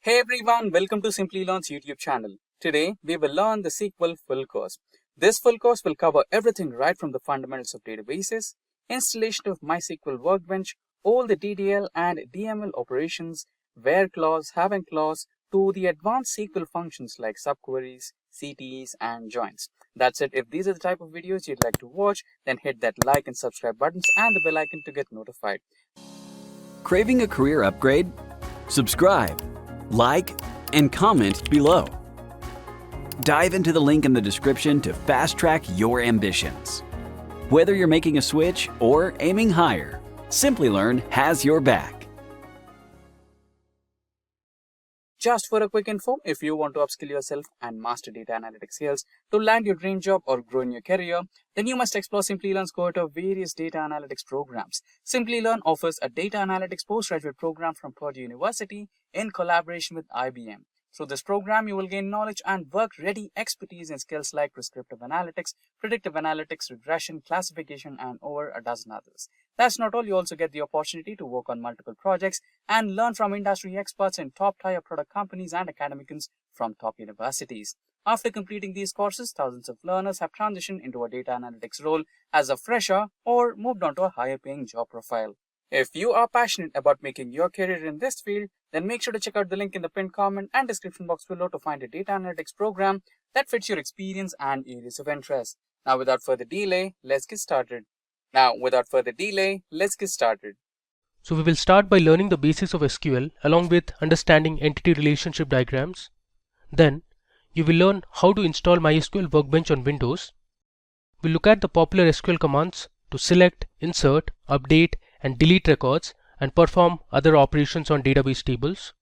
Hey everyone, welcome to Simplilearn's YouTube channel. Today we will learn the SQL Full Course. This full course will cover everything right from the fundamentals of databases, installation of MySQL Workbench, all the DDL and DML operations, where clause, having clause, to the advanced SQL functions like subqueries, CTEs and Joins. That's it. If these are the type of videos you'd like to watch, then hit that like and subscribe buttons and the bell icon to get notified. Craving a career upgrade? Subscribe, like, and comment below. Dive into the link in the description to fast-track your ambitions. Whether you're making a switch or aiming higher, Simplilearn has your back. Just for a quick info, if you want to upskill yourself and master data analytics skills to land your dream job or grow in your career, then you must explore Simplilearn's cohort of various data analytics programs. Simplilearn offers a data analytics postgraduate program from Purdue University in collaboration with IBM. Through this program, you will gain knowledge and work-ready expertise in skills like prescriptive analytics, predictive analytics, regression, classification, and over a dozen others. That's not all, you also get the opportunity to work on multiple projects and learn from industry experts in top-tier product companies and academicians from top universities. After completing these courses, thousands of learners have transitioned into a data analytics role as a fresher or moved on to a higher-paying job profile. If you are passionate about making your career in this field, then make sure to check out the link in the pinned comment and description box below to find a data analytics program that fits your experience and areas of interest. Now, without further delay, let's get started. So we will start by learning the basics of SQL along with understanding entity relationship diagrams. Then, you will learn how to install MySQL Workbench on Windows. We'll look at the popular SQL commands to select, insert, update, and delete records and perform other operations on database tables.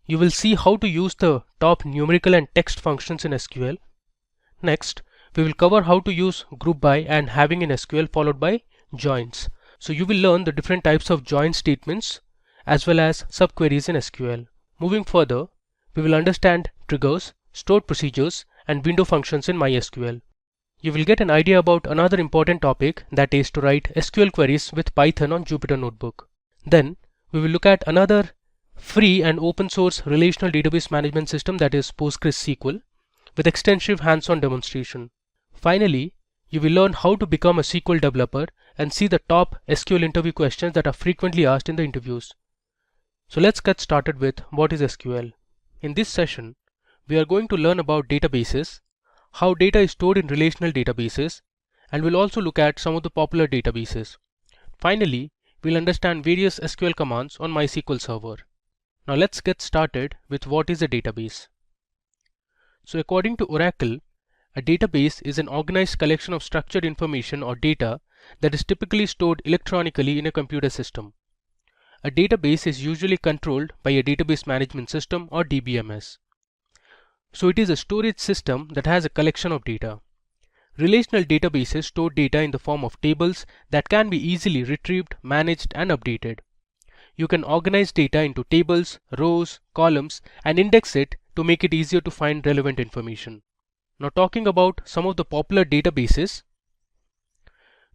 You will see how to use the top numerical and text functions in SQL. Next, we will cover how to use group by and having in SQL followed by joins. So you will learn the different types of join statements as well as subqueries in SQL. Moving further, we will understand triggers, stored procedures, and window functions in MySQL. You will get an idea about another important topic, that is to write SQL queries with Python on Jupyter Notebook. Then we will look at another free and open source relational database management system, that is POSTGRESQL, with extensive hands-on demonstration. Finally, you will learn how to become a SQL developer and see the top SQL interview questions that are frequently asked in the interviews. So let's get started with what is SQL. In this session, we are going to learn about databases, how data is stored in relational databases, and we'll also look at some of the popular databases. Finally, we'll understand various SQL commands on MySQL server. Now let's get started with what is a database. So according to Oracle, a database is an organized collection of structured information or data that is typically stored electronically in a computer system. A database is usually controlled by a database management system or DBMS. So it is a storage system that has a collection of data. Relational databases store data in the form of tables that can be easily retrieved, managed, and updated. You can organize data into tables, rows, columns, and index it to make it easier to find relevant information. Now talking about some of the popular databases,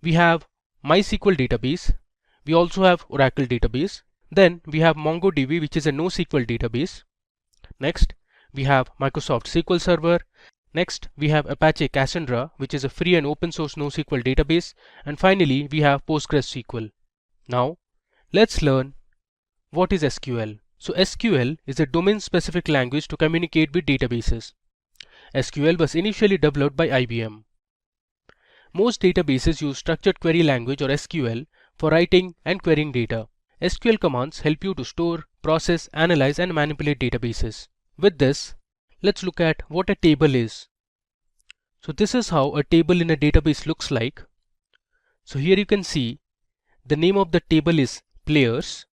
we have MySQL database, we also have Oracle database, then we have MongoDB, which is a NoSQL database. Next, we have Microsoft SQL Server. Next, we have Apache Cassandra, which is a free and open source NoSQL database. And finally, we have PostgreSQL. Now, let's learn what is SQL. So SQL is a domain-specific language to communicate with databases. SQL was initially developed by IBM. Most databases use structured query language or SQL for writing and querying data. SQL commands help you to store, process, analyze, and manipulate databases. With this, let's look at what a table is. So this is how a table in a database looks like. So here you can see the name of the table is players.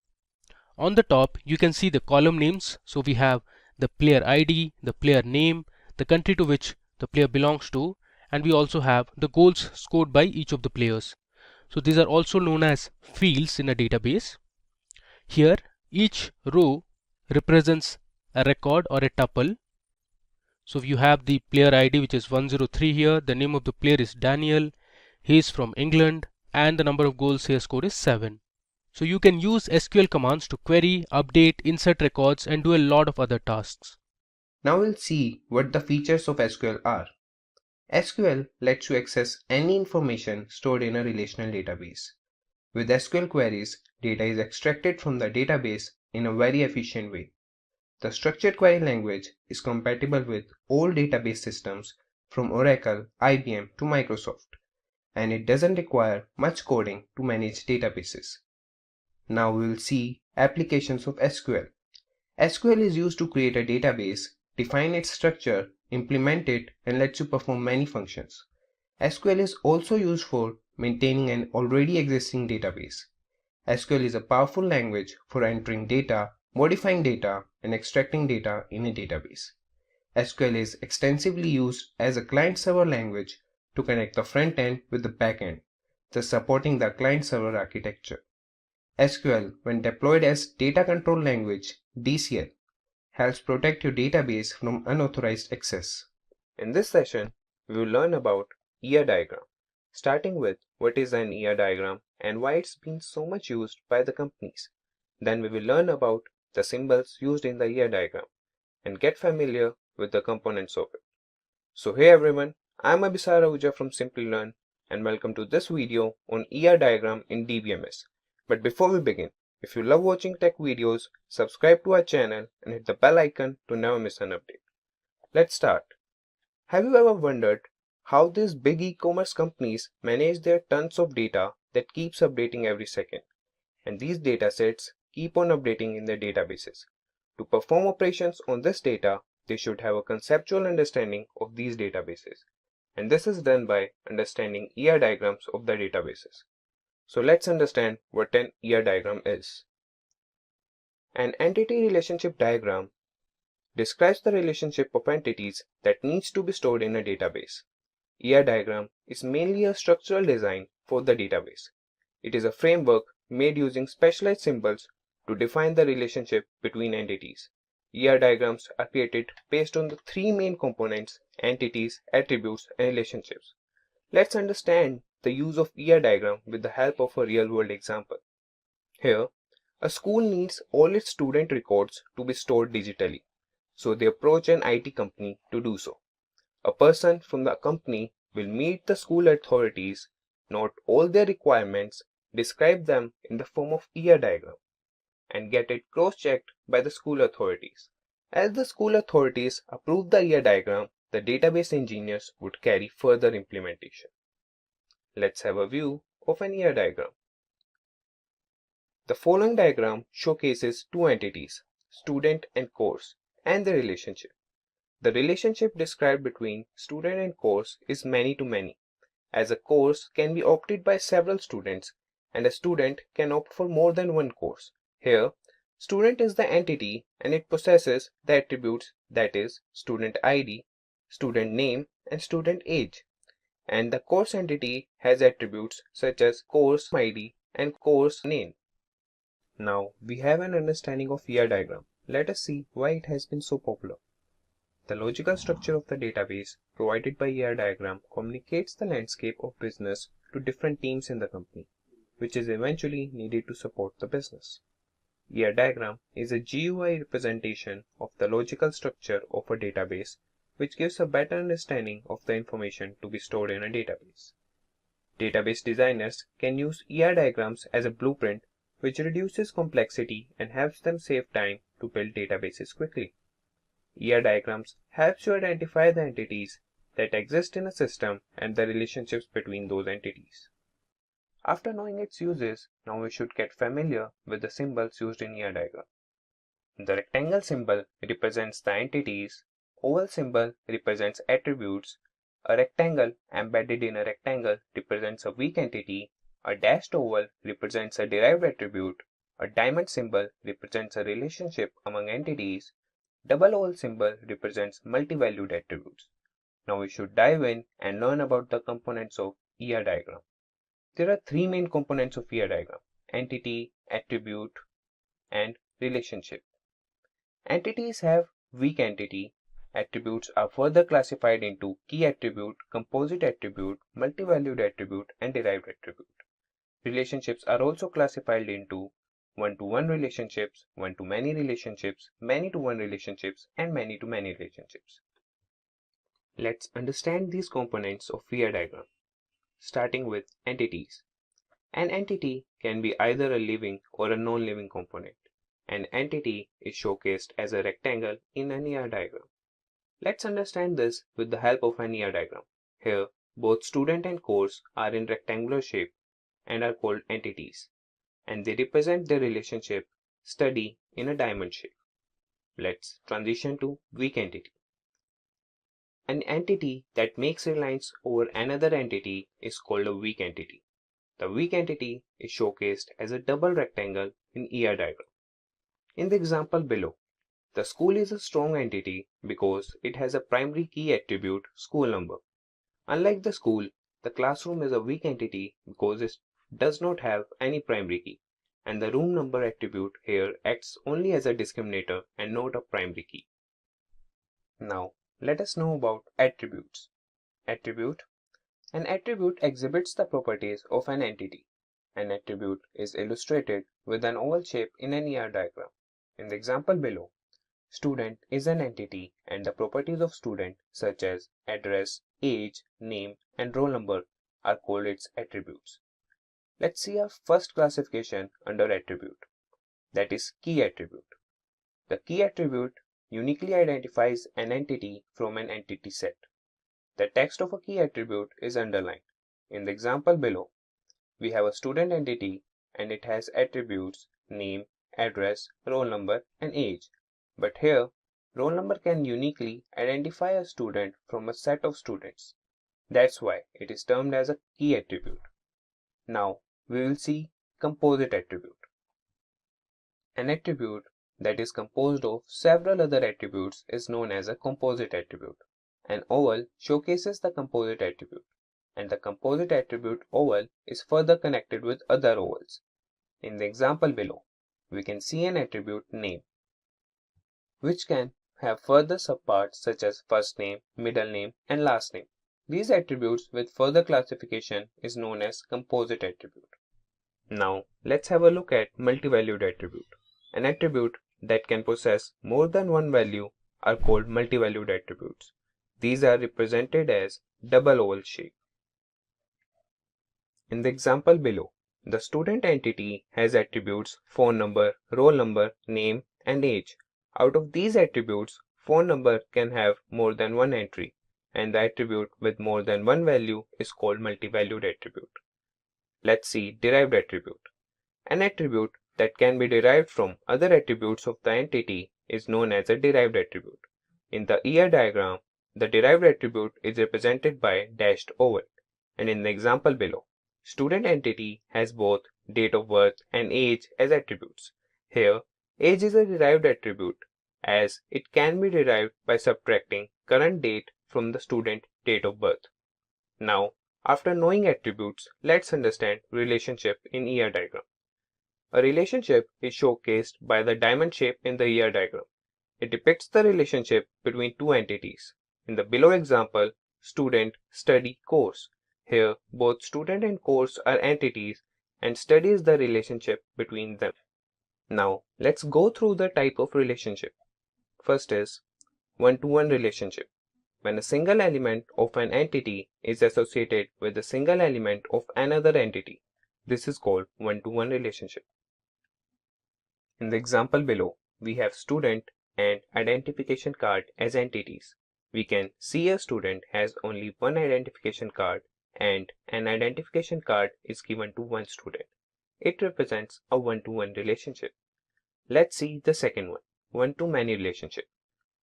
On the top, you can see the column names. So we have the player ID, the player name, the country to which the player belongs to, and we also have the goals scored by each of the players. So these are also known as fields in a database. Here, each row represents a record or a tuple. So you have the player ID, which is 103 here. The name of the player is Daniel. He is from England, and the number of goals he has scored is 7. So you can use SQL commands to query, update, insert records, and do a lot of other tasks. Now we'll see what the features of SQL are. SQL lets you access any information stored in a relational database. With SQL queries, data is extracted from the database in a very efficient way. The structured query language is compatible with all database systems from Oracle, IBM to Microsoft, and it doesn't require much coding to manage databases. Now we will see applications of SQL. SQL is used to create a database, define its structure, implement it, and lets you perform many functions. SQL is also used for maintaining an already existing database. SQL is a powerful language for entering data, modifying data, and extracting data in a database. SQL is extensively used as a client-server language to connect the front end with the back end, thus supporting the client-server architecture. SQL, when deployed as Data Control Language (DCL), helps protect your database from unauthorized access. In this session, we will learn about ER diagram, starting with what is an ER diagram and why it's been so much used by the companies. Then we will learn about the symbols used in the ER diagram and get familiar with the components of it. So hey everyone, I'm Abhisar Ahuja from Simplilearn and welcome to this video on ER diagram in DBMS. But before we begin, if you love watching tech videos, subscribe to our channel and hit the bell icon to never miss an update. Let's start. Have you ever wondered how these big e-commerce companies manage their tons of data that keeps updating every second? And these data sets keep on updating in their databases. To perform operations on this data, they should have a conceptual understanding of these databases. And this is done by understanding ER diagrams of the databases. So let's understand what an ER diagram is. An entity relationship diagram describes the relationship of entities that needs to be stored in a database. ER diagram is mainly a structural design for the database. It is a framework made using specialized symbols to define the relationship between entities. ER diagrams are created based on the three main components: entities, attributes, and relationships. Let's understand the use of ER diagram with the help of a real-world example. Here, a school needs all its student records to be stored digitally, so they approach an IT company to do so. A person from the company will meet the school authorities, note all their requirements, describe them in the form of ER diagram, and get it cross-checked by the school authorities. As the school authorities approve the ER diagram, the database engineers would carry further implementation. Let's have a view of an ER diagram. The following diagram showcases two entities, student and course, and their relationship. The relationship described between student and course is many-to-many, as a course can be opted by several students and a student can opt for more than one course. Here, student is the entity and it possesses the attributes, that is, student ID, student name, and student age. And the course entity has attributes such as course ID and course name. Now we have an understanding of ER diagram. Let us see why it has been so popular. The logical structure of the database provided by ER diagram communicates the landscape of business to different teams in the company, which is eventually needed to support the business. ER diagram is a GUI representation of the logical structure of a database, which gives a better understanding of the information to be stored in a database. Database designers can use ER diagrams as a blueprint, which reduces complexity and helps them save time to build databases quickly. ER diagrams helps you identify the entities that exist in a system and the relationships between those entities. After knowing its uses, now we should get familiar with the symbols used in ER diagram. The rectangle symbol represents the entities, oval symbol represents attributes, a rectangle embedded in a rectangle represents a weak entity, a dashed oval represents a derived attribute, a diamond symbol represents a relationship among entities, double oval symbol represents multi-valued attributes. Now we should dive in and learn about the components of ER diagram. There are three main components of ER diagram: entity, attribute, and relationship. Entities have weak entity. Attributes are further classified into key attribute, composite attribute, multi-valued attribute, and derived attribute. Relationships are also classified into one-to-one relationships, one-to-many relationships, many-to-one relationships, and many-to-many relationships. Let's understand these components of VIA diagram, starting with entities. An entity can be either a living or a non-living component. An entity is showcased as a rectangle in an ER diagram. Let's understand this with the help of an ER diagram. Here, both student and course are in rectangular shape and are called entities, and they represent their relationship study in a diamond shape. Let's transition to weak entity. An entity that makes reliance over another entity is called a weak entity. The weak entity is showcased as a double rectangle in ER diagram. In the example below, the school is a strong entity because it has a primary key attribute school number. Unlike the school, the classroom is a weak entity because it does not have any primary key, and the room number attribute here acts only as a discriminator and not a primary key. Now, let us know about attributes. Attribute. An attribute exhibits the properties of an entity. An attribute is illustrated with an oval shape in an ER diagram. In the example below, student is an entity and the properties of student such as address, age, name, and roll number are called its attributes. Let's see our first classification under attribute, that is key attribute. The key attribute uniquely identifies an entity from an entity set. The text of a key attribute is underlined. In the example below, we have a student entity and it has attributes name, address, roll number, and age. But here, roll number can uniquely identify a student from a set of students. That's why it is termed as a key attribute. Now, we will see composite attribute. An attribute that is composed of several other attributes is known as a composite attribute. An oval showcases the composite attribute, and the composite attribute oval is further connected with other ovals. In the example below, we can see an attribute name, which can have further subparts such as first name, middle name, and last name. These attributes with further classification is known as composite attribute. Now, let's have a look at multi-valued attribute. An attribute that can possess more than one value are called multi-valued attributes. These are represented as double oval shape. In the example below, the student entity has attributes phone number, roll number, name, and age. Out of these attributes, phone number can have more than one entry, and the attribute with more than one value is called multi-valued attribute. Let's see derived attribute. An attribute that can be derived from other attributes of the entity is known as a derived attribute. In the ER diagram, the derived attribute is represented by dashed oval, and in the example below, student entity has both date of birth and age as attributes. Here, age is a derived attribute as it can be derived by subtracting current date from the student date of birth. Now, after knowing attributes, let's understand relationship in ER diagram. A relationship is showcased by the diamond shape in the ER diagram. It depicts the relationship between two entities. In the below example, student, study, course. Here, both student and course are entities and study is the relationship between them. Now, let's go through the type of relationship. First is one-to-one relationship. When a single element of an entity is associated with a single element of another entity, this is called one-to-one relationship. In the example below, we have student and identification card as entities. We can see a student has only one identification card and an identification card is given to one student. It represents a one-to-one relationship. Let's see the second one, one-to-many relationship.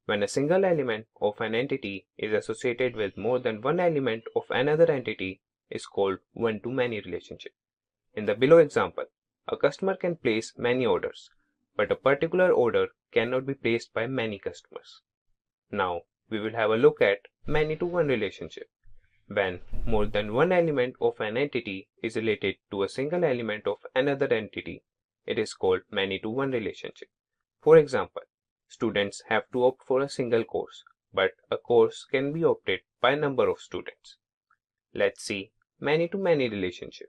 When a single element of an entity is associated with more than one element of another entity is called one-to-many relationship. In the below example, a customer can place many orders, but a particular order cannot be placed by many customers. Now, we will have a look at many-to-one relationship. When more than one element of an entity is related to a single element of another entity, it is called many-to-one relationship. For example, students have to opt for a single course, but a course can be opted by a number of students. Let's see many-to-many relationship.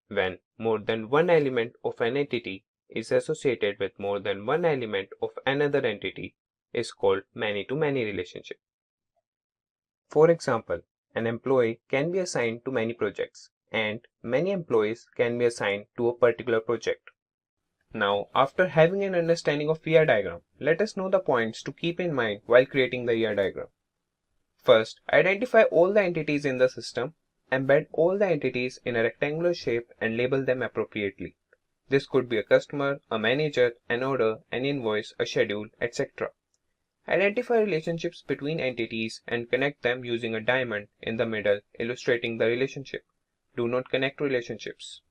when more than one element of an entity is associated with more than one element of another entity is called many-to-many relationship. For example, an employee can be assigned to many projects, and many employees can be assigned to a particular project. Now, after having an understanding of ER diagram, let us know the points to keep in mind while creating the ER diagram. First, identify all the entities in the system, embed all the entities in a rectangular shape and label them appropriately. This could be a customer, a manager, an order, an invoice, a schedule, etc. Identify relationships between entities and connect them using a diamond in the middle illustrating the relationship. Do not connect relationships.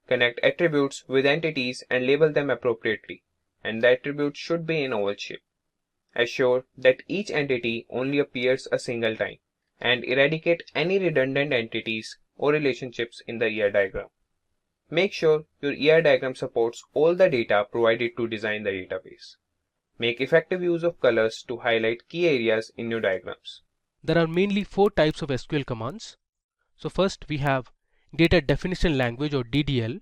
Connect attributes with entities and label them appropriately, and the attributes should be in oval shape. Assure that each entity only appears a single time, and eradicate any redundant entities or relationships in the ER diagram. Make sure your ER diagram supports all the data provided to design the database. Make effective use of colors to highlight key areas in your diagrams. There are mainly 4 types of SQL commands. So first we have data definition language or DDL.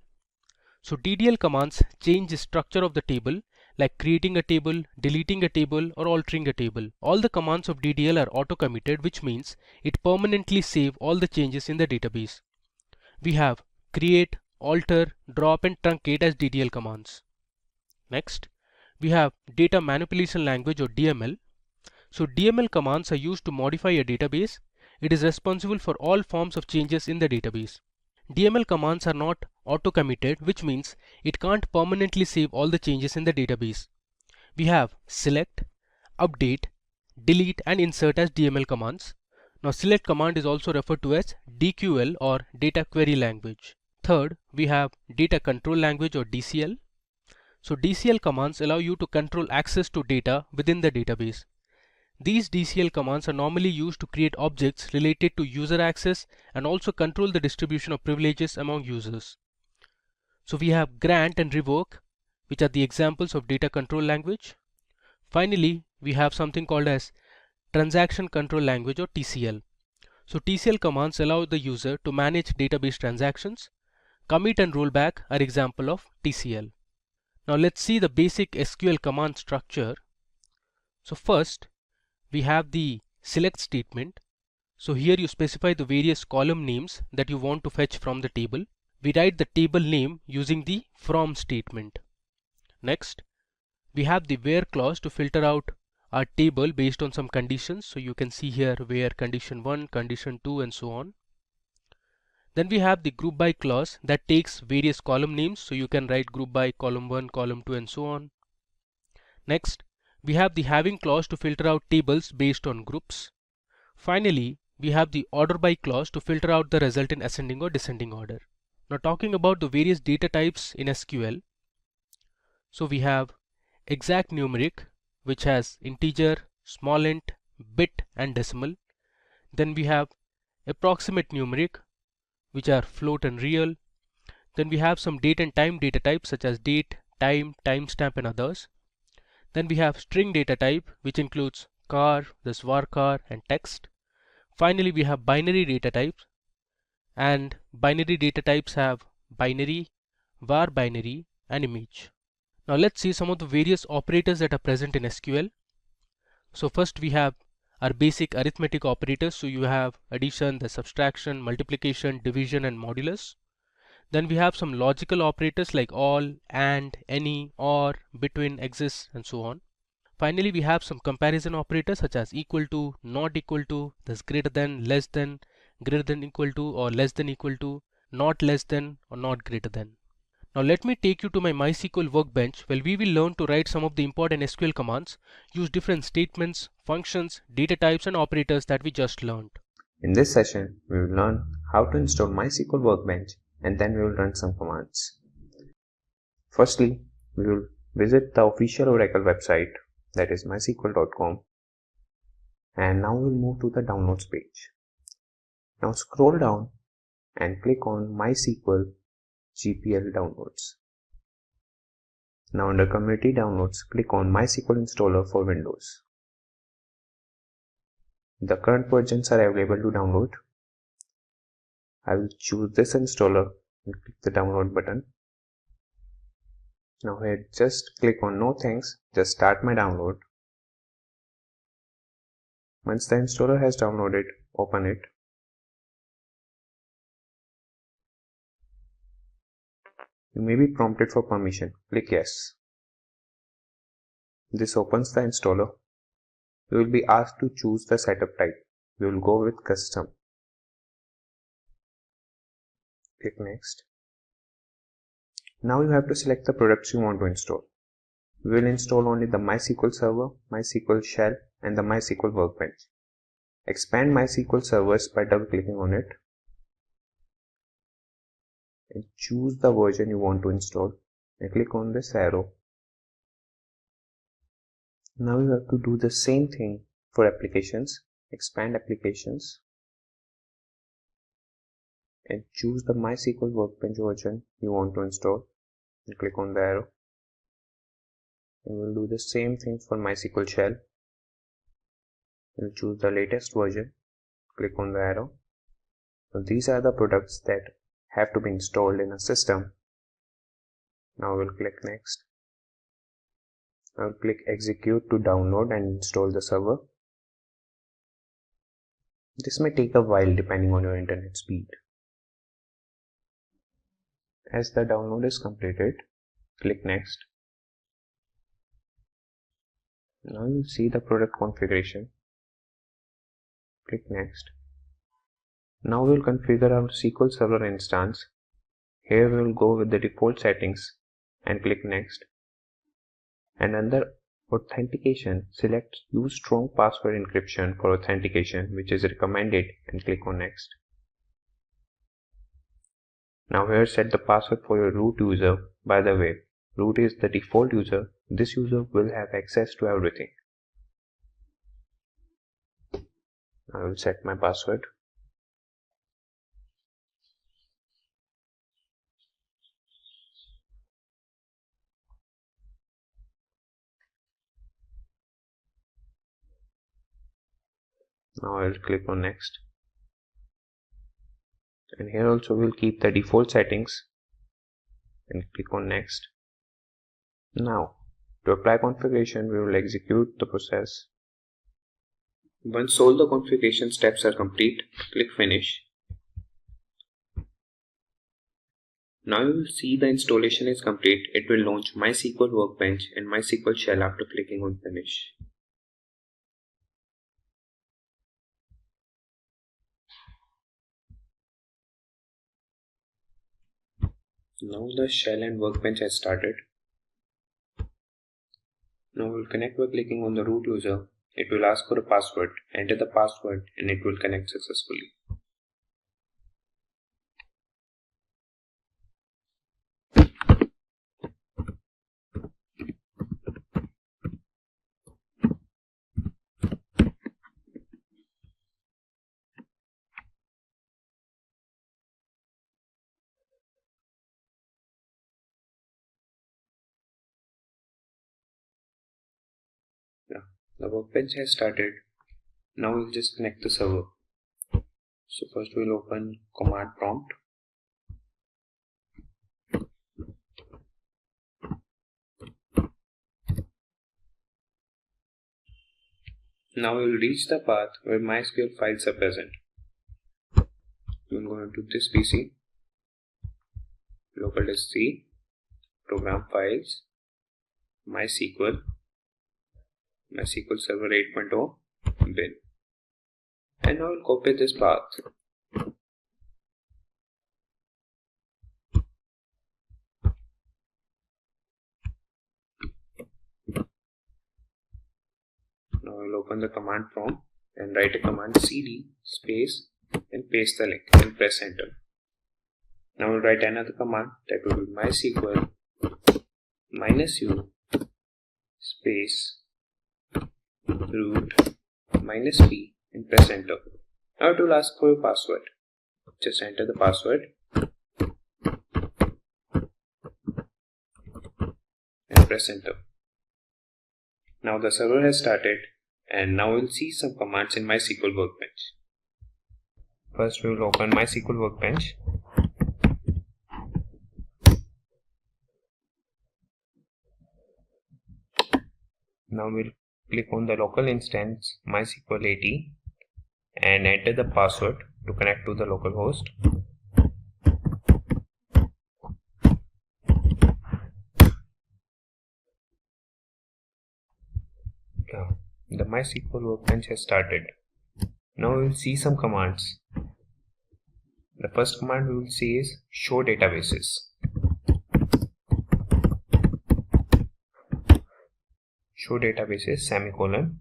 So DDL commands change the structure of the table, like creating a table, deleting a table, or altering a table. All the commands of DDL are auto-committed, which means it permanently saves all the changes in the database. We have create, alter, drop, and truncate as DDL commands. Next, we have data manipulation language or DML. So DML commands are used to modify a database. It is responsible for all forms of changes in the database. DML commands are not auto-committed, which means it can't permanently save all the changes in the database. We have select, update, delete, and insert as DML commands. Now select command is also referred to as DQL or data query language. Third, we have data control language or DCL. So DCL commands allow you to control access to data within the database. These DCL commands are normally used to create objects related to user access and also control the distribution of privileges among users. So we have grant and revoke, which are the examples of data control language. Finally, we have something called as transaction control language or TCL. So TCL commands allow the user to manage database transactions. Commit and rollback are example of TCL. Now let's see the basic SQL command structure. So first, we have the select statement. So here you specify the various column names that you want to fetch from the table. We write the table name using the from statement. Next, we have the where clause to filter out our table based on some conditions. So you can see here where condition 1, condition 2, and so on. Then we have the group by clause that takes various column names. So you can write group by column 1, column 2, and so on. Next, we have the having clause to filter out tables based on groups. Finally, we have the order by clause to filter out the result in ascending or descending order. Now talking about the various data types in SQL. So we have exact numeric, which has integer, small int, bit, and decimal. Then we have approximate numeric, which are float and real. Then we have some date and time data types such as date, time, timestamp, and others. Then we have string data type, which includes char, this varchar, and text. Finally, we have binary data types, and binary data types have binary, var binary, and image. Now let's see some of the various operators that are present in SQL. So first we have our basic arithmetic operators. So you have addition, the subtraction, multiplication, division, and modulus. Then we have some logical operators like all, and, any, or, between, exists, and so on. Finally, we have some comparison operators such as equal to, not equal to, this greater than, less than, greater than equal to, or less than equal to, not less than, or not greater than. Now let me take you to my MySQL workbench where we will learn to write some of the important SQL commands, use different statements, functions, data types, and operators that we just learned. In this session, we will learn how to install MySQL Workbench, and then we will run some commands. Firstly, we will visit the official Oracle website, that is mysql.com, and now we'll move to the downloads page. Now scroll down and click on MySQL GPL downloads. Now under community downloads, click on MySQL installer for Windows. The current versions are available to download. I will choose this installer and click the download button. Now here just click on no thanks, just start my download. Once the installer has downloaded, open it. You may be prompted for permission. Click yes. This opens the installer. You will be asked to choose the setup type. We will go with custom. Click next. Now you have to select the products you want to install. We will install only the MySQL server, MySQL shell and the MySQL workbench. Expand MySQL servers by double clicking on it and choose the version you want to install and click on this arrow. Now you have to do the same thing for applications. Expand applications and choose the MySQL workbench version you want to install and click on the arrow. And we'll do the same thing for MySQL shell. We'll choose the latest version, click on the arrow. So these are the products that have to be installed in a system. Now we'll click next. I'll click execute to download and install the server. This may take a while depending on your internet speed. As the download is completed, click next. Now you see the product configuration. Click next. Now we will configure our SQL Server instance. Here we will go with the default settings and click next. And under authentication, select use strong password encryption for authentication, which is recommended, and click on next. Now here set the password for your root user. By the way, root is the default user. This user will have access to everything. I will set my password. Now I will click on next. And here also we'll keep the default settings and click on next. Now to apply configuration, we will execute the process. Once all the configuration steps are complete, click finish. Now you will see the installation is complete. It will launch MySQL Workbench and MySQL Shell after clicking on finish. Now the shell and workbench has started. Now we will connect by clicking on the root user. It will ask for a password. Enter the password and it will connect successfully. The workbench has started. Now we'll just connect the server. So first we'll open command prompt. Now we'll reach the path where MySQL files are present. We'll go into this PC, local disk C, program files, MySQL, MySQL Server 8.0, bin. And now we'll copy this path. Now we'll open the command prompt and write a command cd space and paste the link and press enter. Now we'll write another command that will be MySQL -u space root -p and press enter. Now it will ask for your password. Just enter the password and press enter. Now the server has started and now we'll see some commands in MySQL Workbench. First we will open MySQL Workbench. Now we'll click on the local instance MySQL 80 and enter the password to connect to the localhost. The MySQL Workbench has started. Now we will see some commands. The first command we will see is show databases. Show databases semicolon,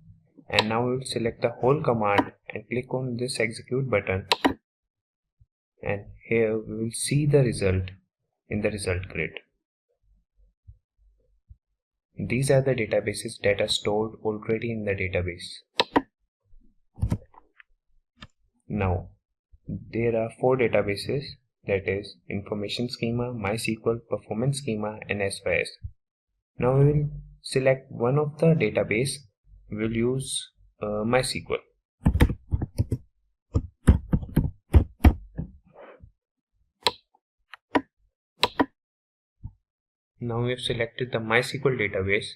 and now we will select the whole command and click on this execute button, and here we will see the result in the result grid. These are the databases that are stored already in the database. Now there are 4 databases, that is Information Schema, MySQL, Performance Schema and SYS. Now we will select one of the database. We will use MySQL. Now we have selected the MySQL database,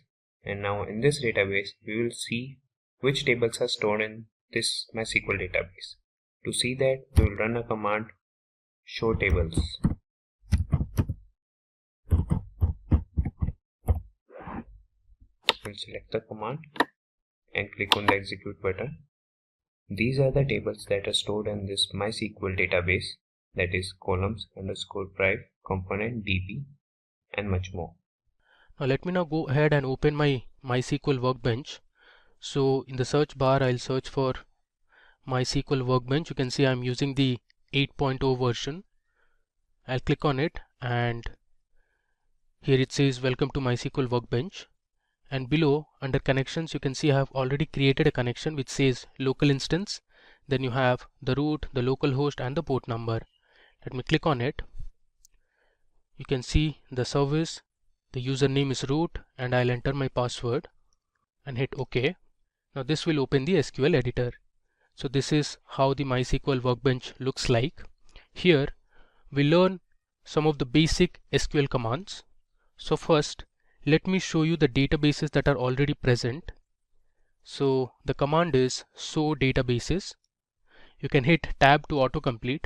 and now in this database we will see which tables are stored in this MySQL database. To see that, we will run a command show tables. We'll select the command and click on the execute button. These are the tables that are stored in this MySQL database, that is columns, underscore prive, component, DB and much more. Now let me go ahead and open my MySQL Workbench. So in the search bar I'll search for MySQL Workbench. You can see I'm using the 8.0 version. I'll click on it, and here it says welcome to MySQL Workbench, and below under connections you can see I have already created a connection which says local instance. Then you have the root, the local host and the port number. Let me click on it. You can see the service, the username is root, and I'll enter my password and hit OK. Now this will open the SQL editor. So this is how the MySQL Workbench looks like. Here we learn some of the basic SQL commands. So first let me show you the databases that are already present. So the command is show databases. You can hit tab to autocomplete.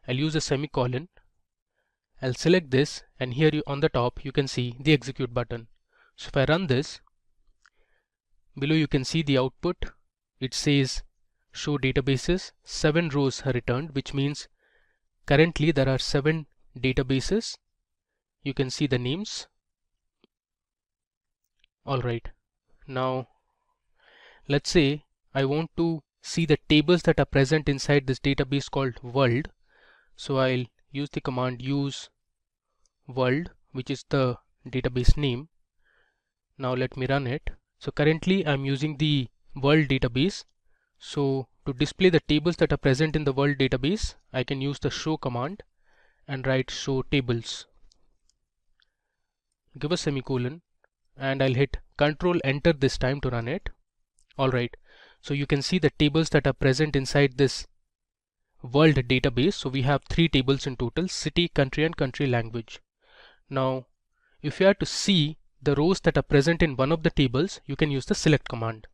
I'll use a semicolon. I'll select this, and here on the top you can see the execute button. So if I run this, below you can see the output. It says show databases, 7 rows are returned, which means currently there are 7 databases. You can see the names. Alright, now let's say I want to see the tables that are present inside this database called world. So I'll use the command use world, which is the database name. Now let me run it. So currently I'm using the world database. So to display the tables that are present in the world database, I can use the show command and write show tables. Give a semicolon, and I'll hit Control Enter this time to run it. Alright, so you can see the tables that are present inside this world database. So we have 3 tables in total: city, country and country language. Now if you are to see the rows that are present in one of the tables, you can use the select command.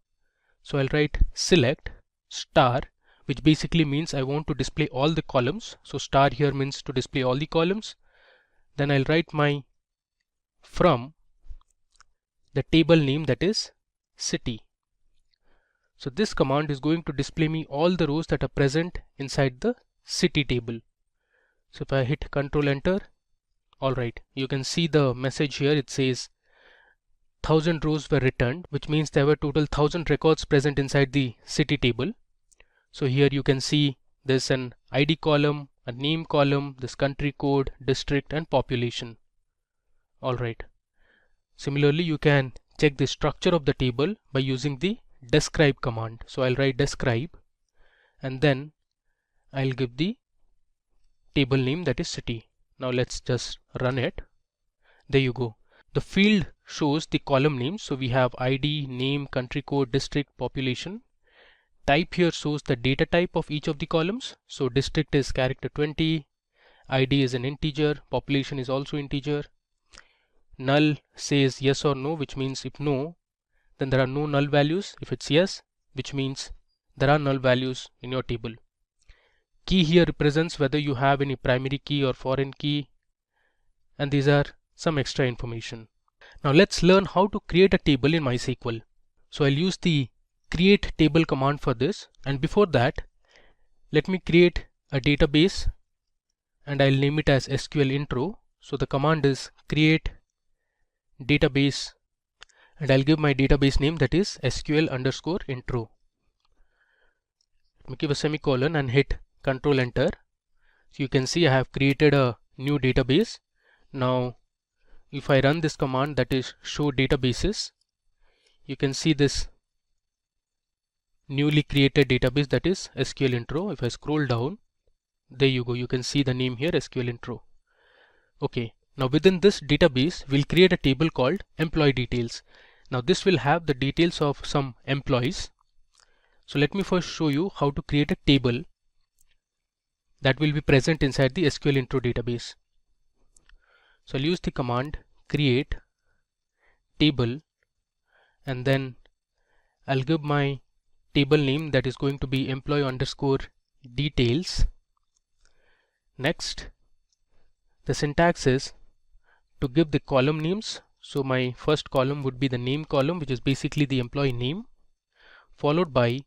So I'll write select star, which basically means I want to display all the columns. So star here means to display all the columns. Then I'll write my from the table name, that is city. So this command is going to display me all the rows that are present inside the city table. So if I hit Control Enter, alright, you can see the message here. It says 1000 rows were returned, which means there were total 1000 records present inside the city table. So here you can see there's an ID column, a name column, this country code, district and population. Alright. Similarly, you can check the structure of the table by using the describe command. So I'll write describe, and then I'll give the table name, that is city. Now let's just run it. There you go. The field shows the column names. So we have ID, name, country code, district, population. Type here shows the data type of each of the columns. So district is character 20, ID is an integer, population is also integer. Null says yes or no, which means if no, then there are no null values. If it's yes, which means there are null values in your table. Key here represents whether you have any primary key or foreign key, and these are some extra information. Now let's learn how to create a table in MySQL. So I'll use the create table command for this, and before that let me create a database and I'll name it as SQL Intro. So the command is create database and I'll give my database name, that is SQL_intro. Let me give a semicolon and hit Control Enter. So you can see I have created a new database. Now if I run this command, that is show databases, you can see this newly created database, that is SQL Intro. If I scroll down, there you go, you can see the name here, SQL Intro. Okay, now within this database we'll create a table called employee details. Now this will have the details of some employees. So let me first show you how to create a table that will be present inside the SQL Intro database. So I'll use the command create table and then I'll give my table name, that is going to be employee_details. Next, the syntax is to give the column names. So my first column would be the name column, which is basically the employee name, followed by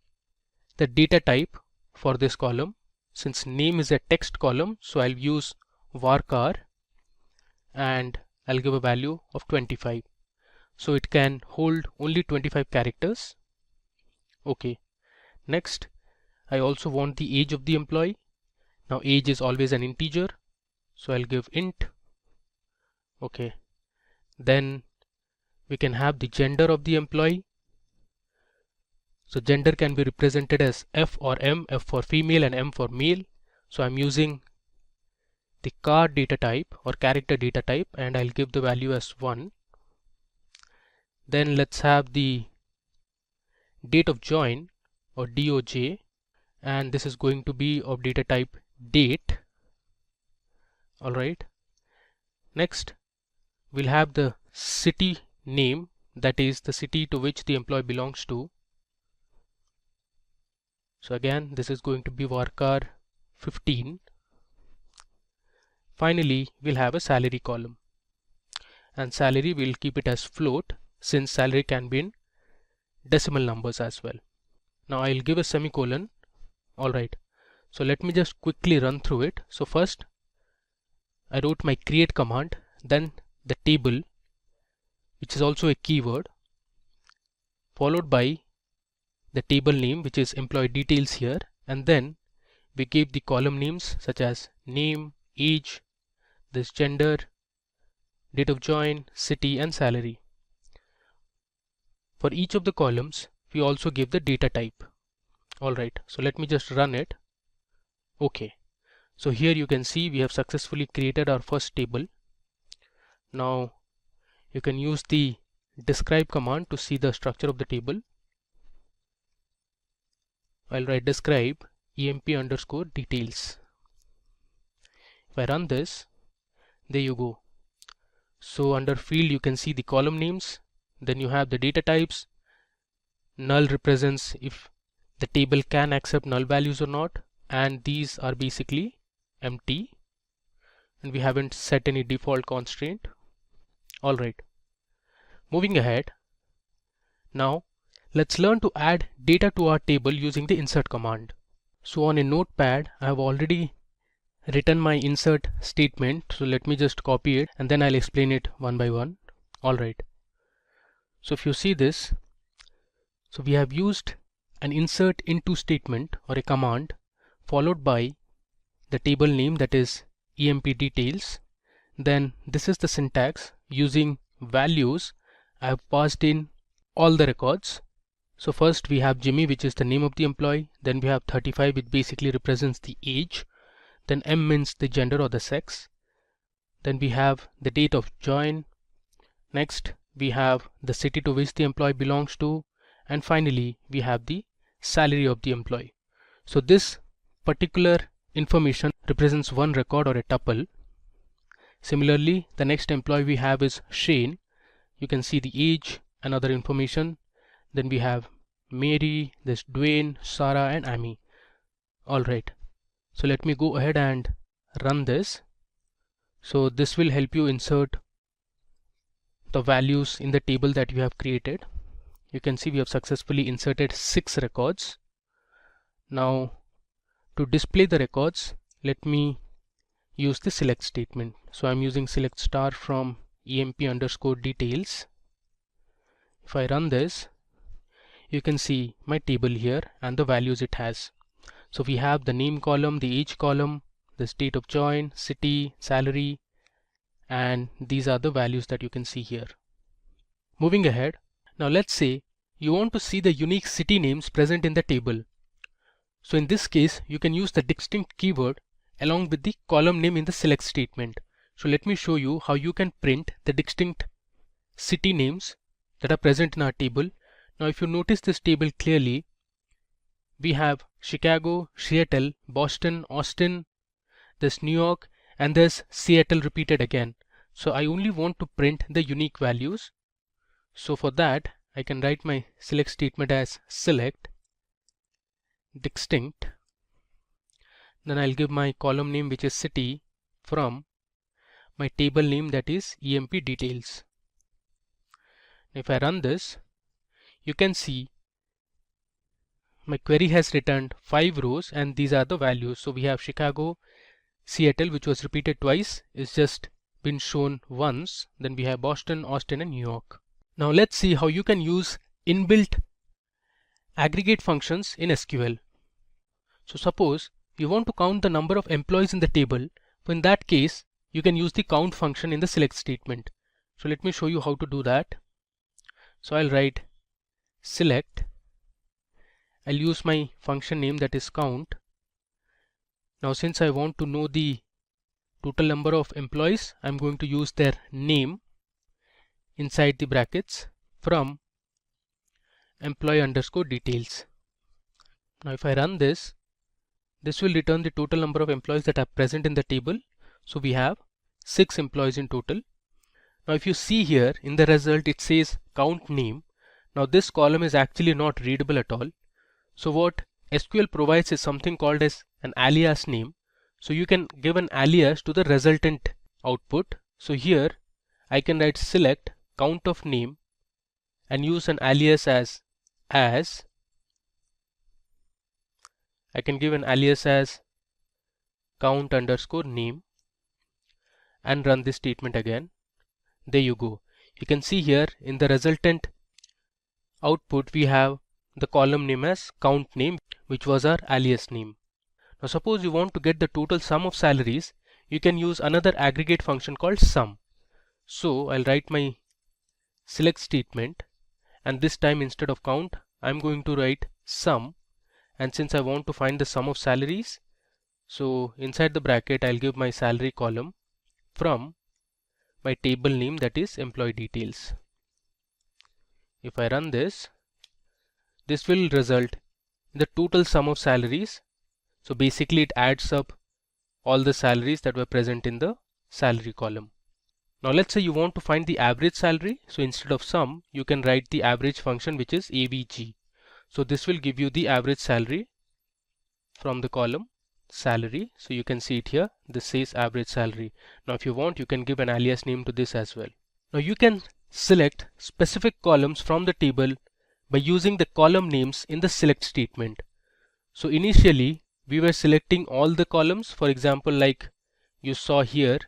the data type for this column. Since name is a text column, so I'll use varchar and I'll give a value of 25. So it can hold only 25 characters. Okay. Next, I also want the age of the employee. Now age is always an integer, so I'll give int. Okay. Then we can have the gender of the employee. So gender can be represented as F or M, F for female and M for male. So I'm using the char data type or character data type and I'll give the value as 1. Then let's have the date of join or DOJ, and this is going to be of data type date. Alright. Next, we'll have the city name, that is the city to which the employee belongs to. So again, this is going to be varchar 15. Finally, we'll have a salary column, and salary we'll keep it as float, since salary can be in decimal numbers as well. Now I'll give a semicolon. Alright, so let me just quickly run through it. So first I wrote my create command, then the table, which is also a keyword, followed by the table name, which is employee details here, and then we gave the column names such as name, age, this gender, date of join, city and salary. For each of the columns we also give the data type. Alright, so let me just run it. Okay, so here you can see we have successfully created our first table. Now you can use the describe command to see the structure of the table. I'll write describe emp_details. If I run this, there you go. So under field you can see the column names, then you have the data types. Null represents if the table can accept null values or not, and these are basically empty and we haven't set any default constraint. Alright, moving ahead. Now let's learn to add data to our table using the insert command. So on a notepad I have already written my insert statement, so let me just copy it and then I'll explain it one by one. Alright, so if you see this, so we have used an insert into statement or a command followed by the table name, that is emp details. Then this is the syntax. Using values I have passed in all the records. So first we have Jimmy, which is the name of the employee, then we have 35, which basically represents the age, then M means the gender or the sex, then we have the date of join, next we have the city to which the employee belongs to, and finally we have the salary of the employee. So this particular information represents one record or a tuple. Similarly, the next employee we have is Shane. You can see the age and other information. Then we have Mary, there's Dwayne, Sarah and Amy. Alright, so let me go ahead and run this. So this will help you insert the values in the table that you have created. You can see we have successfully inserted 6 records. Now to display the records, let me use the select statement. So I'm using select star from emp_details. If I run this, you can see my table here and the values it has. So we have the name column, the age column, the state of join, city, salary, and these are the values that you can see here. Moving ahead, now let's say you want to see the unique city names present in the table. So in this case, you can use the distinct keyword along with the column name in the select statement. So let me show you how you can print the distinct city names that are present in our table. Now if you notice this table clearly, we have Chicago, Seattle, Boston, Austin, there's New York, and there's Seattle repeated again. So I only want to print the unique values. So for that, I can write my select statement as select distinct. Then I'll give my column name, which is city, from my table name, that is emp details. If I run this, you can see my query has returned 5 rows and these are the values. So we have Chicago, Seattle, which was repeated twice, is just been shown once. Then we have Boston, Austin and New York. Now let's see how you can use inbuilt aggregate functions in SQL. So suppose you want to count the number of employees in the table. In that case, you can use the count function in the select statement. So let me show you how to do that. So I'll write select. I'll use my function name, that is count. Now since I want to know the total number of employees, I'm going to use their name inside the brackets from employee_details. Now if I run this, this will return the total number of employees that are present in the table. So we have 6 employees in total. Now if you see here in the result, it says count name. Now this column is actually not readable at all. So what SQL provides is something called as an alias name. So you can give an alias to the resultant output. So here I can write select count of name and use an alias as I can give an alias as count_name and run this statement again. There you go. You can see here in the resultant output we have the column name as count name, which was our alias name. Now suppose you want to get the total sum of salaries, you can use another aggregate function called sum. So I'll write my select statement, and this time instead of count I'm going to write sum. And since I want to find the sum of salaries, so inside the bracket I'll give my salary column from my table name, that is employee details. If I run this, this will result in the total sum of salaries. So basically it adds up all the salaries that were present in the salary column. Now let's say you want to find the average salary. So instead of sum, you can write the average function, which is avg. So this will give you the average salary from the column salary. So you can see it here. This says average salary. Now if you want, you can give an alias name to this as well. Now you can select specific columns from the table by using the column names in the select statement. So initially we were selecting all the columns. For example, like you saw here,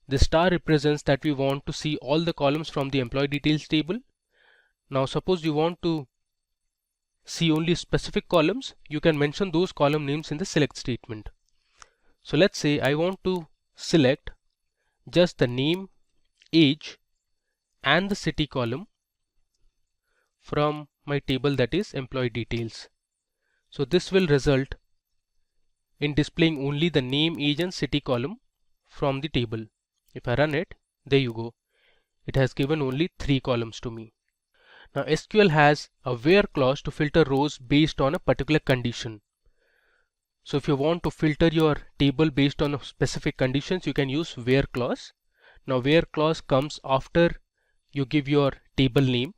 the star represents that we want to see all the columns from the employee details table. Now suppose you want to see only specific columns, you can mention those column names in the select statement. So let's say I want to select just the name, age and the city column from my table, that is employee details. So this will result in displaying only the name, age and city column from the table. If I run it, there you go. It has given only 3 columns to me. Now SQL has a where clause to filter rows based on a particular condition. So if you want to filter your table based on specific conditions, you can use where clause. Now where clause comes after you give your table name.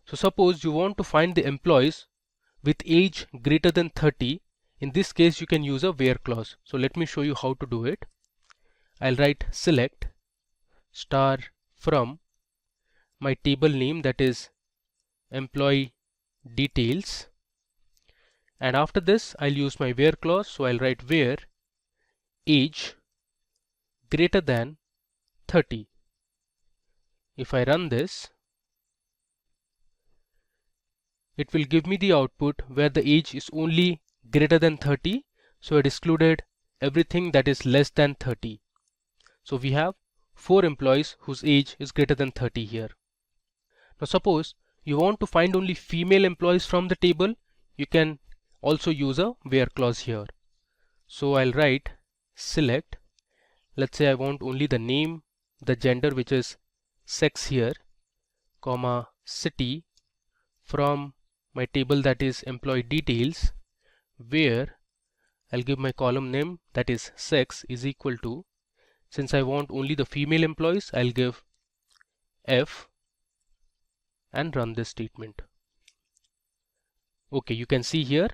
So suppose you want to find the employees with age greater than 30. In this case, you can use a where clause. So let me show you how to do it. I'll write select star from my table name, that is employee details, and after this I'll use my where clause. So I'll write where age greater than 30. If I run this, it will give me the output where the age is only greater than 30. So it excluded everything that is less than 30. So we have 4 employees whose age is greater than 30 here. Now suppose you want to find only female employees from the table, you can also use a where clause here. So I'll write select, let's say I want only the name, the gender, which is sex here, comma city, from my table that is employee details, where I'll give my column name that is sex is equal to, since I want only the female employees, I'll give F and run this statement. Okay, you can see here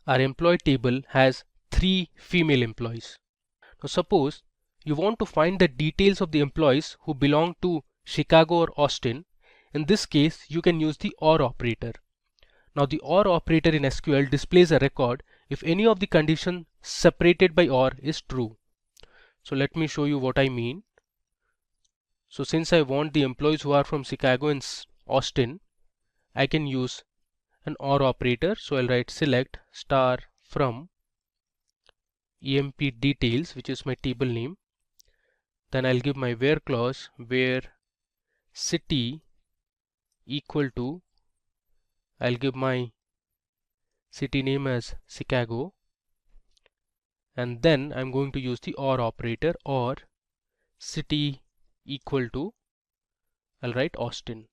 our employee table has 3 female employees. Now suppose you want to find the details of the employees who belong to Chicago or Austin. In this case, you can use the OR operator. Now the OR operator in SQL displays a record if any of the conditions separated by OR is true. So let me show you what I mean. So since I want the employees who are from Chicago and Austin, I can use an OR operator. So I'll write select star from emp details, which is my table name. Then I'll give my where clause where city equal to, I'll give my city name as Chicago, and then I'm going to use the OR operator, or city equal to, I'll write Austin.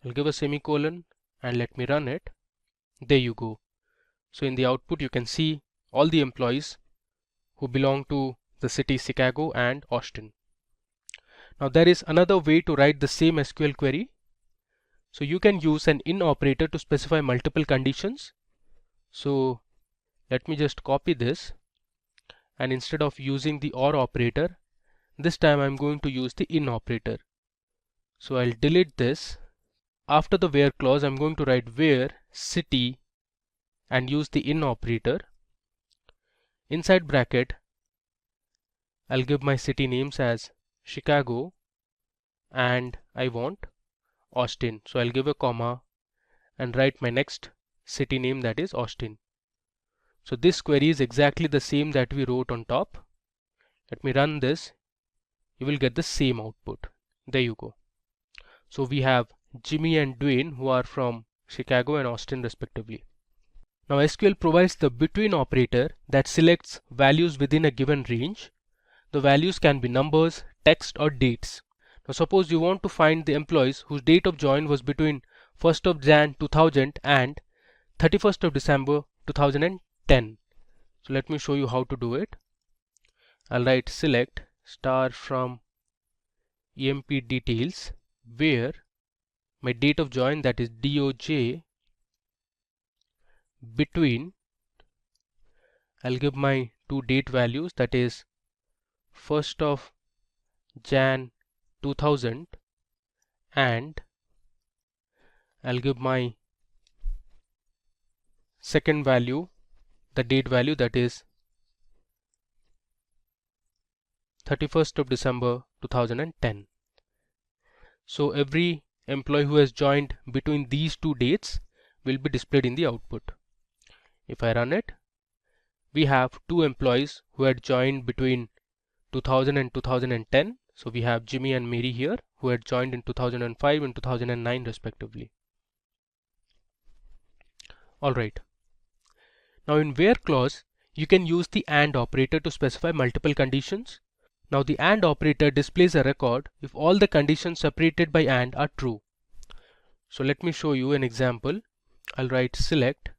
I'll give a semicolon and let me run it. There you go. So in the output you can see all the employees who belong to the city Chicago and Austin. Now there is another way to write the same SQL query. So you can use an in operator to specify multiple conditions. So let me just copy this, and instead of using the OR operator, this time I'm going to use the in operator. So I'll delete this. After the where clause, I'm going to write where city and use the in operator. Inside bracket, I'll give my city names as Chicago and I want Austin. So I'll give a comma and write my next city name, that is Austin. So this query is exactly the same that we wrote on top. Let me run this. You will get the same output. There you go. So we have Jimmy and Dwayne who are from Chicago and Austin respectively. Now SQL provides the between operator that selects values within a given range. The values can be numbers, text or dates. Now suppose you want to find the employees whose date of join was between 1st of Jan 2000 and 31st of December 2010. So let me show you how to do it. I'll write select star from emp details where my date of join, that is DOJ, between, I'll give my two date values, that is 1st of Jan 2000 and I'll give my second value, the date value, that is 31st of December 2010. So every employee who has joined between these two dates will be displayed in the output. If I run it, we have two employees who had joined between 2000 and 2010. So we have Jimmy and Mary here who had joined in 2005 and 2009 respectively. Alright. Now in where clause, you can use the AND operator to specify multiple conditions. Now the AND operator displays a record if all the conditions separated by AND are true. So let me show you an example. I'll write select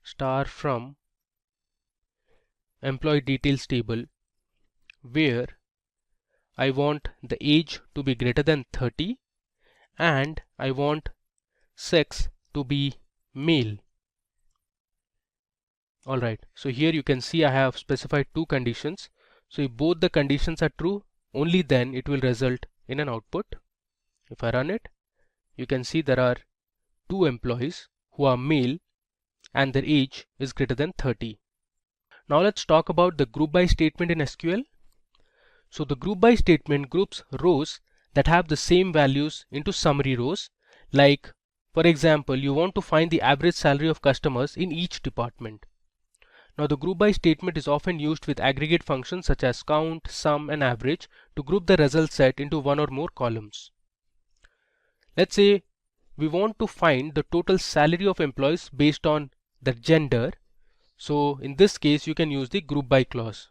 star from employee details table where I want the age to be greater than 30 and I want sex to be male. Alright, so here you can see I have specified two conditions. So if both the conditions are true, only then it will result in an output. If I run it, you can see there are two employees who are male and their age is greater than 30. Now let's talk about the group by statement in SQL. So the group by statement groups rows that have the same values into summary rows. Like, for example, you want to find the average salary of customers in each department. Now the group by statement is often used with aggregate functions such as count, sum and average to group the result set into one or more columns. Let's say we want to find the total salary of employees based on their gender. So in this case you can use the group by clause.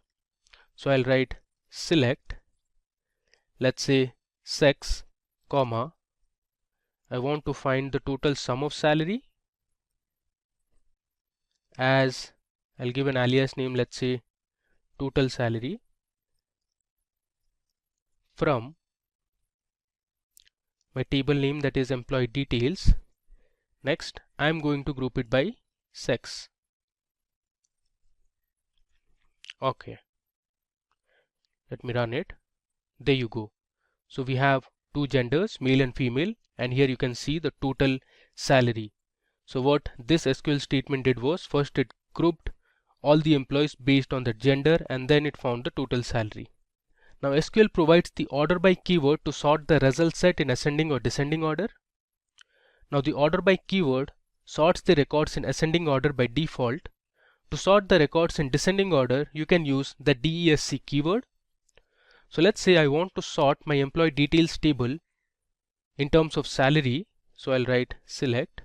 So I'll write select, let's say sex, comma, I want to find the total sum of salary, as I'll give an alias name, let's say total salary, from my table name, that is employee details. Next I'm going to group it by sex. Okay, let me run it. There you go. So we have two genders, male and female, and here you can see the total salary. So what this SQL statement did was, first it grouped all the employees based on the gender and then it found the total salary. Now SQL provides the order by keyword to sort the result set in ascending or descending order. Now the order by keyword sorts the records in ascending order by default. To sort the records in descending order, you can use the DESC keyword. So let's say I want to sort my employee details table in terms of salary. So I'll write select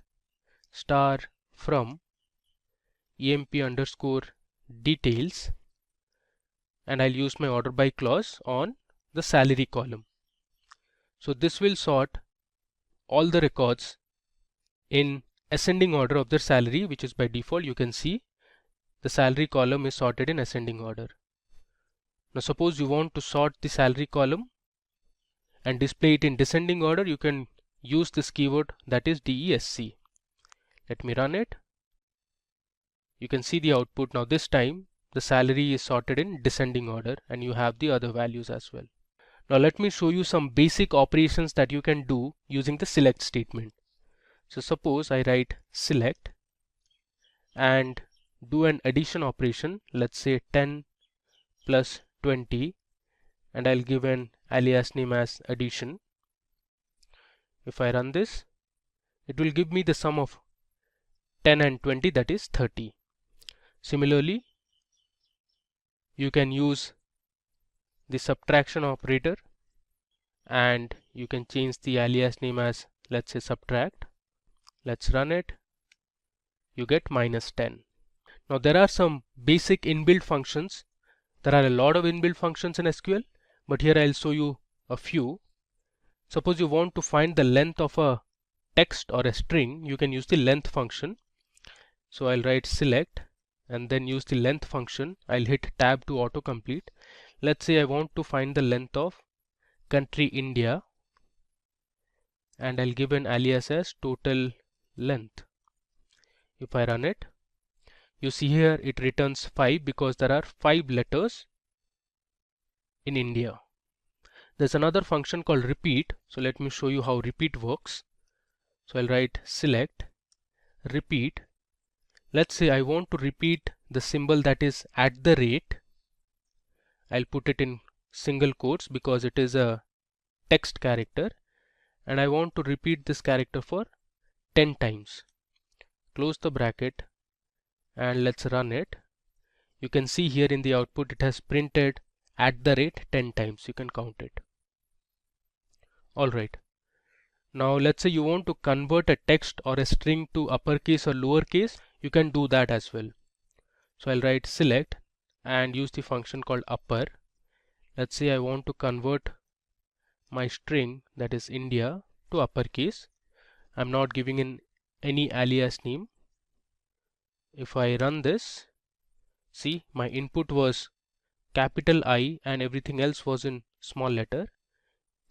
star from emp underscore details and I'll use my order by clause on the salary column. So this will sort all the records in ascending order of their salary, which is by default. You can see the salary column is sorted in ascending order. Now suppose you want to sort the salary column and display it in descending order, you can use this keyword, that is DESC. Let me run it. You can see the output. Now this time the salary is sorted in descending order and you have the other values as well. Now let me show you some basic operations that you can do using the select statement. So suppose I write select and do an addition operation, let's say 10 plus 20, and I'll give an alias name as addition. If I run this, it will give me the sum of 10 and 20, that is 30. Similarly, you can use the subtraction operator and you can change the alias name as, let's say, subtract. Let's run it. You get minus 10. Now there are some basic inbuilt functions. There are a lot of inbuilt functions in SQL, but here I'll show you a few. Suppose you want to find the length of a text or a string, you can use the length function. So I'll write select and then use the length function. I'll hit tab to autocomplete. Let's say I want to find the length of country India and I'll give an alias as total length. If I run it, you see here it returns 5 because there are 5 letters in India. There's another function called repeat. So let me show you how repeat works. So I'll write select repeat. Let's say I want to repeat the symbol that is at the rate. I'll put it in single quotes because it is a text character and I want to repeat this character for 10 times. Close the bracket and let's run it. You can see here in the output it has printed at the rate 10 times. You can count it. Alright. Now let's say you want to convert a text or a string to uppercase or lowercase. You can do that as well. So I'll write select and use the function called upper. Let's say I want to convert my string, that is India, to uppercase. I'm not giving in any alias name. If I run this, see, my input was capital I and everything else was in small letter.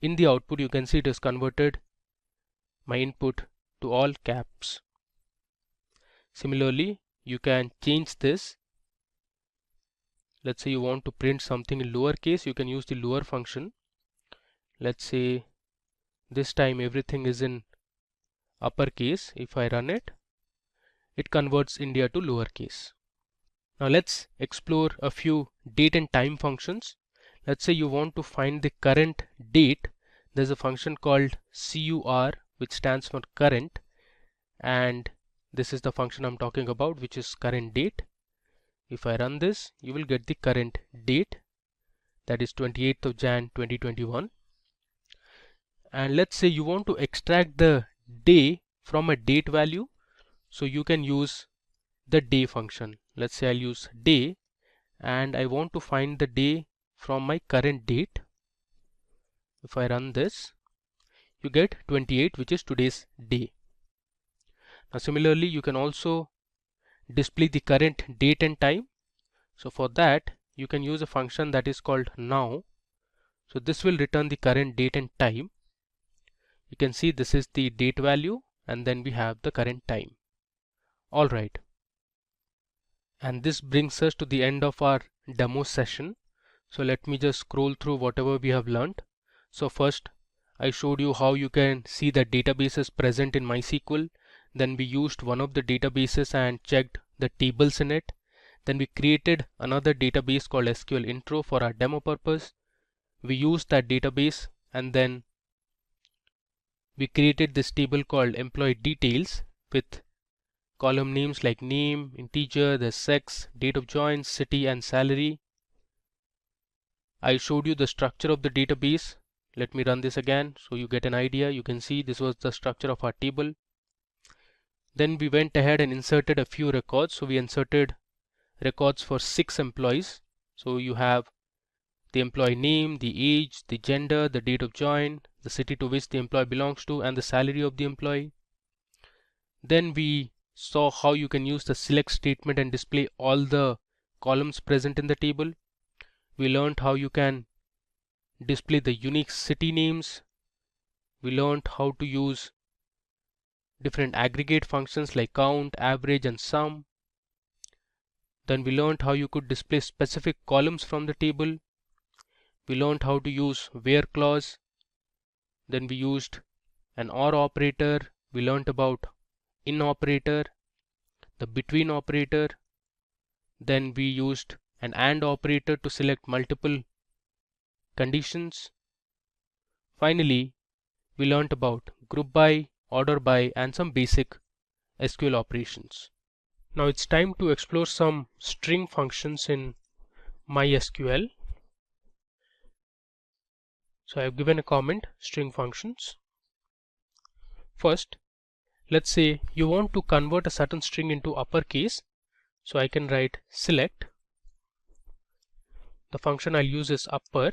In the output, you can see it is converted my input to all caps. Similarly, you can change this. Let's say you want to print something in lowercase, you can use the lower function. Let's say this time everything is in uppercase. If I run it, it converts India to lowercase. Now let's explore a few date and time functions. Let's say you want to find the current date. There's a function called CUR, which stands for current, and this is the function I'm talking about, which is current date. If I run this, you will get the current date, that is 28th of Jan 2021. And let's say you want to extract the day from a date value, so you can use the day function. Let's say I'll use day, and I want to find the day from my current date. If I run this, you get 28, which is today's day. Now similarly, you can also display the current date and time. So for that, you can use a function that is called now. So this will return the current date and time. You can see this is the date value, and then we have the current time. Alright. And this brings us to the end of our demo session. So let me just scroll through whatever we have learned. So first, I showed you how you can see that databases present in MySQL. Then we used one of the databases and checked the tables in it. Then we created another database called SQL Intro for our demo purpose. We used that database, and then we created this table called employee details with column names like name, integer, the sex, date of join, city, and salary. I showed you the structure of the database. Let me run this again so you get an idea. You can see this was the structure of our table. Then we went ahead and inserted a few records. So we inserted records for 6 employees. So you have the employee name, the age, the gender, the date of join, the city to which the employee belongs to, and the salary of the employee. Then we saw how you can use the select statement and display all the columns present in the table. We learned how you can display the unique city names. We learned how to use different aggregate functions like count, average, and sum. Then we learned how you could display specific columns from the table. We learned how to use where clause. Then we used an or operator. We learned about in operator, the between operator. Then we used an and operator to select multiple conditions. Finally, we learned about group by, order by, and some basic SQL operations. Now it's time to explore some string functions in MySQL. So I've given a comment, string functions. First, let's say you want to convert a certain string into uppercase. So I can write select. The function I'll use is upper,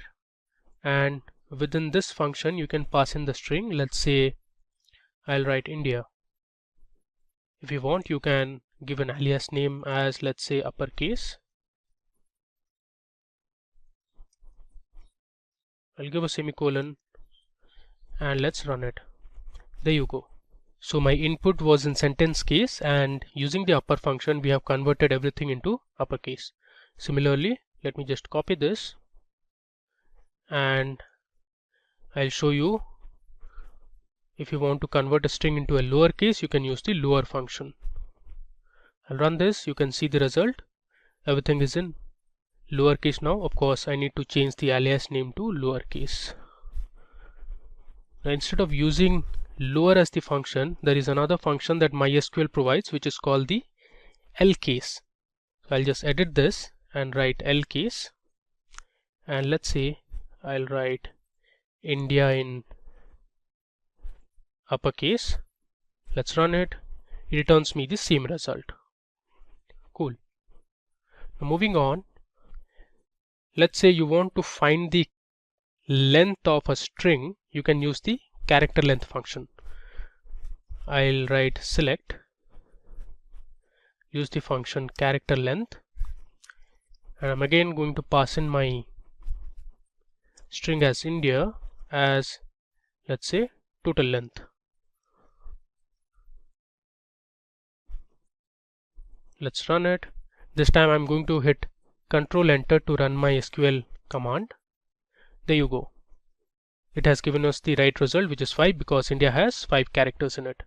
and within this function you can pass in the string. Let's say I'll write India. If you want, you can give an alias name as, let's say, uppercase. I'll give a semicolon and let's run it. There you go. So my input was in sentence case, and using the upper function we have converted everything into uppercase. Similarly, let me just copy this and I'll show you. If you want to convert a string into a lowercase, you can use the lower function. I'll run this. You can see the result. Everything is in lowercase now. Of course, I need to change the alias name to lowercase. Now, instead of using lower as the function, there is another function that MySQL provides, which is called the L case. So I'll just edit this and write L case, and let's say I'll write India in uppercase. Let's run it. It returns me the same result. Cool. Now moving on, let's say you want to find the length of a string. You can use the character length function. I'll write select, use the function character length, and I'm again going to pass in my string as India as, let's say, total length. Let's run it. This time I'm going to hit Control Enter to run my SQL command. There you go. It has given us the right result, which is 5, because India has 5 characters in it.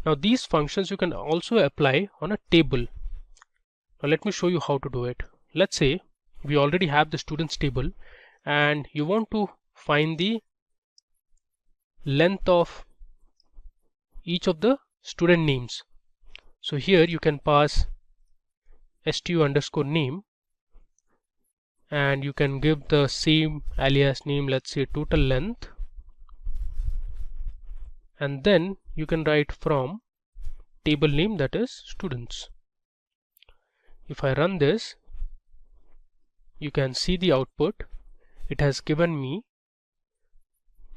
Now these functions you can also apply on a table. Now let me show you how to do it. Let's say we already have the students table and you want to find the length of each of the student names. So here you can pass stu_name and you can give the same alias name, let's say total length, and then you can write from table name, that is students. If I run this, you can see the output. It has given me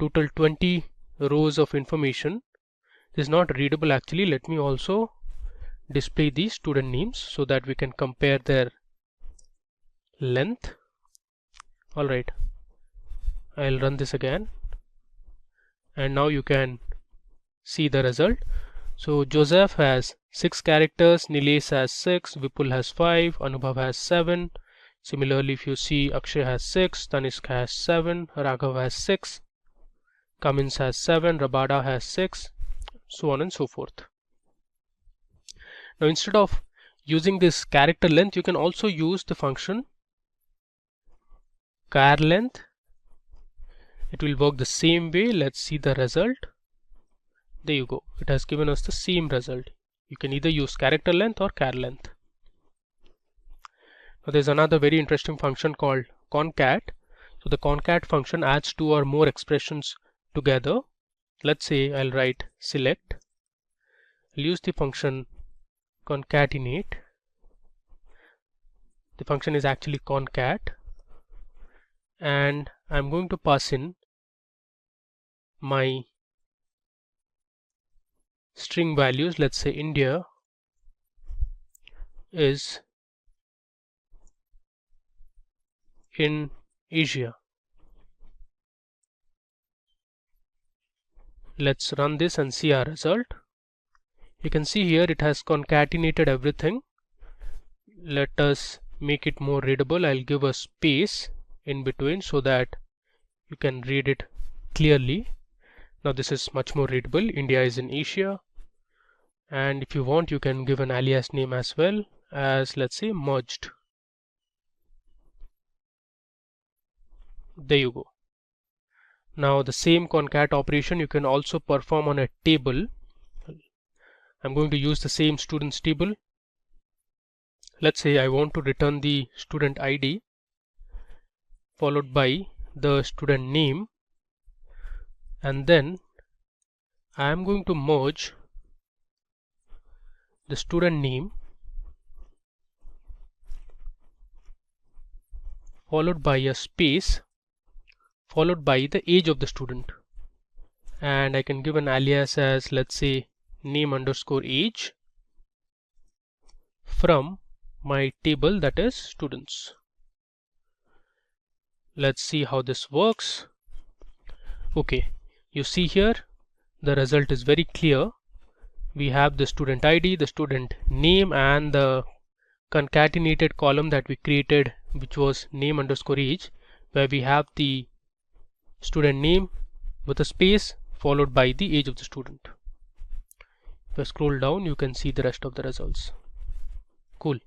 total 20 rows of information. This is not readable actually. Let me also display the student names so that we can compare their length. Alright, I'll run this again and now you can see the result. So Joseph has 6 characters, Nilesh has 6, Vipul has 5, Anubhav has 7. Similarly, if you see, Akshay has 6, Tanishq has 7, Raghav has 6, Cummins has 7, Rabada has 6, so on and so forth. Now instead of using this character length, you can also use the function char length. It will work the same way. Let's see the result. There you go. It has given us the same result. You can either use character length or char length. Now there's another very interesting function called concat. So the concat function adds 2 or more expressions together. Let's say I'll write select. I'll use the function concatenate. The function is actually concat, and I'm going to pass in my string values. Let's say India is in Asia. Let's run this and see our result. You can see here it has concatenated everything. Let us make it more readable. I'll give a space in between so that you can read it clearly. Now this is much more readable. India is in Asia, and if you want you can give an alias name as well, as let's say merged. There you go. Now the same concat operation you can also perform on a table. I'm going to use the same students table. Let's say I want to return the student ID followed by the student name, and then I am going to merge the student name followed by a space followed by the age of the student, and I can give an alias as, let's say, name_age from my table, that is students. Let's see how this works. Okay, you see here the result is very clear. We have the student ID, the student name, and the concatenated column that we created, which was name_age, where we have the student name with a space followed by the age of the student. If I scroll down, you can see the rest of the results. Cool.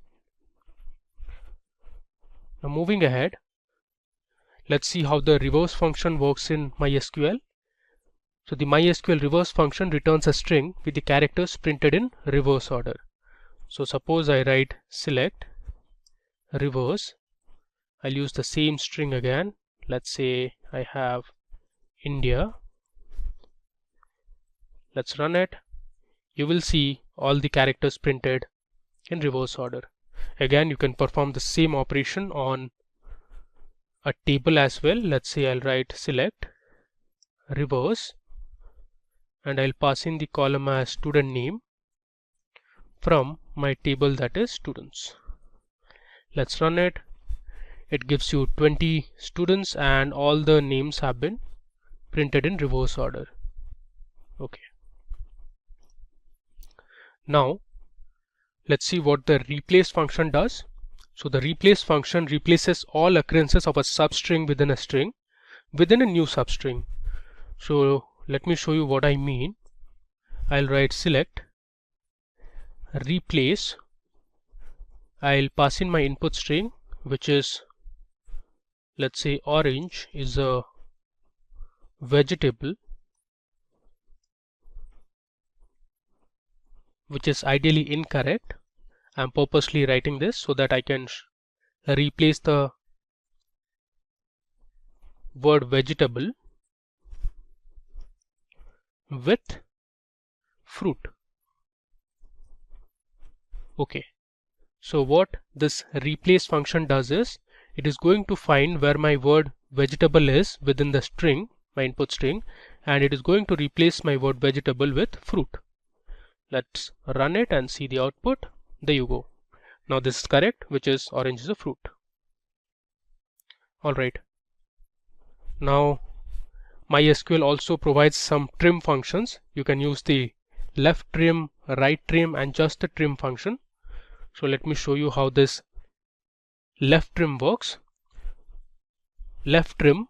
Now moving ahead, let's see how the reverse function works in MySQL. So the MySQL reverse function returns a string with the characters printed in reverse order. So suppose I write select reverse. I'll use the same string again. Let's say I have India. Let's run it. You will see all the characters printed in reverse order. Again, you can perform the same operation on a table as well. Let's say I'll write select reverse and I'll pass in the column as student name from my table, that is students. Let's run it. it gives you 20 students and all the names have been printed in reverse order. Okay. Now let's see what the replace function does. So the replace function replaces all occurrences of a substring within a string within a new substring. So let me show you what I mean. I'll write select replace. I'll pass in my input string, which is, let's say, orange is a vegetable, which is ideally incorrect. I'm purposely writing this so that I can replace the word vegetable with fruit. Okay, so what this replace function does is it is going to find where my word vegetable is within the string, my input string, and it is going to replace my word vegetable with fruit. Let's run it and see the output. There you go. Now this is correct, which is orange is a fruit. Alright. Now MySQL also provides some trim functions. You can use the left trim, right trim, and just the trim function. So let me show you how this left trim works. Left trim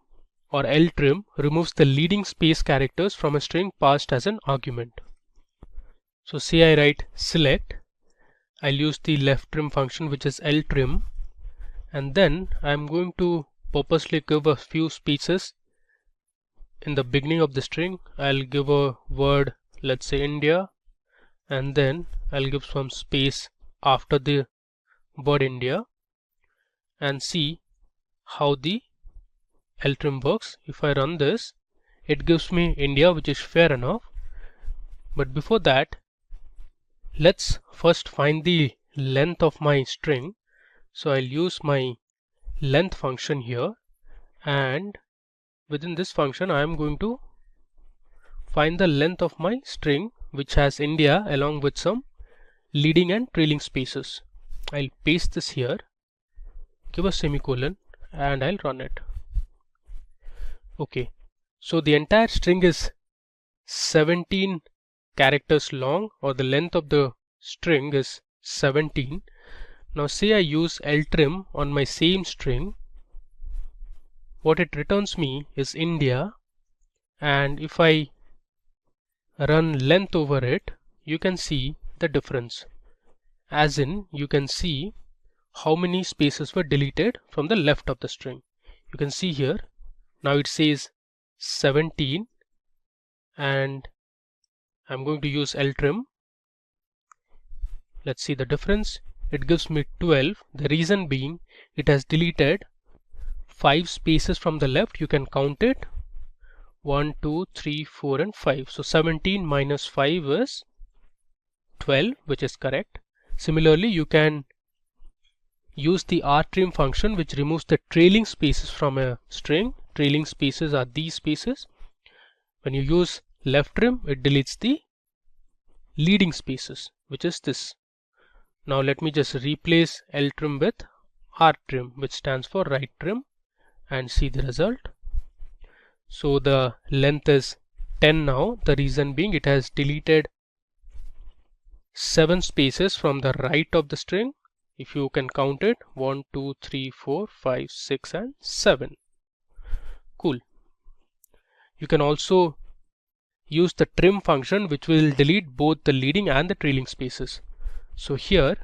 or L trim removes the leading space characters from a string passed as an argument. So say I write select, I'll use the left trim function, which is L trim, and then I'm going to purposely give a few spaces in the beginning of the string. I'll give a word, let's say India, and then I'll give some space after the word India, and see how the L trim works. If I run this, it gives me India, which is fair enough. But before that, let's first find the length of my string. So I'll use my length function here, and within this function I am going to find the length of my string, which has India along with some leading and trailing spaces. I'll paste this here, give a semicolon, and I'll run it. Okay, so the entire string is 17 characters long, or the length of the string is 17. Now say I use ltrim on my same string, what it returns me is India, and if I run length over it, you can see the difference, as in you can see how many spaces were deleted from the left of the string. You can see here, now it says 17, and I'm going to use ltrim. Let's see the difference. It gives me 12. The reason being it has deleted 5 spaces from the left. You can count it, 1, 2, 3, 4 and 5. So 17 minus 5 is 12, which is correct. Similarly, you can use the rtrim function, which removes the trailing spaces from a string. Trailing spaces are these spaces. When you use left trim, it deletes the leading spaces, which is this. Now let me just replace ltrim with rtrim, which stands for right trim, and see the result. So the length is 10 now. The reason being it has deleted 7 spaces from the right of the string. If you can count it, 1, 2, 3, 4, 5, 6 and 7. Cool. You can also use the trim function, which will delete both the leading and the trailing spaces. So here,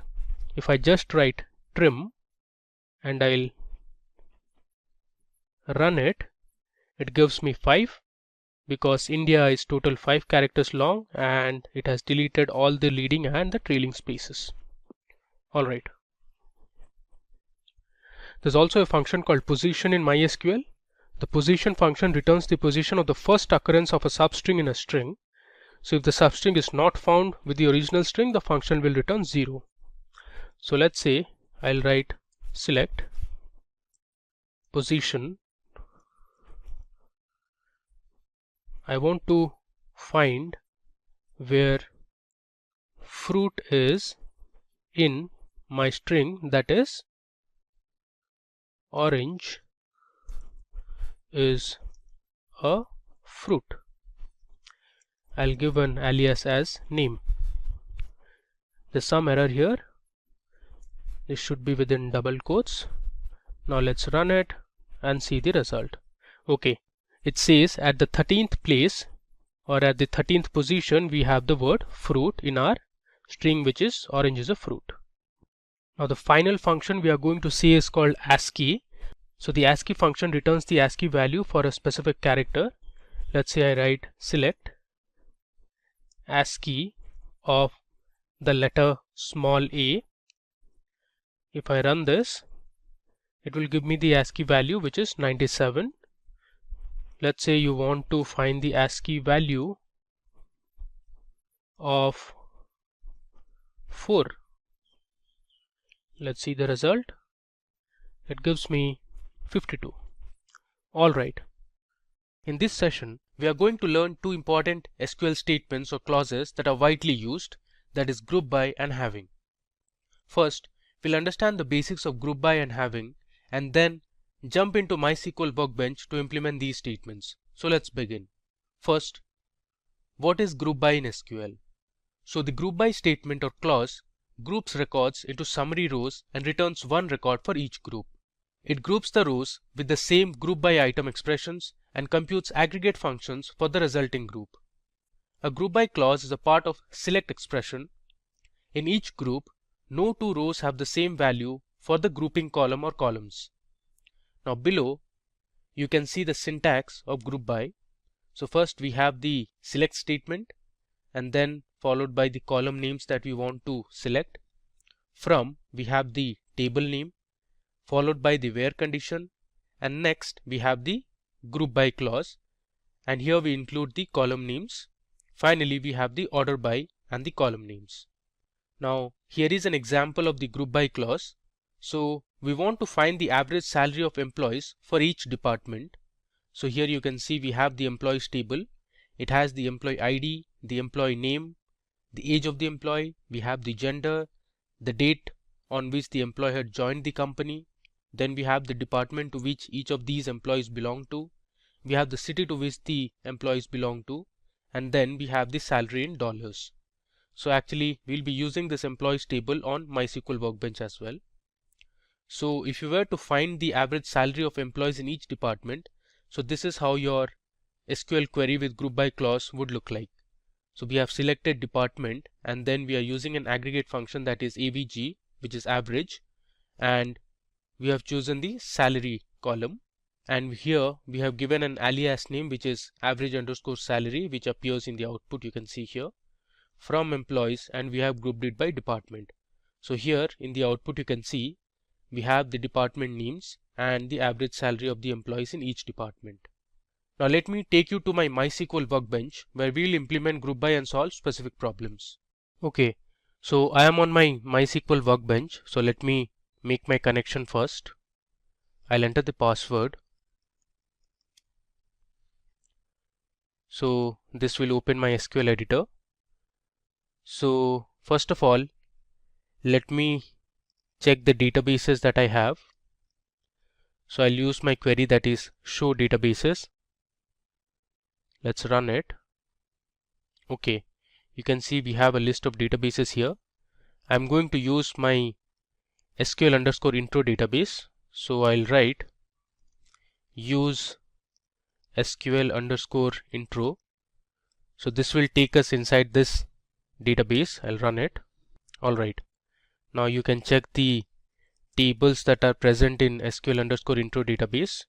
if I just write trim and I'll run it, it gives me 5, because India is total 5 characters long and it has deleted all the leading and the trailing spaces. Alright. There's also a function called position in MySQL. The position function returns the position of the first occurrence of a substring in a string. So if the substring is not found with the original string, the function will return 0. So let's say I'll write select position. I want to find where fruit is in my string, that is orange is a fruit. I'll give an alias as name. There's some error here. This should be within double quotes. Now let's run it and see the result. Okay, it says at the 13th place or at the 13th position we have the word fruit in our string, which is orange is a fruit. Now the final function we are going to see is called ASCII. So the ASCII function returns the ASCII value for a specific character. Let's say I write select ASCII of the letter small a. If I run this, it will give me the ASCII value, which is 97. Let's say you want to find the ASCII value of 4. Let's see the result. It gives me 52. Alright. In this session, we are going to learn two important SQL statements or clauses that are widely used, that is group by and having. First, we'll understand the basics of group by and having, and then jump into MySQL Workbench to implement these statements. So let's begin. First, what is group by in SQL? So the group by statement or clause groups records into summary rows and returns one record for each group. It groups the rows with the same group by item expressions and computes aggregate functions for the resulting group. A group by clause is a part of select expression. In each group, no two rows have the same value for the grouping column or columns. Now below, you can see the syntax of group by. So first we have the select statement, and then followed by the column names that we want to select. From, we have the table name, followed by the where condition, and next we have the group by clause, and here we include the column names. Finally, we have the order by and the column names. Now here is an example of the group by clause. So we want to find the average salary of employees for each department. So here you can see we have the employees table. It has the employee ID, the employee name, the age of the employee, we have the gender, the date on which the employee had joined the company. Then we have the department to which each of these employees belong to. We have the city to which the employees belong to, and then we have the salary in dollars. So actually we'll be using this employees table on MySQL Workbench as well. So if you were to find the average salary of employees in each department, so this is how your SQL query with group by clause would look like. So we have selected department, and then we are using an aggregate function, that is AVG, which is average, and we have chosen the salary column, and here we have given an alias name, which is average underscore salary, which appears in the output, you can see here, from employees, and we have grouped it by department. So here in the output you can see we have the department names and the average salary of the employees in each department. Now let me take you to my MySQL Workbench, where we will implement group by and solve specific problems. Okay, so I am on my MySQL Workbench. So let me make my connection first. I'll enter the password. So this will open my SQL editor. So first of all, let me check the databases that I have. So I'll use my query, that is show databases. Let's run it. Okay, you can see we have a list of databases here. I'm going to use my SQL underscore intro database. So I'll write use SQL underscore intro. So this will take us inside this database. I'll run it. Alright, now you can check the tables that are present in SQL underscore intro database.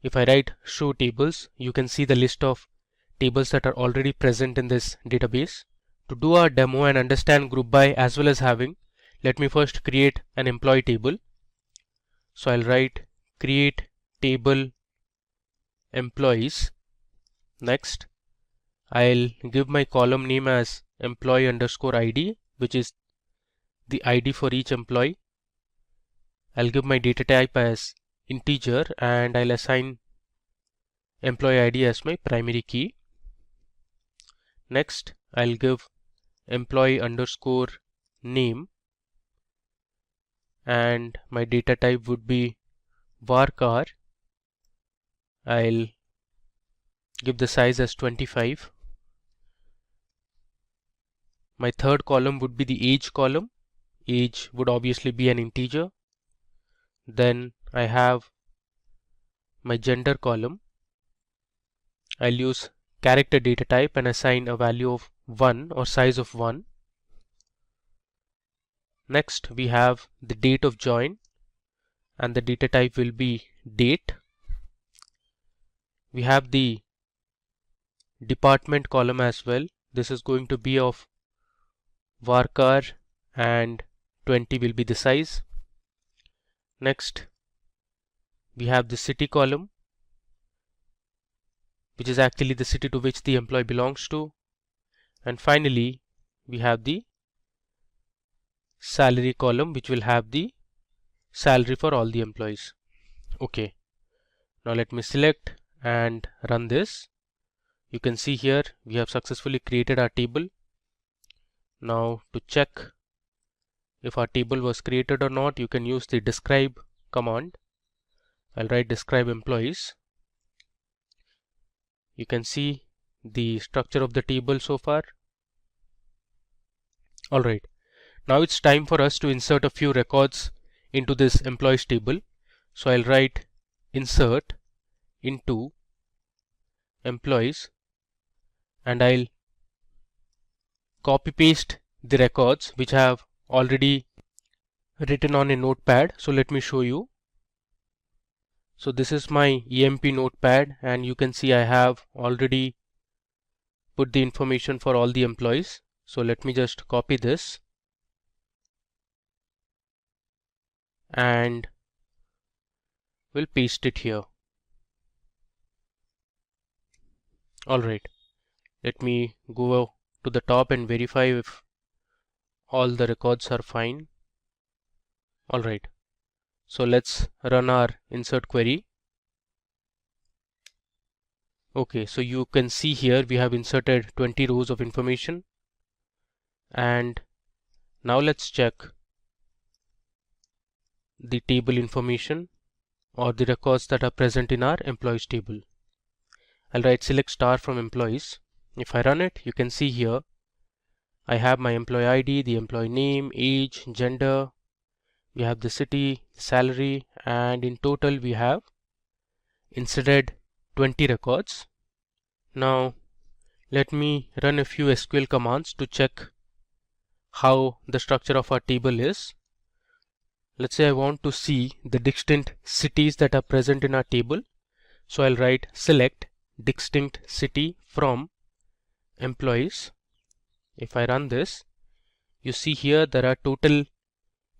If I write show tables, you can see the list of tables that are already present in this database. To do our demo and understand group by as well as having, let me first create an employee table. So I'll write create table employees. Next, I'll give my column name as employee underscore ID, which is the ID for each employee. I'll give my data type as integer, and I'll assign employee ID as my primary key. Next, I'll give employee underscore name and my data type would be varchar. I'll give the size as 25. My third column would be the age column. Age would obviously be an integer. Then I have my gender column. I'll use character data type and assign a value of 1 or size of 1. Next we have the date of join, and the data type will be date. We have the department column as well. This is going to be of varchar and 20 will be the size. Next we have the city column, which is actually the city to which the employee belongs to. And finally we have the salary column, which will have the salary for all the employees. Okay, now let me select and run this. You can see here we have successfully created our table. Now to check if our table was created or not, you can use the describe command. I'll write describe employees. You can see the structure of the table so far. Alright, now it's time for us to insert a few records into this employees table. So I'll write insert into employees, and I'll copy paste the records which I have already written on a notepad. So let me show you. So this is my EMP notepad, and you can see I have already put the information for all the employees. So let me just copy this and we'll paste it here. Alright, let me go to the top and verify if all the records are fine. Alright, so let's run our insert query. Okay, so you can see here we have inserted 20 rows of information, and now let's check the table information or the records that are present in our employees table. I'll write select star from employees. If I run it, you can see here I have my employee ID, the employee name, age, gender, we have the city, salary, and in total we have inserted 20 records. Now let me run a few SQL commands to check how the structure of our table is. Let's say I want to see the distinct cities that are present in our table. So I'll write select distinct city from employees. If I run this, you see here there are total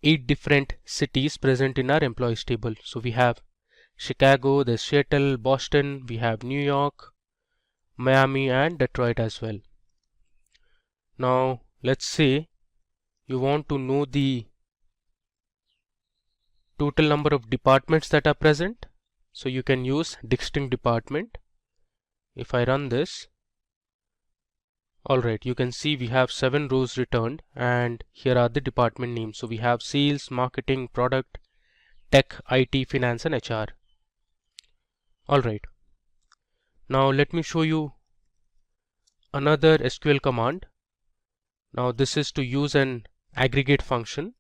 8 different cities present in our employees table. So we have Chicago, there's Seattle, Boston, we have New York, Miami, and Detroit as well. Now let's say you want to know the total number of departments that are present. So you can use distinct department. If I run this, alright, you can see we have 7 rows returned, and here are the department names. So we have sales, marketing, product, tech, IT, finance, and HR. Alright, now let me show you another SQL command. Now this is to use an aggregate function.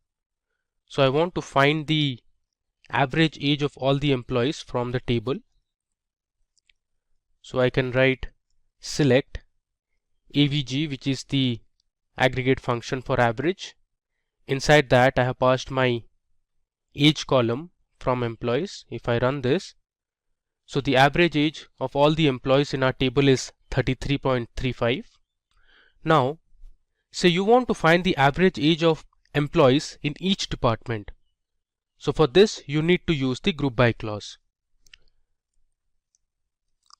So I want to find the average age of all the employees from the table. So I can write select avg, which is the aggregate function for average. Inside that I have passed my age column from employees. If I run this, so the average age of all the employees in our table is 33.35. Now say you want to find the average age of employees in each department. So for this you need to use the group by clause.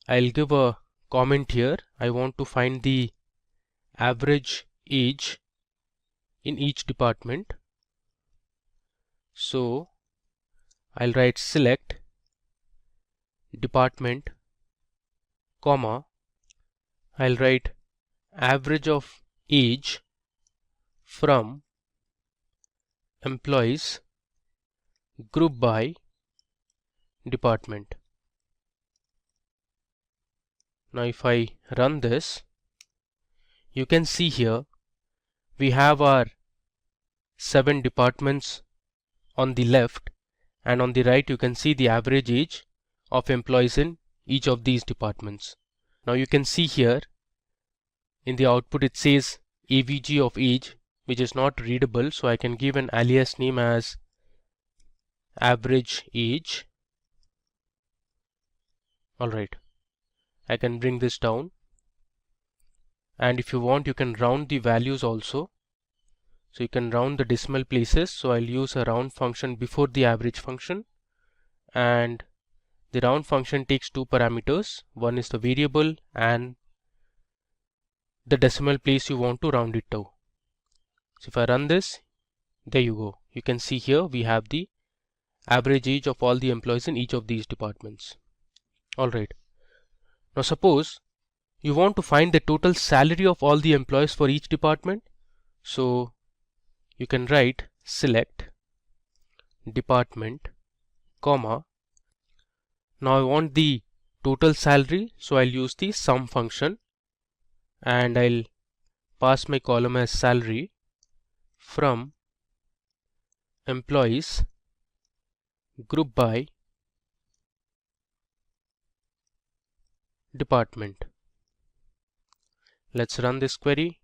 I'll give a comment here. I want to find the average age in each department. So I'll write select department, comma, I'll write average of age from employees group by department. Now if I run this, you can see here we have our 7 departments on the left, and on the right you can see the average age of employees in each of these departments. Now you can see here in the output it says AVG of age, which is not readable, so I can give an alias name as average age. Alright, I can bring this down, and if you want you can round the values also. So you can round the decimal places, so I'll use a round function before the average function, and the round function takes 2 parameters. One is the variable and the decimal place you want to round it to. So if I run this, there you go. You can see here we have the average age of all the employees in each of these departments. Alright. Now suppose you want to find the total salary of all the employees for each department. So you can write select department, comma. Now I want the total salary, so I'll use the sum function, and I'll pass my column as salary from employees group by department. Let's run this query.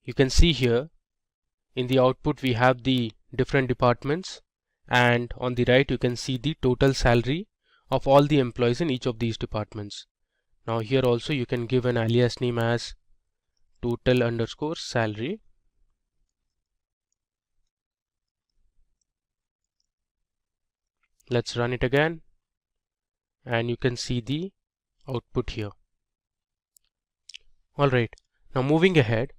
You can see here in the output we have the different departments, and on the right you can see the total salary of all the employees in each of these departments. Now here also you can give an alias name as total underscore salary. Let's run it again, and you can see the output here. Alright, now moving ahead,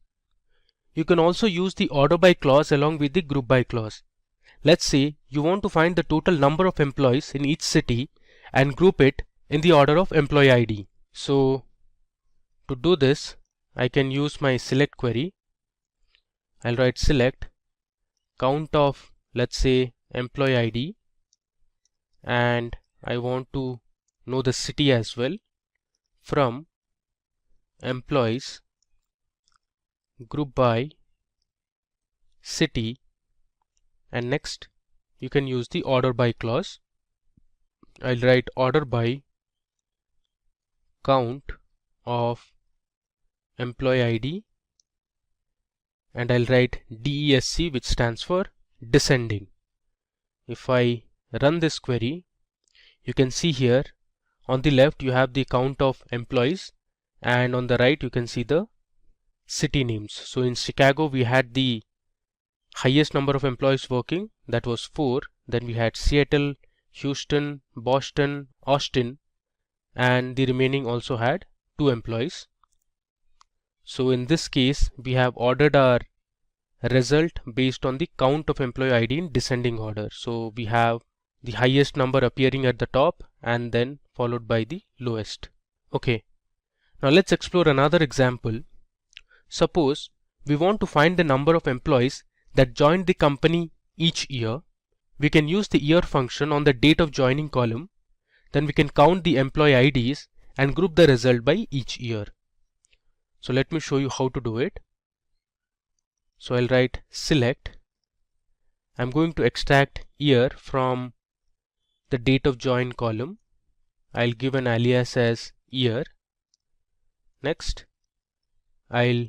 you can also use the order by clause along with the group by clause. Let's say you want to find the total number of employees in each city and group it in the order of employee ID. So to do this, I can use my select query. I'll write select count of, let's say, employee ID, and I want to know the city as well, from employees group by city, and next you can use the order by clause. I'll write order by count of employee ID, and I'll write DESC, which stands for descending. If I run this query, you can see here on the left you have the count of employees, and on the right you can see the city names. So in Chicago we had the highest number of employees working, that was 4. Then we had Seattle, Houston, Boston, Austin, and the remaining also had 2 employees. So in this case we have ordered our result based on the count of employee ID in descending order. So we have the highest number appearing at the top and then followed by the lowest. Okay, now let's explore another example. Suppose we want to find the number of employees that joined the company each year. We can use the year function on the date of joining column. Then we can count the employee IDs and group the result by each year. So let me show you how to do it. So I'll write select. I'm going to extract year from the date of join column. I'll give an alias as year. Next, I'll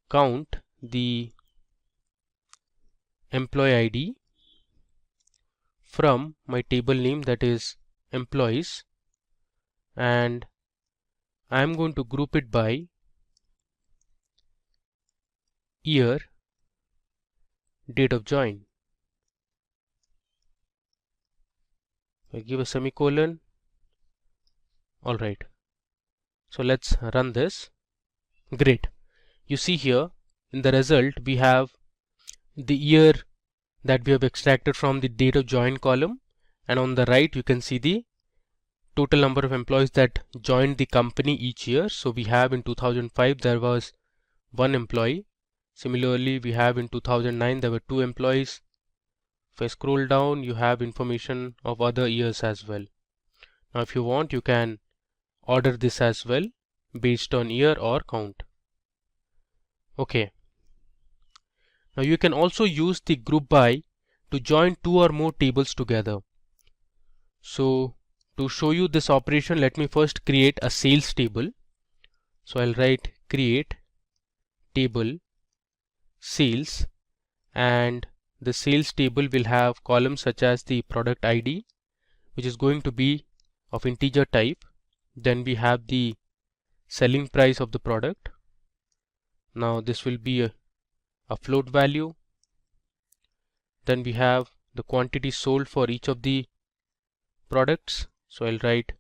count the employee ID from my table name, that is employees, and I'm going to group it by year, date of join. I give a semicolon. Alright, so let's run this. Great. You see here in the result we have the year that we have extracted from the date of join column, and on the right you can see the total number of employees that joined the company each year. So we have in 2005 there was 1 employee. Similarly, we have in 2009 there were 2 employees, If I scroll down, you have information of other years as well. Now if you want, you can order this as well based on year or count. Okay. Now you can also use the group by to join two or more tables together. So to show you this operation, let me first create a sales table. So I'll write create table sales, and the sales table will have columns such as the product ID, which is going to be of integer type. Then we have the selling price of the product. Now this will be a float value. Then we have the quantity sold for each of the products. So I'll write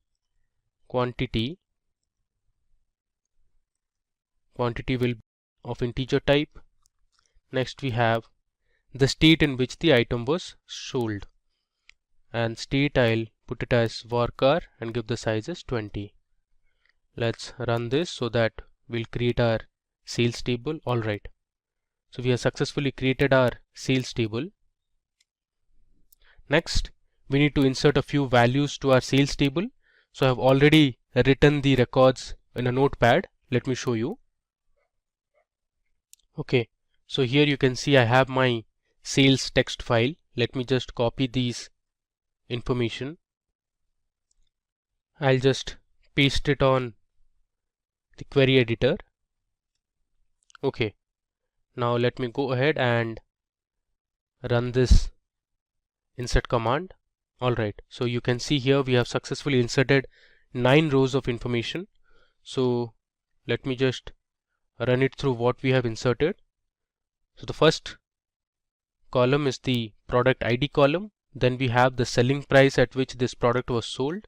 quantity will be of integer type. Next we have the state in which the item was sold, and state I'll put it as varchar and give the size as 20. Let's run this so that we'll create our sales table. Alright, so we have successfully created our sales table. Next we need to insert a few values to our sales table. So I have already written the records in a notepad. Let me show you. Okay, so here you can see I have my sales text file. Let me just copy these information. I'll just paste it on the query editor. Okay, now let me go ahead and run this insert command. Alright, so you can see here we have successfully inserted 9 rows of information. So let me just run it through what we have inserted. So the first column is the product ID column. Then we have the selling price at which this product was sold.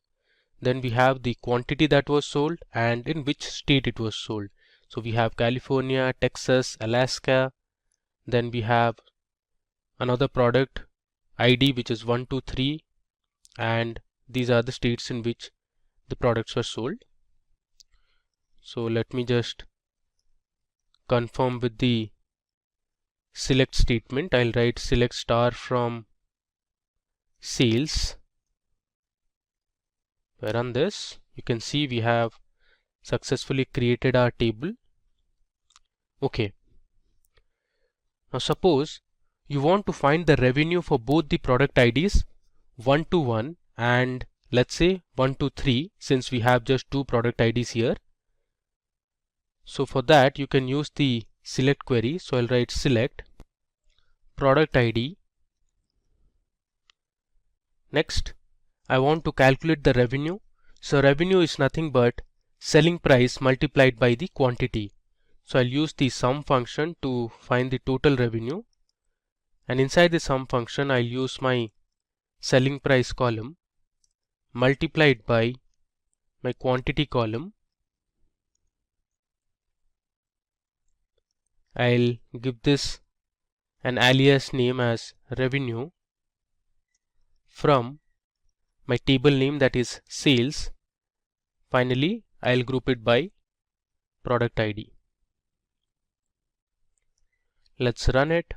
Then we have the quantity that was sold and in which state it was sold. So we have California, Texas, Alaska. Then we have another product ID which is 1, 2, 3, and these are the states in which the products were sold. So let me just confirm with the select statement. I'll write select star from sales. If I run this, you can see we have successfully created our table. Okay. Now suppose you want to find the revenue for both the product IDs 1 to 1 and let's say 1 to 3, since we have just two product IDs here. So for that you can use the select query. So I'll write select product ID. Next I want to calculate the revenue. So revenue is nothing but selling price multiplied by the quantity. So I'll use the sum function to find the total revenue, and inside the sum function I'll use my selling price column multiplied by my quantity column. I'll give this an alias name as revenue from my table name, that is sales. Finally I'll group it by product ID. Let's run it.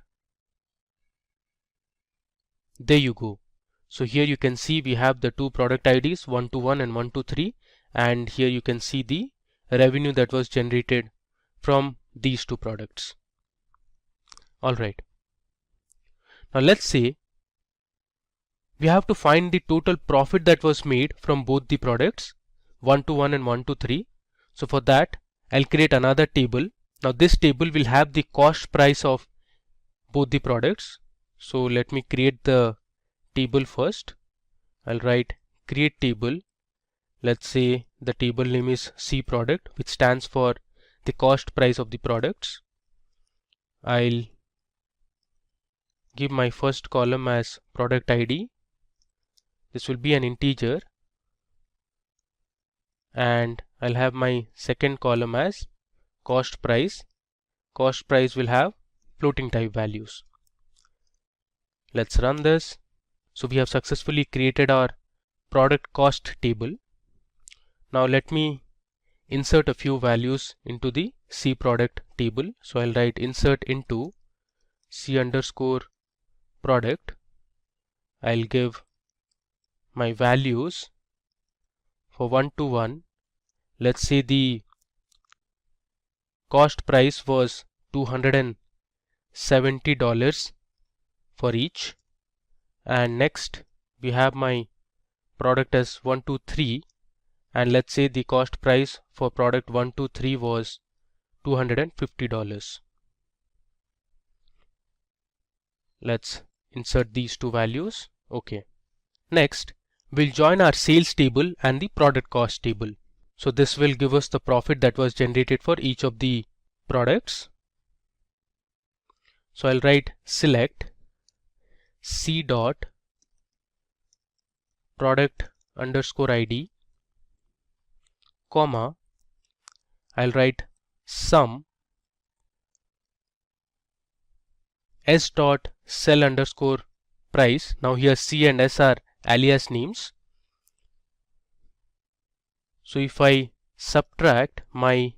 There you go. So here you can see we have the two product IDs 1 to 1 and 1 to 3, and here you can see the revenue that was generated from these two products. Alright, now let's say we have to find the total profit that was made from both the products 1 to 1 and 1 to 3. So for that I'll create another table. Now this table will have the cost price of both the products. So let me create the table first. I'll write create table. Let's say the table name is C product, which stands for the cost price of the products. I'll give my first column as product ID. This will be an integer, and I'll have my second column as cost price. Cost price will have floating type values. Let's run this. So we have successfully created our product cost table. Now let me insert a few values into the C product table. So I'll write insert into C underscore product. I'll give my values for 1 to 1. Let's say the cost price was $270 for each, and next we have my product as 1 to 3, and let's say the cost price for product 1 to 3 was $250. Let's insert these two values. Okay. Next, we'll join our sales table and the product cost table. So this will give us the profit that was generated for each of the products. So I'll write select C dot product underscore ID, comma, I'll write sum S dot sell underscore price. Now here C and S are alias names. So if I subtract my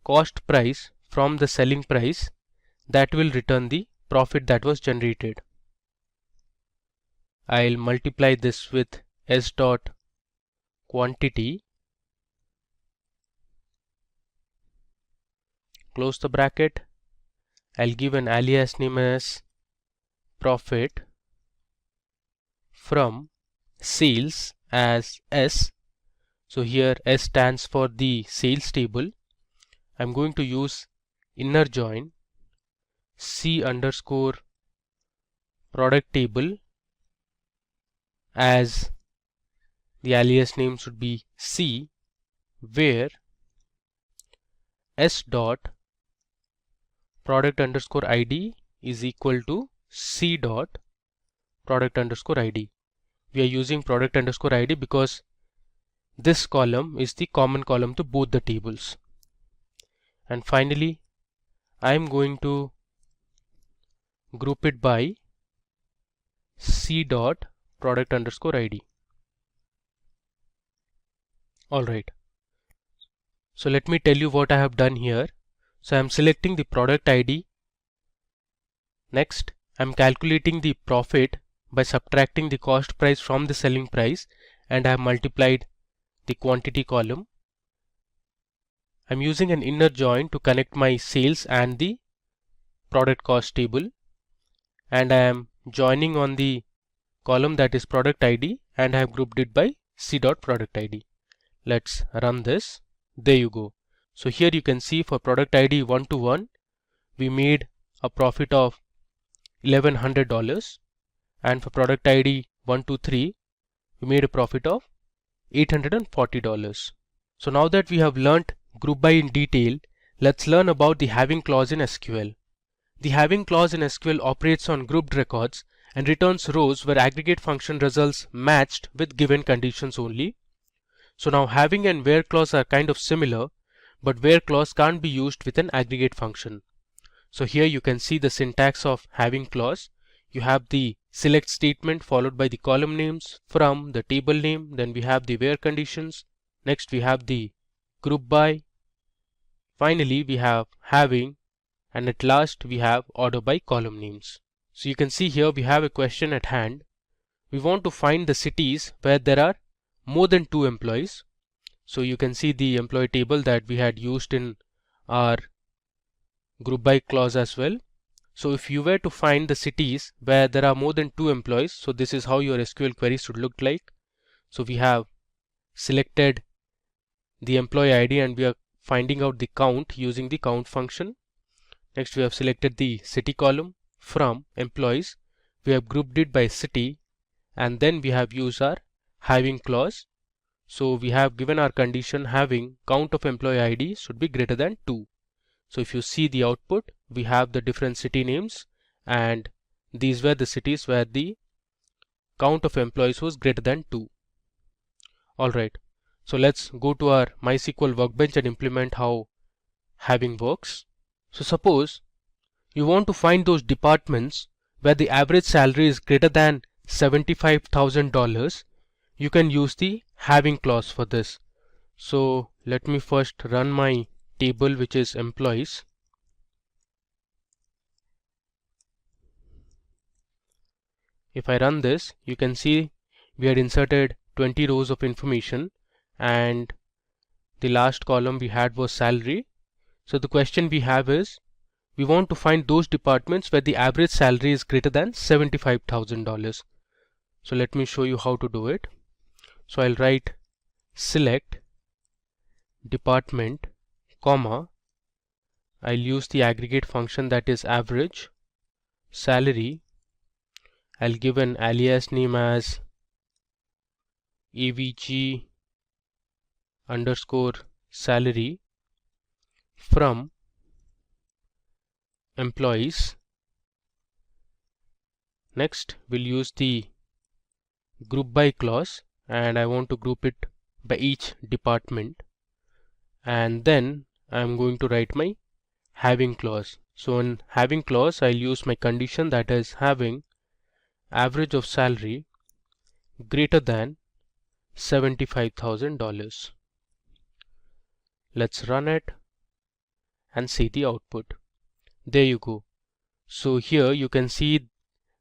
cost price from the selling price, that will return the profit that was generated. I'll multiply this with S dot quantity, close the bracket. I'll give an alias name as profit from sales as S. So here S stands for the sales table. I'm going to use inner join C underscore product table as the alias name should be C, where S dot product underscore ID is equal to C dot product underscore ID. We are using product underscore ID because this column is the common column to both the tables. And finally, I am going to group it by C dot product underscore ID. Alright. So let me tell you what I have done here. So I am selecting the product ID. Next, I am calculating the profit by subtracting the cost price from the selling price, and I have multiplied the quantity column. I am using an inner join to connect my sales and the product cost table, and I am joining on the column that is product ID, and I have grouped it by C dot product ID. Let's run this. There you go. So here you can see for product ID 1 to 1, we made a profit of $1,100, and for product ID 1 to 3, we made a profit of $840. So now that we have learnt group by in detail, let's learn about the having clause in SQL. The having clause in SQL operates on grouped records and returns rows where aggregate function results matched with given conditions only. So now having and where clause are kind of similar, but where clause can't be used with an aggregate function. So here you can see the syntax of having clause. You have the select statement followed by the column names from the table name, then we have the where conditions, next we have the group by, finally we have having, and at last we have order by column names. So you can see here we have a question at hand. We want to find the cities where there are more than 2 employees. So you can see the employee table that we had used in our group by clause as well. So if you were to find the cities where there are more than 2 employees, so this is how your SQL query should look like. So we have selected the employee ID and we are finding out the count using the count function. Next we have selected the city column from employees. We have grouped it by city, and then we have used our having clause. So we have given our condition having count of employee ID should be greater than 2. So if you see the output, we have the different city names, and these were the cities where the count of employees was greater than 2. Alright, so let's go to our MySQL Workbench and implement how having works. So suppose you want to find those departments where the average salary is greater than $75,000. You can use the having clause for this. So let me first run my table, which is employees. If I run this, you can see we had inserted 20 rows of information and the last column we had was salary. So the question we have is, we want to find those departments where the average salary is greater than $75,000. So let me show you how to do it. So I'll write select department, comma, I'll use the aggregate function, that is average salary. I'll give an alias name as avg underscore salary from employees. Next, we'll use the group by clause, and I want to group it by each department. And then I'm going to write my having clause. So in having clause, I'll use my condition, that is having average of salary greater than $75,000. Let's run it and see the output. There you go. So here you can see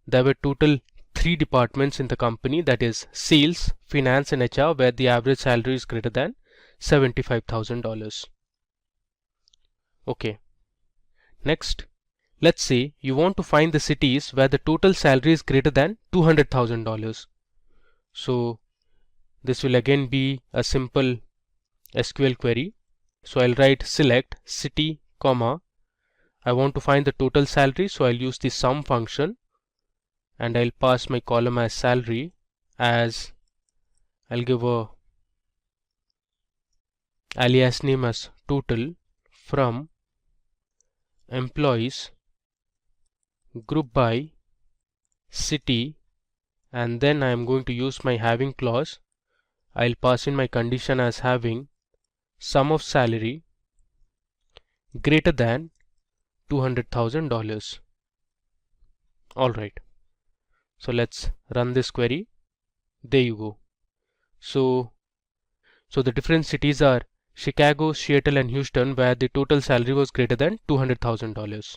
there were total 3 departments in the company, that is sales, finance and HR, where the average salary is greater than $75,000. Okay. Next, let's say you want to find the cities where the total salary is greater than $200,000. So this will again be a simple SQL query. So I'll write select city, comma, I want to find the total salary, so I'll use the sum function and I'll pass my column as salary, as I'll give a alias name as total from employees group by city, and then I am going to use my having clause. I'll pass in my condition as having sum of salary greater than $200,000. Alright, so let's run this query. There you go. So the different cities are Chicago, Seattle and Houston, where the total salary was greater than $200,000.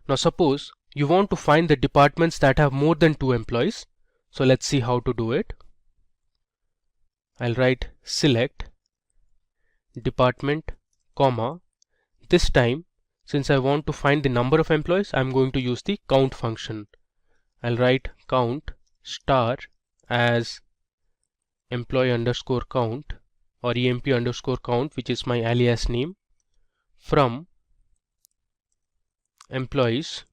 Now suppose you want to find the departments that have more than 2 employees. So let's see how to do it. I'll write select department, comma, this time since I want to find the number of employees, I'm going to use the count function. I'll write count star as employee underscore count or emp underscore count, which is my alias name, from employees.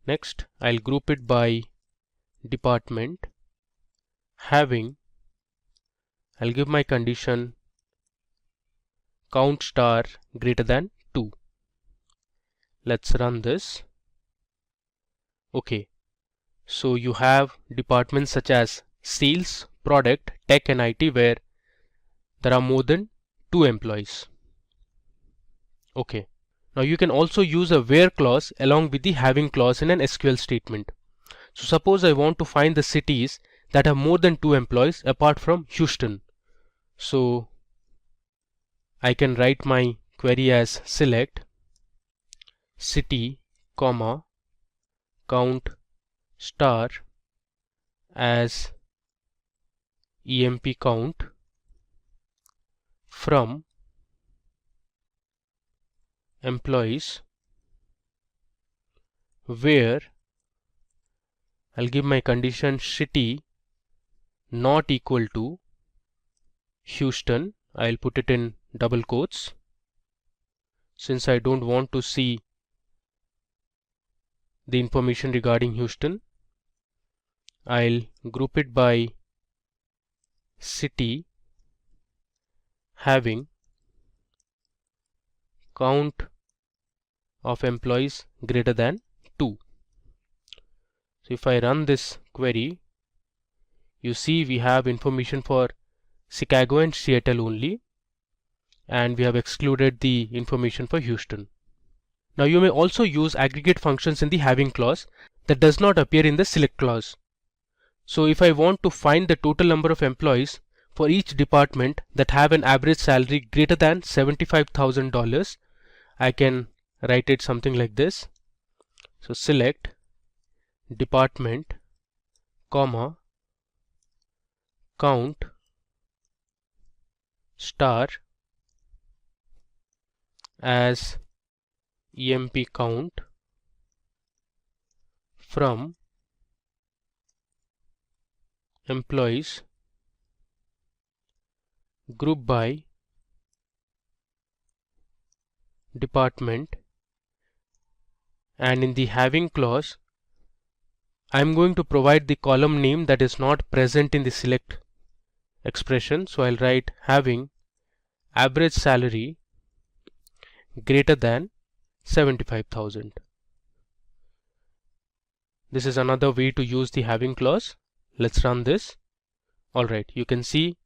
Next, I'll group it by department, having, I'll give my condition count star greater than 2. Let's run this. Okay, so you have departments such as sales, product, tech and IT, where there are more than 2 employees. Okay, now you can also use a where clause along with the having clause in an SQL statement. So suppose I want to find the cities that have more than 2 employees apart from Houston. So I can write my query as select city, comma, count star as emp count from employees, where I'll give my condition city not equal to Houston. I'll put it in double quotes since I don't want to see the information regarding Houston. I'll group it by city, having count of employees greater than 2. So if I run this query, you see we have information for Chicago and Seattle only, and we have excluded the information for Houston. Now you may also use aggregate functions in the having clause that does not appear in the select clause. So if I want to find the total number of employees for each department that have an average salary greater than $75,000, I can write it something like this. So select department, comma, count star as emp count from employees group by department, and in the having clause I am going to provide the column name that is not present in the select expression. So I'll write having average salary greater than 75,000. This is another way to use the having clause. Let's run this. Alright, you can see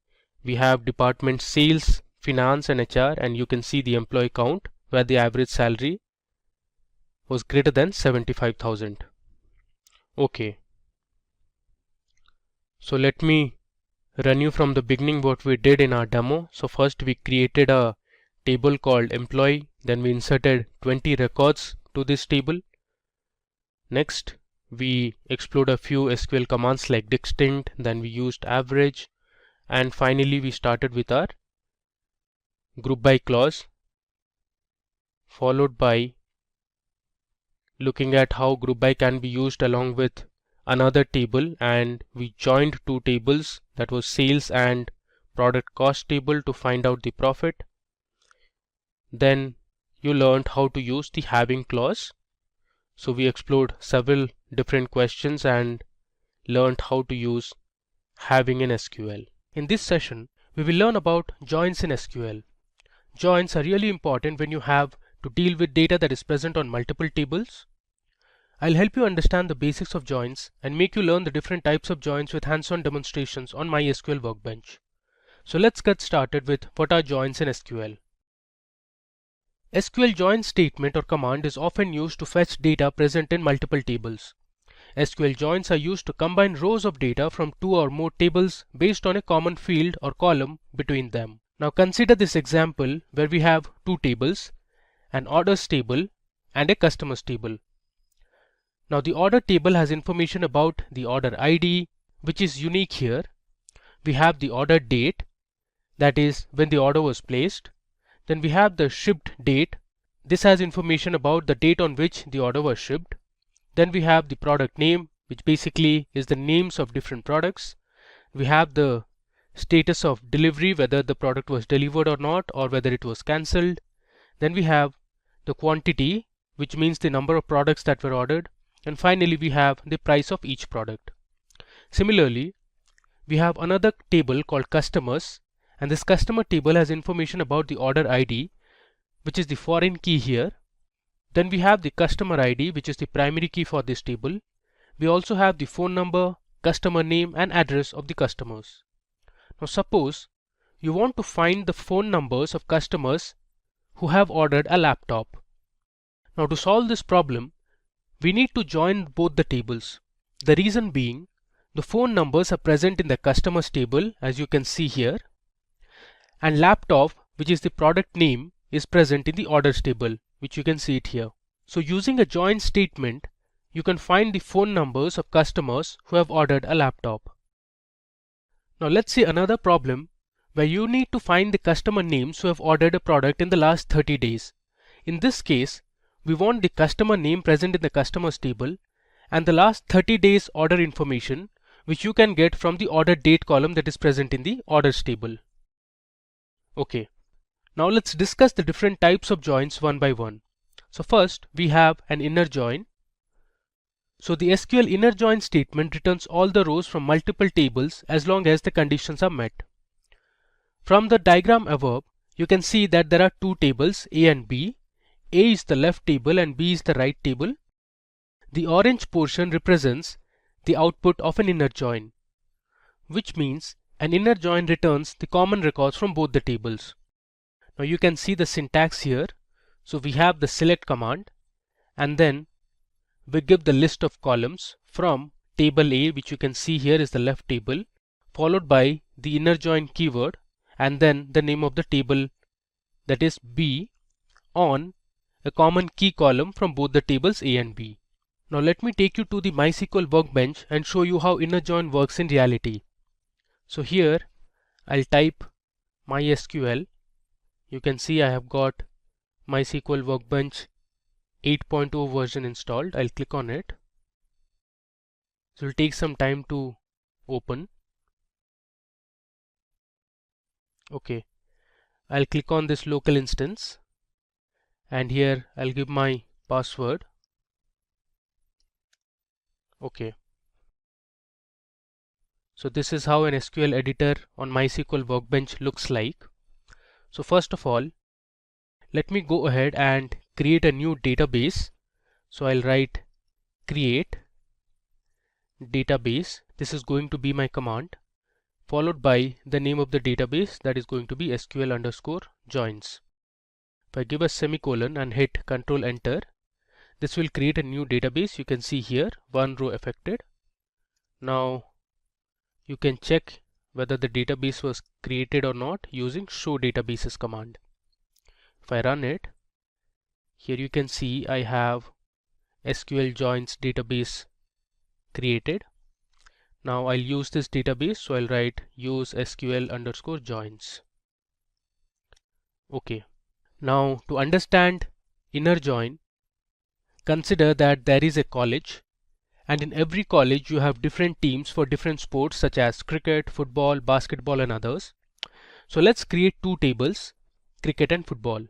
we have department sales, finance and HR, and you can see the employee count where the average salary was greater than 75,000. Okay. So let me run you from the beginning what we did in our demo. So first we created a table called employee, then we inserted 20 records to this table. Next we explored a few SQL commands like distinct, then we used average, and finally we started with our group by clause, followed by looking at how group by can be used along with another table, and we joined two tables, that was sales and product cost table, to find out the profit. Then you learned how to use the having clause. So we explored several different questions and learned how to use having in SQL. In this session we will learn about joins in SQL. Joins are really important when you have to deal with data that is present on multiple tables. I'll help you understand the basics of joins and make you learn the different types of joins with hands-on demonstrations on MySQL Workbench. So let's get started with what are joins in SQL. SQL join statement or command is often used to fetch data present in multiple tables. SQL joins are used to combine rows of data from two or more tables based on a common field or column between them. Now consider this example where we have two tables, an orders table and a customers table. Now the order table has information about the order ID, which is unique here. We have the order date, that is when the order was placed. Then we have the shipped date. This has information about the date on which the order was shipped. Then we have the product name, which basically is the names of different products. We have the status of delivery, whether the product was delivered or not, or whether it was cancelled. Then we have the quantity, which means the number of products that were ordered. And finally we have the price of each product. Similarly, we have another table called customers, and this customer table has information about the order ID, which is the foreign key here. Then we have the customer ID, which is the primary key for this table. We also have the phone number, customer name and address of the customers. Now suppose you want to find the phone numbers of customers who have ordered a laptop. Now to solve this problem, we need to join both the tables. The reason being, the phone numbers are present in the customers table, as you can see here, and laptop, which is the product name, is present in the orders table, which you can see it here. So using a join statement, you can find the phone numbers of customers who have ordered a laptop. Now let's see another problem where you need to find the customer names who have ordered a product in the last 30 days. In this case, we want the customer name present in the customers table and the last 30 days order information, which you can get from the order date column that is present in the orders table. Okay, now let's discuss the different types of joins one by one. So first we have an inner join. So the SQL inner join statement returns all the rows from multiple tables as long as the conditions are met. From the diagram above, you can see that there are two tables, A and B. A is the left table and B is the right table. The orange portion represents the output of an inner join, which means an inner join returns the common records from both the tables. Now you can see the syntax here. So we have the select command and then we give the list of columns from table A, which you can see here is the left table, followed by the inner join keyword and then the name of the table, that is B, on a common key column from both the tables A and B. Now let me take you to the MySQL Workbench and show you how inner join works in reality. So here I'll type MySQL. You can see I have got MySQL Workbench 8.0 version installed. I'll click on it. So it will take some time to open. Okay, I'll click on this local instance and here I'll give my password. Okay. So this is how an SQL editor on MySQL Workbench looks like. So first of all, let me go ahead and create a new database. So I'll write create database. This is going to be my command, followed by the name of the database, that is going to be SQL_joins. If I give a semicolon and hit Control Enter, this will create a new database. You can see here one row affected. Now you can check whether the database was created or not using show databases command. If I run it, here you can see I have SQL joins database created. Now I'll use this database, so I'll write use SQL_joins. Okay. Now to understand inner join, consider that there is a college, and in every college you have different teams for different sports such as cricket, football, basketball and others. So let's create two tables, cricket and football.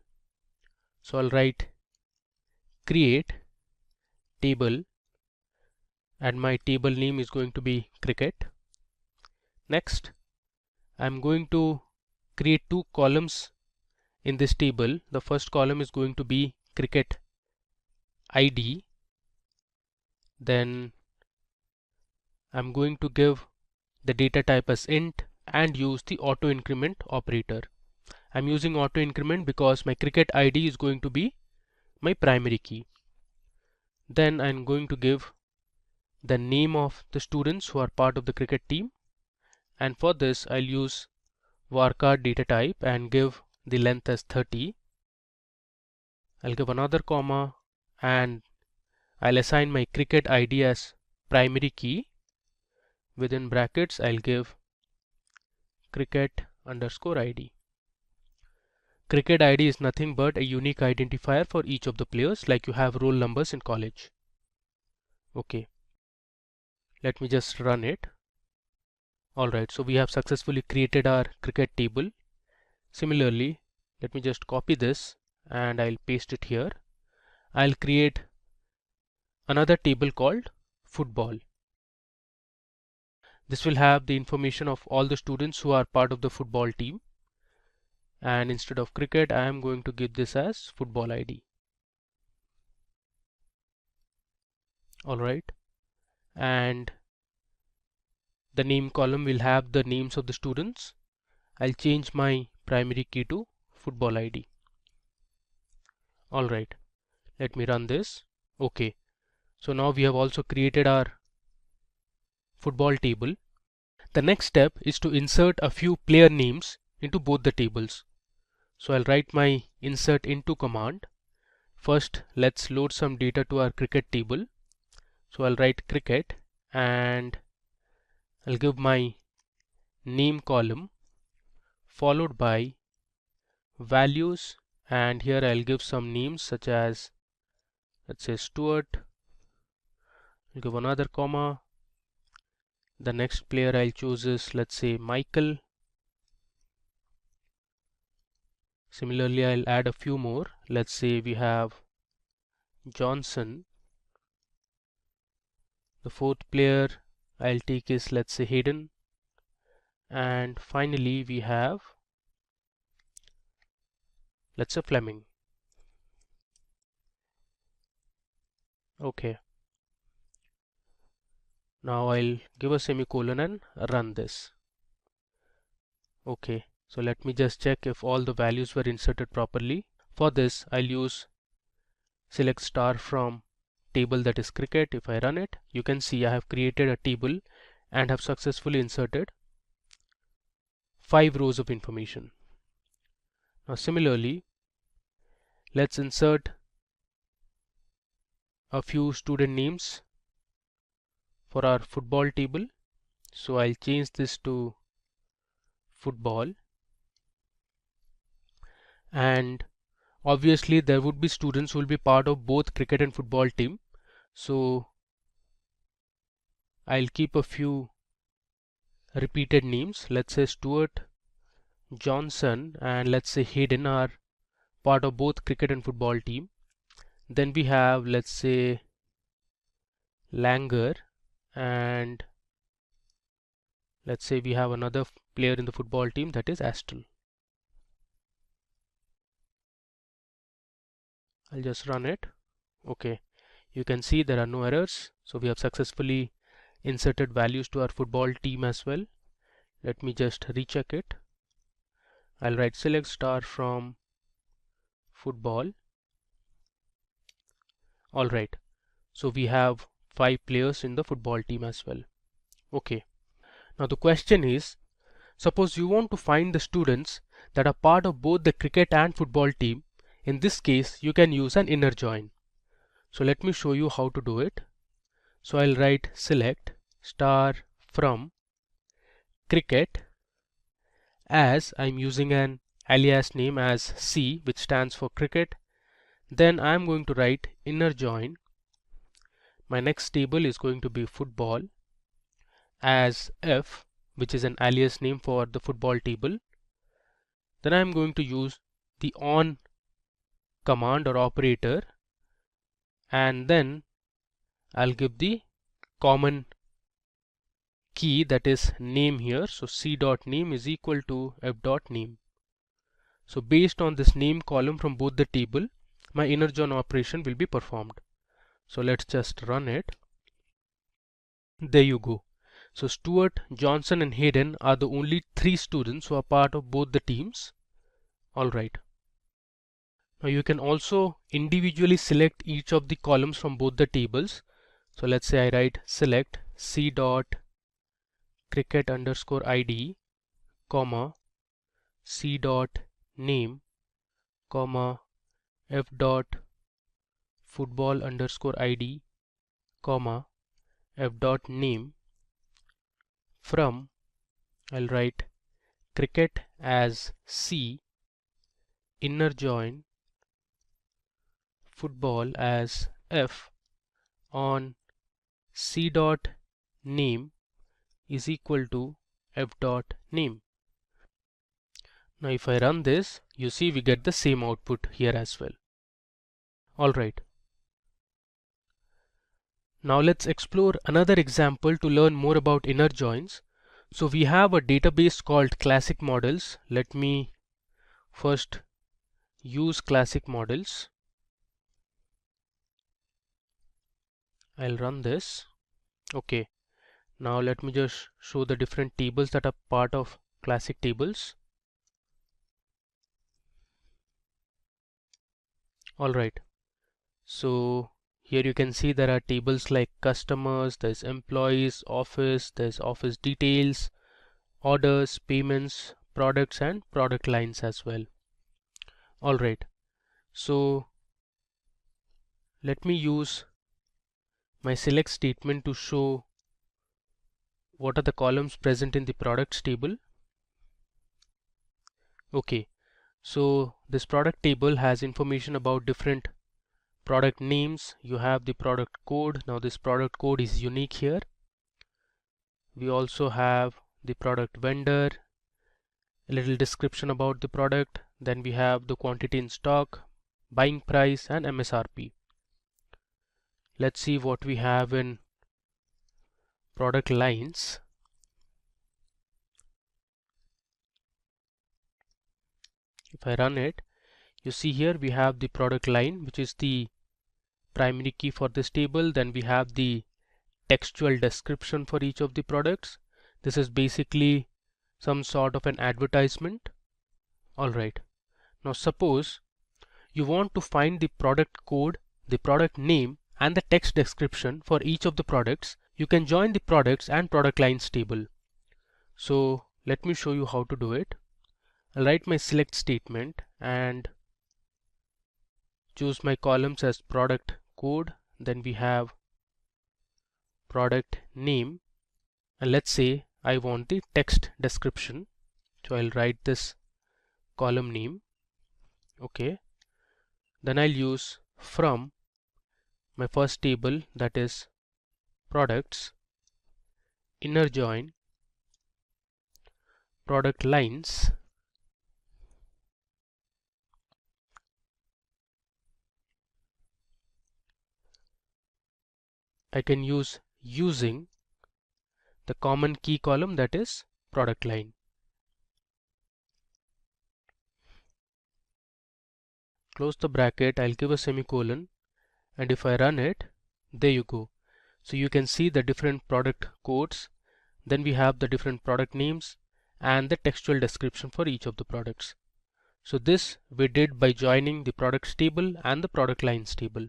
So I'll write create table and my table name is going to be cricket. Next, I'm going to create two columns in this table. The first column is going to be cricket ID. Then I'm going to give the data type as int and use the auto increment operator. I'm using auto increment because my cricket ID is going to be my primary key. Then I'm going to give the name of the students who are part of the cricket team, and for this I'll use varchar data type and give the length as 30. I'll give another comma and I'll assign my cricket ID as primary key. Within brackets I'll give cricket_ID. Cricket ID is nothing but a unique identifier for each of the players, like you have roll numbers in college. Okay, let me just run it. Alright, so we have successfully created our cricket table. Similarly, let me just copy this and I'll paste it here. I'll create another table called football. This will have the information of all the students who are part of the football team, and instead of cricket I am going to give this as football ID. Alright, and the name column will have the names of the students. I'll change my primary key to football ID. Alright, let me run this. Okay, so now we have also created our football table. The next step is to insert a few player names into both the tables. So I'll write my insert into command. First, let's load some data to our cricket table. So I'll write cricket and I'll give my name column followed by values, and here I'll give some names such as, let's say, Stuart. I'll give another comma. The next player I'll choose is, let's say, Michael. Similarly, I'll add a few more. Let's say we have Johnson. The fourth player I'll take is, let's say, Hayden. And finally we have, let's say, Fleming. Okay. Now I'll give a semicolon and run this. Okay, so let me just check if all the values were inserted properly. For this I'll use select star from table, that is cricket. If I run it, you can see I have created a table and have successfully inserted 5 rows of information. Now similarly, let's insert a few student names for our football table. So I'll change this to football, and obviously there would be students who will be part of both cricket and football team. So I'll keep a few repeated names. Let's say Stuart, Johnson, and let's say Hayden are part of both cricket and football team. Then we have, let's say, Langer, and let's say we have another player in the football team, that is Astral. I'll just run it. Okay, you can see there are no errors. So we have successfully inserted values to our football team as well. Let me just recheck it. I'll write select star from football. Alright, so we have 5 players in the football team as well. Okay, now the question is, suppose you want to find the students that are part of both the cricket and football team. In this case, you can use an inner join. So let me show you how to do it. So I'll write select star from cricket, as I'm using an alias name as C, which stands for cricket. Then I'm going to write inner join. My next table is going to be football as F, which is an alias name for the football table. Then I'm going to use the on command or operator, and then I'll give the common key, that is name here. So c.name is equal to f.name. So based on this name column from both the table, my inner join operation will be performed. So let's just run it. There you go. So Stuart, Johnson and Hayden are the only 3 students who are part of both the teams. Alright. Now you can also individually select each of the columns from both the tables. So let's say I write select c dot cricket underscore id, comma c dot name, comma f dot football underscore id, comma f dot name. From, I'll write cricket as C, inner join football as F, on C dot name is equal to F dot name. Now if I run this, you see we get the same output here as well. Alright. Now let's explore another example to learn more about inner joins. So we have a database called classic models. Let me first use classic models. I'll run this. Okay, now let me just show the different tables that are part of classic tables. Alright, so here you can see there are tables like customers, there's employees, office, there's office details, orders, payments, products and product lines as well. Alright, so let me use my select statement to show what are the columns present in the products table. Okay, so this product table has information about different product names. You have the product code. Now this product code is unique here. We also have the product vendor, a little description about the product. Then we have the quantity in stock, buying price and MSRP. Let's see what we have in product lines. If I run it, you see here we have the product line, which is the primary key for this table. Then we have the textual description for each of the products. This is basically some sort of an advertisement. Alright, now suppose you want to find the product code, the product name and the text description for each of the products. You can join the products and product lines table. So let me show you how to do it. I'll write my select statement and choose my columns as product code, then we have product name, and let's say I want the text description, so I'll write this column name. Okay, then I'll use from my first table, that is products, inner join product lines, I can use using the common key column, that is product line. Close the bracket, I'll give a semicolon, and if I run it, there you go. So you can see the different product codes, then we have the different product names and the textual description for each of the products. So this we did by joining the products table and the product lines table.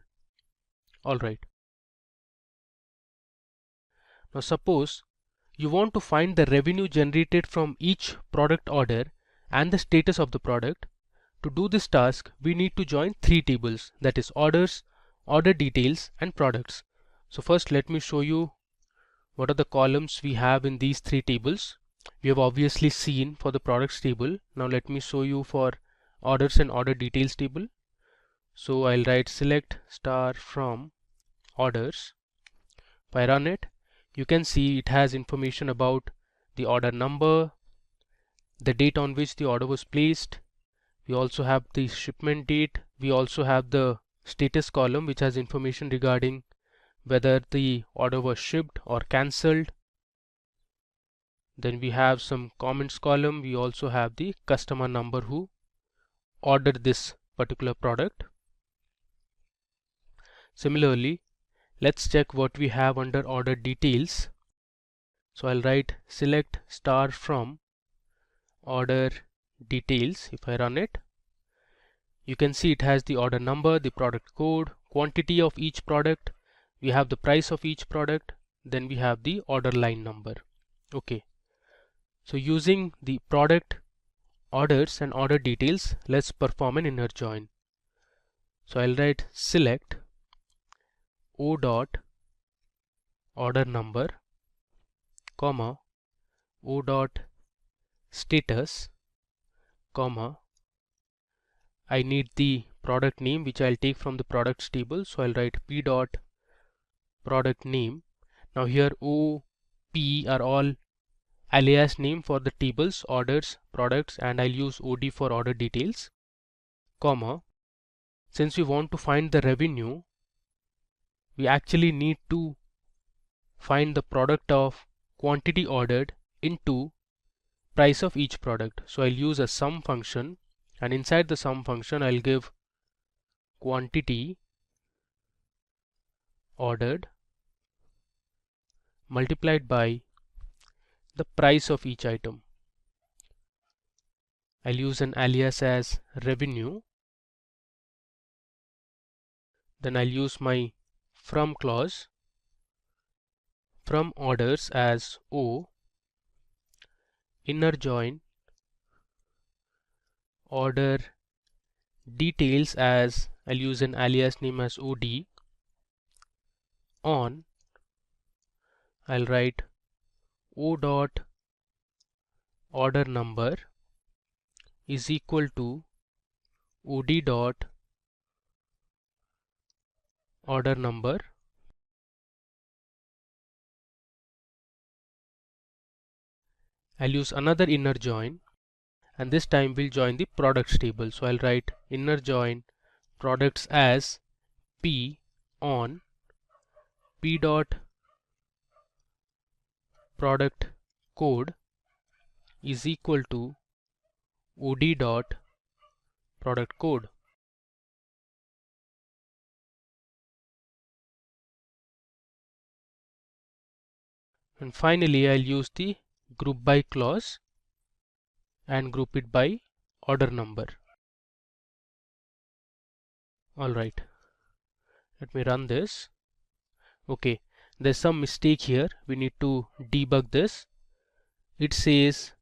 Alright. Now suppose you want to find the revenue generated from each product order and the status of the product. To do this task, we need to join three tables, that is orders, order details and products. So first let me show you what are the columns we have in these three tables. We have obviously seen for the products table. Now let me show you for orders and order details table. So I'll write select star from orders. If I run it, you can see it has information about the order number, the date on which the order was placed. We also have the shipment date. We also have the status column, which has information regarding whether the order was shipped or cancelled. Then we have some comments column. We also have the customer number who ordered this particular product. Similarly, let's check what we have under order details. So I'll write select star from order details. If I run it, you can see it has the order number, the product code, quantity of each product, we have the price of each product, then we have the order line number. Okay, so using the product, orders and order details, let's perform an inner join. So I'll write select o dot order number comma o dot status comma, I need the product name which I'll take from the products table, so I'll write p dot product name. Now here O, P are all alias name for the tables, orders, products, and I'll use OD for order details, comma, since we want to find the revenue, we actually need to find the product of quantity ordered into price of each product. So I'll use a sum function, and inside the sum function I'll give quantity ordered multiplied by the price of each item. I'll use an alias as revenue. Then I'll use my from clause, from orders as O, inner join order details as, I'll use an alias name as OD, on, I'll write O dot order number is equal to OD dot order number. I'll use another inner join, and this time we'll join the products table. So I'll write inner join products as P on P dot product code is equal to OD dot product code. And finally I'll use the group by clause and group it by order number. Alright, let me run this. Okay, there's some mistake here. We need to debug this. It says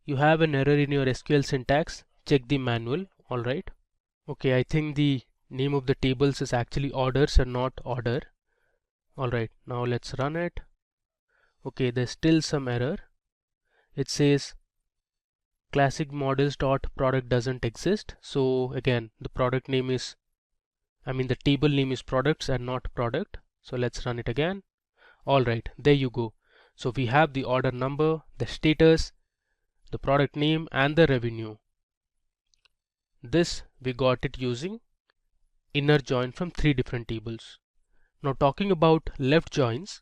you have an error in your SQL syntax. Check the manual. Alright. Okay, I think the name of the tables is actually orders and not order. Alright, now let's run it. Okay, there's still some error. It says classic models dot product doesn't exist. So again, the product name is, the table name is products and not product. So let's run it again. Alright, there you go. So we have the order number, the status, the product name and the revenue. This we got it using inner join from 3 different tables. Now talking about left joins,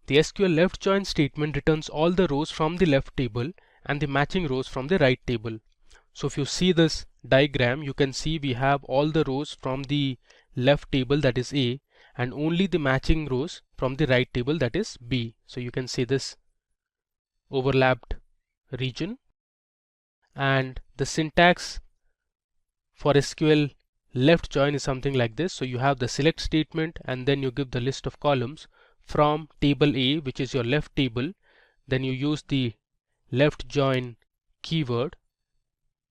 the SQL left join statement returns all the rows from the left table and the matching rows from the right table. So if you see this diagram, you can see we have all the rows from the left table, that is A, and only the matching rows from the right table, that is B. So you can see this overlapped region. And the syntax for SQL left join is something like this. So you have the select statement and then you give the list of columns from table A, which is your left table. Then you use the left join keyword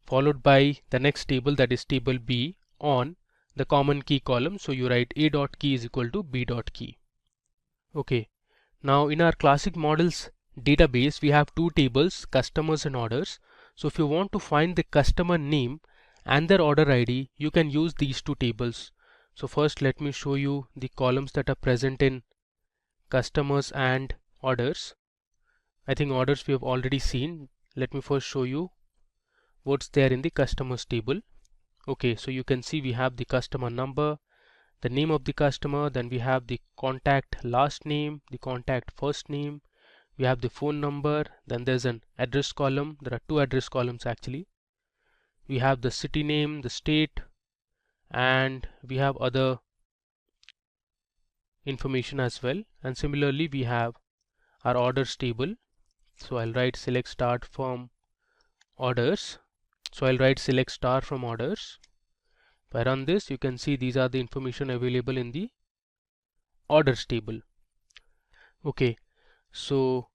followed by the next table, that is table B, on the common key column. So you write A dot key is equal to B dot key. Okay, now in our classic models database we have 2 tables, customers and orders. So if you want to find the customer name and their order ID, you can use these 2 tables. So first let me show you the columns that are present in customers and orders. I think orders we have already seen. Let me first show you what's there in the customers table. Okay, so you can see we have the customer number, the name of the customer, then we have the contact last name, the contact first name, we have the phone number, then there's an address column. There are 2 address columns actually. We have the city name, the state, and we have other information as well. And similarly we have our orders table. So I'll write select start from orders. So I'll write select star from orders. If I run this, you can see these are the information available in the orders table. Okay, so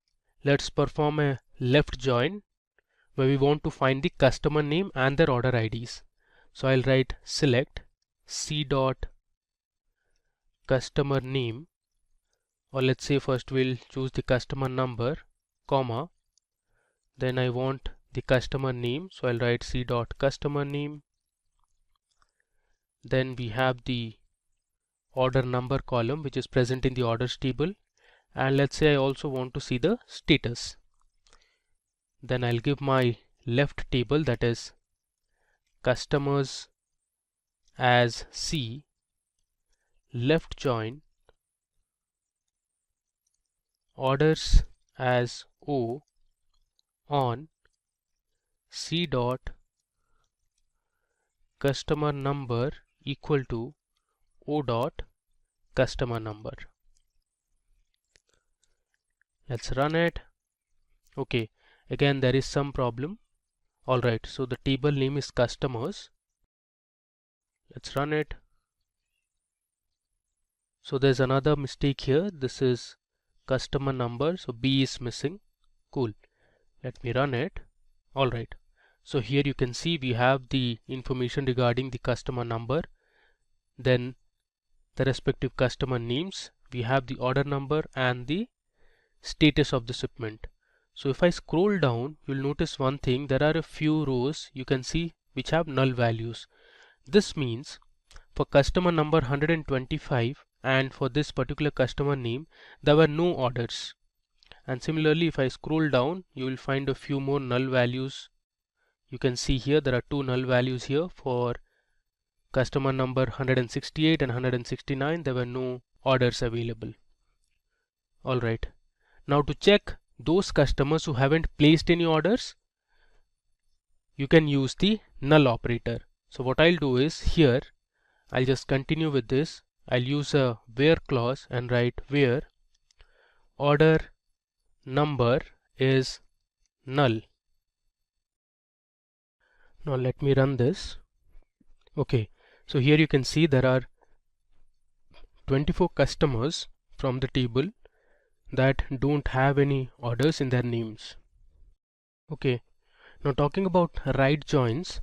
let's perform a left join where we want to find the customer name and their order IDs. So I'll write select c dot customer name, or let's say first we'll choose the customer number, comma, then I want the customer name, so I'll write c dot customer name. Then we have the order number column which is present in the orders table, and let's say I also want to see the status. Then I'll give my left table, that is customers as C, left join, orders as O, on C dot customer number equal to O dot customer number. Let's run it. Okay, again there is some problem. Alright, so the table name is customers. Let's run it. So there's another mistake here. This is customer number, so B is missing. Cool. Let me run it. Alright, so here you can see we have the information regarding the customer number, then the respective customer names, we have the order number and the status of the shipment. So if I scroll down, you'll notice one thing, there are a few rows you can see which have null values. This means for customer number 125 and for this particular customer name there were no orders. And similarly if I scroll down, you will find a few more null values. You can see here there are 2 null values here. For customer number 168 and 169 there were no orders available. Alright, now to check those customers who haven't placed any orders, you can use the null operator. So what I'll do is here I'll just continue with this. I'll use a where clause and write where order number is null. Now let me run this. Okay, so here you can see there are 24 customers from the table that don't have any orders in their names. Okay, now talking about right joins,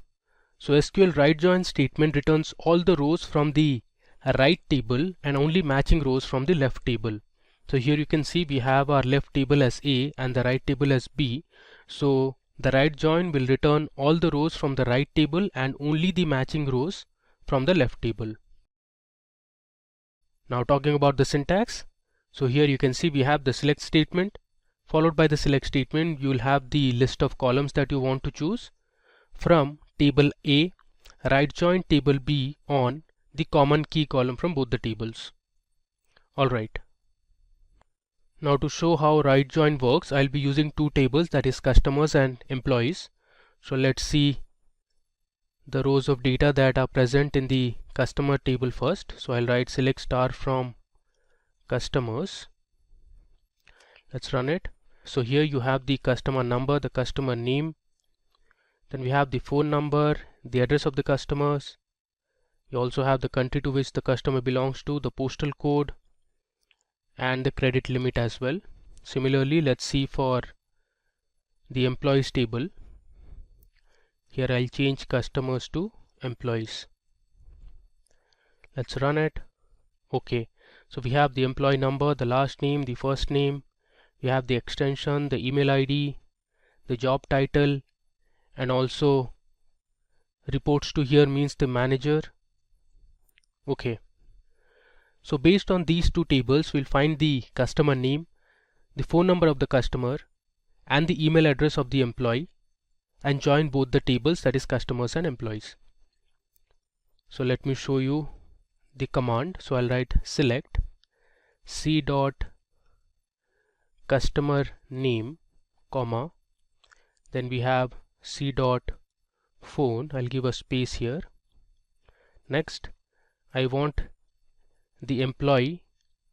So SQL right join statement returns all the rows from the right table and only matching rows from the left table. So here you can see we have our left table as A and the right table as B. So the right join will return all the rows from the right table and only the matching rows from the left table. Now talking about the syntax. So here you can see we have the select statement. Followed by the select statement, you will have the list of columns that you want to choose. From table A, right join table B on the common key column from both the tables. Alright. Now to show how right join works, I'll be using two tables, that is customers and employees. So let's see the rows of data that are present in the customer table first. So I'll write select star from customers. Let's run it. So here you have the customer number, the customer name. Then we have the phone number, the address of the customers. You also have the country to which the customer belongs to, the postal code, and the credit limit as well. Similarly, let's see for the employees table. Here I'll change customers to employees. Let's run it. Okay, so we have the employee number, the last name, the first name. We have the extension, the email ID, the job title, and also reports to here means the manager. Okay, so based on these two tables, we'll find the customer name, the phone number of the customer, and the email address of the employee, and join both the tables, that is customers and employees. So let me show you the command. So I'll write select c dot customer name, comma, then we have c dot phone. I'll give a space here. Next, I want the employee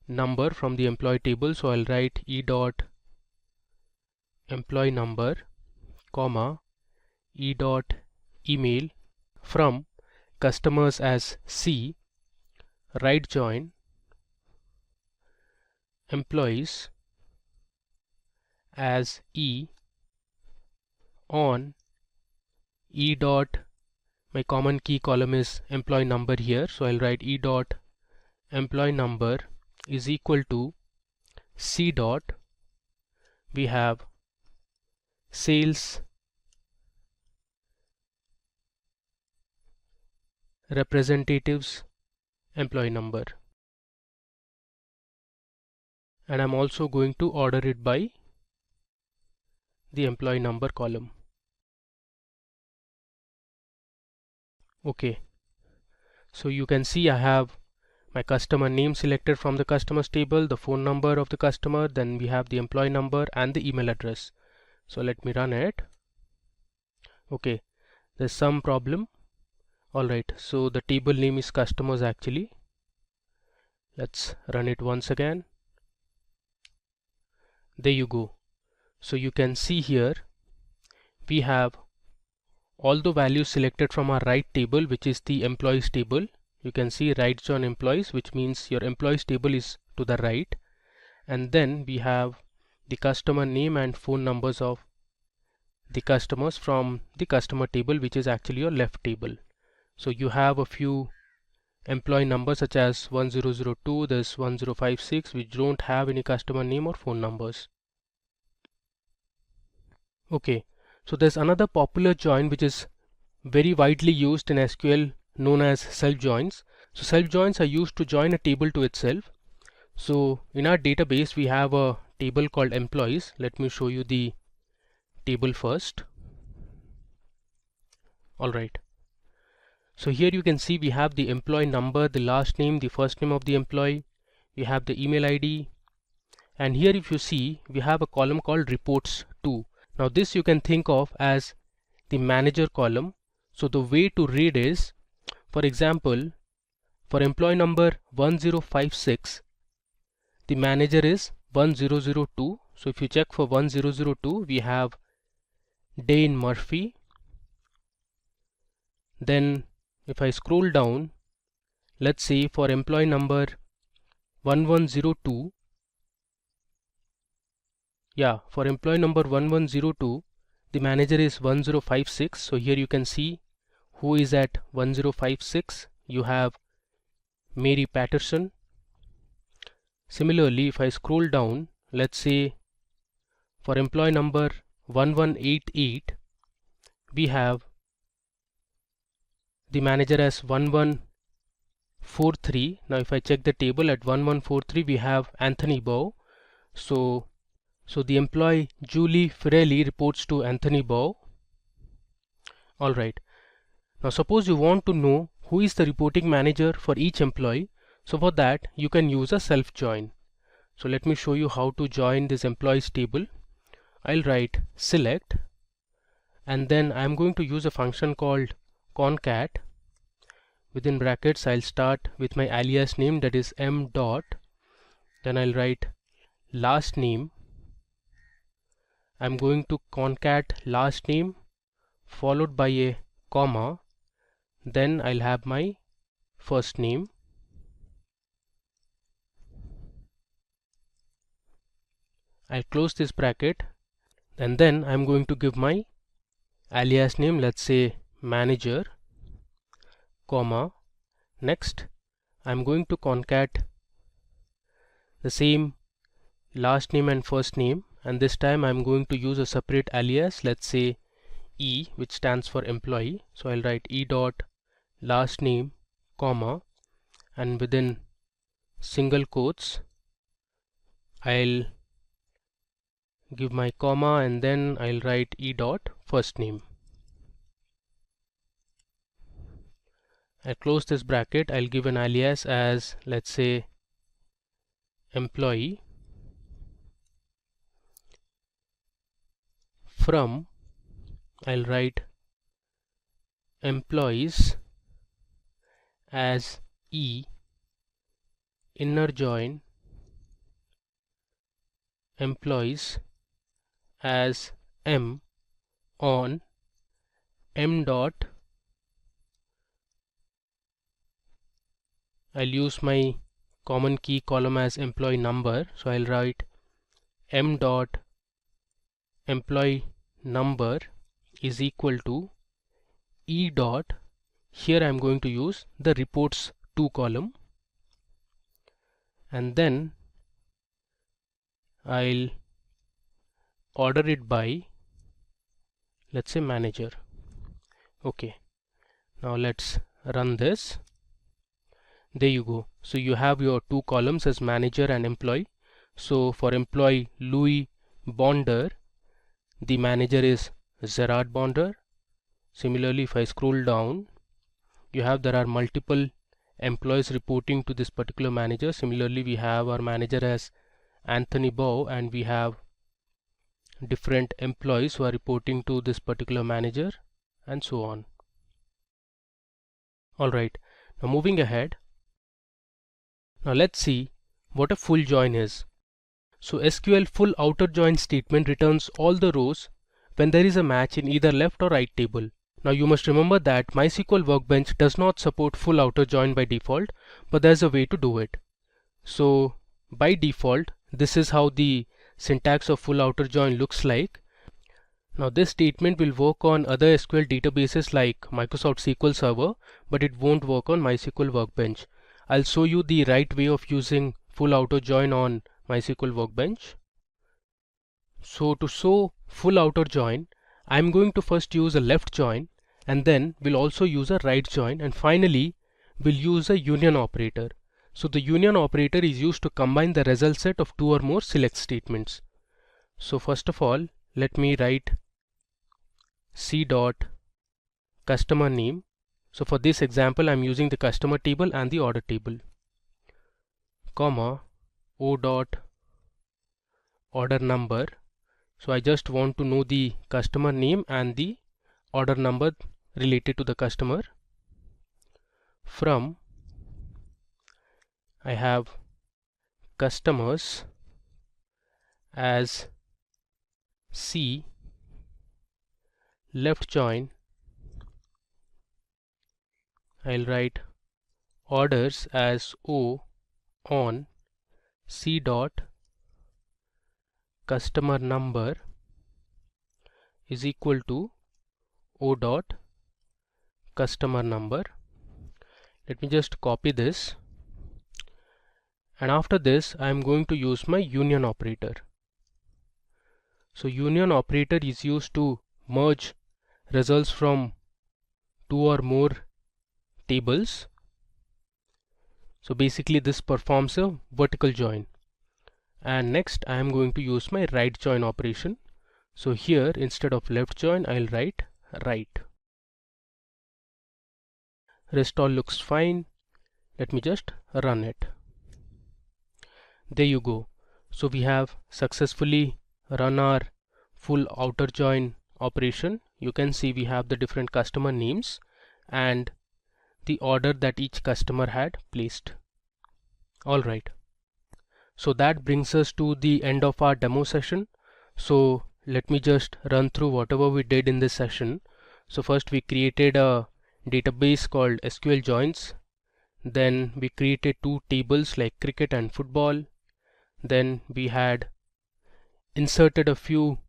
number from the employee table, so I'll write e dot employee number, comma, e dot email from customers as C, right join employees as E on e dot, my common key column is employee number here, so I'll write e dot employee number is equal to C dot, we have sales representatives employee number, and I'm also going to order it by the employee number column. Okay, so you can see I have my customer name selected from the customers table, the phone number of the customer, then we have the employee number and the email address. So let me run it. Okay, there's some problem. Alright, so the table name is customers actually. Let's run it once again. There you go. So you can see here we have all the values selected from our right table, which is the employees table. You can see right join employees, which means your employees table is to the right, and then we have the customer name and phone numbers of the customers from the customer table, which is actually your left table. So you have a few employee numbers such as 1002, there's 1056, which don't have any customer name or phone numbers. Okay, so there's another popular join which is very widely used in SQL, known as self joins. So self joins are used to join a table to itself. So in our database we have a table called employees. Let me show you the table first. Alright, so here you can see we have the employee number, the last name, the first name of the employee, we have the email ID, and here if you see we have a column called reports to. Now this you can think of as the manager column. So the way to read is, for example, for employee number 1056, the manager is 1002. So if you check for 1002, we have Dane Murphy. Then if I scroll down, let's say for employee number 1102, for employee number 1102, the manager is 1056. So here you can see who is at 1056, you have Mary Patterson. Similarly, if I scroll down, let's say for employee number 1188, we have the manager as 1143. Now if I check the table at 1143, we have Anthony Bow. So the employee Julie Firelli reports to Anthony Bow. Alright. Now suppose you want to know who is the reporting manager for each employee. So for that you can use a self join. So let me show you how to join this employees table. I'll write select, and then I'm going to use a function called concat. Within brackets I'll start with my alias name, that is m dot, then I'll write last name. I'm going to concat last name followed by a comma, then I'll have my first name. I'll close this bracket, and then I'm going to give my alias name, let's say manager, comma. Next I'm going to concat the same last name and first name, and this time I'm going to use a separate alias, let's say E, which stands for employee. So I'll write E dot last name, comma, and within single quotes I'll give my comma, and then I'll write E dot first name. I'll close this bracket. I'll give an alias as, let's say, employee. From, I'll write employees as E, inner join employees as M on M dot. I'll use my common key column as employee number, so I'll write M dot employee number is equal to E dot, here I'm going to use the reports to column, and then I'll order it by, let's say, manager. Okay, now let's run this. There you go. So you have your two columns as manager and employee. So for employee Louis Bonder, the manager is Gerard Bonder. Similarly, if I scroll down, you have there are multiple employees reporting to this particular manager. Similarly, we have our manager as Anthony Bow, and we have different employees who are reporting to this particular manager, and so on. Alright, now moving ahead. Now let's see what a full join is. So SQL full outer join statement returns all the rows when there is a match in either left or right table. Now you must remember that MySQL Workbench does not support full outer join by default, but there's a way to do it. So by default, this is how the syntax of full outer join looks like. Now this statement will work on other SQL databases like Microsoft SQL Server, but it won't work on MySQL Workbench. I'll show you the right way of using full outer join on MySQL Workbench. So to show full outer join, I'm going to first use a left join, and then we'll also use a right join, and finally we'll use a union operator. So the union operator is used to combine the result set of two or more select statements. So first of all, let me write C dot customer name. So for this example, I'm using the customer table and the order table, comma O dot order number. So I just want to know the customer name and the order number related to the customer. From, I have customers as C, left join, I'll write orders as O on C dot customer number is equal to O dot customer number. Let me just copy this, and after this I am going to use my union operator. So union operator is used to merge results from two or more tables. So basically this performs a vertical join. And next I am going to use my right join operation. So here instead of left join I'll write right. Rest all looks fine. Let me just run it. There you go. So we have successfully run our full outer join operation. You can see we have the different customer names and the order that each customer had placed. Alright. So that brings us to the end of our demo session. So let me just run through whatever we did in this session. So first we created a database called SQL Joins. Then we created two tables like cricket and football. Then we had inserted a few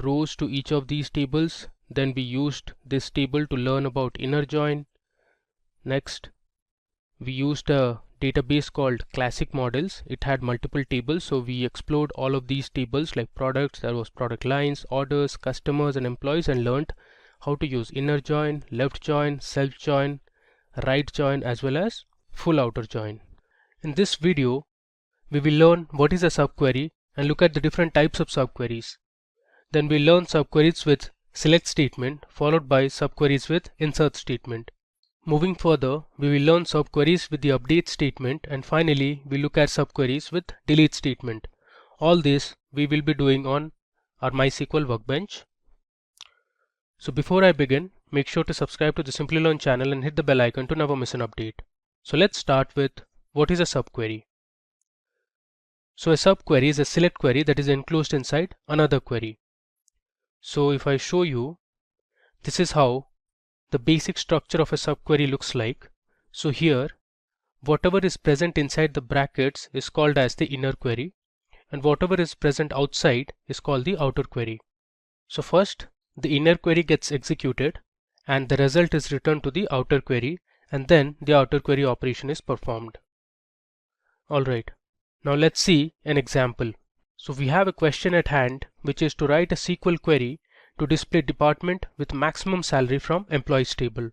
rows to each of these tables. Then we used this table to learn about inner join. Next we used a database called classic models. It had multiple tables, so we explored all of these tables like products, there was product lines, orders, customers and employees, and learned how to use inner join, left join, self join, right join, as well as full outer join. In this video we will learn what is a subquery and look at the different types of subqueries. Then we learn subqueries with select statement followed by subqueries with insert statement. Moving further, we will learn subqueries with the update statement, and finally we look at subqueries with delete statement. All this we will be doing on our MySQL Workbench. So before I begin, make sure to subscribe to the Simplilearn channel and hit the bell icon to never miss an update. So let's start with what is a subquery. So a subquery is a select query that is enclosed inside another query. So if I show you, this is how the basic structure of a subquery looks like. So here whatever is present inside the brackets is called as the inner query, and whatever is present outside is called the outer query. So first the inner query gets executed and the result is returned to the outer query, and then the outer query operation is performed. Alright, now let's see an example. So we have a question at hand, which is to write a SQL query to display department with maximum salary from employees table.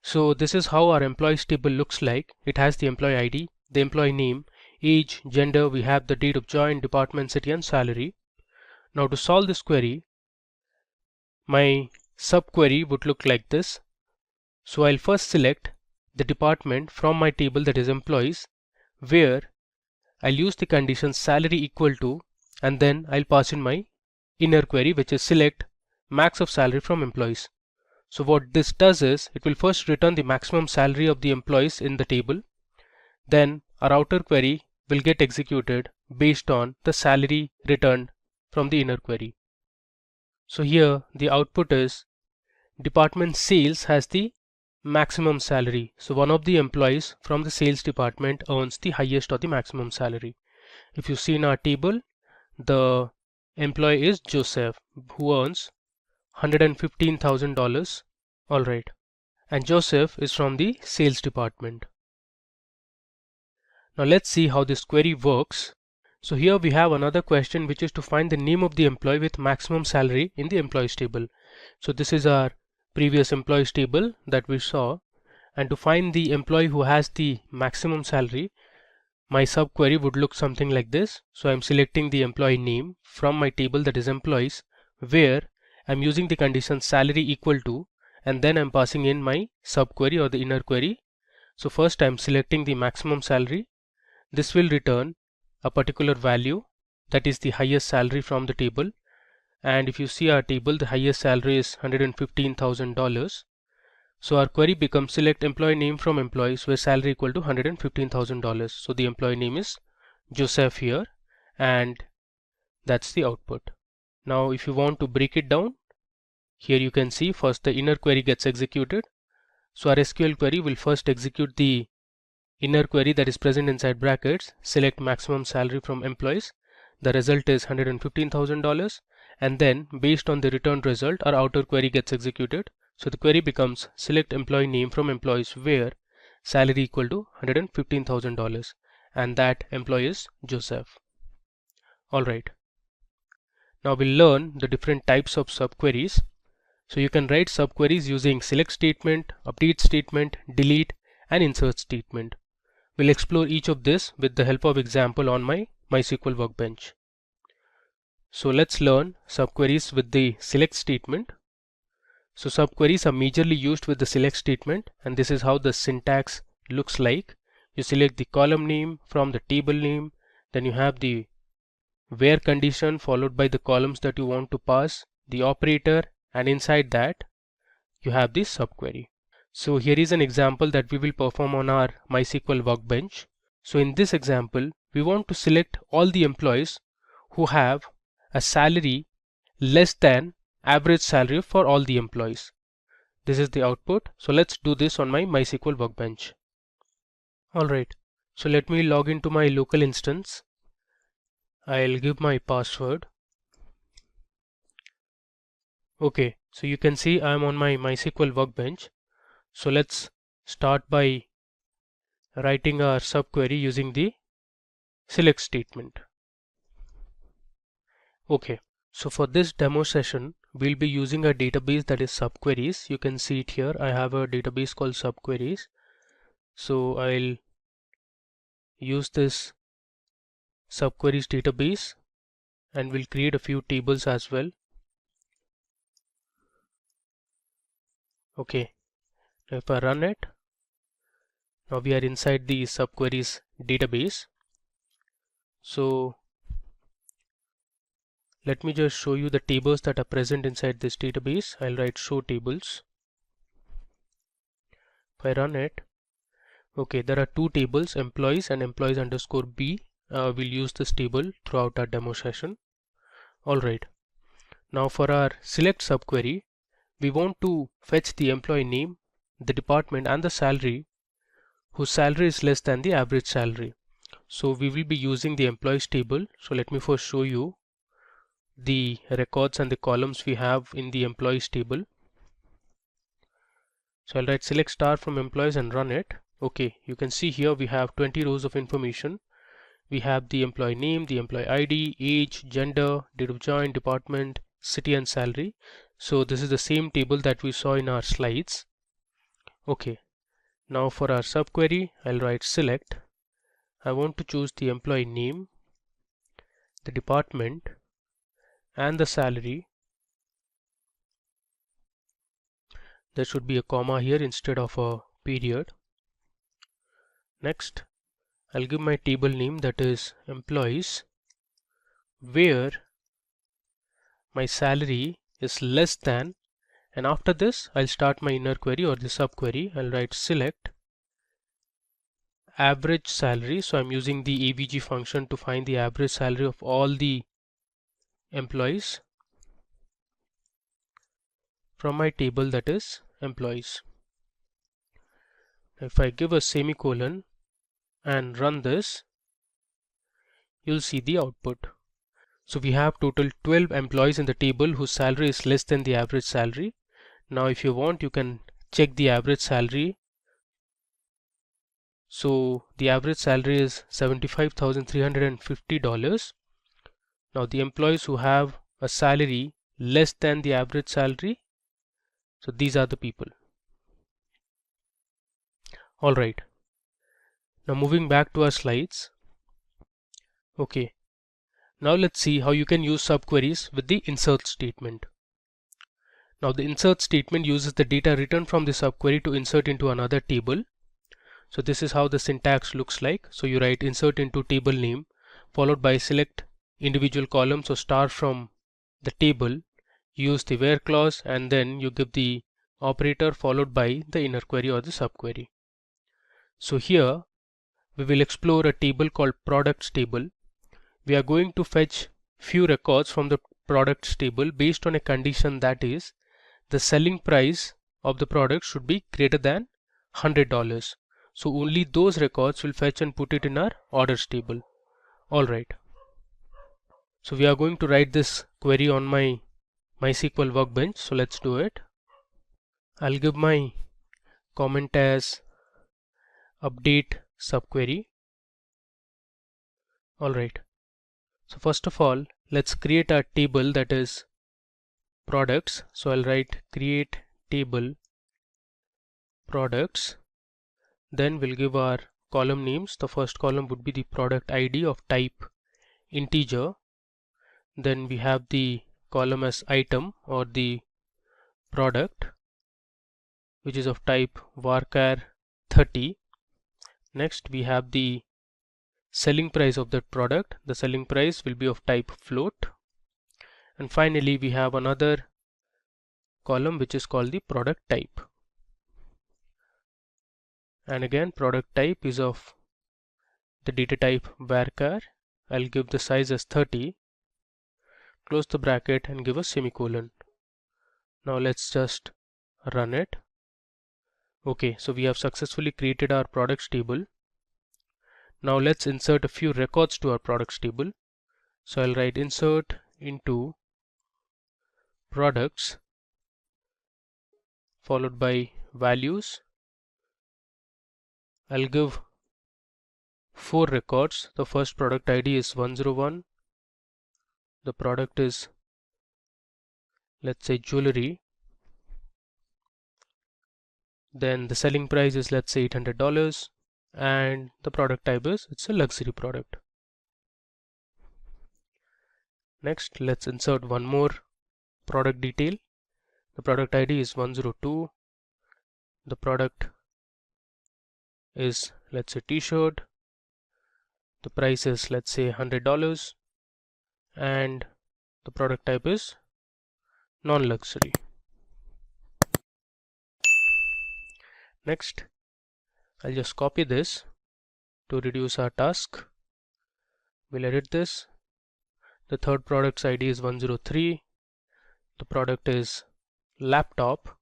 So this is how our employees table looks like. It has the employee ID, the employee name, age, gender, we have the date of join, department, city and salary. Now to solve this query, my subquery would look like this. So I'll first select the department from my table, that is employees, where I'll use the condition salary equal to, and then I'll pass in my inner query, which is select max of salary from employees. So what this does is it will first return the maximum salary of the employees in the table. Then our outer query will get executed based on the salary returned from the inner query. So here the output is department sales has the maximum salary. So one of the employees from the sales department earns the highest or the maximum salary. If you see in our table, the employee is Joseph, who earns $115,000. Alright, and Joseph is from the sales department. Now let's see how this query works. So here we have another question, which is to find the name of the employee with maximum salary in the employees table. So this is our previous employees table that we saw, and to find the employee who has the maximum salary, my subquery would look something like this. So I'm selecting the employee name from my table, that is employees, where I'm using the condition salary equal to, and then I'm passing in my subquery or the inner query. So first I'm selecting the maximum salary. This will return a particular value, that is the highest salary from the table. And if you see our table, the highest salary is $115,000. So our query becomes select employee name from employees where salary equal to $115,000. So the employee name is Joseph here, and that's the output. Now if you want to break it down, here you can see first the inner query gets executed. So our SQL query will first execute the inner query that is present inside brackets, select maximum salary from employees. The result is $115,000, and then based on the returned result, our outer query gets executed. So the query becomes select employee name from employees where salary equal to $115,000 and that employee is Joseph. Alright. Now we'll learn the different types of subqueries. So you can write subqueries using select statement, update statement, delete and insert statement. We'll explore each of this with the help of example on my MySQL Workbench. So let's learn subqueries with the select statement. So subqueries are majorly used with the select statement, and this is how the syntax looks like. You select the column name from the table name, then you have the where condition followed by the columns that you want to pass, the operator, and inside that you have the subquery. So here is an example that we will perform on our MySQL Workbench. So in this example, we want to select all the employees who have a salary less than average salary for all the employees. This is the output. So let's do this on my MySQL Workbench. Alright, so let me log into my local instance. I'll give my password. Okay, so you can see I'm on my MySQL Workbench. So let's start by writing our subquery using the select statement. Okay, so for this demo session, we'll be using a database that is subqueries. You can see it here. I have a database called subqueries. So I'll use this subqueries database and we'll create a few tables as well. Okay, if I run it, now we are inside the subqueries database. So let me just show you the tables that are present inside this database. I'll write show tables. If I run it, okay, there are two tables, employees and employees underscore B. We'll use this table throughout our demo session. Alright, now for our select subquery, we want to fetch the employee name, the department and the salary whose salary is less than the average salary. So we will be using the employees table. So let me first show you the records and the columns we have in the employees table. So I'll write select star from employees and run it. Okay, you can see here we have 20 rows of information. We have the employee name, the employee ID, age, gender, date of join, department, city and salary. So this is the same table that we saw in our slides. Okay, now for our subquery, I'll write select. I want to choose the employee name, the department and the salary. There should be a comma here instead of a period. Next, I'll give my table name, that is employees, where my salary is less than, and after this I'll start my inner query or the subquery. I'll write select average salary. So I'm using the avg function to find the average salary of all the employees from my table, that is employees. If I give a semicolon and run this, you'll see the output. So we have total 12 employees in the table whose salary is less than the average salary. Now if you want, you can check the average salary. So the average salary is $75,350. Now the employees who have a salary less than the average salary, so these are the people. Alright, now moving back to our slides. Okay, now let's see how you can use subqueries with the insert statement. Now the insert statement uses the data written from the subquery to insert into another table. So this is how the syntax looks like. So you write insert into table name followed by select individual columns or star from the table, use the where clause, and then you give the operator followed by the inner query or the subquery. So here we will explore a table called products table. We are going to fetch few records from the products table based on a condition, that is the selling price of the product should be greater than $100. So only those records will fetch and put it in our orders table. Alright, so we are going to write this query on my MySQL Workbench. So let's do it. I'll give my comment as update subquery. Alright, so first of all, let's create a table that is products. So I'll write create table products. Then we'll give our column names. The first column would be the product ID of type integer. Then we have the column as item or the product, which is of type varchar 30. Next we have the selling price of that product. The selling price will be of type float. And finally we have another column which is called the product type. And again, product type is of the data type varchar. I'll give the size as 30, close the bracket and give a semicolon. Now let's just run it. Okay, so we have successfully created our products table. Now let's insert a few records to our products table. So I'll write insert into products followed by values. I'll give 4 records. The first product ID is 101. The product is, let's say, jewelry. Then the selling price is, let's say, $800. And the product type is, it's a luxury product. Next, let's insert one more product detail. The product ID is 102. The product is, let's say, t-shirt. The price is, let's say, $100. And the product type is non-luxury. Next, I'll just copy this to reduce our task. We'll edit this. The third product's ID is 103. The product is laptop.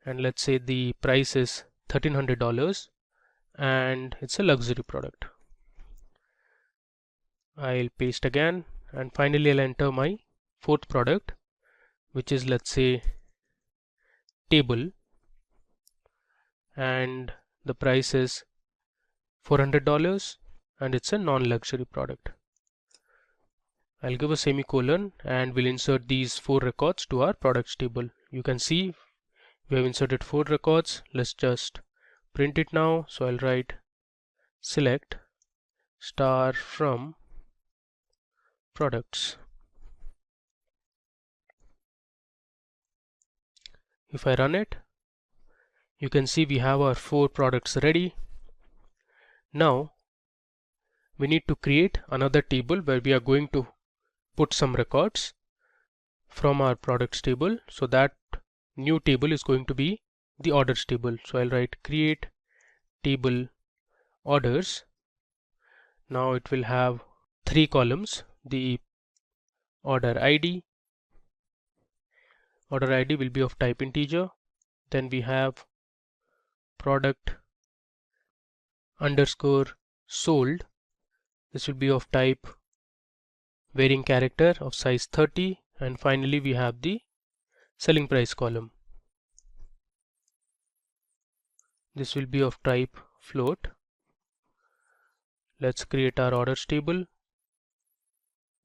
And let's say the price is $1,300 and it's a luxury product. I'll paste again, and finally I'll enter my fourth product, which is, let's say, table, and the price is $400 and it's a non-luxury product. I'll give a semicolon and we'll insert these 4 records to our products table. You can see we have inserted 4 records. Let's just print it now. So I'll write select star from products. If I run it, you can see we have our 4 products ready. Now we need to create another table where we are going to put some records from our products table. So that new table is going to be the orders table. So I'll write create table orders. Now it will have 3 columns. The order ID will be of type integer. Then we have product underscore sold. This will be of type varying character of size 30. And finally we have the selling price column. This will be of type float. Let's create our orders table.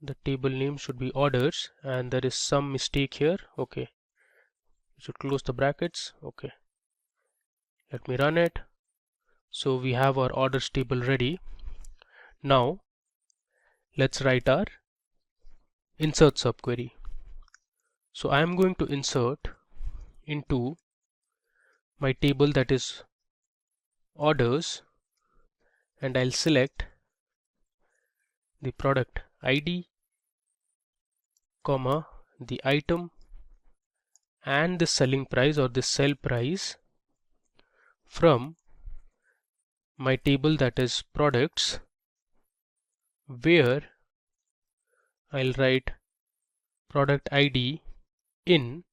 The table name should be orders, and there is some mistake here. Okay, you should close the brackets. Okay, let me run it. So we have our orders table ready. Now let's write our insert subquery. So I am going to insert into my table that is orders, and I'll select the product ID, comma, the item and the selling price or the sell price from my table that is products, where I'll write product ID in.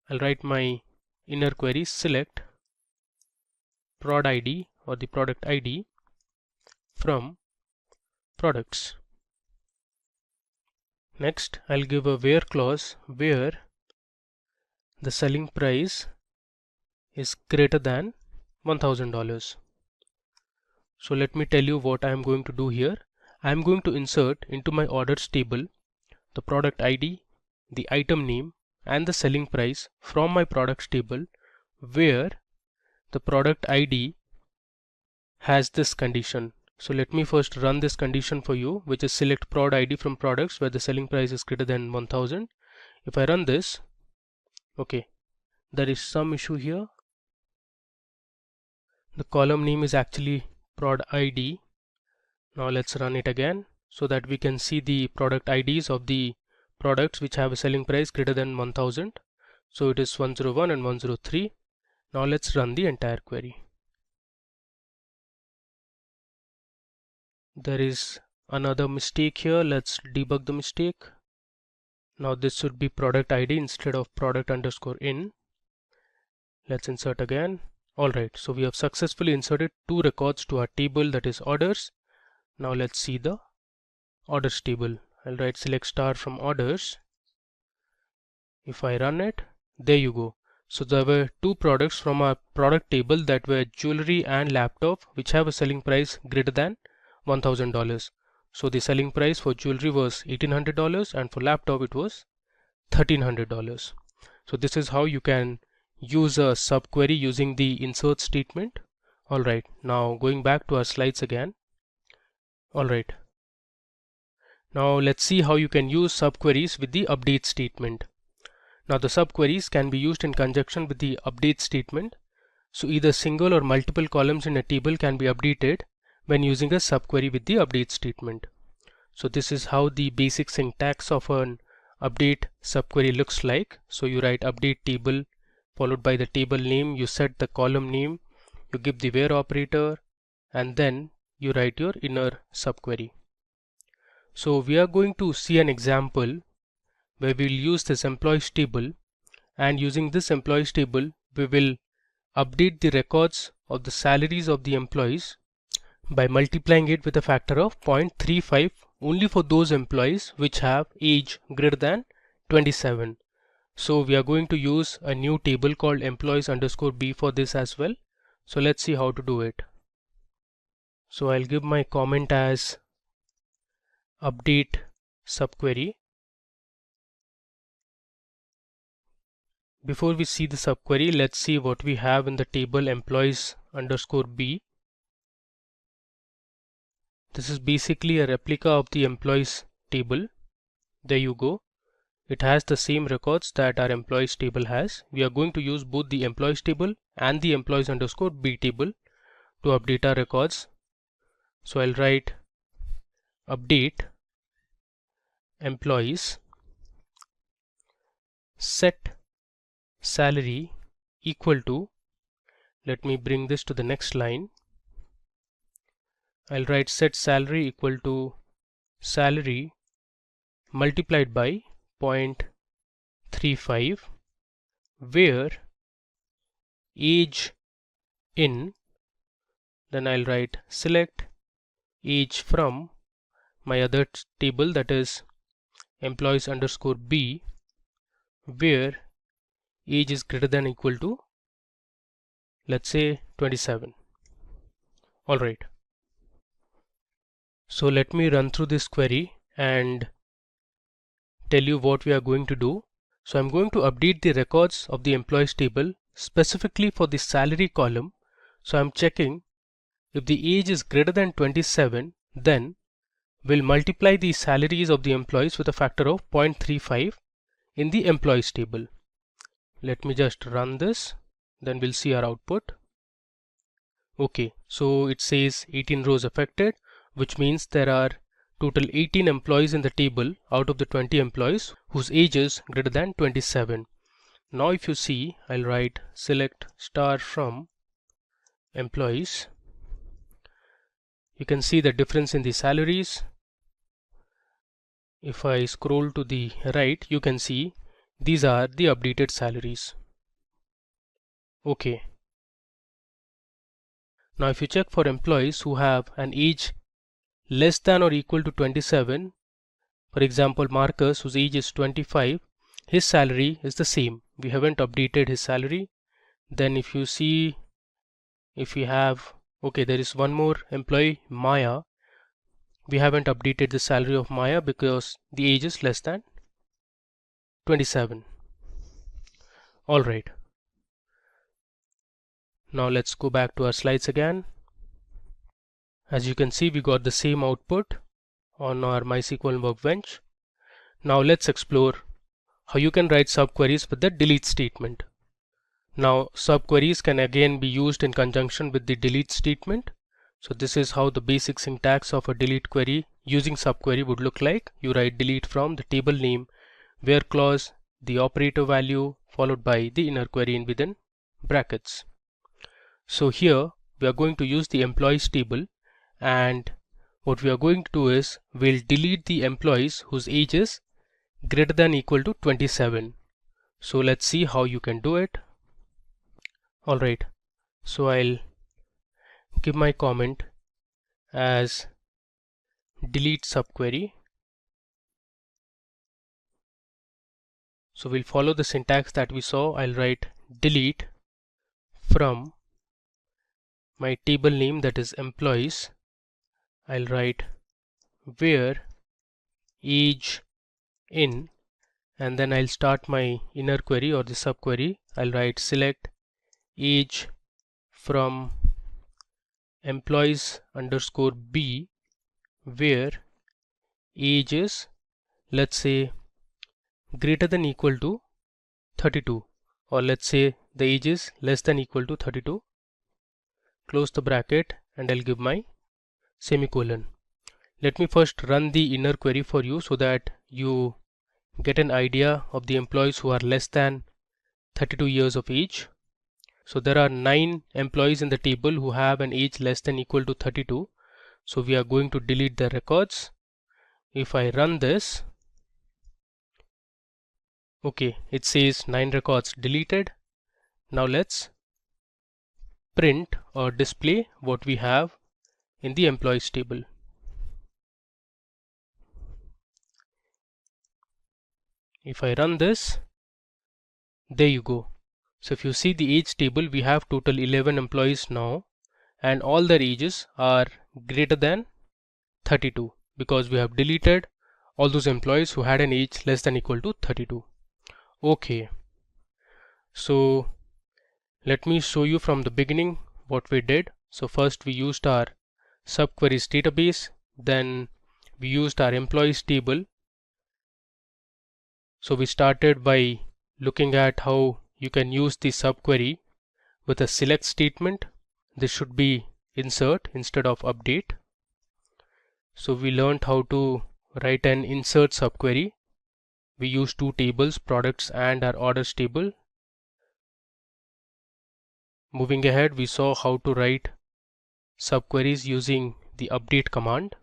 I'll write my inner query select prod ID or the product ID from products. Next, I'll give a where clause where the selling price is greater than $1,000. So let me tell you what I am going to do here. I am going to insert into my orders table the product ID, the item name, and the selling price from my products table, where the product ID has this condition. So let me first run this condition for you, which is select prod ID from products where the selling price is greater than 1000. If I run this, okay, there is some issue here. The column name is actually prod ID. Now let's run it again so that we can see the product IDs of the products which have a selling price greater than 1000. So it is 101 and 103. Now let's run the entire query. There is another mistake here. Let's debug the mistake. Now this should be product ID instead of product_in. Let's insert again. Alright, so we have successfully inserted 2 records to our table, that is orders. Now let's see the orders table. I'll write select star from orders. If I run it, there you go. So there were 2 products from our product table that were jewelry and laptop, which have a selling price greater than $1,000. So the selling price for jewelry was $1,800 and for laptop it was $1,300. So this is how you can use a subquery using the insert statement. Alright, now going back to our slides again. Alright, now let's see how you can use subqueries with the update statement. Now the subqueries can be used in conjunction with the update statement. So either single or multiple columns in a table can be updated when using a subquery with the update statement. So this is how the basic syntax of an update subquery looks like. So you write update table followed by the table name, you set the column name, you give the where operator, and then you write your inner subquery. So we are going to see an example where we will use this employees table, and using this employees table we will update the records of the salaries of the employees by multiplying it with a factor of 0.35 only for those employees which have age greater than 27. So we are going to use a new table called employees_b for this as well. So let's see how to do it. So I'll give my comment as update subquery. Before we see the subquery, let's see what we have in the table employees_b. This is basically a replica of the employees table. There you go. It has the same records that our employees table has. We are going to use both the employees table and the employees_b table to update our records. So I'll write update employees set salary equal to, let me bring this to the next line. I'll write set salary equal to salary multiplied by 0.35, where age in, then I'll write select age from my other table, that is employees_b, where age is greater than or equal to, let's say 27. Alright, so let me run through this query and tell you what we are going to do. So I'm going to update the records of the employees table specifically for the salary column. So I'm checking if the age is greater than 27, then we'll multiply the salaries of the employees with a factor of 0.35 in the employees table. Let me just run this, then we'll see our output. Okay, so it says 18 rows affected, which means there are total 18 employees in the table out of the 20 employees whose age is greater than 27. Now if you see, I'll write select star from employees. You can see the difference in the salaries. If I scroll to the right, you can see these are the updated salaries. Okay. Now if you check for employees who have an age less than or equal to 27, for example Marcus, whose age is 25, his salary is the same, we haven't updated his salary. Then if you see, if we have, okay, there is one more employee, Maya. We haven't updated the salary of Maya because the age is less than 27. Alright. Now let's go back to our slides again. As you can see, we got the same output on our MySQL Workbench. Now let's explore how you can write subqueries with the delete statement. Now subqueries can again be used in conjunction with the delete statement. So this is how the basic syntax of a delete query using subquery would look like. You write delete from the table name, where clause, the operator value, followed by the inner query in within brackets. So here we are going to use the employees table, and what we are going to do is we'll delete the employees whose age is greater than or equal to 27. So let's see how you can do it. Alright, so I'll give my comment as delete subquery. So we'll follow the syntax that we saw. I'll write delete from my table name, that is employees. I'll write where age in, and then I'll start my inner query or the subquery. I'll write select age from employees underscore B, where age is, let's say, greater than or equal to 32, or let's say the age is less than or equal to 32. Close the bracket and I'll give my semicolon. Let me first run the inner query for you so that you get an idea of the employees who are less than 32 years of age. So there are 9 employees in the table who have an age less than or equal to 32. So we are going to delete the records. If I run this, okay, it says 9 records deleted. Now let's print or display what we have in the employees table. If I run this, there you go. So if you see the age table, we have total 11 employees now, and all their ages are greater than 32 because we have deleted all those employees who had an age less than or equal to 32. Okay, so let me show you from the beginning what we did. So first we used our subqueries database, then we used our employees table. So we started by looking at how you can use the subquery with a select statement. This should be insert instead of update. So we learned how to write an insert subquery. We use 2 tables, products and our orders table. Moving ahead, we saw how to write subqueries using the update command.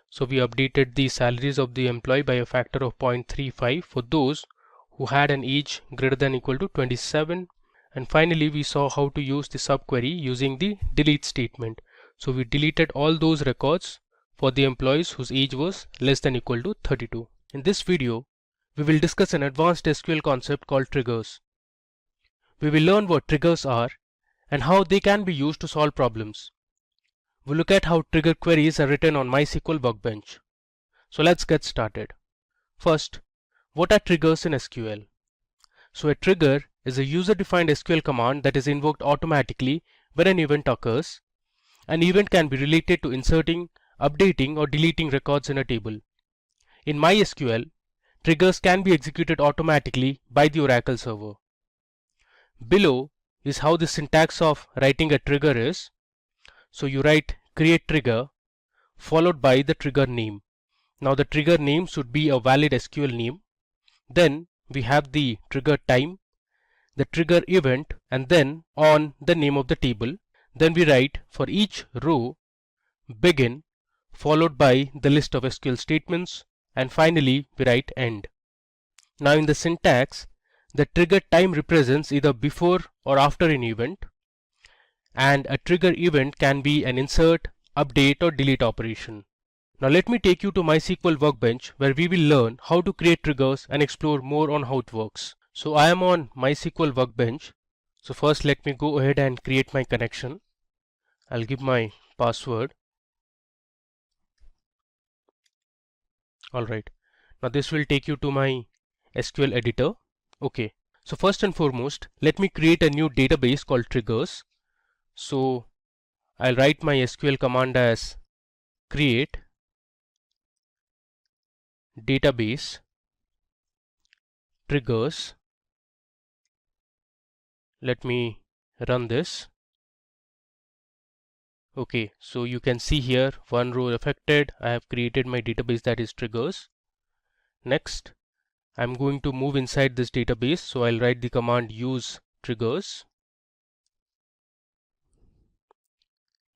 So we updated the salaries of the employee by a factor of 0.35 for those who had an age greater than or equal to 27. And finally, we saw how to use the subquery using the delete statement. So we deleted all those records for the employees whose age was less than or equal to 32. In this video, we will discuss an advanced SQL concept called triggers. We will learn what triggers are and how they can be used to solve problems. We'll look at how trigger queries are written on MySQL Workbench. So let's get started. First, what are triggers in SQL? So a trigger is a user-defined SQL command that is invoked automatically when an event occurs. An event can be related to inserting, updating or deleting records in a table. In MySQL, triggers can be executed automatically by the Oracle server. Below is how the syntax of writing a trigger is. So you write create trigger followed by the trigger name. Now the trigger name should be a valid SQL name. Then we have the trigger time, the trigger event, and then on the name of the table. Then we write for each row begin followed by the list of SQL statements, and finally we write end. Now in the syntax, the trigger time represents either before or after an event, and a trigger event can be an insert, update or delete operation. Now let me take you to MySQL Workbench, where we will learn how to create triggers and explore more on how it works. So I am on MySQL Workbench. So first let me go ahead and create my connection. I'll give my password. Alright, now this will take you to my SQL editor. Okay, so first and foremost, let me create a new database called triggers. So I'll write my SQL command as create database triggers. Let me run this. Okay, so you can see here one row affected. I have created my database, that is triggers. Next, I'm going to move inside this database, so I'll write the command use triggers.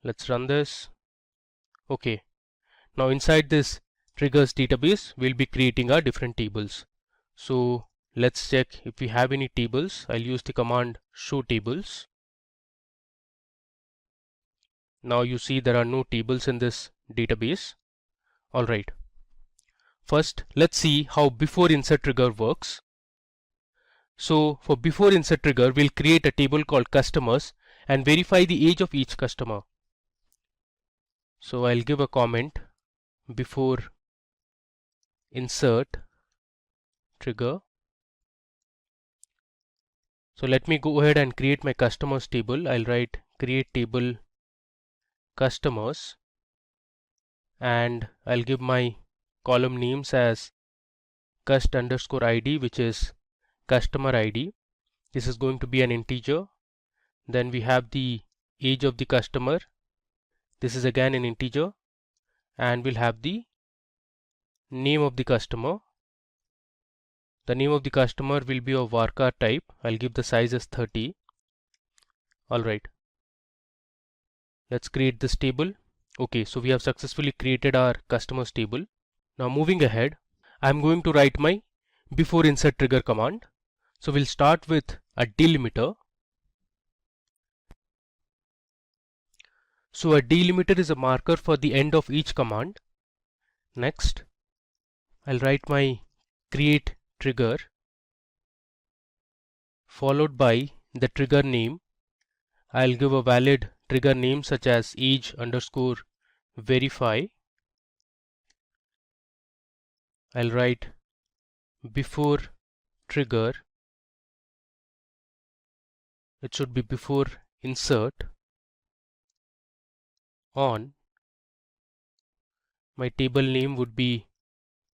Let's run this. Okay, now inside this triggers database we'll be creating our different tables. So let's check if we have any tables. I'll use the command show tables. Now you see there are no tables in this database. Alright, first let's see how before insert trigger works. So for before insert trigger, we'll create a table called customers and verify the age of each customer. So I'll give a comment before insert trigger. So let me go ahead and create my customers table. I'll write create table customers and I'll give my column names as cust_id, which is customer ID. This is going to be an integer. Then we have the age of the customer. This is again an integer, and we'll have the name of the customer. The name of the customer will be of varchar type. I'll give the size as 30. Alright, let's create this table. Okay, so we have successfully created our customers table. Now moving ahead, I'm going to write my before insert trigger command. So we'll start with a delimiter. So a delimiter is a marker for the end of each command. Next, I'll write my create trigger followed by the trigger name. I'll give a valid trigger name such as age_verify. I'll write before trigger. It should be before insert on. My table name would be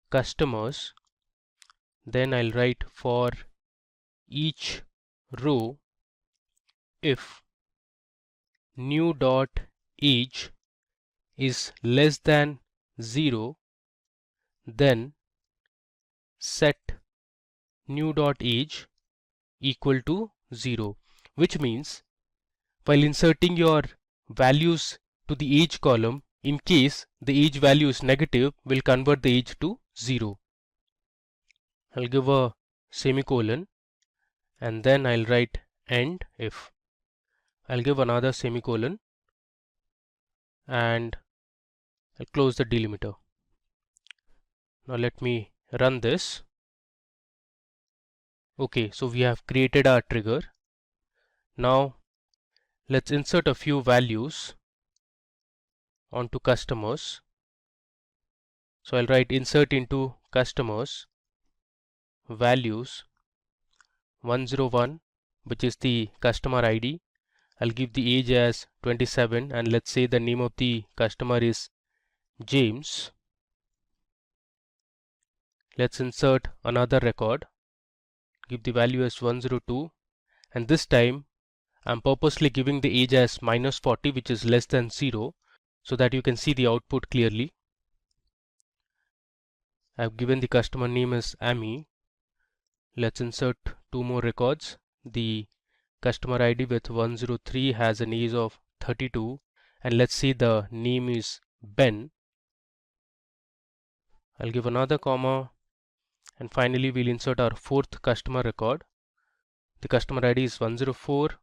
customers. Then I'll write for each row if new dot age is less than 0, then set new dot age equal to 0, which means while inserting your values to the age column, in case the age value is negative, we'll convert the age to 0. I'll give a semicolon and then I'll write end if. I'll give another semicolon and I'll close the delimiter. Now let me run this. Okay, so we have created our trigger. Now let's insert a few values onto customers. So I'll write insert into customers values 101, which is the customer ID. I'll give the age as 27 and let's say the name of the customer is James. Let's insert another record. Give the value as 102 and this time I'm purposely giving the age as -40, which is less than 0, so that you can see the output clearly. I've given the customer name as Amy. Let's insert two more records. The customer ID with 103 has an age of 32 and let's say the name is Ben. I'll give another comma and finally we'll insert our fourth customer record. The customer ID is 104.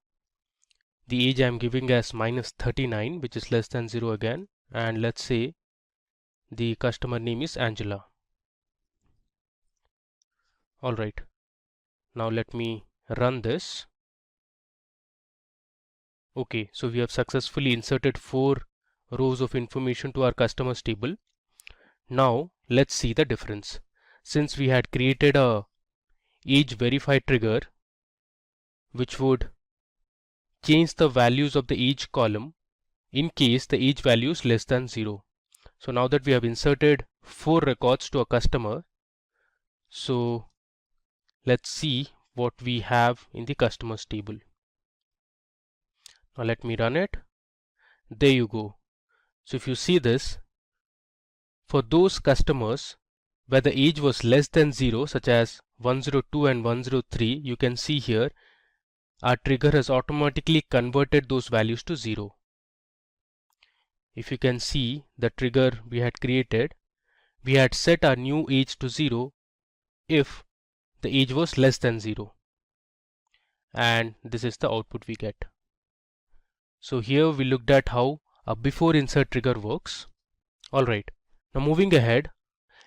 The age I'm giving as -39, which is less than 0 again, and let's say the customer name is Angela. Alright, Now let me run this. Okay, so we have successfully inserted 4 rows of information to our customers table. Now let's see the difference. Since we had created a age verify trigger which would change the values of the age column in case the age value is less than 0. So now that we have inserted 4 records to a customer, so let's see what we have in the customers table. Now let me run it. There you go. So if you see this, for those customers where the age was less than 0, such as 102 and 103, you can see here our trigger has automatically converted those values to 0. If you can see the trigger we had created, we had set our new age to 0 if the age was less than 0. And this is the output we get. So here we looked at how a before insert trigger works. Alright, now moving ahead,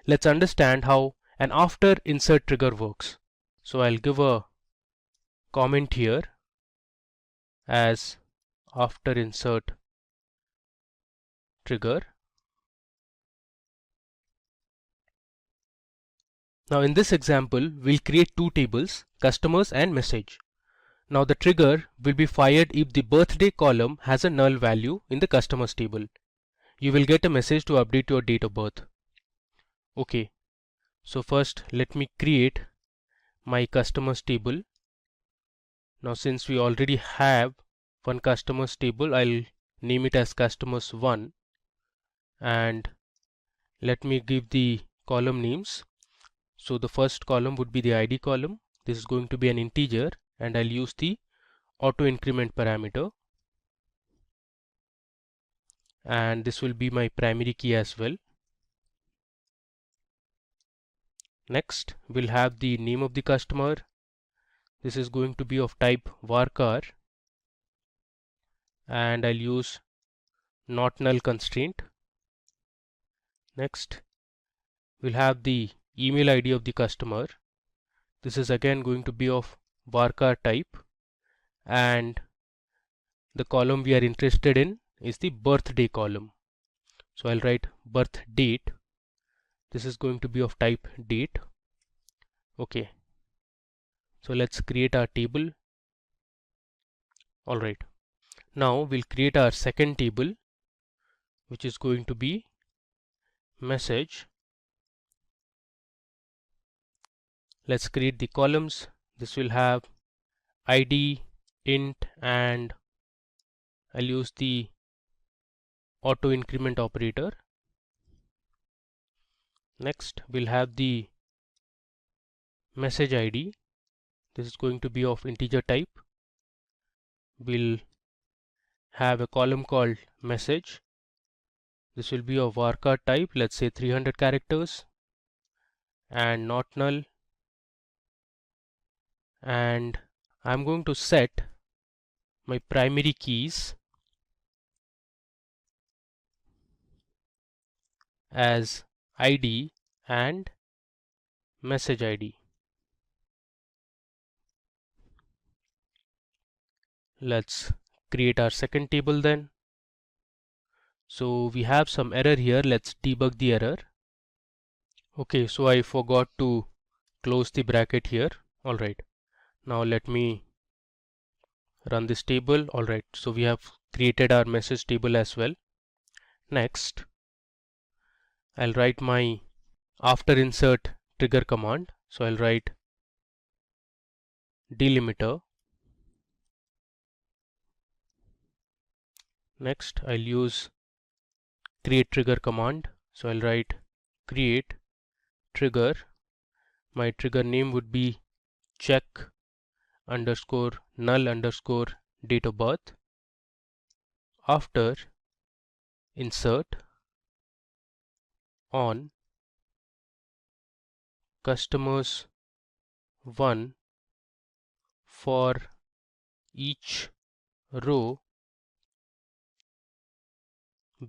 let's understand how an after insert trigger works. So I'll give a comment here as after insert trigger. Now in this example, we'll create 2 tables, customers and message. Now the trigger will be fired if the birthday column has a null value in the customers table. You will get a message to update your date of birth. Okay, so first let me create my customers table. Now since we already have one customers table, I'll name it as customers 1 and let me give the column names. So the first column would be the ID column. This is going to be an integer and I'll use the auto increment parameter, and this will be my primary key as well. Next we'll have the name of the customer. This is going to be of type varchar and I'll use not null constraint. Next we'll have the email ID of the customer. This is again going to be of varchar type, and the column we are interested in is the birthday column. So I'll write birth date. This is going to be of type date. Okay, so let's create our table. Alright, now we'll create our second table, which is going to be message. Let's create the columns. This will have ID, int, and I'll use the auto increment operator. Next we'll have the message ID. This is going to be of integer type. We'll have a column called message. This will be of varchar type, let's say 300 characters, and not null. And I'm going to set my primary keys as ID and message ID. Let's create our second table then. So we have some error here. Let's debug the error. Okay, so I forgot to close the bracket here. Alright, now let me run this table. Alright, so we have created our message table as well. Next I'll write my after insert trigger command. So I'll write delimiter. Next I'll use create trigger command. So I'll write create trigger. My trigger name would be check underscore null underscore date of birth. After insert on customers 1 for each row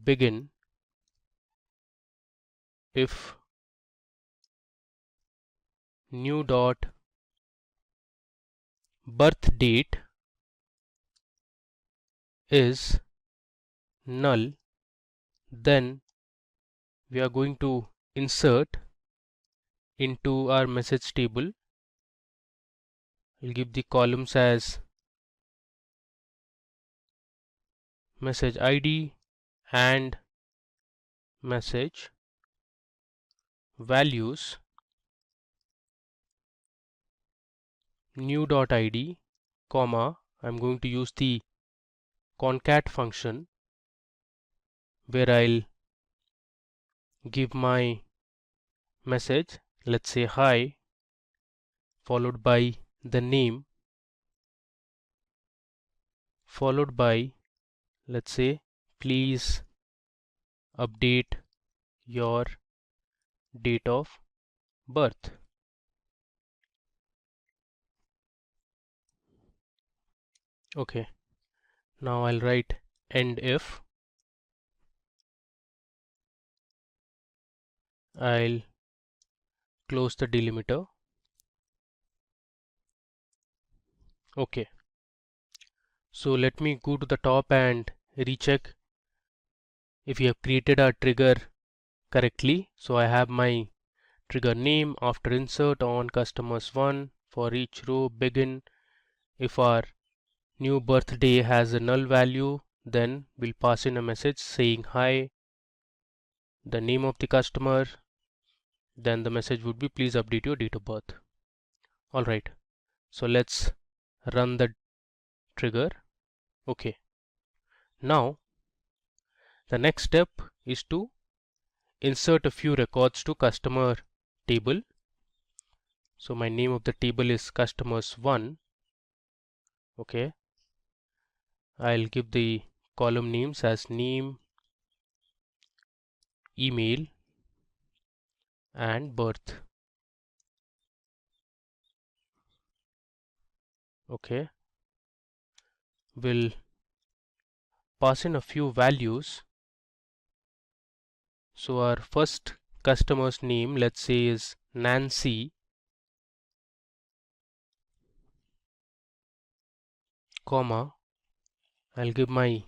begin if new dot birth date is null, then we are going to insert into our message table. We'll give the columns as message ID and message values new.id, comma, I'm going to use the concat function where I'll give my message, let's say hi, followed by the name, followed by, let's say, please update your date of birth. Okay, now I'll write end if. I'll close the delimiter. Okay, so let me go to the top and recheck if you have created a trigger correctly. So I have my trigger name after insert on customers 1 for each row begin. If our new birthday has a null value, then we'll pass in a message saying hi, the name of the customer, then the message would be please update your date of birth. Alright, so let's run the trigger. Okay, now the next step is to insert a few records to customer table. So my name of the table is customers 1. Okay, I'll give the column names as name, email and birth. Okay, we'll pass in a few values. So our first customer's name, let's say, is Nancy, comma, I'll give my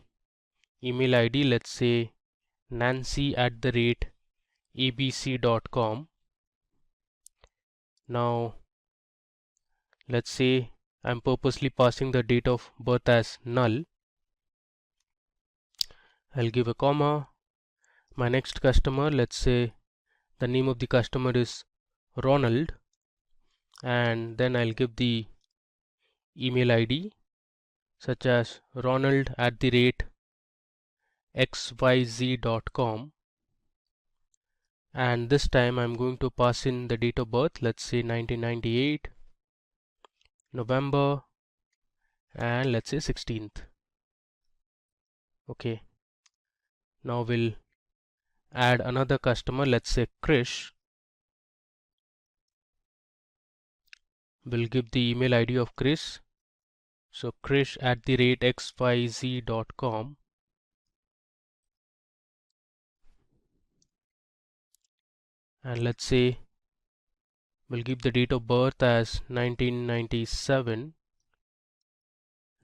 email ID, let's say nancy@abc.com. Now let's say I'm purposely passing the date of birth as null. I'll give a comma. My next customer, let's say the name of the customer is Ronald, and then I'll give the email ID such as ronald@xyz.com, and this time I'm going to pass in the date of birth, let's say 1998 November, and let's say 16th. Okay, now we'll add another customer, let's say Krish. We'll give the email ID of Krish, so krish@xyz.com, and let's say we'll give the date of birth as 1997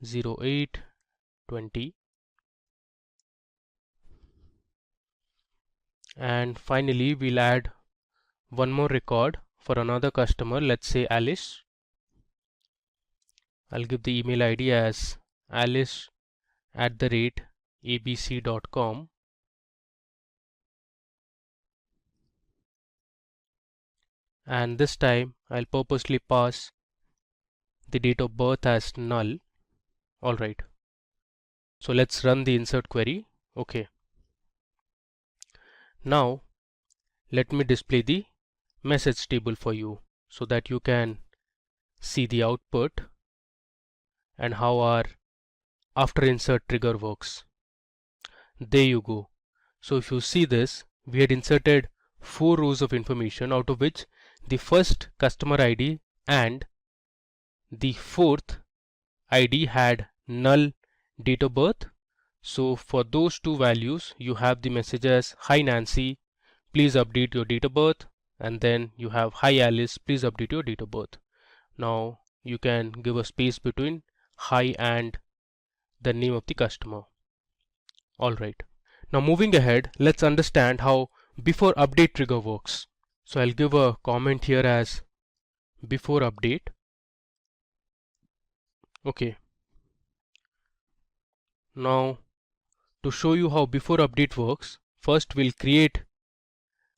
08/20, and finally we'll add one more record for another customer, let's say Alice. I'll give the email ID as alice@abc.com, and this time I'll purposely pass the date of birth as null. Alright, so let's run the insert query. Okay, now let me display the message table for you so that you can see the output and how our after insert trigger works. There you go. So if you see this, we had inserted 4 rows of information, out of which the first customer ID and the fourth ID had null date of birth. So for those two values you have the message as hi Nancy, please update your date of birth, and then you have hi Alice, please update your date of birth. Now you can give a space between hi and the name of the customer. Alright, now moving ahead, let's understand how before update trigger works. So I'll give a comment here as before update. Okay, now to show you how before update works, first we'll create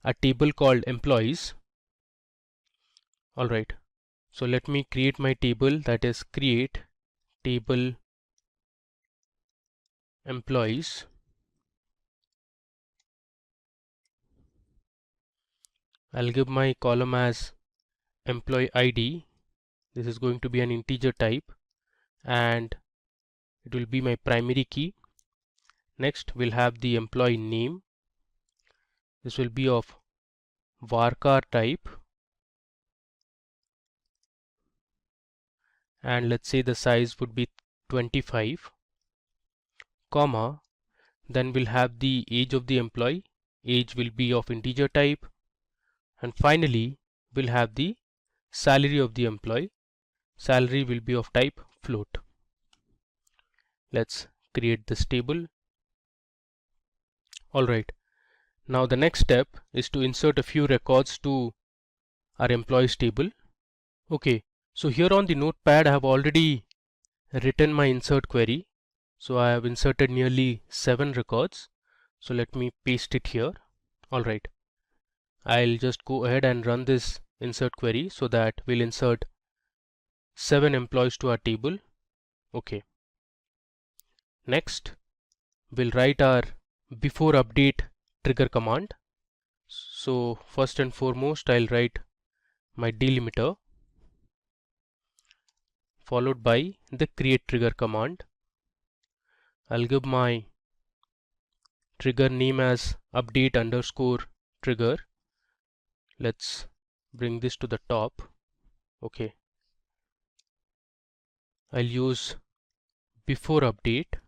a table called employees. Alright, so let me create my table, that is create table employees. I'll give my column as employee ID. This is going to be an integer type and it will be my primary key. Next we'll have the employee name. This will be of varchar type and let's say the size would be 25, comma, then we'll have the age of the employee. Age will be of integer type, and finally we'll have the salary of the employee. Salary will be of type float. Let's create this table. Alright, now the next step is to insert a few records to our employees table. Okay, so here on the notepad I have already written my insert query. So I have inserted nearly 7 records. So let me paste it here. Alright, I'll just go ahead and run this insert query so that we'll insert 7 employees to our table. Okay. Next, we'll write our before update trigger command. So first and foremost, I'll write my delimiter followed by the create trigger command. I'll give my trigger name as update underscore trigger. Let's bring this to the top. Okay. I'll use before update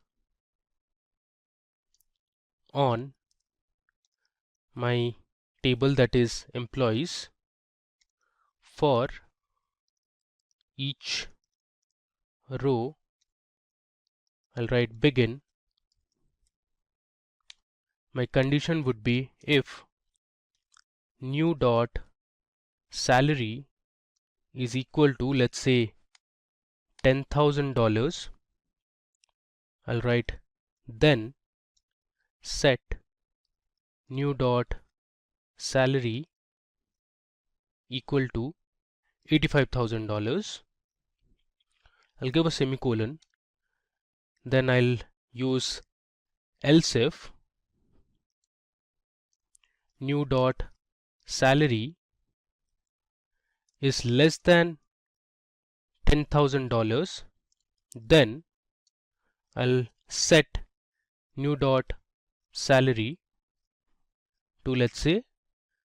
on my table, that is employees. For each row I'll write begin. My condition would be if new dot salary is equal to, let's say, $10,000. I'll write then set new dot salary equal to $85,000. I'll give a semicolon. Then I'll use else if new dot salary is less than $10,000, then I'll set new dot salary to, let's say,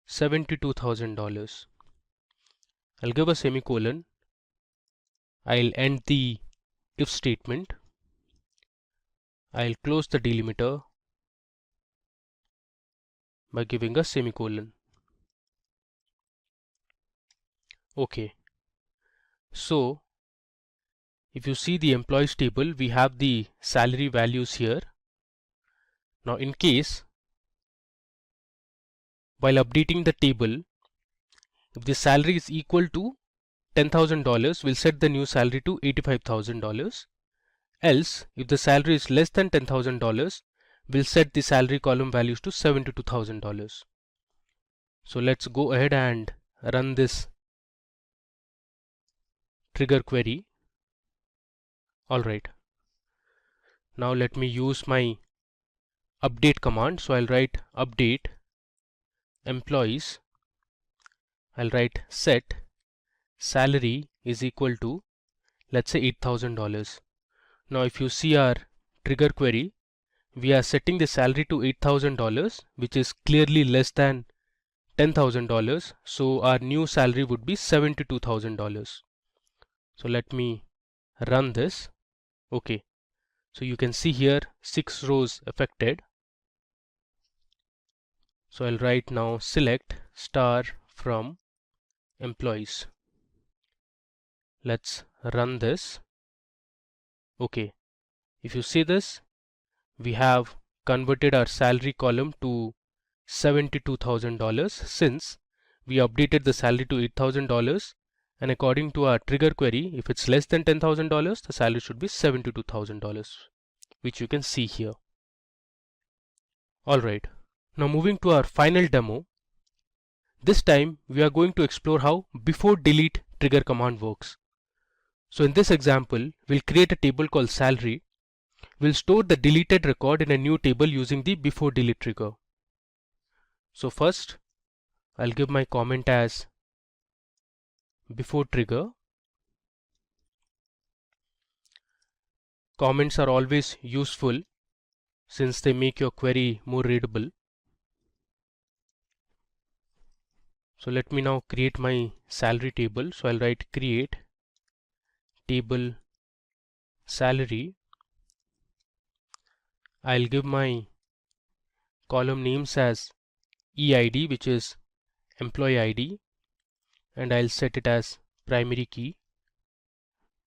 $72,000. I'll give a semicolon. I'll end the if statement. I'll close the delimiter by giving a semicolon. Okay, so if you see the employees table, we have the salary values here. Now in case while updating the table, if the salary is equal to $10,000, we'll set the new salary to $85,000. Else, if the salary is less than $10,000, we'll set the salary column values to $72,000. So let's go ahead and run this trigger query. Alright, now let me use my update command. So I'll write update employees. I'll write set salary is equal to, let's say, $8,000. Now if you see our trigger query, we are setting the salary to $8,000, which is clearly less than $10,000. So our new salary would be $72,000. So let me run this. Okay, so you can see here 6 rows affected. So I'll write now select star from employees. Let's run this. Okay, if you see this, we have converted our salary column to $72,000 since we updated the salary to $8,000, and according to our trigger query, if it's less than $10,000, the salary should be $72,000, which you can see here. Alright, now moving to our final demo. This time we are going to explore how before delete trigger command works. So in this example, we'll create a table called salary. We'll store the deleted record in a new table using the before delete trigger. So first, I'll give my comment as before trigger. Comments are always useful since they make your query more readable. So let me now create my salary table. So I'll write create table salary. I'll give my column names as EID, which is employee ID, and I'll set it as primary key,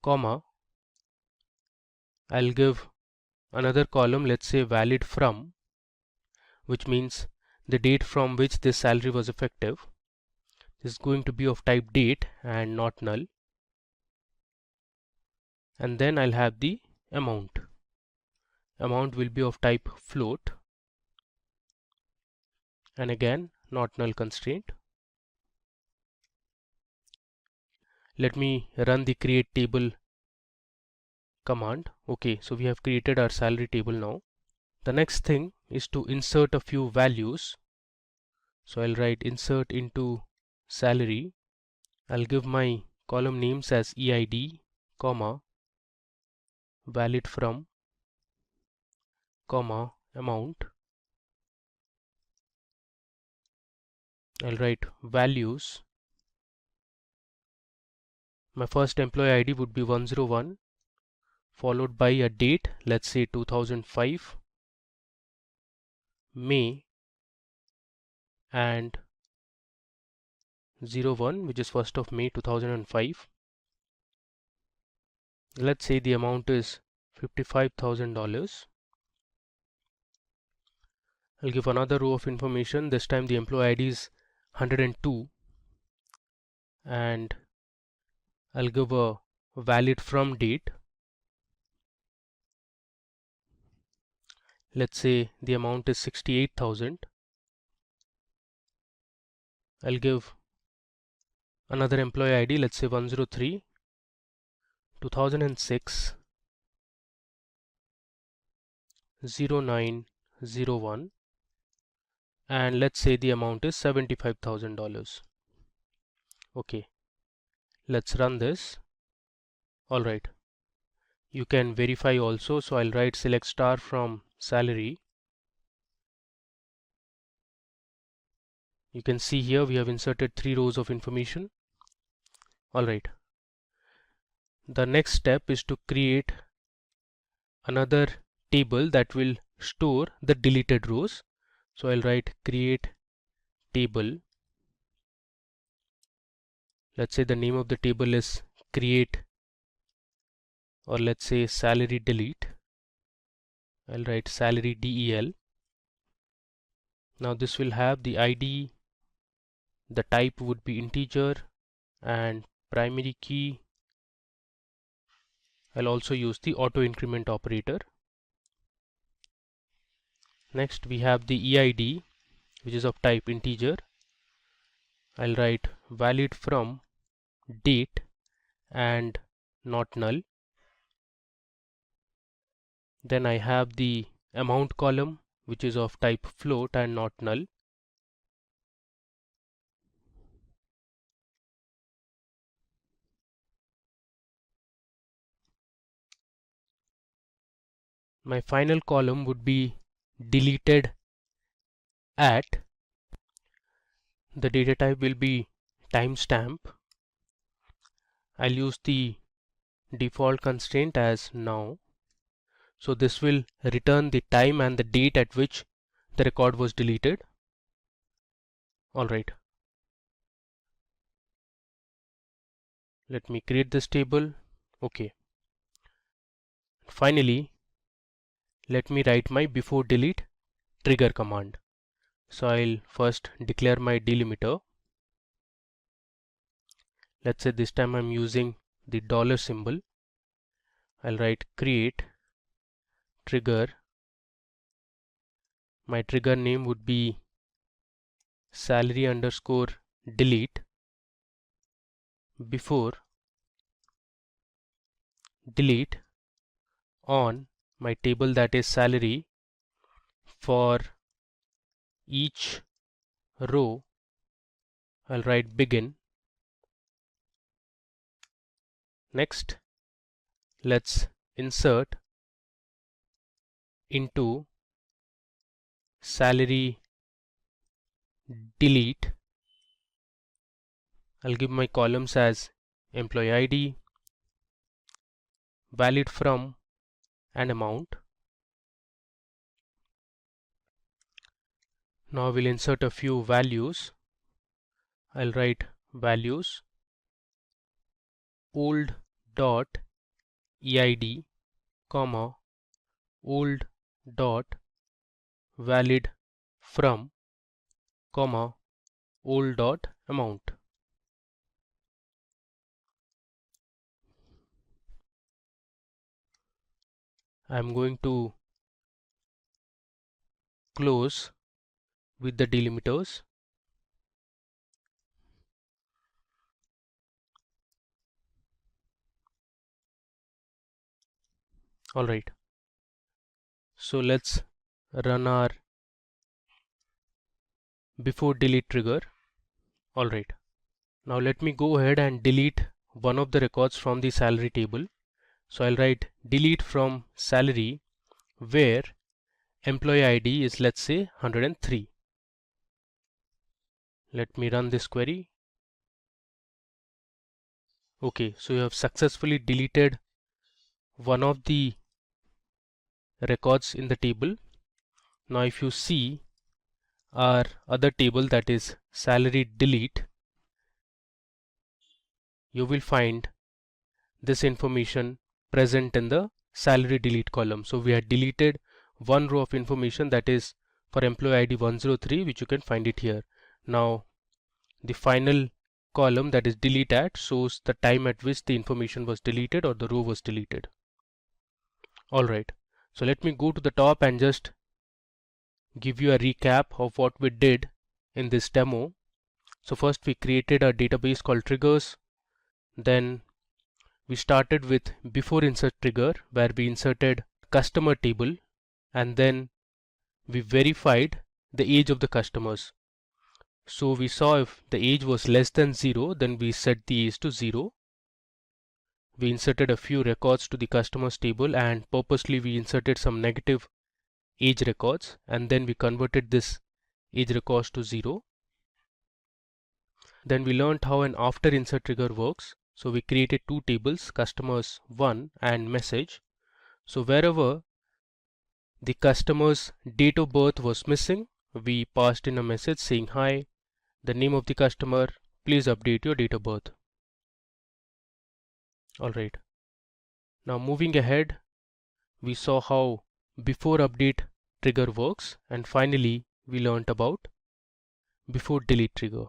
comma. I'll give another column, let's say valid from, which means the date from which this salary was effective. This is going to be of type date and not null. And then I'll have the amount. Amount will be of type float, and again not null constraint. Let me run the create table command. Okay, so we have created our salary table now. The next thing is to insert a few values. So I'll write insert into salary. I'll give my column names as EID, comma, valid from, comma, amount. I'll write values. My first employee ID would be 101, followed by a date, let's say 2005, May, and 01, which is 1st of May 2005. Let's say the amount is $55,000. I'll give another row of information. This time the employee ID is 102, and I'll give a valid from date. Let's say the amount is 68,000. I'll give another employee ID, let's say 103, 2006, 0901, and let's say the amount is $75,000. Okay, let's run this. Alright, you can verify also, so I'll write select star from salary. You can see here we have inserted 3 rows of information. Alright, the next step is to create another table that will store the deleted rows. So I'll write create table. Let's say the name of the table is create, or let's say salary delete. I'll write salary DEL. Now this will have the ID, the type would be integer, and primary key. I'll also use the auto increment operator. Next we have the EID, which is of type integer. I'll write valid from date and not null. Then I have the amount column, which is of type float and not null. My final column would be deleted at. The data type will be timestamp. I'll use the default constraint as now. So this will return the time and the date at which the record was deleted. Alright. Let me create this table. OK. Finally, let me write my before delete trigger command. So I'll first declare my delimiter. Let's say this time I'm using the dollar symbol. I'll write create trigger. My trigger name would be salary underscore delete before delete on my table, that is salary. For each row I'll write begin. Next, let's insert into salary delete. I'll give my columns as employee ID, valid from, and amount. Now we'll insert a few values. I'll write values old dot eid comma old dot valid from comma old dot amount. I'm going to close with the delimiters. Alright, so let's run our before delete trigger. Alright, now let me go ahead and delete one of the records from the salary table. So I'll write delete from salary where employee ID is, let's say, 103. Let me run this query. Okay, so you have successfully deleted one of the records in the table. Now if you see our other table, that is salary delete, you will find this information present in the salary delete column. So we had deleted one row of information, that is for employee ID 103, which you can find it here. Now the final column, that is delete at, shows the time at which the information was deleted or the row was deleted. Alright, so let me go to the top and just give you a recap of what we did in this demo. So first we created a database called triggers. Then we started with before insert trigger, where we inserted customer table, and then we verified the age of the customers. So we saw if the age was less than 0, then we set the age to 0. We inserted a few records to the customers table, and purposely we inserted some negative age records, and then we converted this age records to 0. Then we learned how an after insert trigger works. So we created two tables, customers 1 and message. So wherever the customer's date of birth was missing, we passed in a message saying, hi, the name of the customer, please update your date of birth. Alright, now moving ahead, we saw how before update trigger works, and finally we learnt about before delete trigger.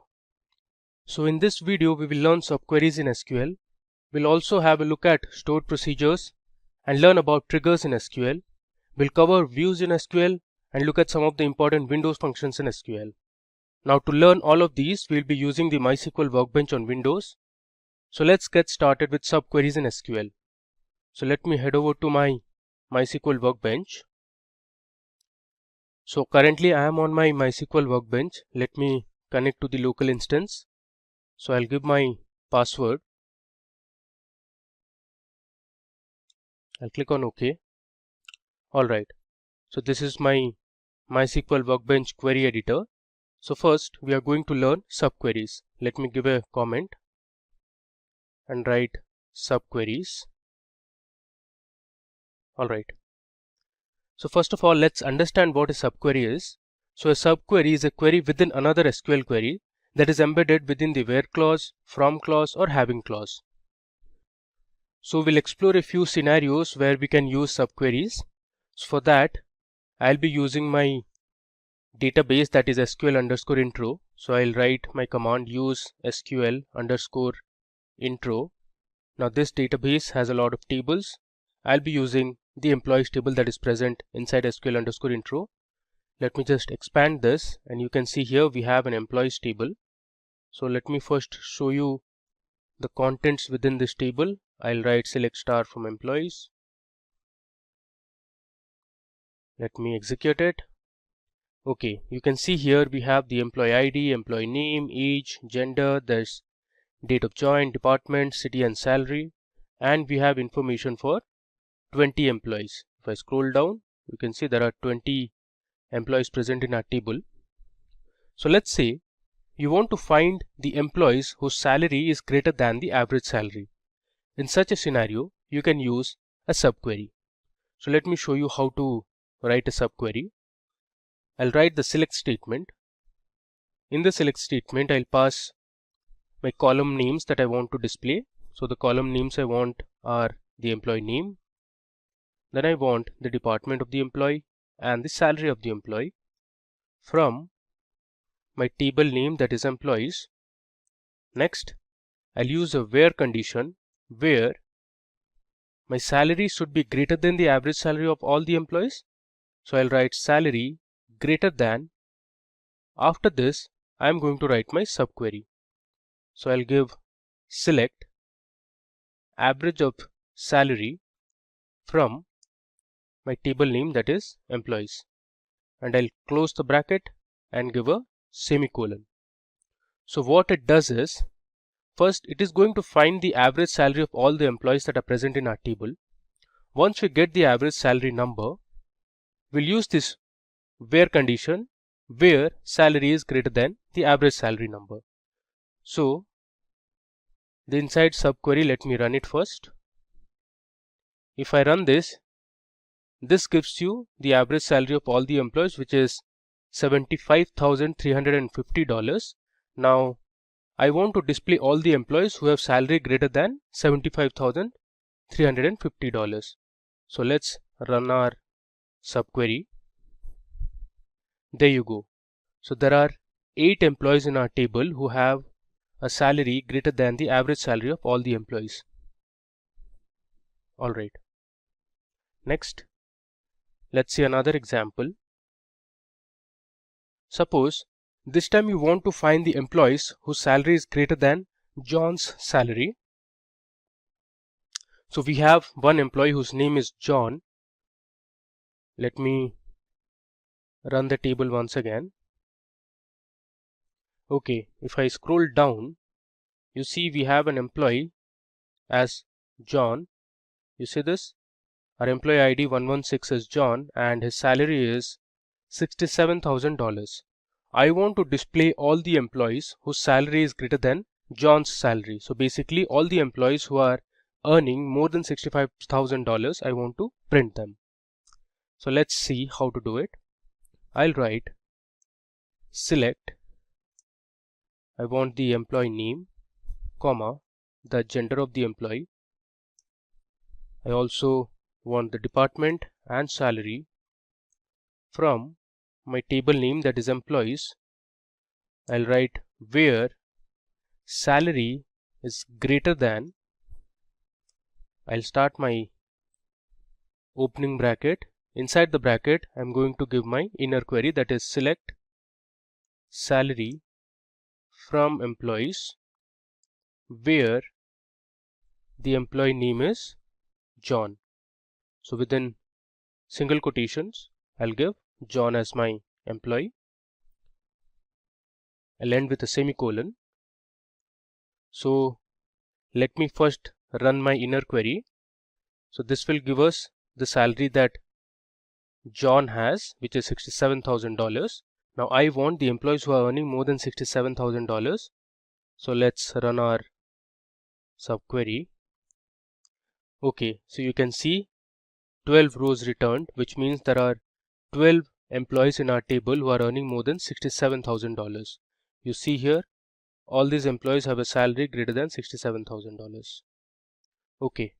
So in this video we will learn subqueries in SQL. We'll also have a look at stored procedures and learn about triggers in SQL. We'll cover views in SQL and look at some of the important Windows functions in SQL. Now to learn all of these, we'll be using the MySQL Workbench on Windows. So let's get started with subqueries in SQL. So let me head over to my MySQL Workbench. So currently I am on my MySQL Workbench. Let me connect to the local instance. So I'll give my password. I'll click on OK. Alright, so this is my MySQL Workbench query editor. So first we are going to learn subqueries. Let me give a comment and write subqueries. Alright, so first of all, let's understand what a subquery is. So a subquery is a query within another SQL query that is embedded within the where clause, from clause, or having clause. So we'll explore a few scenarios where we can use subqueries. So for that, I'll be using my database, that is SQL_intro. So I'll write my command use SQL_intro. Now this database has a lot of tables. I'll be using the employees table that is present inside SQL_intro. Let me just expand this, and you can see here we have an employees table. So let me first show you the contents within this table. I'll write select star from employees. Let me execute it. Okay, you can see here we have the employee ID, employee name, age, gender, there's date of join, department, city and salary, and we have information for 20 employees. If I scroll down, you can see there are 20 employees present in our table. So let's say you want to find the employees whose salary is greater than the average salary. In such a scenario, you can use a subquery. So let me show you how to write a subquery. I'll write the select statement. In the select statement, I'll pass my column names that I want to display. So the column names I want are the employee name. Then I want the department of the employee and the salary of the employee from my table name, that is employees. Next, I'll use a where condition where my salary should be greater than the average salary of all the employees. So I'll write salary greater than. After this, I'm going to write my subquery. So I'll give select average of salary from my table name, that is employees, and I'll close the bracket and give a semicolon. So what it does is, first it is going to find the average salary of all the employees that are present in our table. Once we get the average salary number, we'll use this where condition where salary is greater than the average salary number. So the inside subquery, let me run it first. If I run this gives you the average salary of all the employees, which is $75,350. Now I want to display all the employees who have salary greater than $75,350. So let's run our subquery. There you go. So there are 8 employees in our table who have a salary greater than the average salary of all the employees. Alright. Next, let's see another example. Suppose this time you want to find the employees whose salary is greater than John's salary. So we have one employee whose name is John. Let me run the table once again. Okay, if I scroll down, you see we have an employee as John. You see this? Our employee ID 116 is John and his salary is $67,000. I want to display all the employees whose salary is greater than John's salary. So basically all the employees who are earning more than $65,000, I want to print them. So let's see how to do it. I'll write select. I want the employee name, comma, the gender of the employee. I also want the department and salary from my table name, that is employees. I'll write where salary is greater than. I'll start my opening bracket. Inside the bracket, I'm going to give my inner query, that is select salary from employees where the employee name is John. So within single quotations, I'll give John as my employee. I'll end with a semicolon. So let me first run my inner query. So this will give us the salary that John has, which is $67,000. Now I want the employees who are earning more than $67,000. So let's run our subquery. Okay, so you can see 12 rows returned, which means there are 12 employees in our table who are earning more than $67,000. You see here, all these employees have a salary greater than $67,000. Okay,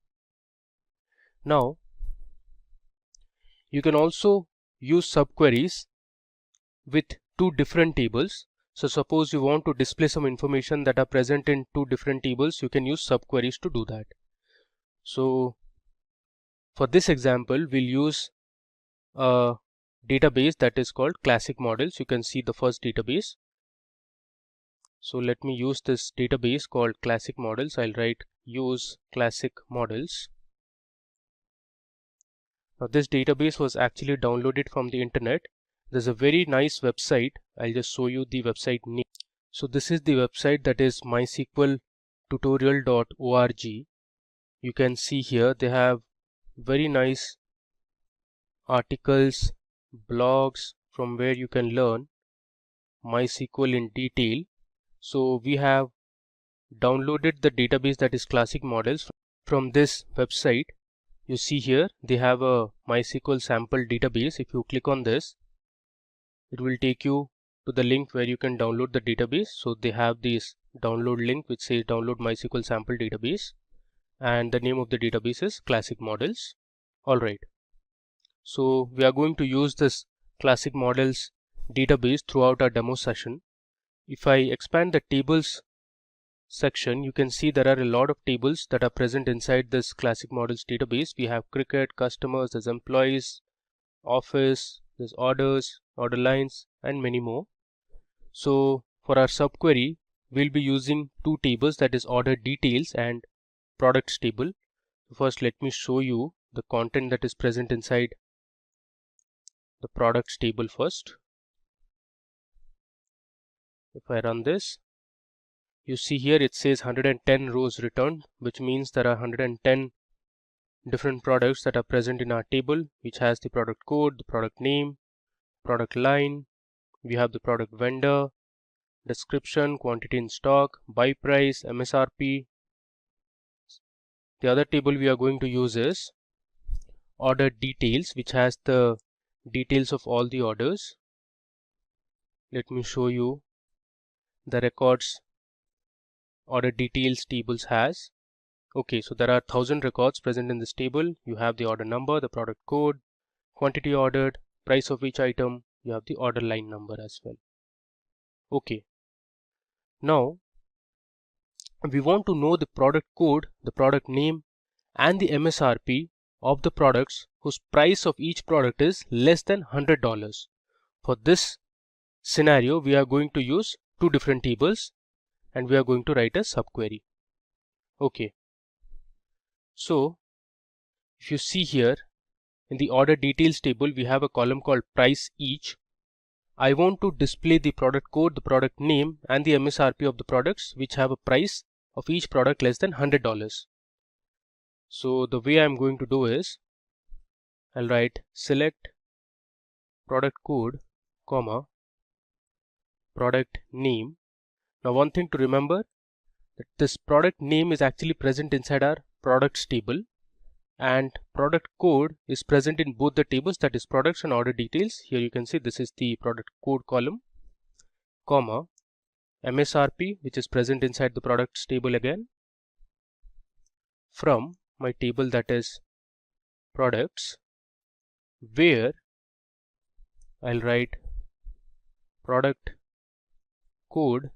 Now you can also use subqueries with two different tables. So suppose you want to display some information that are present in two different tables, you can use subqueries to do that. So for this example, we'll use a database that is called classic models. You can see the first database. So let me use this database called classic models. I'll write use classic models. Now this database was actually downloaded from the internet. There's a very nice website. I'll just show you the website name. So this is the website, that is mysqltutorial.org. You can see here they have very nice articles, blogs from where you can learn MySQL in detail. So we have downloaded the database, that is classic models, from this website. You see here they have a MySQL sample database. If you click on this, it will take you to the link where you can download the database. So they have this download link which says download MySQL sample database, and the name of the database is classic models. Alright, so we are going to use this classic models database throughout our demo session. If I expand the tables section, you can see there are a lot of tables that are present inside this classic models database. We have cricket, customers, there's employees, office, there's orders, order lines, and many more. So for our subquery, we'll be using two tables, that is order details and products table. First, let me show you the content that is present inside the products table first. If I run this, you see here it says 110 rows returned, which means there are 110 different products that are present in our table, which has the product code, the product name, product line. We have the product vendor, description, quantity in stock, buy price, MSRP. The other table we are going to use is order details, which has the details of all the orders. Let me show you the records order details tables has. Okay, so there are 1000 records present in this table. You have the order number, the product code, quantity ordered, price of each item. You have the order line number as well. Okay, now we want to know the product code, the product name, and the MSRP of the products whose price of each product is less than $100. For this scenario, we are going to use two different tables and we are going to write a subquery. Okay, so if you see here in the order details table, we have a column called price each. I want to display the product code, the product name, and the MSRP of the products which have a price of each product less than $100. So the way I'm going to do is, I'll write select product code, comma, product name. Now one thing to remember, that this product name is actually present inside our products table, and product code is present in both the tables, that is products and order details. Here you can see this is the product code column, comma, MSRP, which is present inside the products table again, from my table, that is products, where I'll write product code.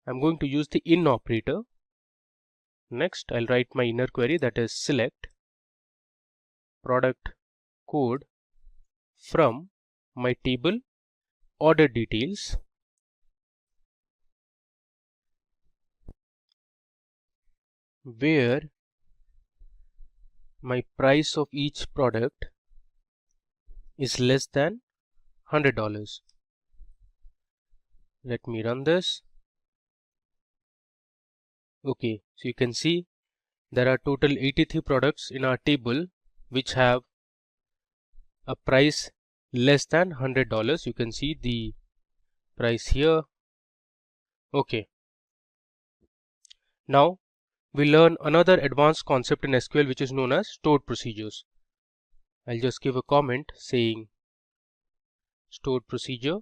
I'm going to use the in operator. Next, I'll write my inner query, that is select product code from my table order details, where my price of each product is less than $100. Let me run this. Okay, so you can see there are total 83 products in our table which have a price less than $100. You can see the price here. Okay, now we learn another advanced concept in SQL which is known as stored procedures. I'll just give a comment saying stored procedure.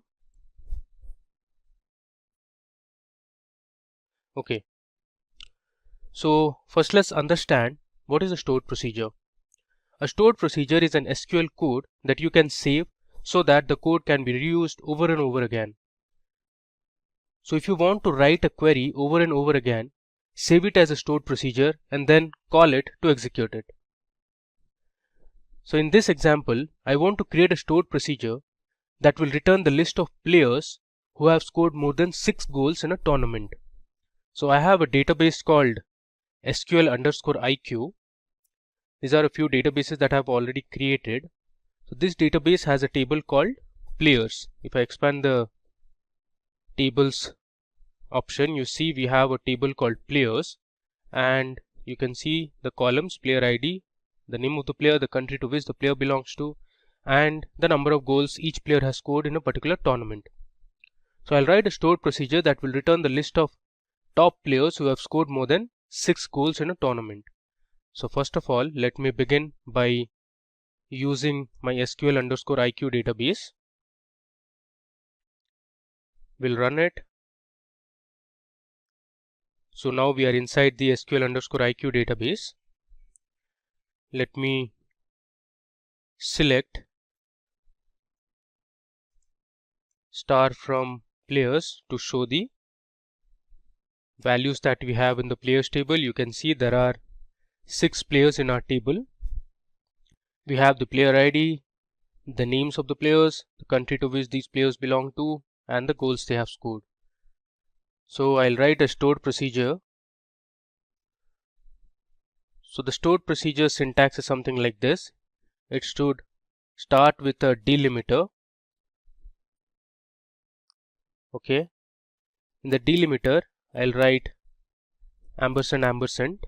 Okay, so first let's understand what is a stored procedure. A stored procedure is an SQL code that you can save so that the code can be reused over and over again. So if you want to write a query over and over again, save it as a stored procedure and then call it to execute it. So in this example, I want to create a stored procedure that will return the list of players who have scored more than 6 goals in a tournament. So I have a database called SQL_IQ. These are a few databases that I have already created. So this database has a table called players. If I expand the tables option, you see we have a table called players, and you can see the columns player ID, the name of the player, the country to which the player belongs to, and the number of goals each player has scored in a particular tournament. So I'll write a stored procedure that will return the list of top players who have scored more than 6 goals in a tournament. So first of all, let me begin by using my SQL_IQ database. We'll run it. So now we are inside the SQL_IQ database. Let me select star from players to show the values that we have in the players table. You can see there are 6 players in our table. We have the player ID, the names of the players, the country to which these players belong to, and the goals they have scored. So I'll write a stored procedure. So the stored procedure syntax is something like this. It should start with a delimiter. Okay. In the delimiter, I'll write &&.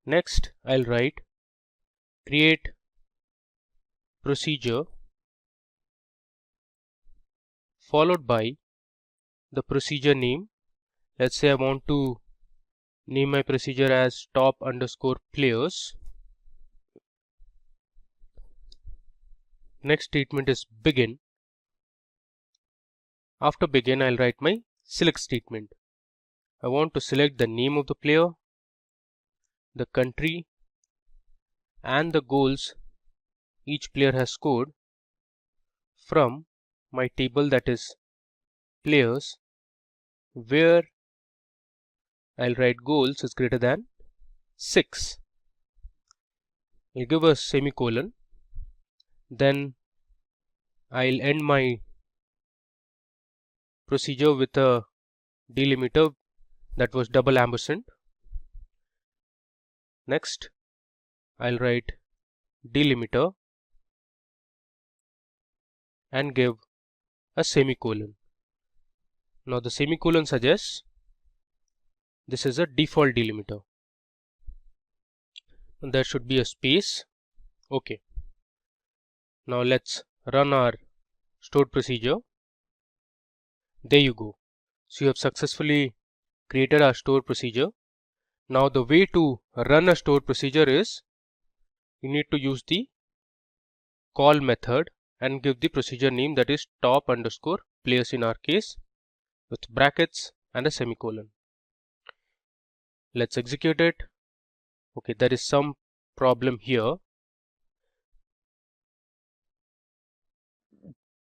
Next, I'll write create procedure followed by the procedure name. Let's say I want to name my procedure as top_players. Next statement is begin. After begin, I'll write my select statement. I want to select the name of the player, the country, and the goals each player has scored from my table, that is players, where I'll write goals is greater than 6. I'll give a semicolon. Then I'll end my procedure with a delimiter that was $. Next, I'll write delimiter and give a semicolon. Now the semicolon suggests this is a default delimiter. And there should be a space. Okay. Now let's run our stored procedure. There you go. So you have successfully created our stored procedure. Now the way to run a stored procedure is you need to use the call method and give the procedure name, that is top_players in our case, with brackets and a semicolon. Let's execute it. Okay, there is some problem here.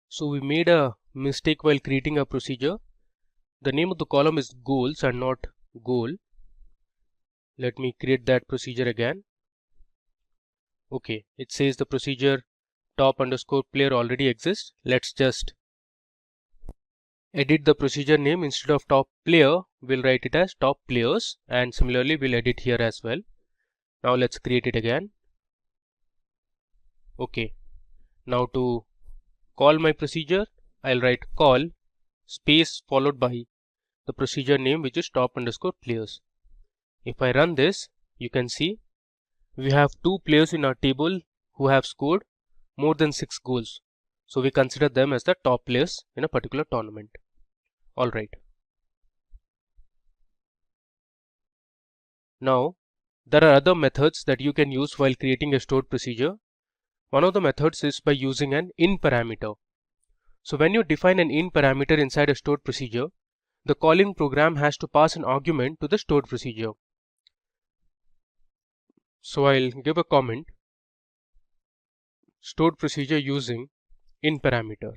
So we made a mistake while creating a procedure. The name of the column is goals and not goal. Let me create that procedure again. Okay, it says the procedure top_player already exists. Let's just edit the procedure name. Instead of top player, we'll write it as top players, and similarly we'll edit here as well. Now let's create it again. Okay, now to call my procedure, I'll write call space followed by the procedure name, which is top_players. If I run this, you can see we have 2 players in our table who have scored more than 6 goals. So we consider them as the top players in a particular tournament. Alright. Now there are other methods that you can use while creating a stored procedure. One of the methods is by using an in parameter. So when you define an in parameter inside a stored procedure, the calling program has to pass an argument to the stored procedure. So I'll give a comment stored procedure using in parameter.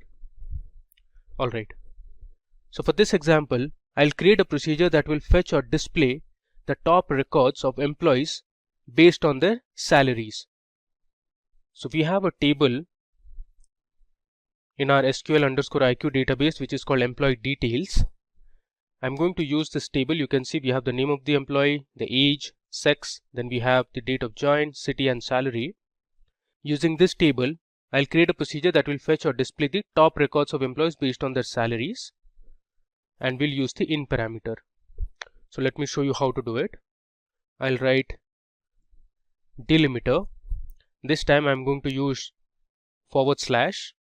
Alright. So for this example, I'll create a procedure that will fetch or display the top records of employees based on their salaries. So we have a table in our SQL_IQ database which is called employee details. I'm going to use this table. You can see we have the name of the employee, the age, sex, then we have the date of join, city and salary. Using this table, I'll create a procedure that will fetch or display the top records of employees based on their salaries, and we'll use the in parameter. So let me show you how to do it. I'll write delimiter. This time I'm going to use /.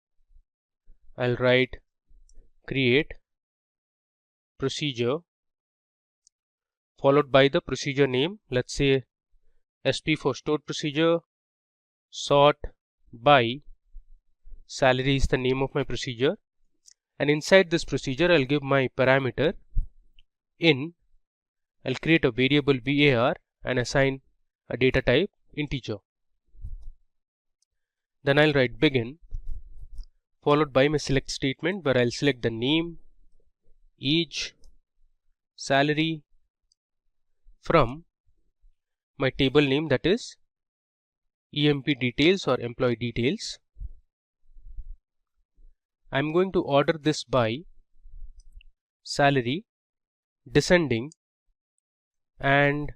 I'll write create procedure followed by the procedure name. Let's say SP for stored procedure, sort by salary is the name of my procedure, and inside this procedure I'll give my parameter in. I'll create a variable var and assign a data type integer. Then I'll write begin followed by my select statement where I'll select the name, age, salary from my table name, that is EMP details or employee details. I'm going to order this by salary descending, and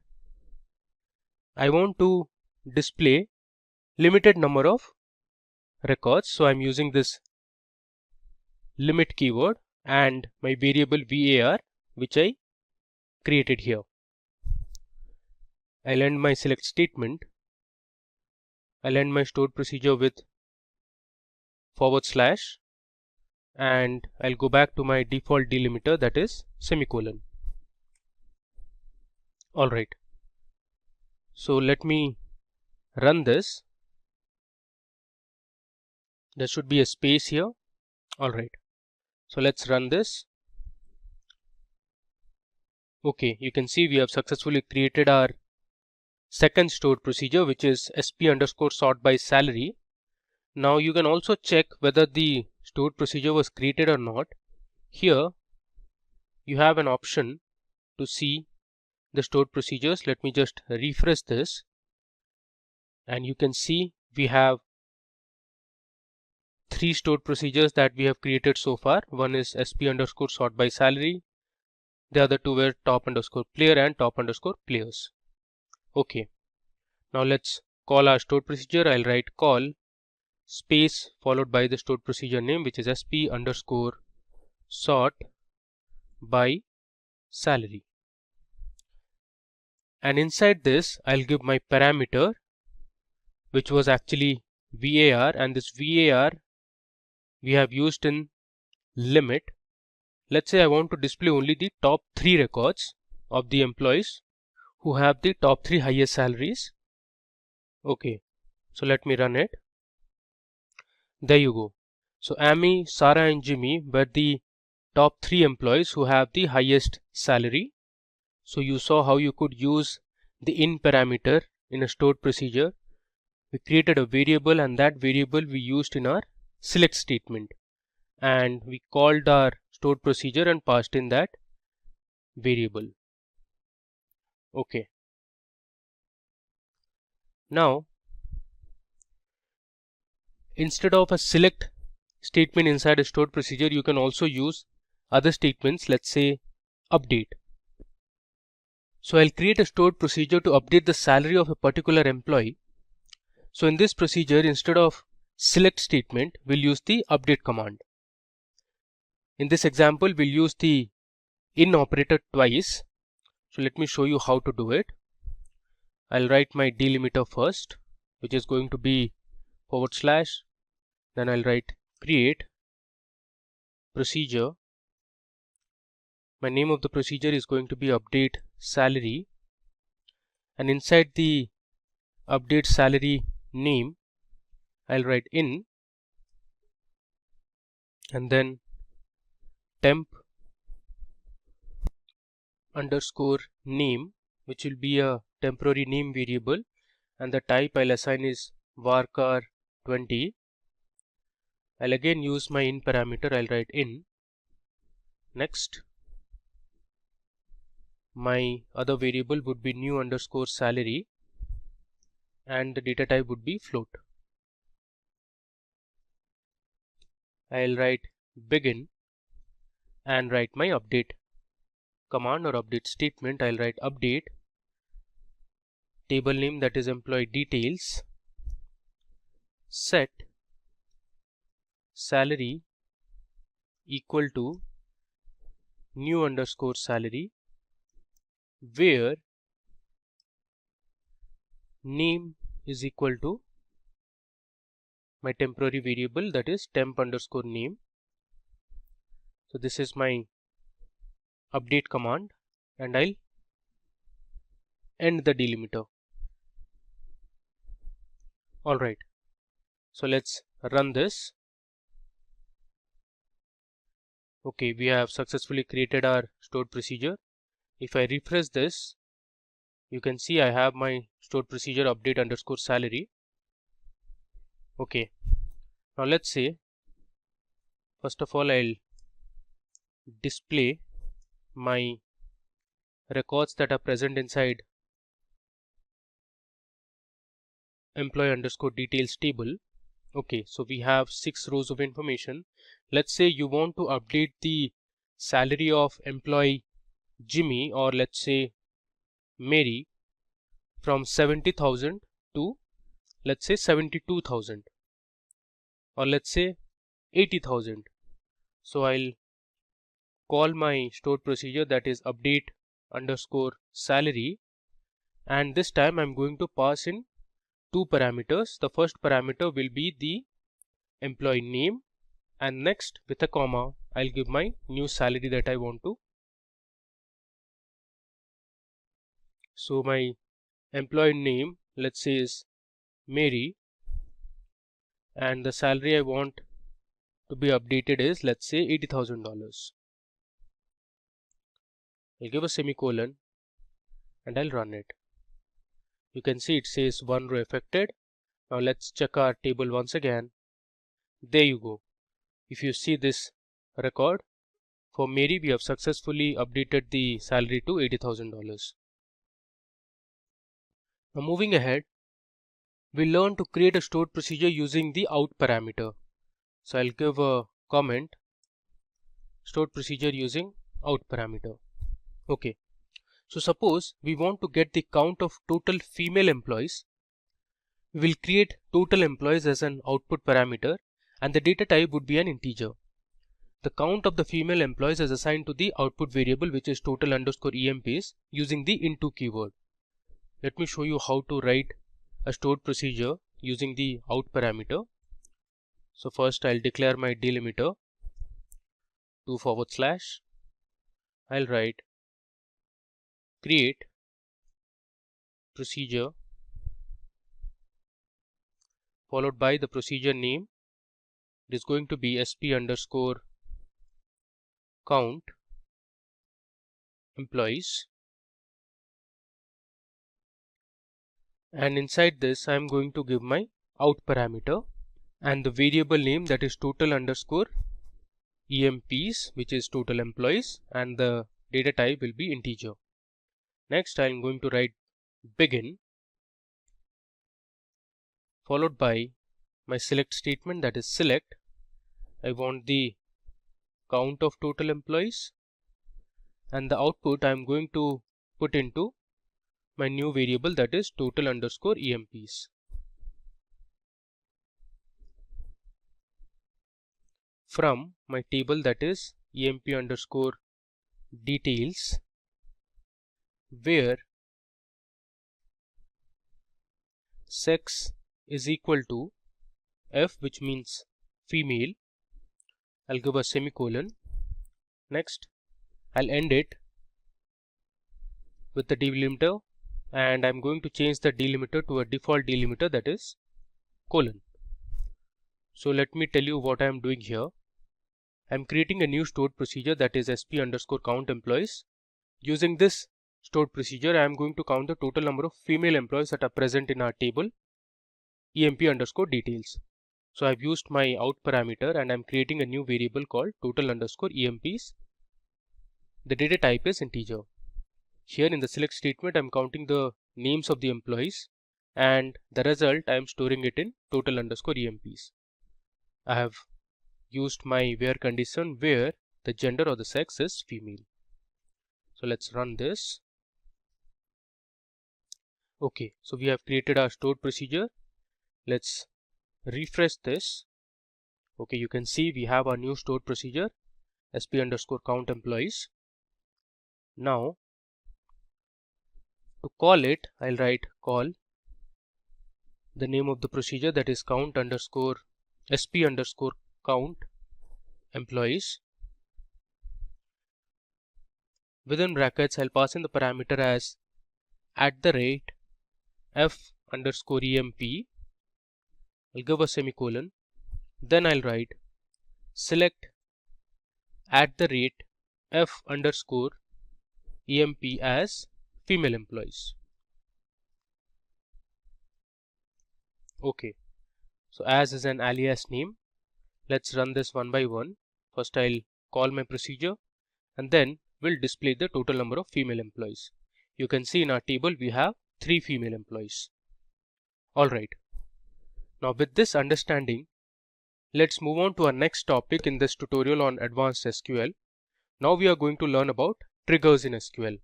I want to display limited number of records, so I'm using this limit keyword and my variable var which I created here. I'll end my select statement. I'll end my stored procedure with /, and I'll go back to my default delimiter, that is semicolon. Alright, so let me run this. There should be a space here. Alright, so let's run this. Okay, you can see we have successfully created our second stored procedure, which is SP_sort by salary. Now you can also check whether the stored procedure was created or not. Here you have an option to see the stored procedures. Let me just refresh this, and you can see we have 3 stored procedures that we have created so far. One is SP_sort by salary, the other two were top_player and top_players. Okay, now let's call our stored procedure. I'll write call space followed by the stored procedure name, which is SP_sort by salary, and inside this I'll give my parameter which was actually var, and this var we have used in limit. Let's say I want to display only the top 3 records of the employees who have the top 3 highest salaries. Okay, so let me run it. There you go. So Amy, Sarah and Jimmy were the top 3 employees who have the highest salary. So you saw how you could use the in parameter in a stored procedure. We created a variable, and that variable we used in our select statement, and we called our stored procedure and passed in that variable. Okay, now instead of a select statement inside a stored procedure, you can also use other statements. Let's say update. So I'll create a stored procedure to update the salary of a particular employee. So in this procedure, instead of select statement, we'll use the update command. In this example, we'll use the in operator twice. So let me show you how to do it. I'll write my delimiter first, which is going to be /. Then I'll write create procedure. My name of the procedure is going to be update salary, and inside the update salary name I'll write in, and then temp_name, which will be a temporary name variable, and the type I'll assign is varchar20, I'll again use my in parameter. I'll write in. Next, my other variable would be new underscore salary, and the data type would be float. I'll write begin and write my update command or update statement. I'll write update table name, that is employee details, set salary equal to new underscore salary, where name is equal to my temporary variable, that is temp underscore name. So this is my update command, and I'll end the delimiter. Alright, so let's run this. Okay, we have successfully created our stored procedure. If I refresh this, you can see I have my stored procedure update underscore salary. Okay, now let's say, first of all, I'll display my records that are present inside employee underscore details table. Okay, so we have 6 rows of information. Let's say you want to update the salary of employee Jimmy, or let's say Mary, from 70,000 to let's say 72,000, or let's say 80,000. So I'll call my stored procedure, that is update underscore salary, and this time I'm going to pass in 2 parameters. The first parameter will be the employee name, and next with a comma I'll give my new salary that I want to. So my employee name, let's say, is Mary, and the salary I want to be updated is, let's say, $80,000. I'll give a semicolon and I'll run it. You can see it says 1 row affected. Now let's check our table once again. There you go. If you see this record, for Mary we have successfully updated the salary to $80,000. Now moving ahead, we learn to create a stored procedure using the out parameter. So I'll give a comment, stored procedure using out parameter. Okay, so suppose we want to get the count of total female employees. We will create total employees as an output parameter, and the data type would be an integer. The count of the female employees is assigned to the output variable, which is total underscore EMPs, using the into keyword. Let me show you how to write a stored procedure using the out parameter. So first I'll declare my delimiter 2// I'll write create procedure followed by the procedure name. It is going to be sp underscore count employees, and inside this I am going to give my out parameter and the variable name, that is total underscore EMPs, which is total employees, and the data type will be integer. Next I am going to write begin followed by my select statement, that is select. I want the count of total employees, and the output I am going to put into my new variable, that is total underscore EMPs. From my table, that is EMP underscore details, where sex is equal to F, which means female, I'll give a semicolon. Next I'll end it with the delimiter, and I'm going to change the delimiter to a default delimiter, that is colon. So let me tell you what I am doing here. I'm creating a new stored procedure, that is sp underscore count employees. Using this stored procedure, I am going to count the total number of female employees that are present in our table EMP underscore details. So I've used my out parameter and I'm creating a new variable called total underscore EMPs. The data type is integer. Here in the select statement, I'm counting the names of the employees, and the result I'm storing it in total underscore EMPs. I have used my where condition where the gender or the sex is female. So let's run this. Okay, so we have created our stored procedure. Let's refresh this. Okay, you can see we have our new stored procedure, sp underscore count employees. Now to call it, I'll write call the name of the procedure, that is count underscore sp underscore count employees. Within brackets, I'll pass in the parameter as @f underscore emp. I'll give a semicolon. Then I'll write select @f underscore emp as female employees. Okay, so as is an alias name. Let's run this one by one. First I'll call my procedure and then we'll display the total number of female employees. You can see in our table we have 3 female employees. Alright, now with this understanding, let's move on to our next topic in this tutorial on advanced SQL. Now we are going to learn about triggers in SQL.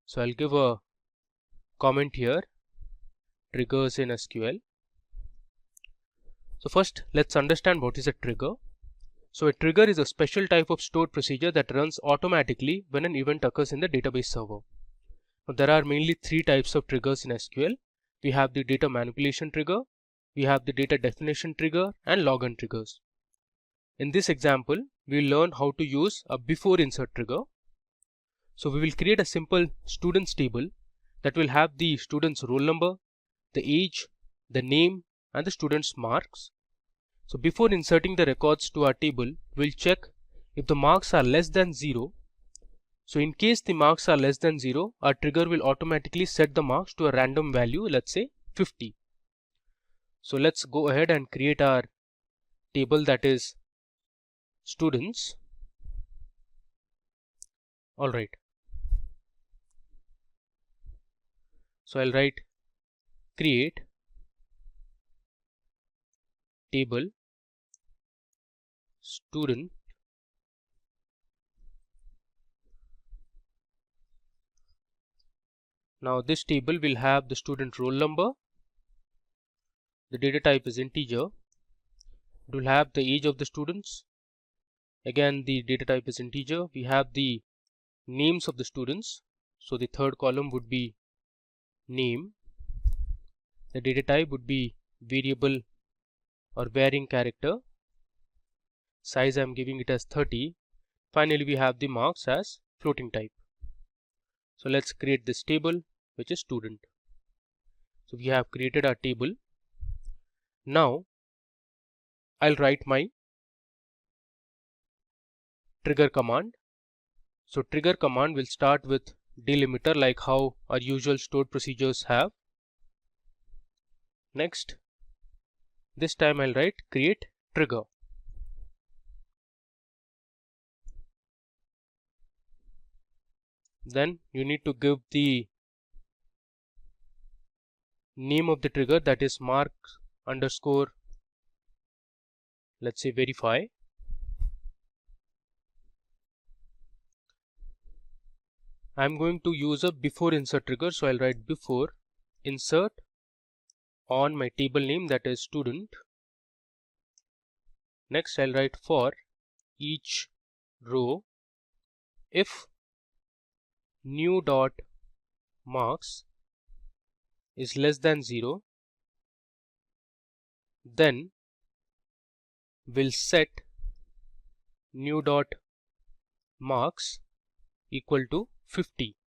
So I'll give a comment here, triggers in SQL. So first let's understand what is a trigger. So a trigger is a special type of stored procedure that runs automatically when an event occurs in the database server. Now there are mainly 3 types of triggers in SQL. We have the data manipulation trigger, we have the data definition trigger, and login triggers. In this example, we will learn how to use a before insert trigger. So we will create a simple students table that will have the student's roll number, the age, the name, and the student's marks. So before inserting the records to our table, we'll check if the marks are less than 0. So in case the marks are less than 0, our trigger will automatically set the marks to a random value, let's say 50. So let's go ahead and create our table, that is students. Alright. So I'll write create table student. Now this table will have the student roll number, the data type is integer, it will have the age of the students, again the data type is integer, we have the names of the students, so the third column would be name, the data type would be variable or varying character, size I am giving it as 30, finally we have the marks as floating type. So let's create this table which is student. So we have created our table. Now I'll write my trigger command. So trigger command will start with delimiter like how our usual stored procedures have. Next, this time I'll write create trigger. Then you need to give the name of the trigger, that is mark underscore, let's say verify. I'm going to use a before insert trigger, so I'll write before insert on my table name, that is student. Next I'll write for each row if new dot marks is less than 0, then we'll set new dot marks equal to 50.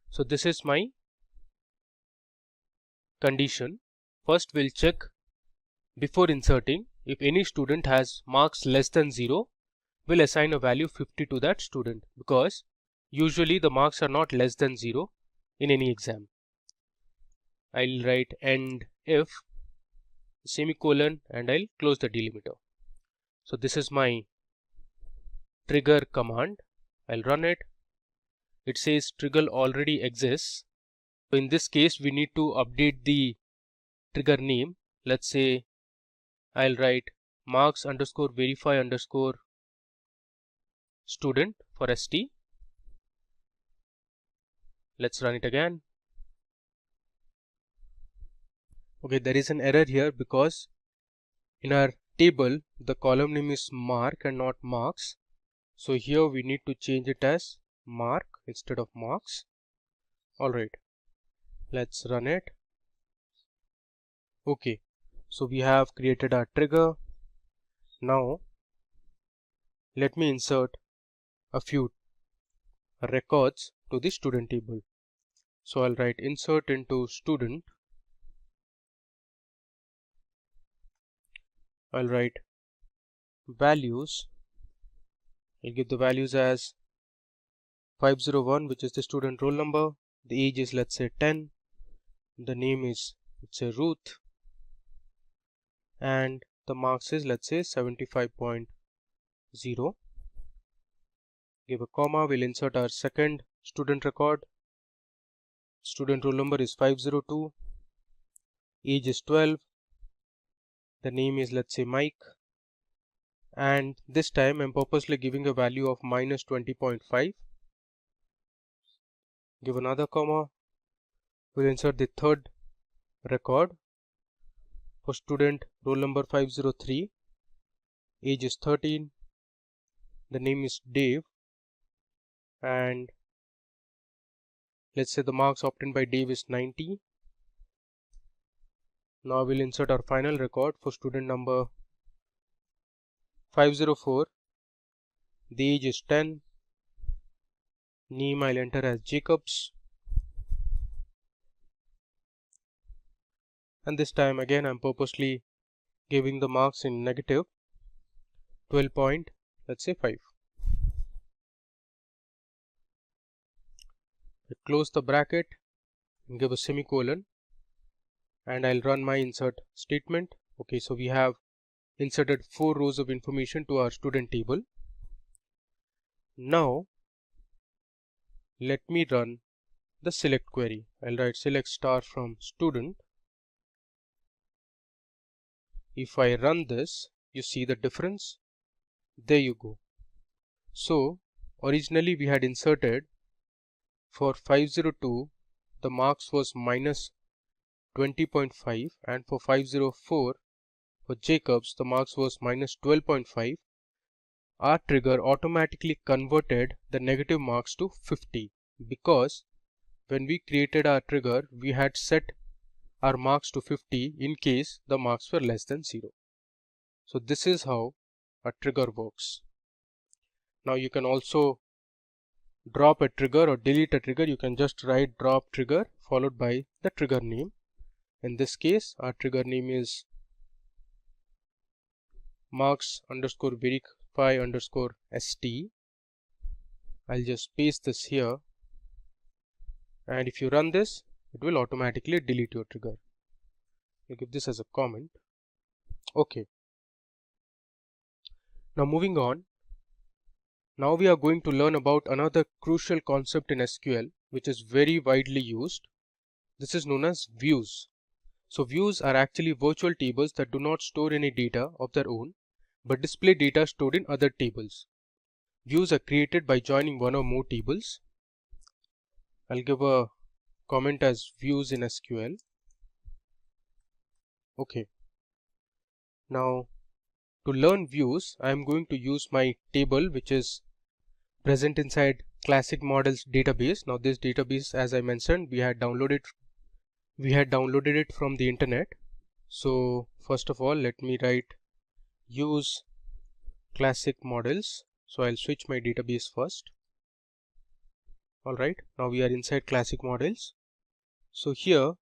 So this is my condition. First we'll check before inserting if any student has marks less than 0, we'll assign a value 50 to that student, because usually the marks are not less than 0 in any exam. I'll write end if semicolon, and I'll close the delimiter. So this is my trigger command. I'll run it. It says trigger already exists. So in this case, we need to update the trigger name. Let's say I'll write marks underscore verify underscore student for ST. Let's run it again. Okay, there is an error here because in our table the column name is mark and not marks. So here we need to change it as mark instead of marks. Alright, let's run it. Okay, so we have created our trigger. Now let me insert a few records to the student table. So I'll write insert into student. I'll write values. I'll give the values as 501, which is the student roll number. The age is, let's say, 10. The name is, let's say, Ruth. And the marks is, let's say, 75.0. Give a comma. We'll insert our second student record. Student roll number is 502. Age is 12. The name is, let's say, Mike. And this time I'm purposely giving a value of minus 20.5. Give another comma. We'll insert the third record for student roll number 503. Age is 13. The name is Dave. And let's say the marks obtained by Dave is 90. Now we'll insert our final record for student number 504. The age is 10. Name I'll enter as Jacobs. And this time again I'm purposely giving the marks in negative 12 point, let's say 5. I close the bracket and give a semicolon, and I'll run my insert statement. Okay, so we have inserted 4 rows of information to our student table. Now let me run the select query. I'll write select star from student. If I run this, you see the difference. There you go. So originally we had inserted for 502 the marks was minus 20.5, and for 504 for Jacobs the marks was minus 12.5. Our trigger automatically converted the negative marks to 50 because when we created our trigger we had set our marks to 50 in case the marks were less than 0. So this is how a trigger works. Now you can also drop a trigger or delete a trigger. You can just write drop trigger followed by the trigger name. In this case our trigger name is marks underscore verify underscore st. I'll just paste this here, and if you run this it will automatically delete your trigger. You give this as a comment. Okay, now moving on. Now we are going to learn about another crucial concept in SQL which is very widely used. This is known as views. So views are actually virtual tables that do not store any data of their own but display data stored in other tables. Views are created by joining one or more tables. I'll give a comment as views in SQL. Okay. Now to learn views, I am going to use my table which is present inside Classic Models database. Now this database, as I mentioned, we had downloaded it from the internet. So first of all, let me write use Classic Models. So I'll switch my database first. Alright, now we are inside Classic Models. So here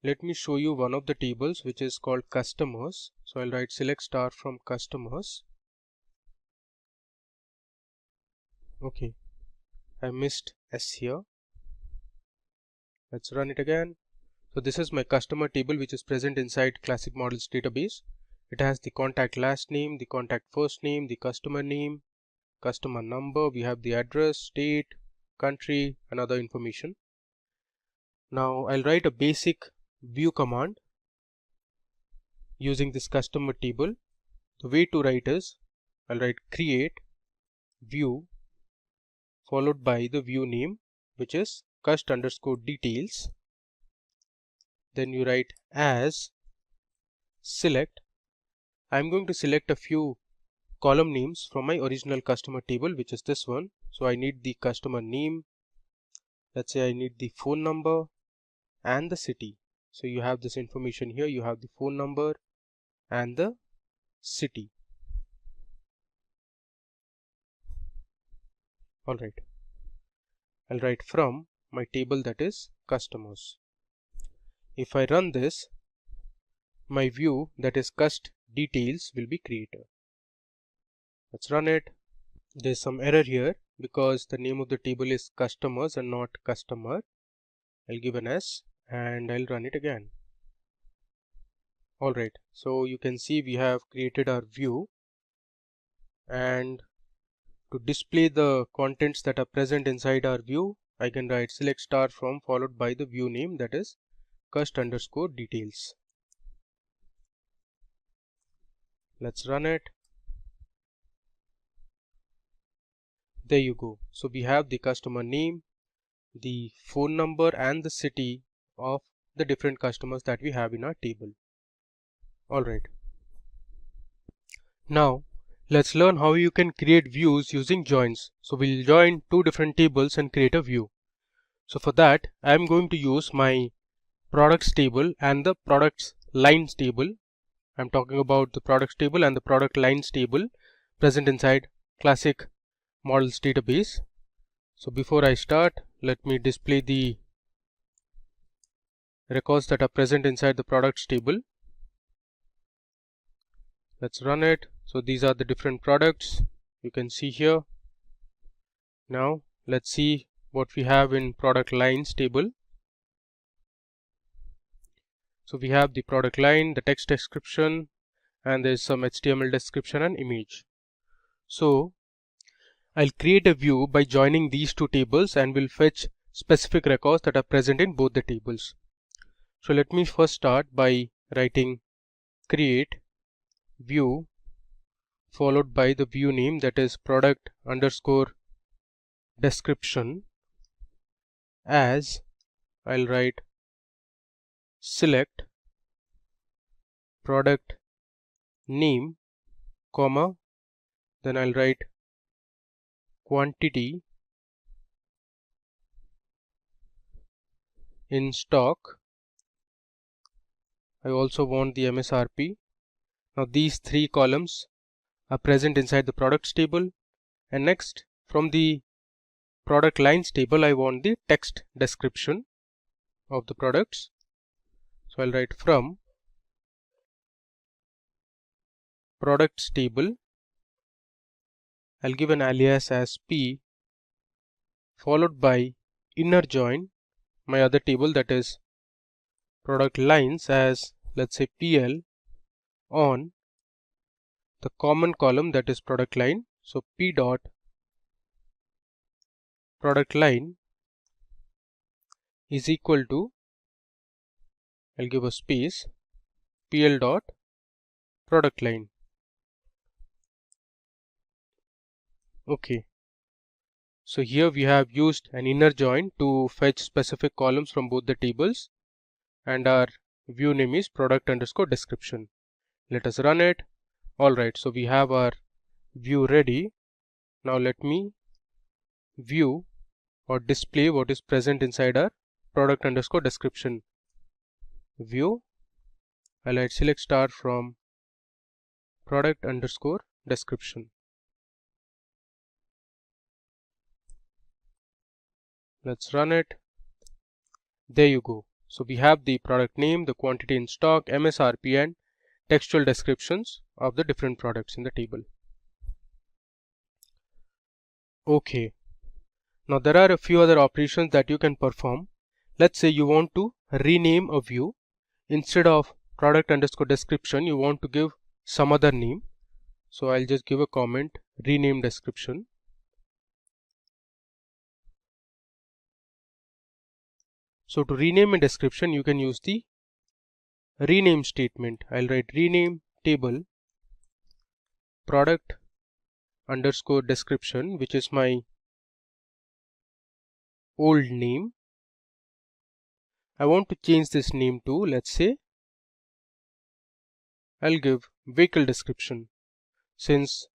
let me show you one of the tables which is called customers. So I'll write select star from customers. Okay, I missed S here. Let's run it again. So this is my customer table which is present inside Classic Models database. It has the contact last name, the contact first name, the customer name, customer number, we have the address, state, country and other information. Now I'll write a basic view command using this customer table. The way to write is, I'll write create view followed by the view name which is cust_details. Then you write as select. I'm going to select a few column names from my original customer table, which is this one. So I need the customer name. Let's say I need the phone number and the city. So you have this information here. You have the phone number and the city. Alright. I'll write from my table, that is customers. If I run this, my view, that is cust details, will be created. Let's run it. There's some error here because the name of the table is customers and not customer. I'll give an S and I'll run it again. Alright, so you can see we have created our view, and to display the contents that are present inside our view, I can write select star from followed by the view name, that is cust_details. Let's run it. There you go. So we have the customer name, the phone number and the city of the different customers that we have in our table. Alright. Now let's learn how you can create views using joins. So we'll join two different tables and create a view. So for that I am going to use my products table and the products lines table. I'm talking about the products table and the product lines table present inside Classic Models database. So before I start, let me display the records that are present inside the products table. Let's run it. So these are the different products you can see here. Now let's see what we have in product lines table. So we have the product line, the text description, and there is some HTML description and image. So I'll create a view by joining these two tables and will fetch specific records that are present in both the tables. So let me first start by writing create view followed by the view name, that is product_description, as I'll write select product name, comma, then I'll write quantity in stock. I also want the MSRP. Now these three columns are present inside the products table, and next from the product lines table I want the text description of the products. So I'll write from products table. I'll give an alias as P followed by inner join my other table, that is product lines, as let's say PL on the common column, that is product line. So P dot product line is equal to, I'll give a space, PL dot product line. Okay. So here we have used an inner join to fetch specific columns from both the tables, and our view name is product_description. Let us run it. Alright, so we have our view ready. Now let me view or display what is present inside our product_description view. I'll write select star from product_description. Let's run it. There you go. So we have the product name, the quantity in stock, MSRP and textual descriptions of the different products in the table. Okay. Now there are a few other operations that you can perform. let's say you want to rename a view. Instead of product underscore description, you want to give some other name. So I'll just give a comment, rename description. So to rename a description, you can use the rename statement. I'll write rename table product underscore description, which is my old name. I want to change this name to, let's say, I'll give vehicle description, since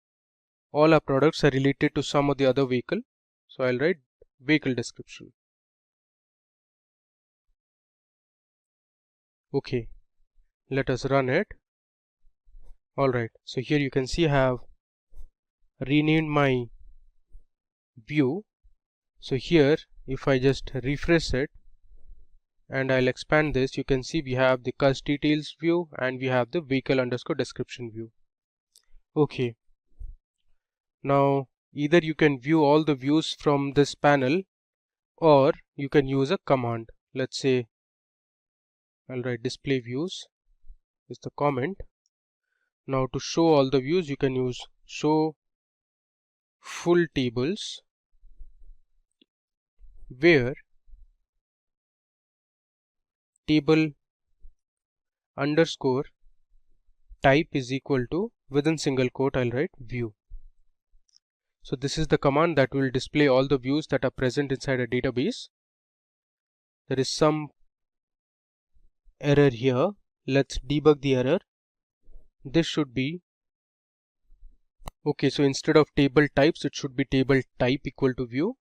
all our products are related to some of the other vehicle. So I'll write vehicle description. Okay, let us run it. Alright, so here you can see I have renamed my view. So here, if I just refresh it and I'll expand this, you can see we have the cust details view and we have the vehicle underscore description view. Okay, now either you can view all the views from this panel or you can use a command. Let's say I'll write display views is the comment. Now to show all the views, you can use show full tables, where table underscore type is equal to, within single quote I'll write view. So this is the command that will display all the views that are present inside a database. There is some error here. Let's debug the error. This should be okay. So instead of table types, it should be table type equal to view.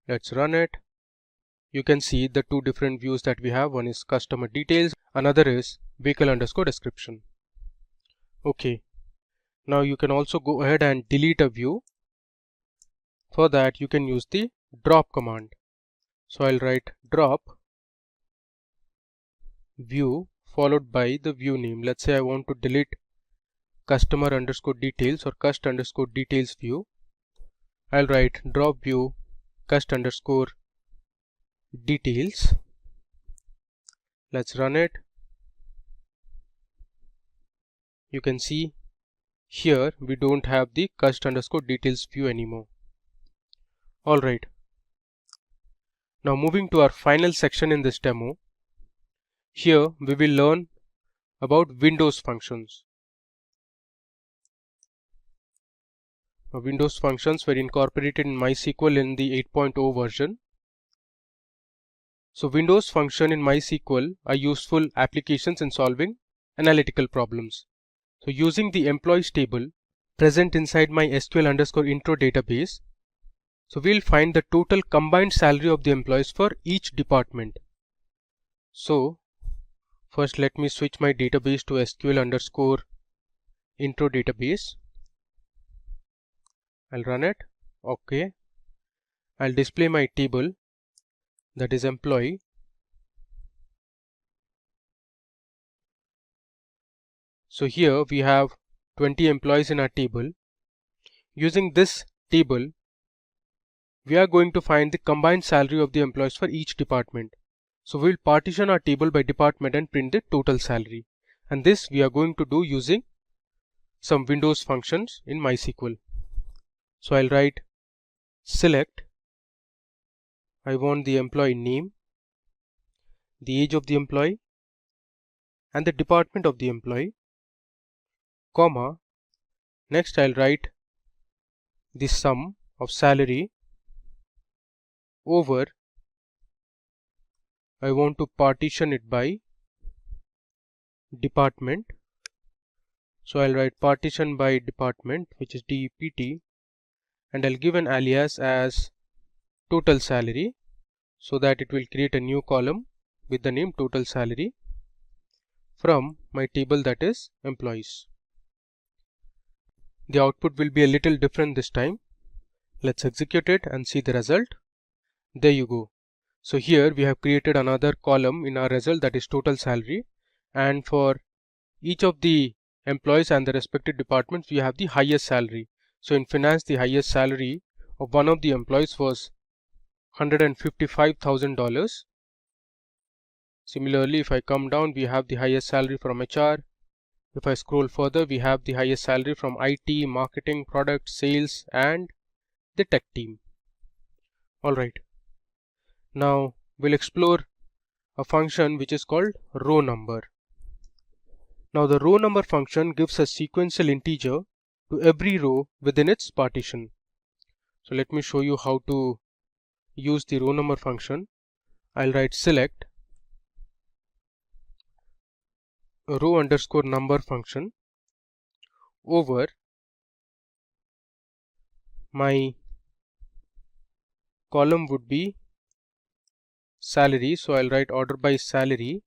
Let's run it. You can see the two different views that we have. One is customer details, another is vehicle underscore description. Okay, now you can also go ahead and delete a view. For that you can use the drop command. So I'll write drop view followed by the view name. Let's say I want to delete customer underscore details or cust underscore details view. I'll write drop view cust underscore details. Let's run it. You can see here we don't have the cust underscore details view anymore. Alright, now moving to our final section in this demo. Here we will learn about Windows functions. Now, Windows functions were incorporated in MySQL in the 8.0 version. So Windows function in MySQL are useful applications in solving analytical problems. So using the employees table present inside my SQL underscore intro database, so we'll find the total combined salary of the employees for each department. So first let me switch my database to SQL underscore intro database. I'll run it. Okay, I'll display my table, that is employee. So here we have 20 employees in our table. Using this table, we are going to find the combined salary of the employees for each department. So we'll partition our table by department and print the total salary. And this we are going to do using some Windows functions in MySQL. So I'll write select. I want the employee name, the age of the employee, and the department of the employee, comma. Next I'll write the sum of salary over, I want to partition it by department. So I'll write partition by department, which is DEPT, and I'll give an alias as total salary, so that it will create a new column with the name total salary from my table, that is employees. The output will be a little different this time. Let's execute it and see the result. There you go. So here we have created another column in our result, that is total salary, and for each of the employees and the respective departments we have the highest salary. So in finance, the highest salary of one of the employees was $155,000, Similarly, if I come down, we have the highest salary from HR. If I scroll further, we have the highest salary from IT, marketing, product, sales, and the tech team. Alright, now we'll explore a function which is called row number. Now the row number function gives a sequential integer to every row within its partition. So let me show you how to use the row number function. I'll write select row underscore number function over my column would be salary, so I'll write order by salary.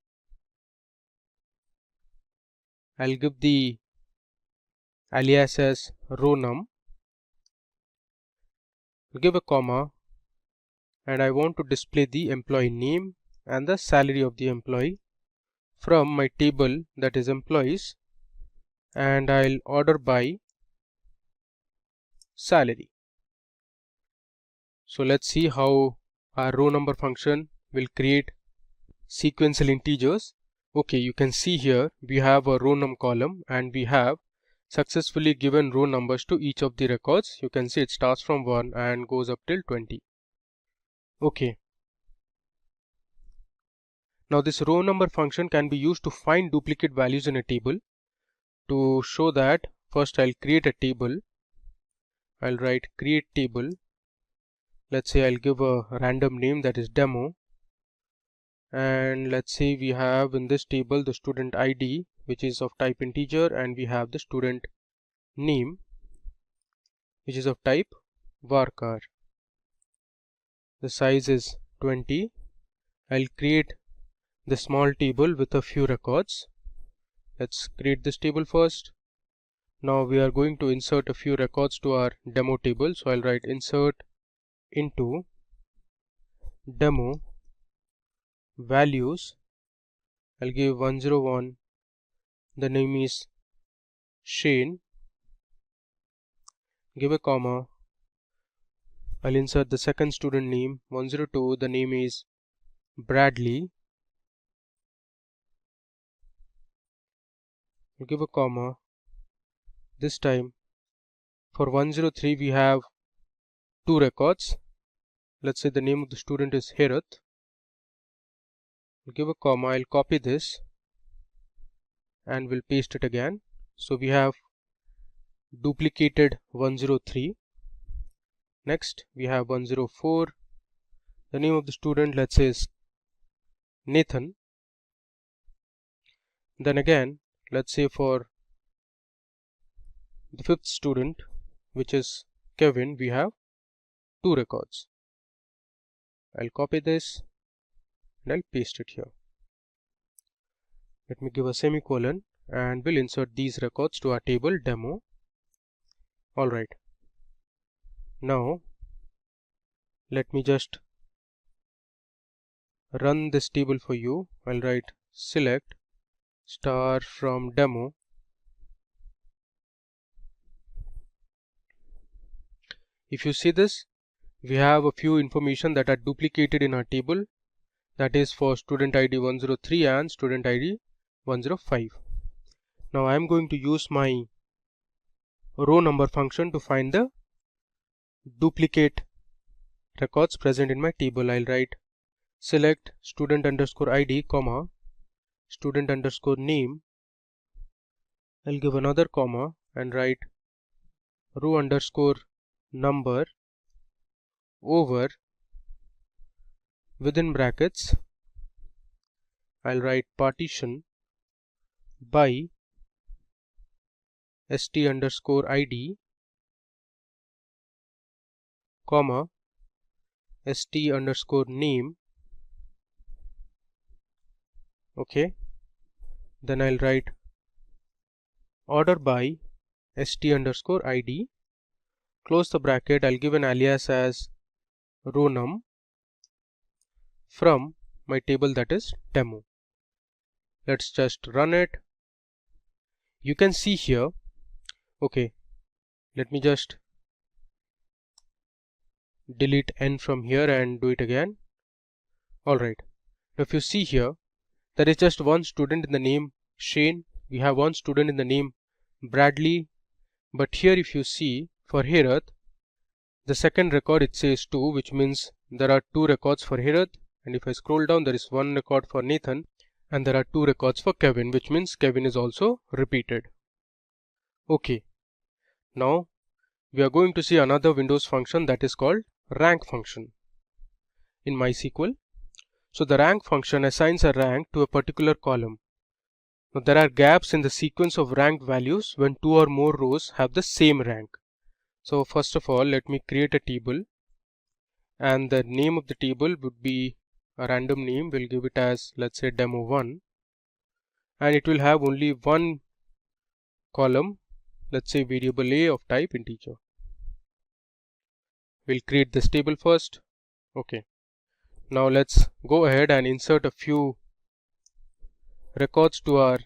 I'll give the alias as row num, give a comma, and I want to display the employee name and the salary of the employee from my table, that is employees, and I'll order by salary. So let's see how our row number function will create sequential integers. Okay, you can see here we have a row num column and we have successfully given row numbers to each of the records. You can see it starts from 1 and goes up till 20. Okay. Now this row number function can be used to find duplicate values in a table. To show that, first I'll create a table. I'll write create table. Let's say I'll give a random name, that is demo. And let's say we have in this table the student ID, which is of type integer, and we have the student name, which is of type varchar. The size is 20. I'll create the small table with a few records. Let's create this table first. Now we are going to insert a few records to our demo table. So I'll write insert into demo values. I'll give 101. The name is Shane. Give a comma. I'll insert the second student name 102. The name is Bradley. I'll give a comma. This time for 103 we have 2 records. Let's say the name of the student is Herath. I'll give a comma. I'll copy this and we'll paste it again. So we have duplicated 103. Next we have 104. The name of the student, let's say, is Nathan. Then again, let's say for the 5th student, which is Kevin, we have 2 records. I'll copy this and I'll paste it here. Let me give a semicolon and we'll insert these records to our table demo. Alright. Now let me just run this table for you. I'll write select star from demo. If you see this, we have a few information that are duplicated in our table, that is for student ID 103 and student ID 105. Now I am going to use my row number function to find the duplicate records present in my table. I'll write select student underscore ID comma student underscore name. I'll give another comma and write row underscore number over within brackets. I'll write partition by st underscore id comma st underscore name. Okay, then I'll write order by st underscore id, close the bracket. I'll give an alias as row num from my table, that is demo. Let's just run it. You can see here, okay, let me just delete n from here and do it again. Alright, now if you see here, there is just one student in the name Shane. We have one student in the name Bradley. But here if you see for Herath, the second record it says 2, which means there are 2 records for Herath. And if I scroll down, there is 1 record for Nathan and there are 2 records for Kevin, which means Kevin is also repeated. Okay, now we are going to see another Windows function that is called rank function in MySQL. So the rank function assigns a rank to a particular column. Now there are gaps in the sequence of ranked values when 2 or more rows have the same rank. So first of all, let me create a table, and the name of the table would be a random name. We'll give it as, let's say, demo1, and it will have only one column, let's say variable a of type integer. We'll create this table first. Okay, now let's go ahead and insert a few records to our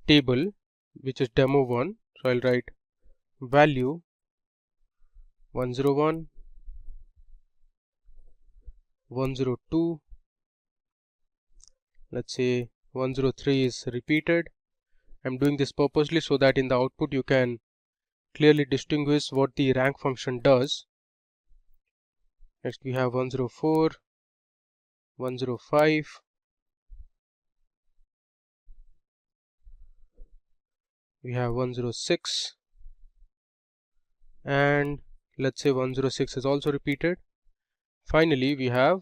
table, which is demo1. So I'll write value 101, 102, let's say 103 is repeated. I'm doing this purposely so that in the output you can clearly distinguish what the rank function does. Next we have 104, 105, we have 106, and let's say 106 is also repeated. Finally we have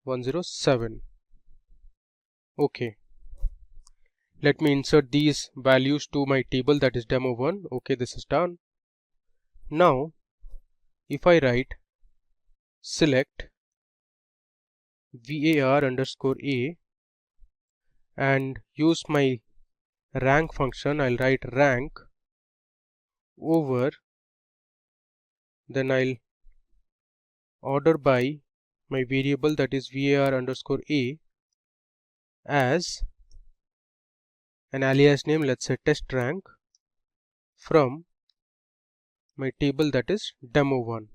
107. Okay, let me insert these values to my table, that is demo1. Okay, this is done. Now if I write select var underscore a and use my rank function, I'll write rank over, then I'll order by my variable, that is var underscore a, as an alias name, let's say test rank, from my table, that is demo1.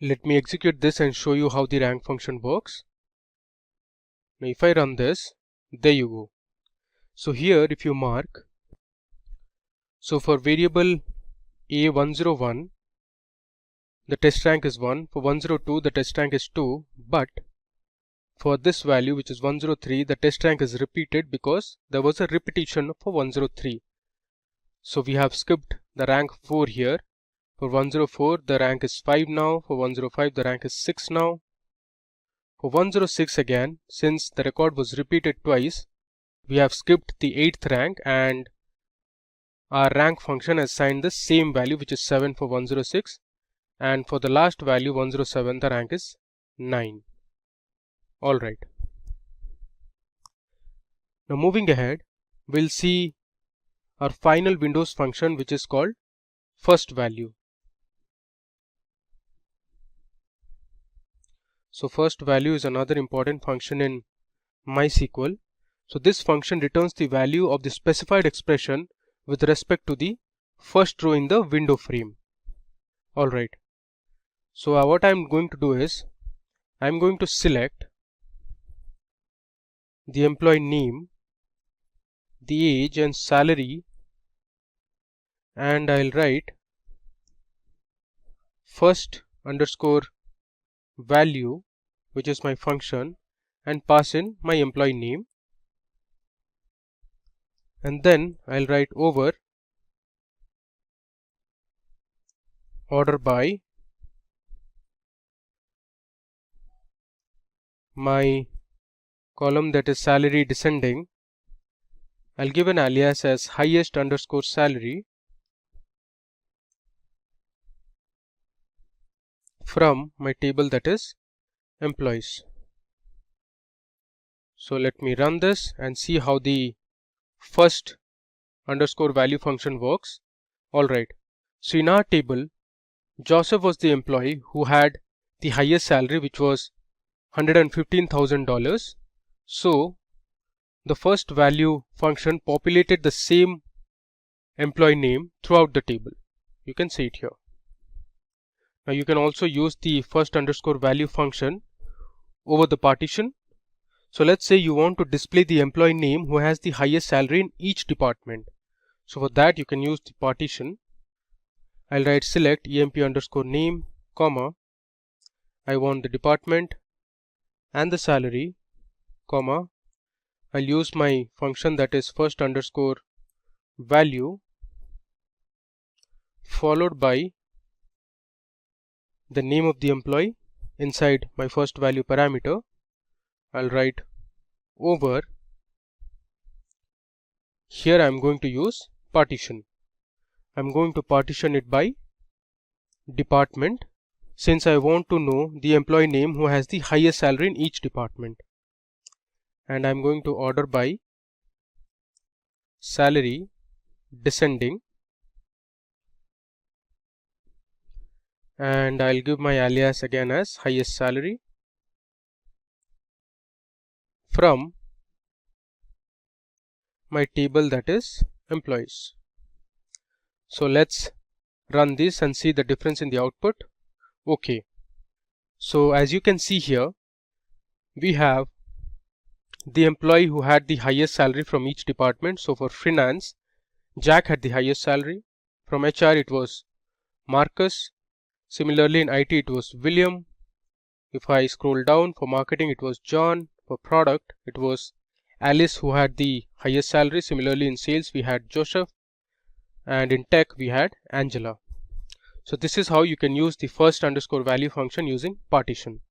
Let me execute this and show you how the rank function works. Now if I run this, there you go. So here if you mark, so for variable a101 the test rank is 1, for 102 the test rank is 2, but for this value which is 103 the test rank is repeated because there was a repetition for 103. So we have skipped the rank 4 here. For 104 the rank is 5 now, for 105 the rank is 6 now. For 106 again, since the record was repeated twice, we have skipped the 8th rank and our rank function has assigned the same value, which is 7 for 106, and for the last value 107 the rank is 9. Alright. Now moving ahead, we'll see our final Windows function, which is called first value. So first value is another important function in MySQL. So this function returns the value of the specified expression with respect to the first row in the window frame. Alright. So what I'm going to do is, I'm going to select the employee name, the age and salary, and I'll write first underscore value, which is my function, and pass in my employee name, and then I'll write over order by my column, that is salary descending. I'll give an alias as highest underscore salary from my table, that is employees. So let me run this and see how the first underscore value function works. Alright, so in our table Joseph was the employee who had the highest salary, which was $115,000. So the first value function populated the same employee name throughout the table. You can see it here. Now you can also use the first underscore value function over the partition. So let's say you want to display the employee name who has the highest salary in each department. So for that you can use the partition. I'll write select emp underscore name, comma, I want the department and the salary, comma, I'll use my function that is first underscore value followed by the name of the employee inside my first value parameter. I'll write over. Here I'm going to use partition. I'm going to partition it by department, since I want to know the employee name who has the highest salary in each department. And I'm going to order by salary descending, and I'll give my alias again as highest salary from my table that is employees. So let's run this and see the difference in the output. Okay, so as you can see here, we have the employee who had the highest salary from each department. So for finance, Jack had the highest salary. From HR it was Marcus. Similarly in IT it was William. If I scroll down, for marketing it was John. For product it was Alice who had the highest salary. Similarly in sales we had Joseph, and in tech we had Angela. So this is how you can use the first underscore value function using partition.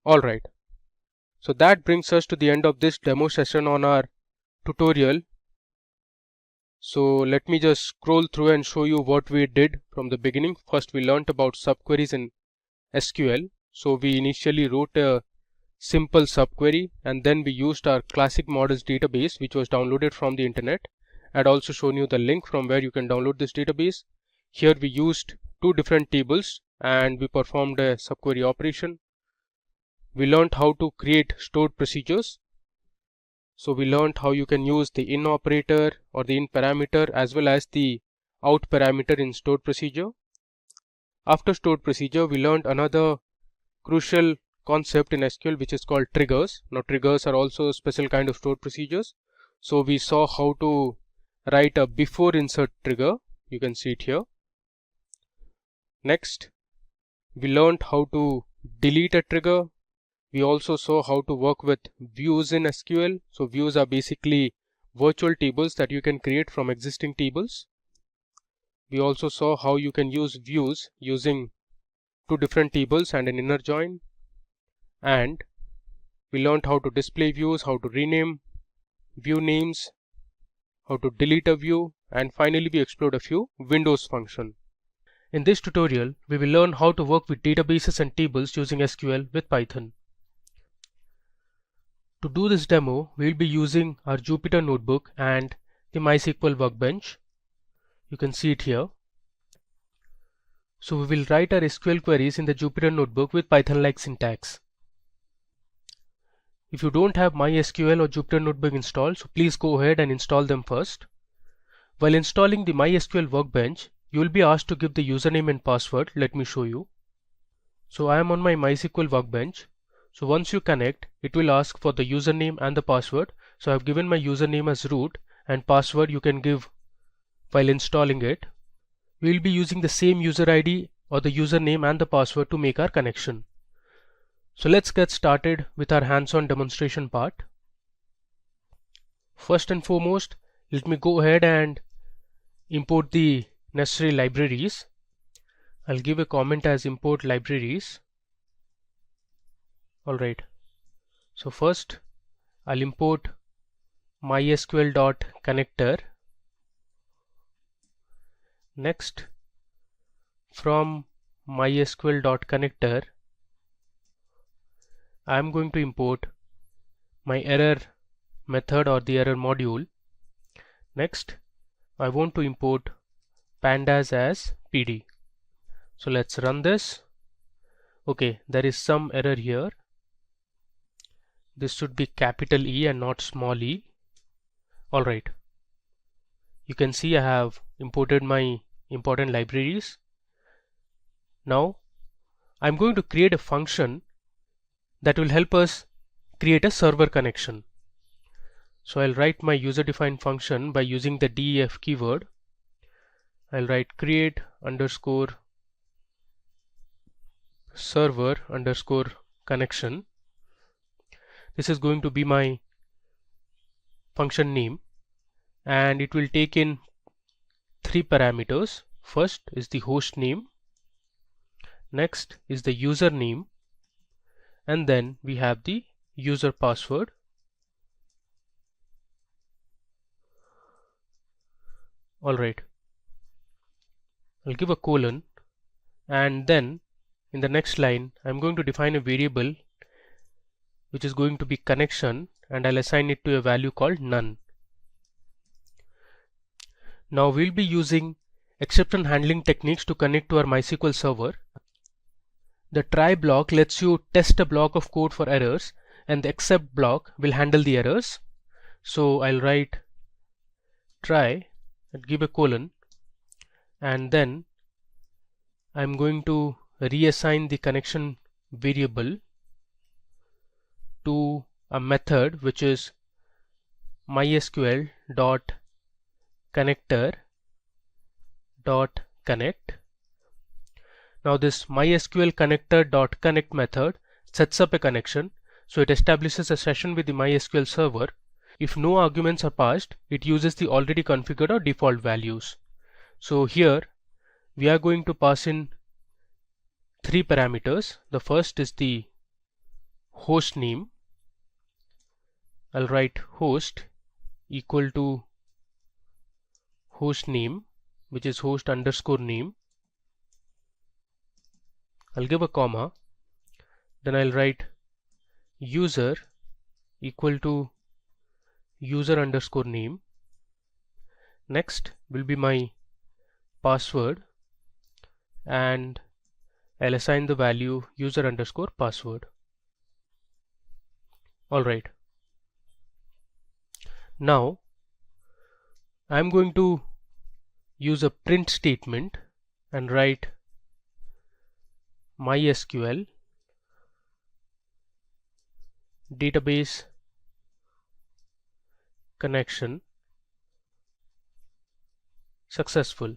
Alright, so that brings us to the end of this demo session on our tutorial. So let me just scroll through and show you what we did from the beginning. First we learnt about subqueries in SQL. So we initially wrote a simple subquery, and then we used our classic models database which was downloaded from the internet. I'd also shown you the link from where you can download this database. Here we used two different tables and we performed a subquery operation. We learned how to create stored procedures. So we learned how you can use the in operator or the in parameter as well as the out parameter in stored procedure. After stored procedure, we learned another crucial concept in SQL which is called triggers. Now triggers are also a special kind of stored procedures. So we saw how to write a before insert trigger. You can see it here. Next, we learned how to delete a trigger. We also saw how to work with views in SQL. So views are basically virtual tables that you can create from existing tables. We also saw how you can use views using two different tables and an inner join. And we learned how to display views, how to rename view names, how to delete a view, and finally we explored a few Windows functions. In this tutorial, we will learn how to work with databases and tables using SQL with Python. To do this demo, we will be using our Jupyter Notebook and the MySQL Workbench. You can see it here. So we will write our SQL queries in the Jupyter Notebook with Python-like syntax. If you don't have MySQL or Jupyter Notebook installed, so please go ahead and install them first. While installing the MySQL Workbench, you will be asked to give the username and password. Let me show you. So I am on my MySQL Workbench. So once you connect, it will ask for the username and the password. So I have given my username as root, and password you can give while installing it. We will be using the same user ID or the username and the password to make our connection. So let's get started with our hands-on demonstration part. First and foremost, let me go ahead and import the necessary libraries. I'll give a comment as import libraries. Alright, so first I'll import mysql.connector. Next, from mysql.connector, I'm going to import my error method or the error module. Next, I want to import pandas as PD. So let's run this. Okay, there is some error here. This should be capital E and not small e. Alright, you can see I have imported my important libraries. Now I'm going to create a function that will help us create a server connection. So I'll write my user-defined function by using the def keyword. I'll write create underscore server underscore connection. This is going to be my function name, and it will take in 3 parameters. First is the host name, next is the user name, and then we have the user password. Alright, I'll give a colon, and then in the next line I'm going to define a variable which is going to be connection, and I'll assign it to a value called none. Now we'll be using exception handling techniques to connect to our MySQL server. The try block lets you test a block of code for errors, and the except block will handle the errors. So I'll write try and give a colon, and then I'm going to reassign the connection variable to a method which is mysql.connector.connect. Now this mysql.connector.connect method sets up a connection, so it establishes a session with the MySQL server. If no arguments are passed, it uses the already configured or default values. So here we are going to pass in 3 parameters. The first is the host name. I'll write host equal to host name, which is host underscore name. I'll give a comma, then I'll write user equal to user underscore name. Next will be my password, and I'll assign the value user underscore password. Alright, now I'm going to use a print statement and write MySQL database connection successful.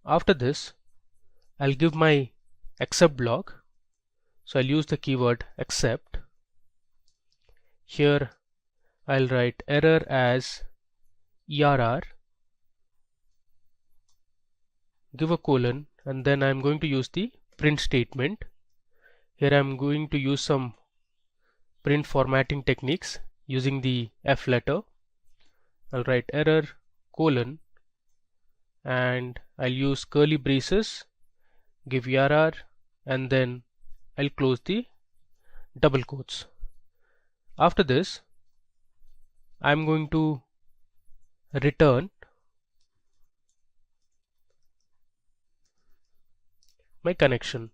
After this, I'll give my except block, so I'll use the keyword except. Here I'll write error as err, give a colon, and then I'm going to use the print statement. Here I'm going to use some print formatting techniques using the F letter. I'll write error colon, and I'll use curly braces, give err, and then I'll close the double quotes. After this, I'm going to return my connection.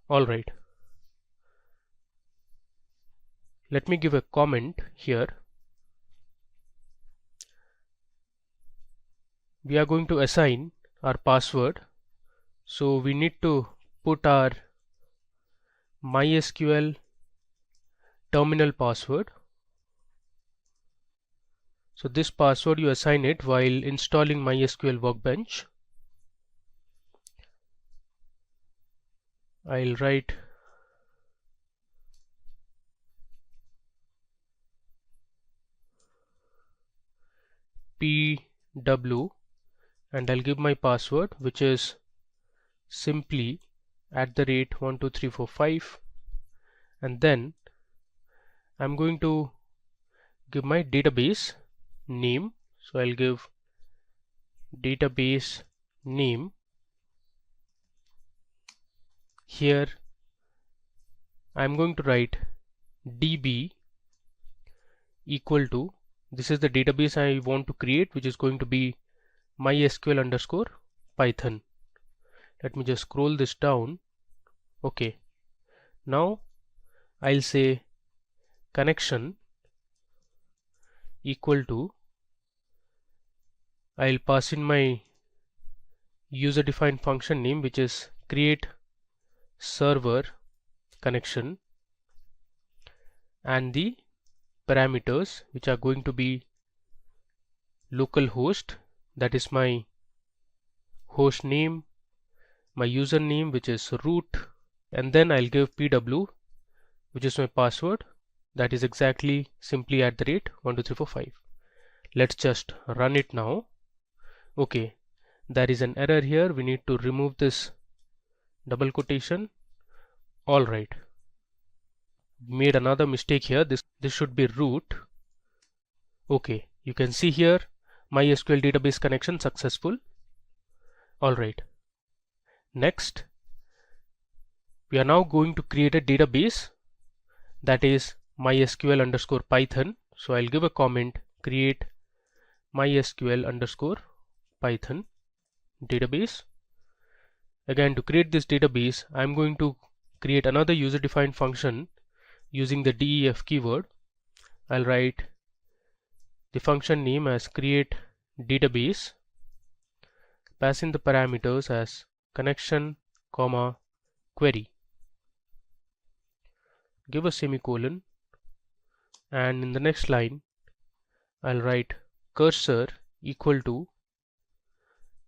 Alright, let me give a comment here. We are going to assign our password, so we need to put our MySQL terminal password. So this password you assign it while installing MySQL Workbench. I'll write pw, and I'll give my password, which is simply@123455, and then I'm going to give my database name, so I'll give database name. Here I'm going to write db equal to, this is the database I want to create, which is going to be MySQL underscore Python. Let me just scroll this down. Okay, now I'll say connection equal to I'll pass in my user defined function name, which is create server connection, and the parameters, which are going to be localhost, that is my host name, my username, which is root, and then I'll give pw, which is my password, that is exactly simply @12345. Let's just run it now. Okay, there is an error here. We need to remove this double quotation. Alright, made another mistake here. This should be root. Okay, you can see here MySQL database connection successful. Alright, next we are now going to create a database, that is MySQL underscore Python. So I'll give a comment, create MySQL underscore Python database. Again, to create this database, I'm going to create another user defined function using the def keyword. I'll write the function name as create database, pass in the parameters as connection, comma, query, give a semicolon, and in the next line I'll write cursor equal to,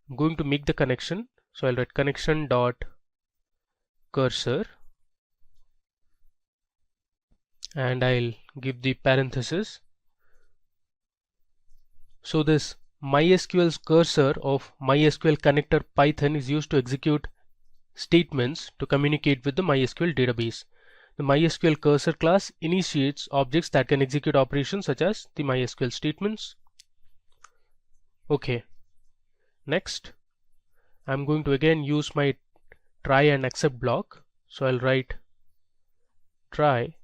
I'm going to make the connection, so I'll write connection dot cursor, and I'll give the parenthesis. So this MySQL's cursor of MySQL connector Python is used to execute statements to communicate with the MySQL database. The MySQL cursor class initiates objects that can execute operations such as the MySQL statements. Okay, next I'm going to again use my try and except block. So I'll write try,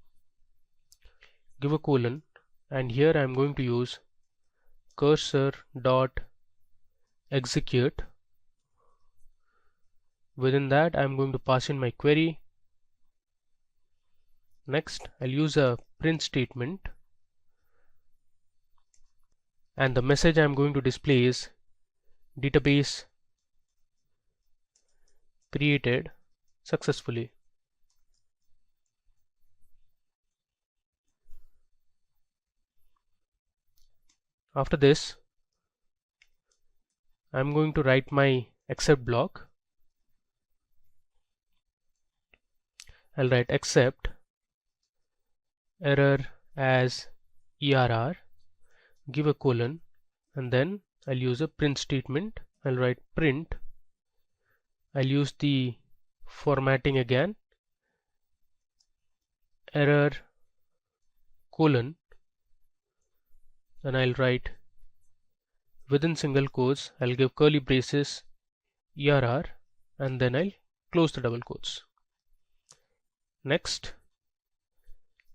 give a colon, and here I'm going to use cursor dot execute. Within that I'm going to pass in my query. Next I'll use a print statement, and the message I'm going to display is database created successfully. After this I'm going to write my except block. I'll write except error as err, give a colon, and then I'll use a print statement. I'll write print, I'll use the formatting again, error colon, and I'll write within single quotes, I'll give curly braces err, and then I'll close the double quotes. Next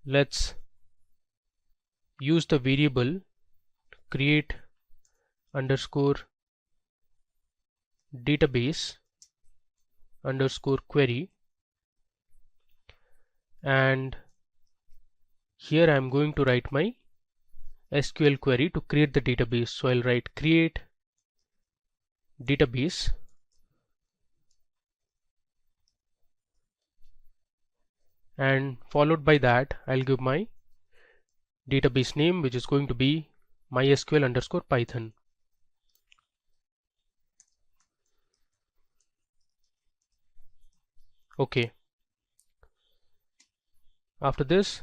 let's use the variable create underscore database underscore query, and here I'm going to write my SQL query to create the database. So I'll write create database, and followed by that I'll give my database name, which is going to be MySQL underscore Python. Okay, after this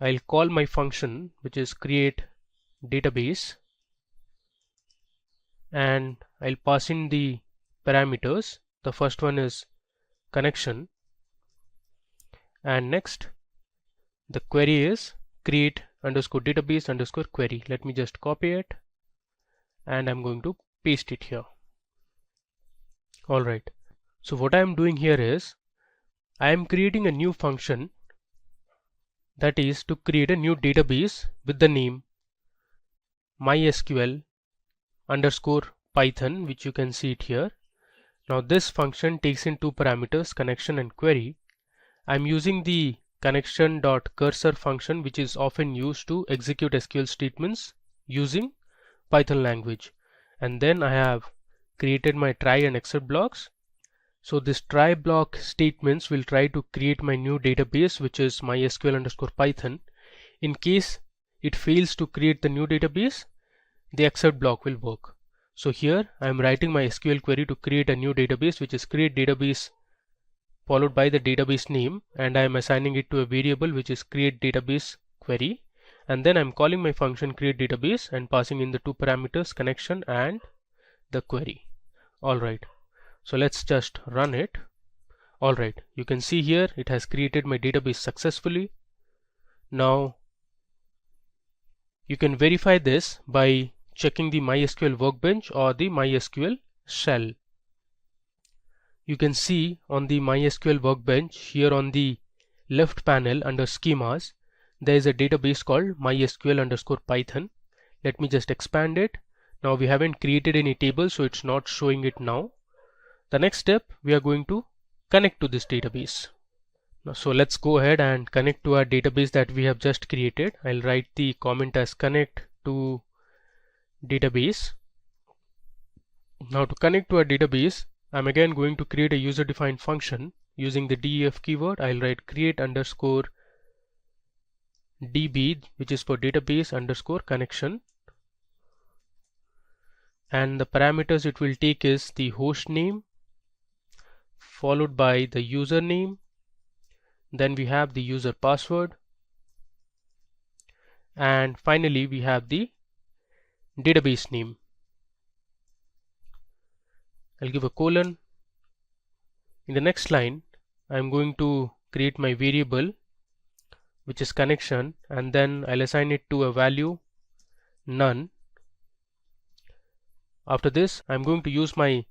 I'll call my function, which is create database, and I'll pass in the parameters. The first one is connection, and next the query is create underscore database underscore query. Let me just copy it, and I'm going to paste it here. Alright, so what I'm doing here is I am creating a new function, that is to create a new database with the name MySQL underscore Python, which you can see it here. Now this function takes in two parameters, connection and query. I'm using the connection.cursor function, which is often used to execute SQL statements using Python language. And then I have created my try and except blocks. So this try block statements will try to create my new database, which is MySQL_Python. In case it fails to create the new database, the except block will work. So here I am writing my SQL query to create a new database, which is create database followed by the database name, and I am assigning it to a variable which is create database query, and then I'm calling my function create database and passing in the two parameters connection and the query. Alright, so let's just run it. Alright, you can see here it has created my database successfully. Now you can verify this by checking the MySQL Workbench or the MySQL shell. You can see on the MySQL Workbench here on the left panel under schemas, there is a database called MySQL_Python. Let me just expand it. Now we haven't created any table, so it's not showing it now. The next step, we are going to connect to this database. So let's go ahead and connect to our database that we have just created. I'll write the comment as connect to database. Now to connect to our database, I'm again going to create a user defined function using the def keyword. I'll write create_db, which is for database_connection, and the parameters it will take is the host name followed by the username, then we have the user password, and finally we have the database name. I'll give a colon. In the next line, I'm going to create my variable which is connection, and then I'll assign it to a value none. After this, I'm going to use my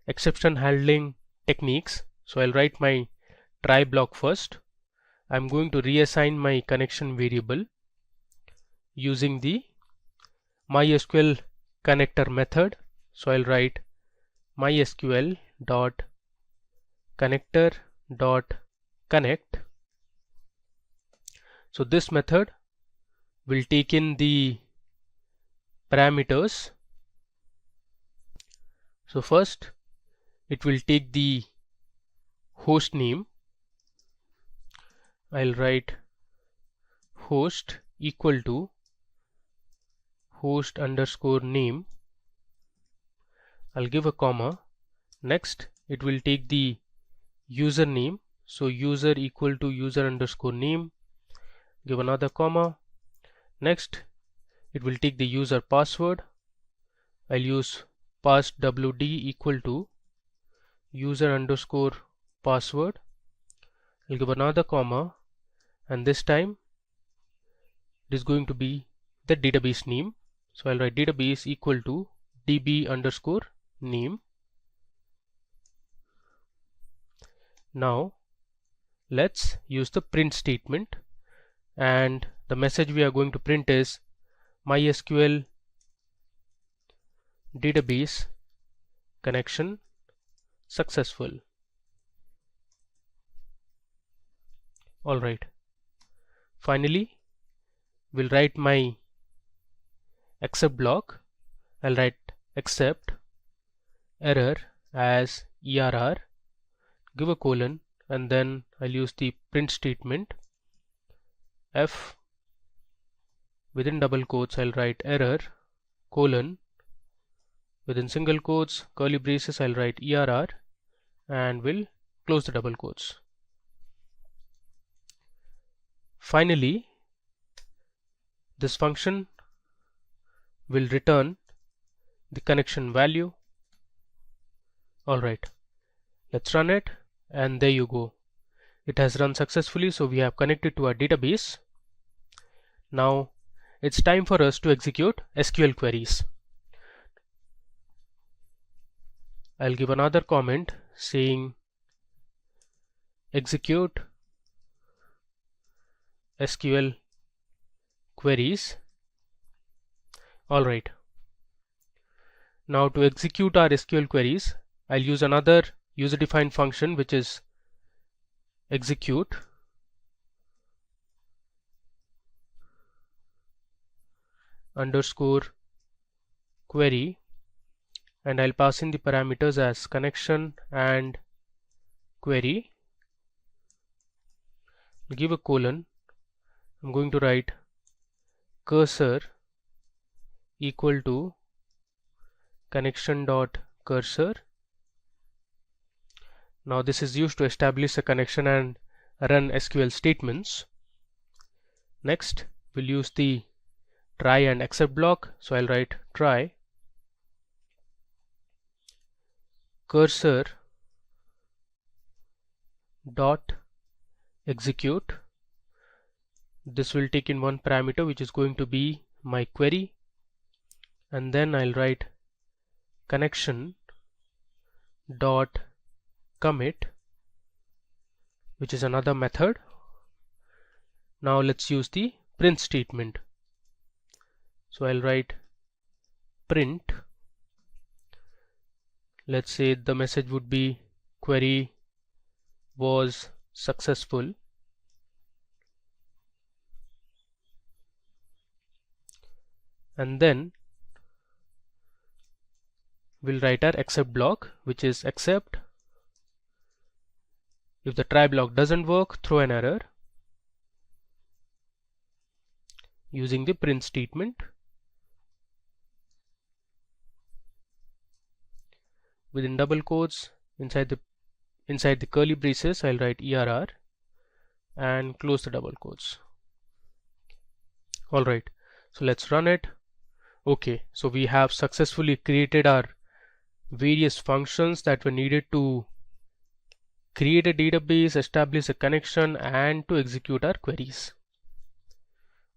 exception handling techniques. So I'll write my try block first. I'm going to reassign my connection variable using the MySQL connector method. So I'll write MySQL dot connector dot connect. So this method will take in the parameters. So first it will take the host name. I'll write host equal to host_name. I'll give a comma. Next it will take the username, so user equal to user_name. Give another comma. Next it will take the user password. I'll use passwd equal to user_password. I'll give another comma, and this time it is going to be the database name. So I'll write database equal to db_name. Now let's use the print statement, and the message we are going to print is MySQL database connection successful. Alright, finally we'll write my except block. I'll write except error as err, give a colon, and then I'll use the print statement f within double quotes. I'll write error colon, within single quotes curly braces I'll write err, and will close the double quotes. Finally this function will return the connection value. Alright, let's run it, and there you go. It has run successfully, so we have connected to our database. Now it's time for us to execute SQL queries. I'll give another comment saying execute SQL queries. Alright, now to execute our SQL queries, I'll use another user defined function which is execute underscore query, and I'll pass in the parameters as connection and query. I'll give a colon. I'm going to write cursor equal to connection dot cursor. Now this is used to establish a connection and run SQL statements. Next, we'll use the try and except block. So I'll write try cursor dot execute. This will take in one parameter, which is going to be my query, and then I'll write connection dot commit, which is another method. Now let's use the print statement. So I'll write print. Let's say the message would be query was successful. And then we'll write our except block, which is except. If the try block doesn't work, throw an error using the print statement. Within double quotes, inside the curly braces, I'll write ERR and close the double quotes. Alright, so let's run it. Okay, so we have successfully created our various functions that were needed to create a database, establish a connection, and to execute our queries.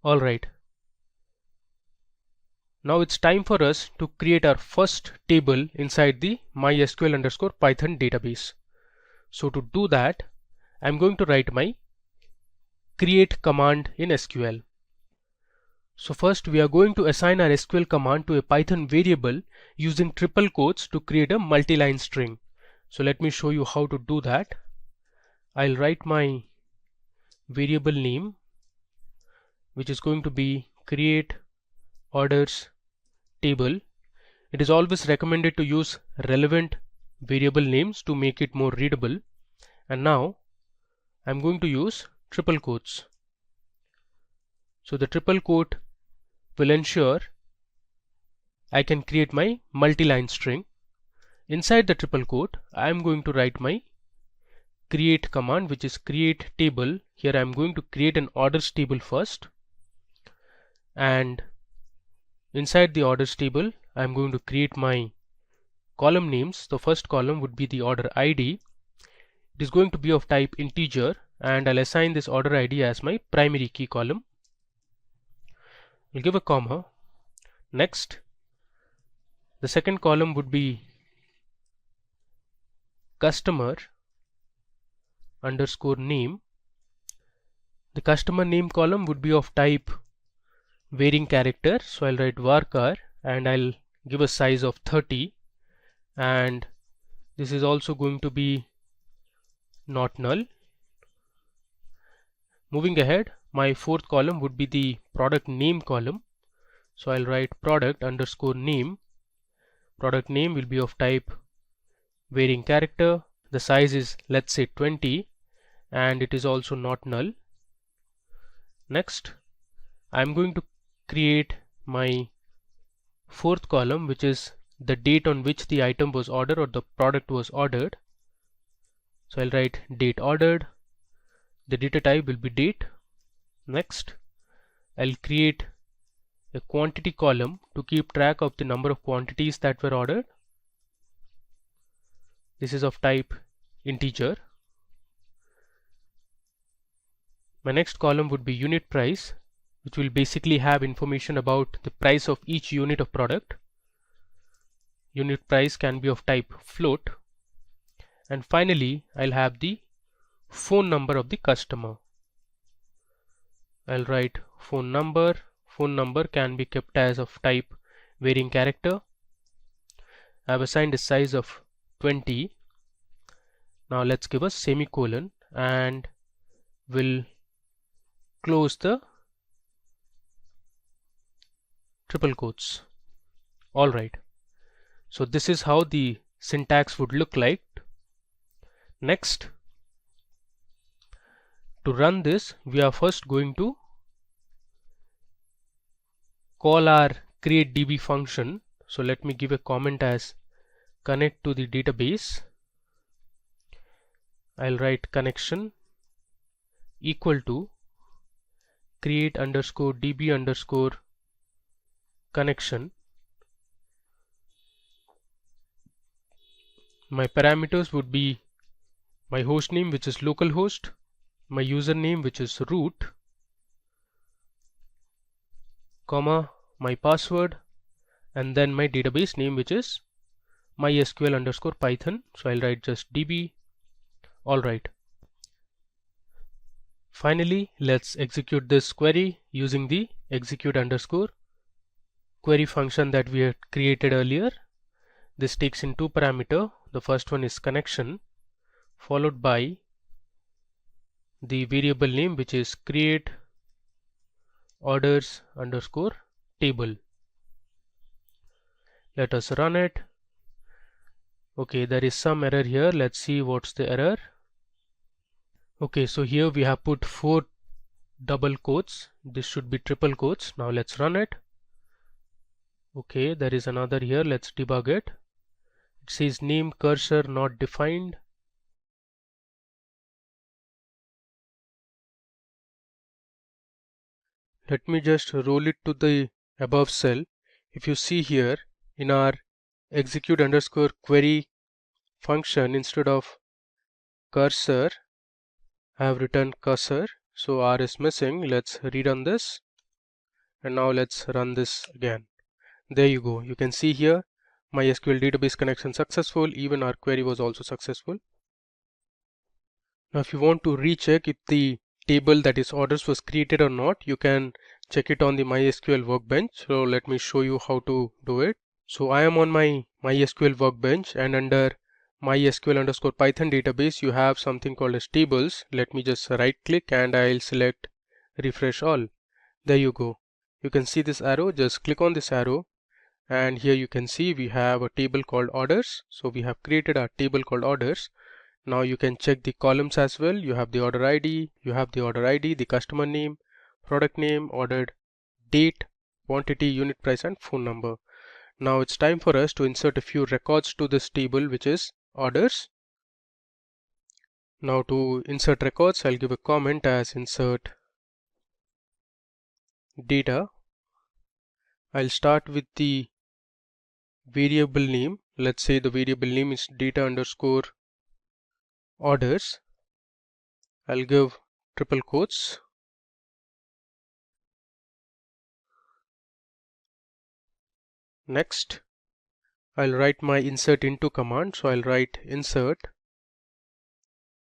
Alright, now it's time for us to create our first table inside the MySQL_Python database. So to do that, I'm going to write my create command in SQL. So first we are going to assign our SQL command to a Python variable using triple quotes to create a multi-line string. So let me show you how to do that. I'll write my variable name, which is going to be create orders table. It is always recommended to use relevant variable names to make it more readable. And now I'm going to use triple quotes. So the triple quote will ensure I can create my multi-line string. Inside the triple quote, I am going to write my create command, which is create table. Here I am going to create an orders table first, and inside the orders table I am going to create my column names. The first column would be the order ID. It is going to be of type integer, and I'll assign this order ID as my primary key column. We'll give a comma. Next, the second column would be customer underscore name. The customer name column would be of type varying character, so I'll write varchar and I'll give a size of 30, and this is also going to be not null. Moving ahead, my fourth column would be the product name column, so I'll write product underscore name. Product name will be of type varying character. The size is, let's say, 20, and it is also not null. Next, I'm going to create my fourth column, which is the date on which the item was ordered or the product was ordered. So I'll write date ordered. The data type will be date. Next, I'll create a quantity column to keep track of the number of quantities that were ordered. This is of type integer. My next column would be unit price, which will basically have information about the price of each unit of product. Unit price can be of type float. And finally, I'll have the phone number of the customer. I'll write phone number. Phone number can be kept as of type varying character. I've assigned a size of 20. Now let's give a semicolon and we'll close the triple quotes. Alright, so this is how the syntax would look like. Next, to run this, we are first going to call our createDB function. So let me give a comment as connect to the database. I'll write connection equal to create underscore db underscore connection. My parameters would be my host name, which is localhost, my username, which is root, comma, my password, and then my database name, which is MySQL underscore Python. So I'll write just db. Alright. Finally, let's execute this query using the execute underscore query function that we had created earlier. This takes in two parameters. The first one is connection, followed by the variable name, which is create orders underscore table. Let us run it. Okay, there is some error here. Let's see what's the error. Okay, so here we have put 4 double quotes. This should be triple quotes. Now let's run it. Okay, there is another here. Let's debug it. It says name cursor not defined. Let me just roll it to the above cell. If you see here in our execute underscore query function, instead of cursor, I have written cursor. So R is missing. Let's rerun this. And now let's run this again. There you go. You can see here MySQL database connection successful. Even our query was also successful. Now if you want to recheck if the table, that is orders, was created or not, you can check it on the MySQL Workbench. So let me show you how to do it. So I am on my MySQL Workbench, and under MySQL underscore Python database you have something called as tables. Let me just right click and I'll select refresh all. There you go. You can see this arrow. Just click on this arrow, and here you can see we have a table called orders. So we have created a table called orders. Now you can check the columns as well. You have the order ID, the customer name, product name, ordered date, quantity, unit price, and phone number. Now it's time for us to insert a few records to this table, which is orders. Now to insert records, I'll give a comment as insert data. I'll start with the variable name. Let's say the variable name is data underscore orders. I'll give triple quotes. Next, I'll write my insert into command. So I'll write insert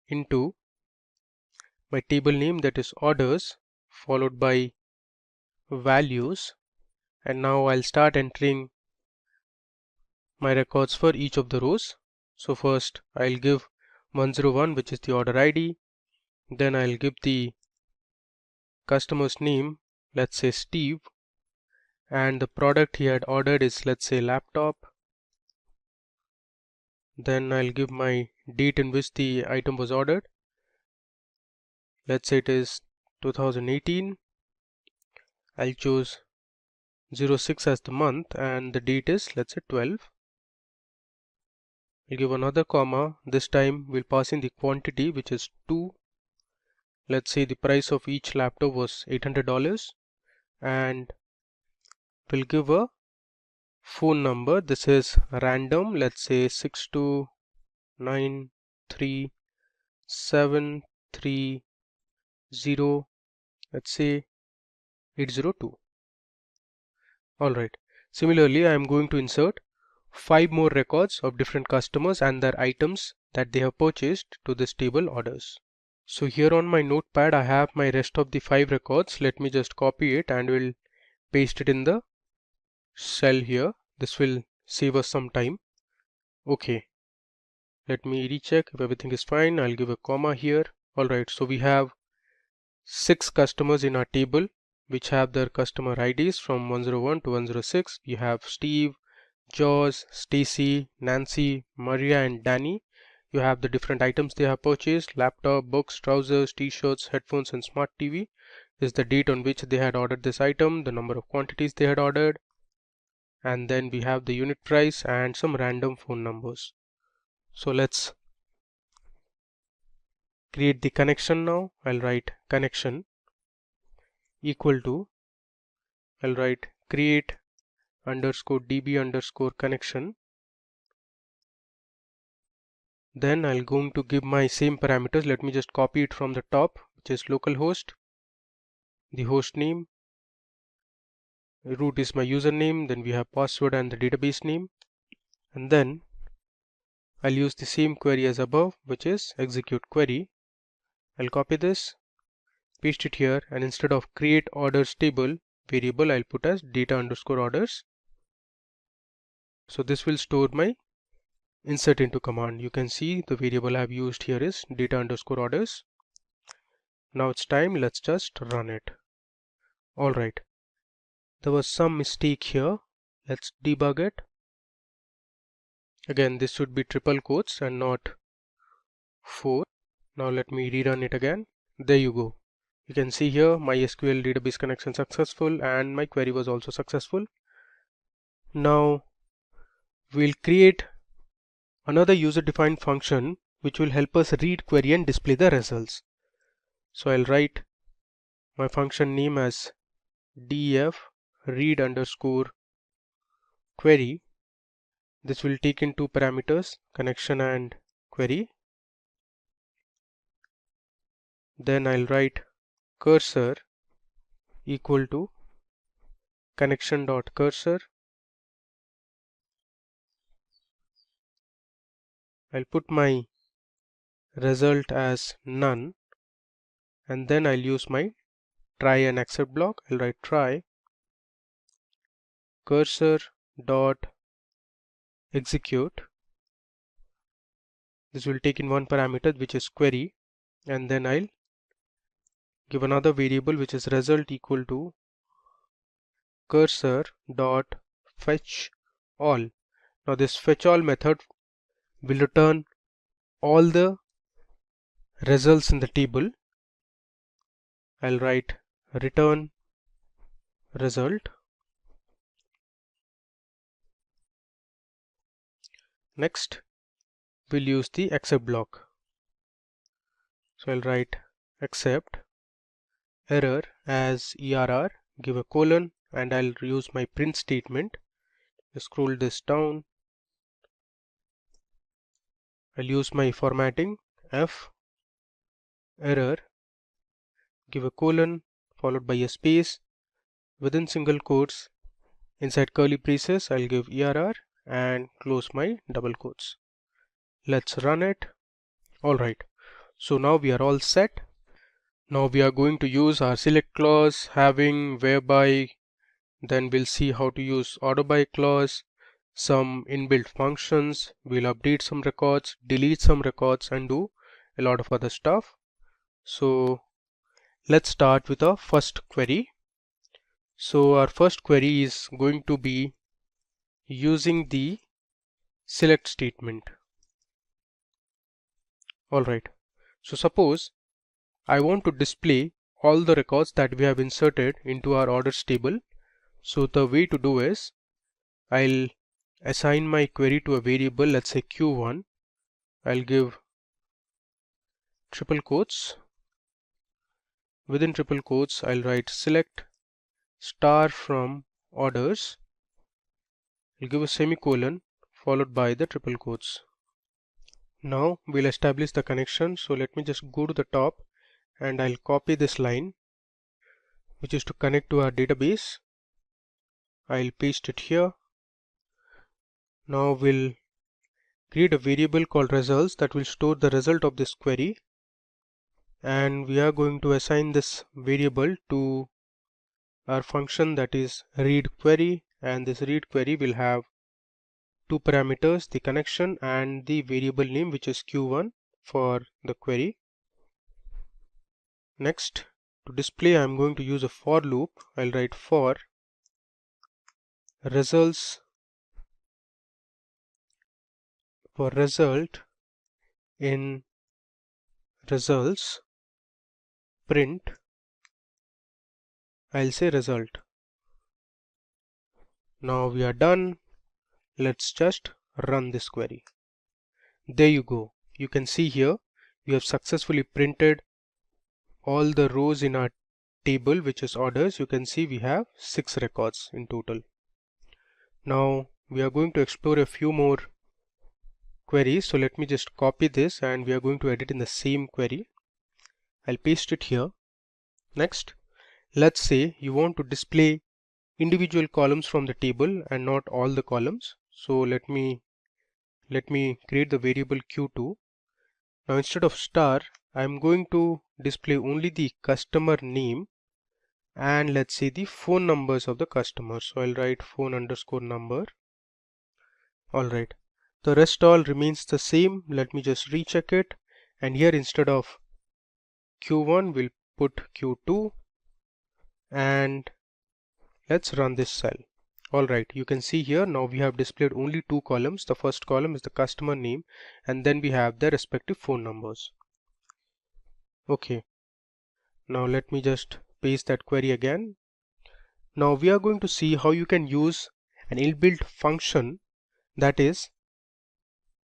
into my table name, that is orders, followed by values, and now I'll start entering my records for each of the rows. So first I'll give 101, which is the order ID. Then I'll give the customer's name, let's say Steve, and the product he had ordered is, let's say, laptop. Then I'll give my date in which the item was ordered. Let's say it is 2018. I'll choose 06 as the month, and the date is, let's say, 12. I'll give another comma. This time we'll pass in the quantity, which is 2. Let's say the price of each laptop was $800, and we'll give a phone number. This is random. Let's say 6293730, let's say 802. Alright. Similarly, I am going to insert 5 more records of different customers and their items that they have purchased to this table orders. So here on my notepad I have my rest of the 5 records. Let me just copy it and we'll paste it in the cell here. This will save us some time. Okay, let me recheck if everything is fine. I'll give a comma here. Alright, so we have 6 customers in our table which have their customer IDs from 101 to 106. We have Steve, Jaws, Stacy, Nancy, Maria and Danny. You have the different items they have purchased: laptop, books, trousers, t-shirts, headphones and smart TV. This is the date on which they had ordered this item, the number of quantities they had ordered, and then we have the unit price and some random phone numbers. So let's create the connection now. I'll write connection equal to, I'll write create underscore db underscore connection. Then I'll going to give my same parameters. Let me just copy it from the top, which is localhost, the host name, root is my username, then we have password and the database name, and then I'll use the same query as above, which is execute query. I'll copy this, paste it here, and instead of create orders table variable, I'll put as data underscore orders. So this will store my insert into command. You can see the variable I've used here is data underscore orders. Now it's time, let's just run it. Alright, there was some mistake here. Let's debug it. Again, this should be triple quotes and not 4. Now let me rerun it again. There you go. You can see here MySQL database connection successful and my query was also successful. Now we'll create another user-defined function which will help us read query and display the results. So I'll write my function name as def read underscore query. This will take in two parameters, connection and query. Then I'll write cursor equal to connection dot cursor. I'll put my result as none, and then I'll use my try and accept block. I'll write try cursor dot execute. This will take in one parameter, which is query, and then I'll give another variable which is result equal to cursor dot fetch all. Now this fetch all method will return all the results in the table. I'll write return result. Next we'll use the accept block. So I'll write accept error as err, give a colon, and I'll use my print statement. Scroll this down. I'll use my formatting f error, give a colon followed by a space, within single quotes inside curly braces I'll give err and close my double quotes. Let's run it. Alright, so now we are all set. Now we are going to use our select clause, having, whereby, then we'll see how to use order by clause, some inbuilt functions, we'll update some records, delete some records, and do a lot of other stuff. So let's start with our first query. So our first query is going to be using the select statement. Alright, so suppose I want to display all the records that we have inserted into our orders table. So the way to do is I'll assign my query to a variable, let's say q1. I'll give triple quotes. Within triple quotes I'll write select star from orders. I'll give a semicolon followed by the triple quotes. Now we'll establish the connection. So let me just go to the top and I'll copy this line which is to connect to our database. I'll paste it here. Now we'll create a variable called results that will store the result of this query, and we are going to assign this variable to our function, that is read query, and this read query will have two parameters, the connection and the variable name, which is q1 for the query. Next, to display I'm going to use a for loop. I'll write for results for result in results print, I'll say result. Now we are done. Let's just run this query. There you go. You can see here we have successfully printed all the rows in our table, which is orders. You can see we have 6 records in total. Now we are going to explore a few more queries. So let me just copy this and we are going to edit in the same query. I'll paste it here. Next, let's say you want to display individual columns from the table and not all the columns. So let me create the variable q2. Now instead of star, I'm going to display only the customer name and let's say the phone numbers of the customer. So I'll write phone underscore number. Alright, the rest all remains the same. Let me just recheck it, and here instead of q1 we'll put q2 and let's run this cell. Alright, you can see here now we have displayed only 2 columns. The first column is the customer name and then we have their respective phone numbers. Okay, now let me just paste that query again. Now we are going to see how you can use an inbuilt function. That is,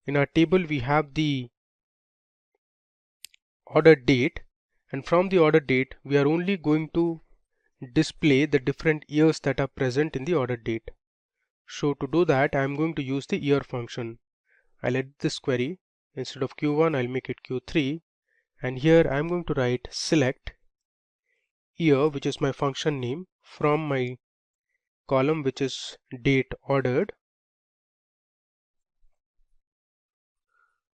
in our table we have the order date, and from the order date we are only going to display the different years that are present in the order date. So to do that I am going to use the year function. I'll edit this query. Instead of q1 I'll make it q3, and here I'm going to write select year, which is my function name, from my column which is date ordered,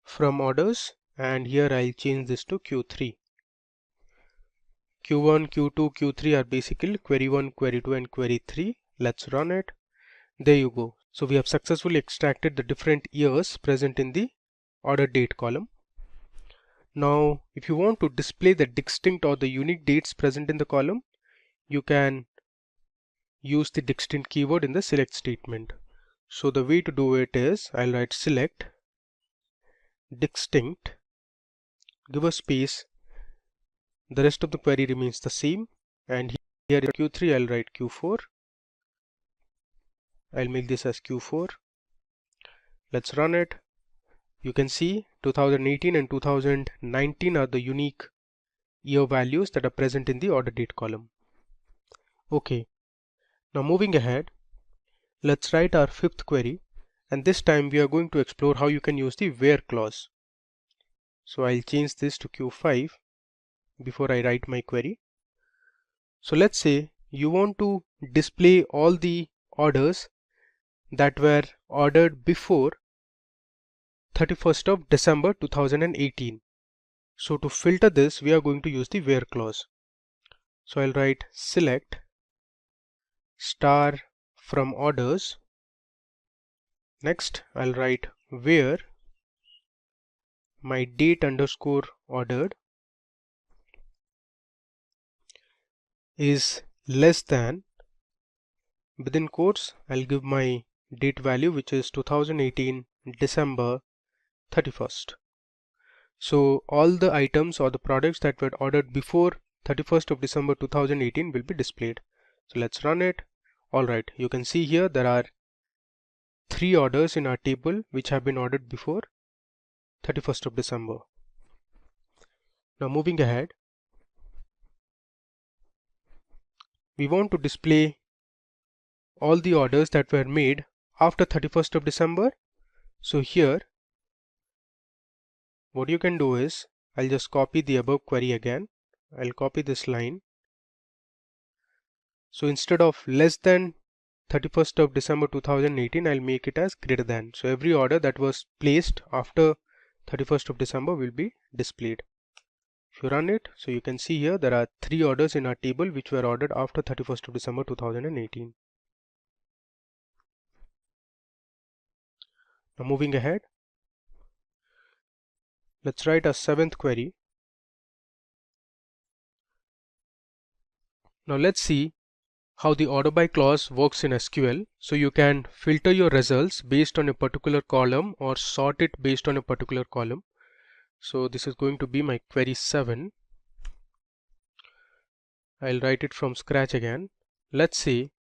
from orders, and here I'll change this to q3. q1, q2, q3 are basically query 1, query 2 and query 3. Let's run it. There you go. So we have successfully extracted the different years present in the order date column. Now if you want to display the distinct or the unique dates present in the column, you can use the distinct keyword in the select statement. So the way to do it is I'll write select distinct, give a space, the rest of the query remains the same, and here in q3 I'll write q4. I'll make this as q4. Let's run it. You can see 2018 and 2019 are the unique year values that are present in the order date column. Okay, now moving ahead, let's write our 5th query, and this time we are going to explore how you can use the where clause. So I'll change this to q5 before I write my query. So let's say you want to display all the orders that were ordered before 31st of December 2018. So to filter this we are going to use the where clause. So I'll write select star from orders. Next I'll write where my date underscore ordered is less than, within quotes I'll give my date value, which is 2018 December 31st. So all the items or the products that were ordered before 31st of December 2018 will be displayed. So let's run it. Alright, you can see here there are 3 orders in our table which have been ordered before 31st of December. Now moving ahead, we want to display all the orders that were made after 31st of December. So here what you can do is I'll just copy the above query again. I'll copy this line. So instead of less than 31st of December 2018, I'll make it as greater than. So every order that was placed after 31st of December will be displayed. If you run it, so you can see here there are 3 orders in our table which were ordered after 31st of December 2018. Now moving ahead, let's write a 7th query. Now let's see how the order by clause works in SQL. So you can filter your results based on a particular column or sort it based on a particular column. So this is going to be my query 7. I'll write it from scratch again. Let's say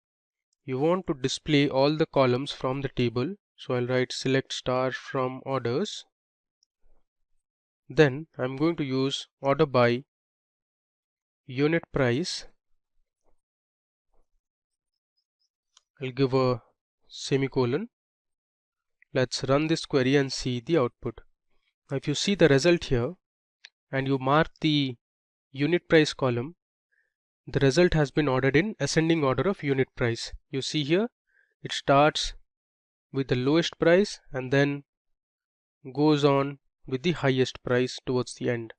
you want to display all the columns from the table. So I'll write select star from orders. Then I'm going to use order by unit price. I'll give a semicolon. Let's run this query and see the output. Now if you see the result here and you mark the unit price column, the result has been ordered in ascending order of unit price. You see here it starts with the lowest price and then goes on with the highest price towards the end.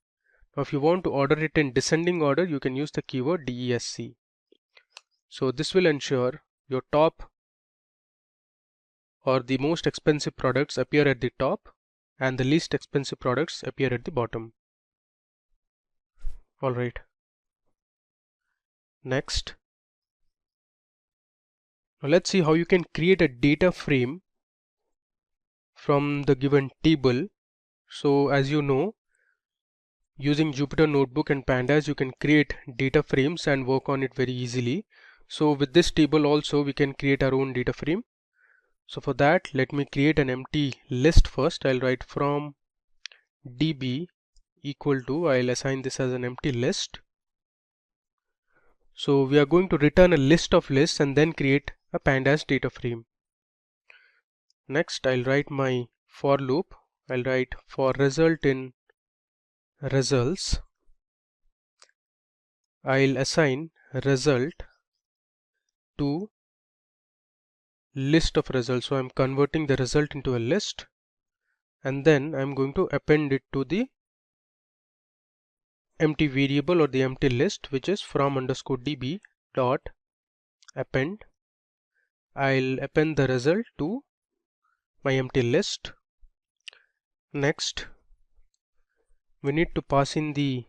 Now if you want to order it in descending order, you can use the keyword DESC. So this will ensure your top or the most expensive products appear at the top and the least expensive products appear at the bottom. Alright. Next. Now let's see how you can create a data frame from the given table. So as you know, using Jupyter Notebook and Pandas, you can create data frames and work on it very easily. So with this table also we can create our own data frame. So for that, let me create an empty list first. I'll write from db equal to, I'll assign this as an empty list. So we are going to return a list of lists and then create a Pandas data frame. Next, I'll write my for loop. I'll write for result in results. I'll assign result to list of results. So I'm converting the result into a list and then I'm going to append it to the empty variable or the empty list, which is from underscore db dot append. I'll append the result to my empty list. Next, we need to pass in the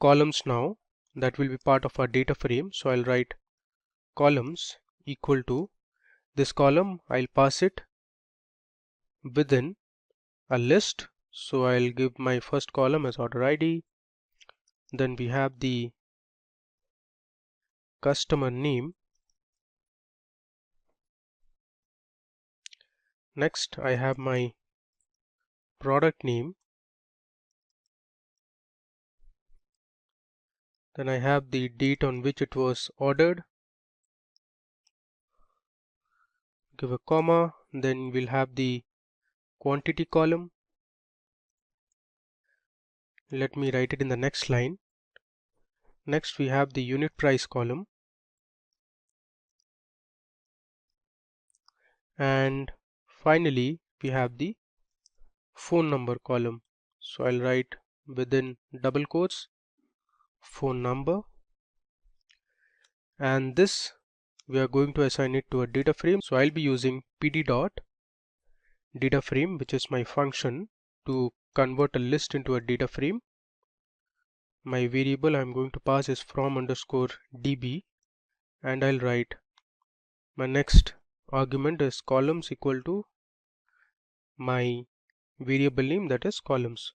columns now that will be part of our data frame. So I'll write columns equal to this column. I'll pass it within a list. So I'll give my first column as order ID. Then we have the customer name. Next, I have my product name. Then I have the date on which it was ordered. Give a comma. Then we'll have the quantity column. Let me write it in the next line. Next, we have the unit price column. And finally, we have the phone number column. So I'll write within double quotes phone number, and this we are going to assign it to a data frame. So I'll be using pd dot data frame, which is my function to convert a list into a data frame. My variable I'm going to pass is from underscore db, and I'll write my next argument is columns equal to my variable name, that is columns.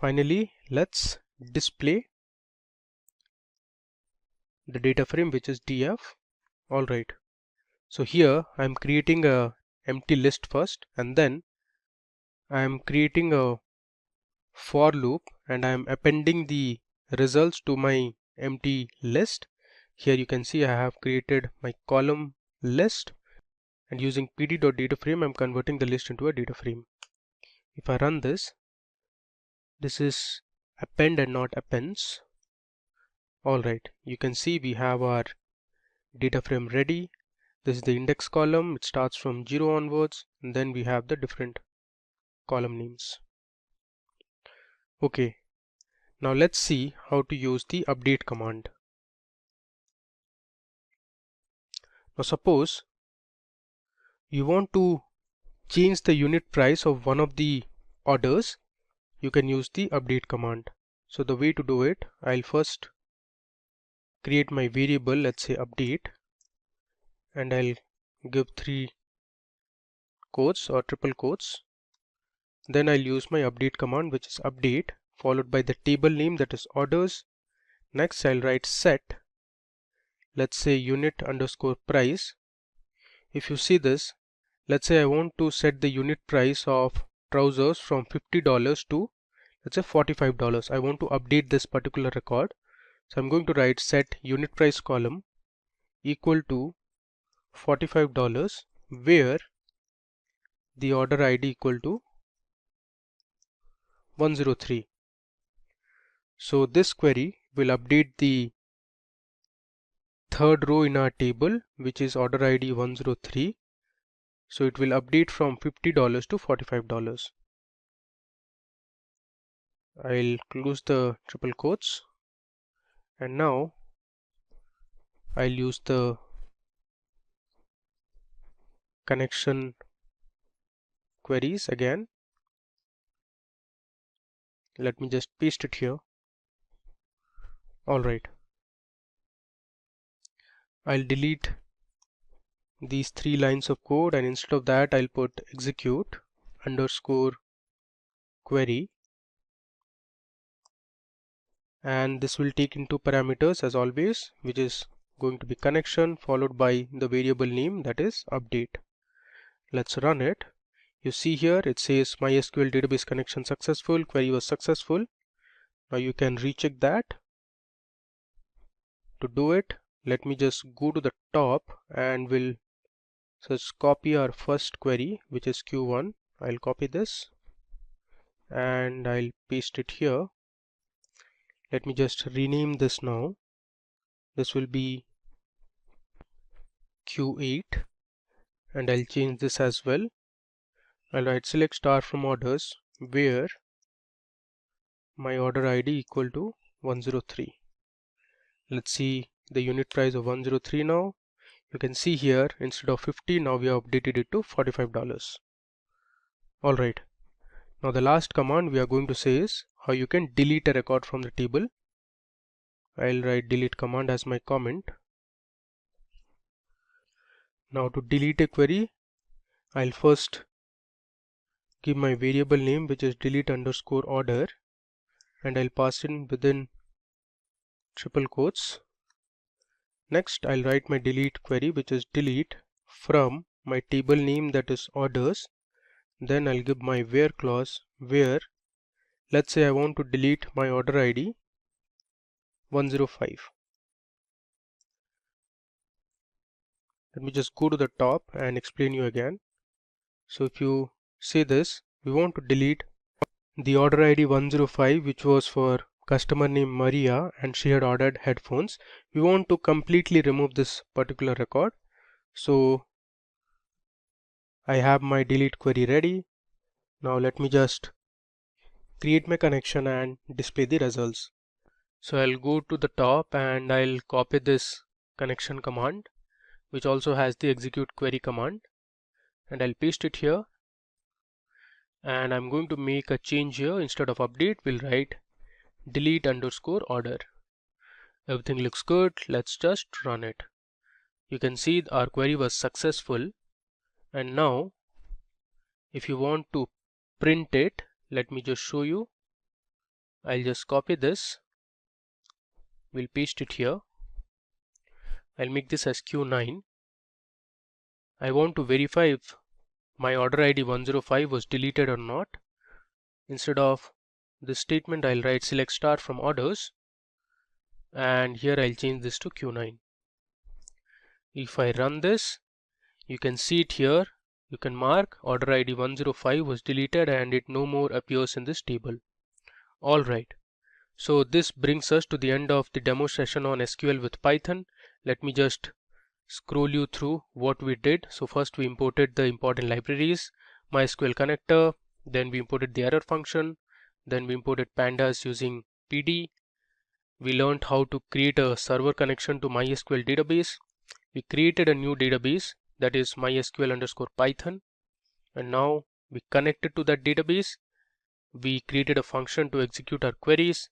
Finally, let's display the data frame, which is df. Alright, so here I'm creating a empty list first, and then I'm creating a for loop and I'm appending the results to my empty list. Here you can see I have created my column list, and using pd.dataframe I'm converting the list into a data frame. If I run this is append and not appends. Alright, you can see we have our data frame ready. This is the index column. It starts from 0 onwards, and then we have the different column names. Okay, now let's see how to use the update command. Now suppose you want to change the unit price of one of the orders, you can use the update command. So the way to do it, I'll first create my variable, let's say update, and I'll give 3 quotes or triple quotes. Then I'll use my update command, which is update followed by the table name, that is orders. Next I'll write set, let's say unit underscore price. If you see this, let's say I want to set the unit price of trousers from $50 to, let's say, $45. I want to update this particular record. So I'm going to write set unit price column equal to $45, where the order ID equal to 103. So this query will update the third row in our table, which is order ID 103. So it will update from $50 to $45. I'll close the triple quotes, and now I'll use the connection queries again. Let me just paste it here. Alright, I'll delete these 3 lines of code, and instead of that I'll put execute underscore query, and this will take into parameters as always, which is going to be connection followed by the variable name, that is update. Let's run it. You see here it says MySQL database connection successful, query was successful. Now you can recheck that. To do it, let me just go to the top and we'll just copy our first query, which is Q1. I'll copy this and I'll paste it here. Let me just rename this now. This will be Q8, and I'll change this as well. I'll write select star from orders, where my order ID equal to 103. Let's see the unit price of 103 now. You can see here instead of 50, now we have updated it to $45. Alright, now the last command we are going to say is how you can delete a record from the table. I'll write delete command as my comment. Now to delete a query, I'll first give my variable name, which is delete underscore order, and I'll pass in within triple quotes. Next I'll write my delete query, which is delete from my table name, that is orders. Then I'll give my where clause, where let's say I want to delete my order ID 105. Let me just go to the top and explain you again. So if you say this, we want to delete the order ID 105, which was for customer name Maria, and she had ordered headphones. We want to completely remove this particular record. So I have my delete query ready. Now let me just create my connection and display the results. So I'll go to the top and I'll copy this connection command, which also has the execute query command, and I'll paste it here. And I'm going to make a change here. Instead of update, we'll write delete underscore order. Everything looks good. Let's just run it. You can see our query was successful. And now if you want to print it, let me just show you. I'll just copy this. We'll paste it here. I'll make this as Q9. I want to verify if my order ID 105 was deleted or not. Instead of this statement, I'll write select star from orders, and here I'll change this to Q9. If I run this, you can see it here. You can mark order ID 105 was deleted and it no more appears in this table. Alright, so this brings us to the end of the demo session on SQL with Python. Let me just scroll you through what we did. So first we imported the important libraries, MySQL connector, then we imported the error function, then we imported pandas using PD. We learned how to create a server connection to MySQL database. We created a new database, that is MySQL underscore Python, and now we connected to that database. We created a function to execute our queries.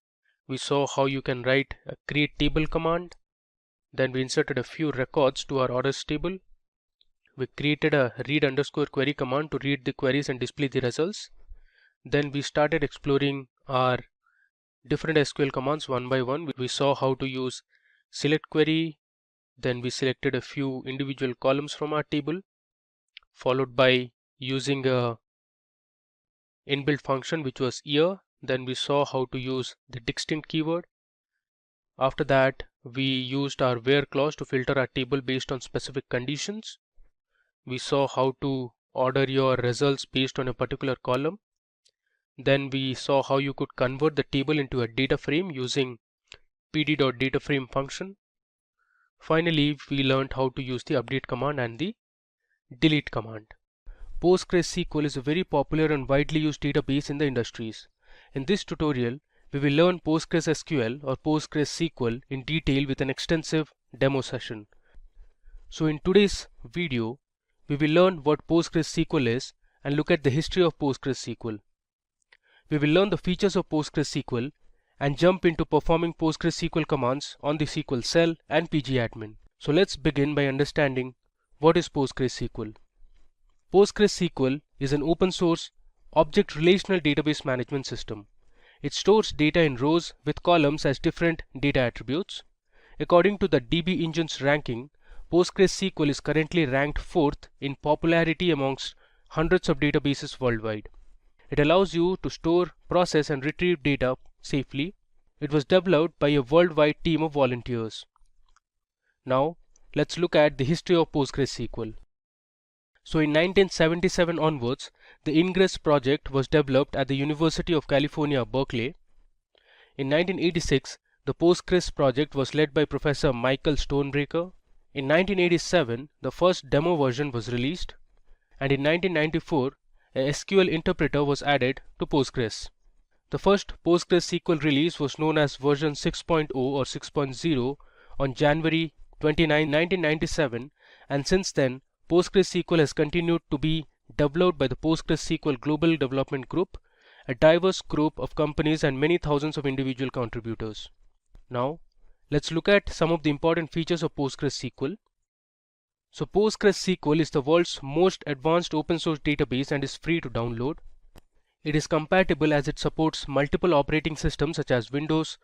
We saw how you can write a create table command. Then we inserted a few records to our orders table. We created a read_query command to read the queries and display the results. Then we started exploring our different SQL commands one by one. We saw how to use select query. Then we selected a few individual columns from our table, followed by using a inbuilt function which was year. Then we saw how to use the distinct keyword. After that, we used our where clause to filter our table based on specific conditions. We saw how to order your results based on a particular column. Then we saw how you could convert the table into a data frame using pd.dataframe function. Finally, we learned how to use the update command and the delete command. PostgreSQL is a very popular and widely used database in the industries. In this tutorial, we will learn PostgreSQL or PostgreSQL in detail with an extensive demo session. So in today's video, we will learn what PostgreSQL is and look at the history of PostgreSQL. We will learn the features of PostgreSQL and jump into performing PostgreSQL commands on the SQL cell and pgadmin. So let's begin by understanding what is PostgreSQL. PostgreSQL is an open source object relational database management system. It stores data in rows with columns as different data attributes. According to the DB Engine's ranking, PostgreSQL is currently ranked 4th in popularity amongst hundreds of databases worldwide. It allows you to store, process and retrieve data safely. It was developed by a worldwide team of volunteers. Now, let's look at the history of PostgreSQL. So in 1977 onwards, the Ingress project was developed at the University of California, Berkeley. In 1986, the Postgres project was led by Professor Michael Stonebraker. In 1987, the first demo version was released, and in 1994, a SQL interpreter was added to Postgres. The first PostgreSQL release was known as version 6.0 or 6.0 on January 29, 1997, and since then, PostgreSQL has continued to be developed by the PostgreSQL Global Development Group, a diverse group of companies and many thousands of individual contributors. Now, let's look at some of the important features of PostgreSQL. So PostgreSQL is the world's most advanced open source database and is free to download. It is compatible as it supports multiple operating systems such as Windows,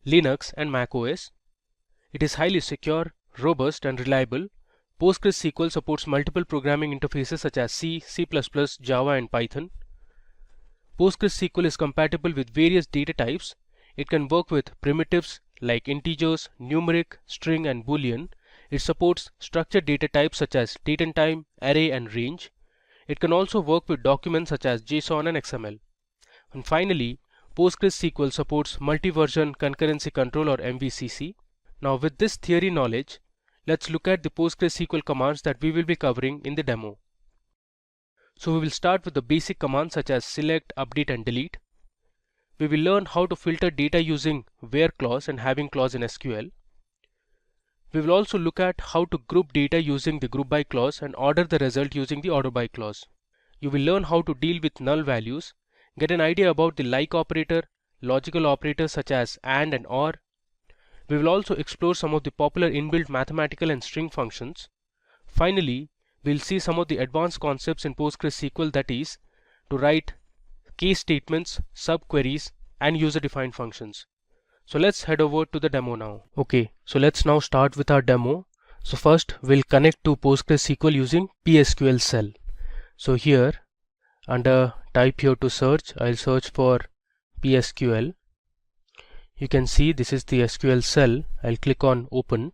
Linux and Mac OS. It is highly secure, robust and reliable. PostgreSQL supports multiple programming interfaces such as C, C++, Java and Python. PostgreSQL is compatible with various data types. It can work with primitives like integers, numeric, string and boolean. It supports structured data types such as date and time, array and range. It can also work with documents such as JSON and XML. And finally, PostgreSQL supports multi-version concurrency control or MVCC. Now with this theory knowledge, let's look at the PostgreSQL commands that we will be covering in the demo. So we will start with the basic commands such as select, update and delete. We will learn how to filter data using where clause and having clause in SQL. We will also look at how to group data using the group by clause and order the result using the order by clause. You will learn how to deal with null values, get an idea about the like operator, logical operators such as AND and OR. We will also explore some of the popular inbuilt mathematical and string functions. Finally, we will see some of the advanced concepts in PostgreSQL, that is, to write case statements, subqueries and user-defined functions. So let's head over to the demo now. Okay, so let's now start with our demo. So first we'll connect to PostgreSQL using PSQL cell. So here under type here to search, I'll search for PSQL. You can see this is the SQL cell. I'll click on open.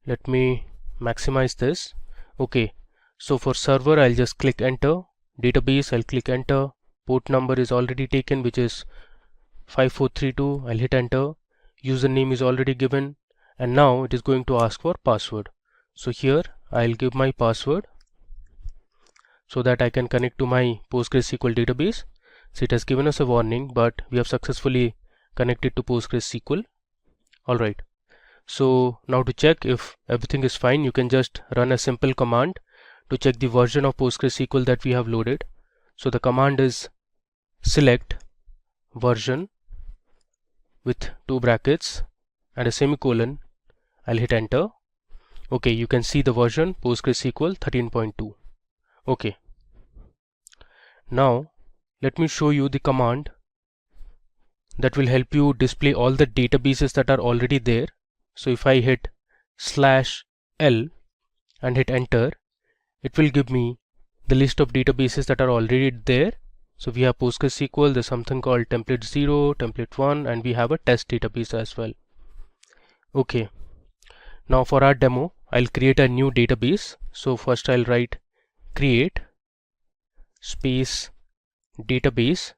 Let me maximize this. Okay, so for server I'll just click enter. Database I'll click enter. Port number is already taken, which is 5432. I'll hit enter. Username is already given, and now it is going to ask for password. So here I'll give my password so that I can connect to my PostgreSQL database. So it has given us a warning, but we have successfully connected to PostgreSQL. Alright, so now to check if everything is fine, you can just run a simple command to check the version of PostgreSQL that we have loaded. So the command is select version with 2 brackets and a semicolon, I'll hit enter. Okay, you can see the version PostgreSQL 13.2. Okay. Now let me show you the command that will help you display all the databases that are already there. So if I hit /L and hit enter, it will give me the list of databases that are already there. So we have PostgreSQL, there's something called template 0, template 1, and we have a test database as well. Okay, now for our demo, I'll create a new database. So first I'll write create space database,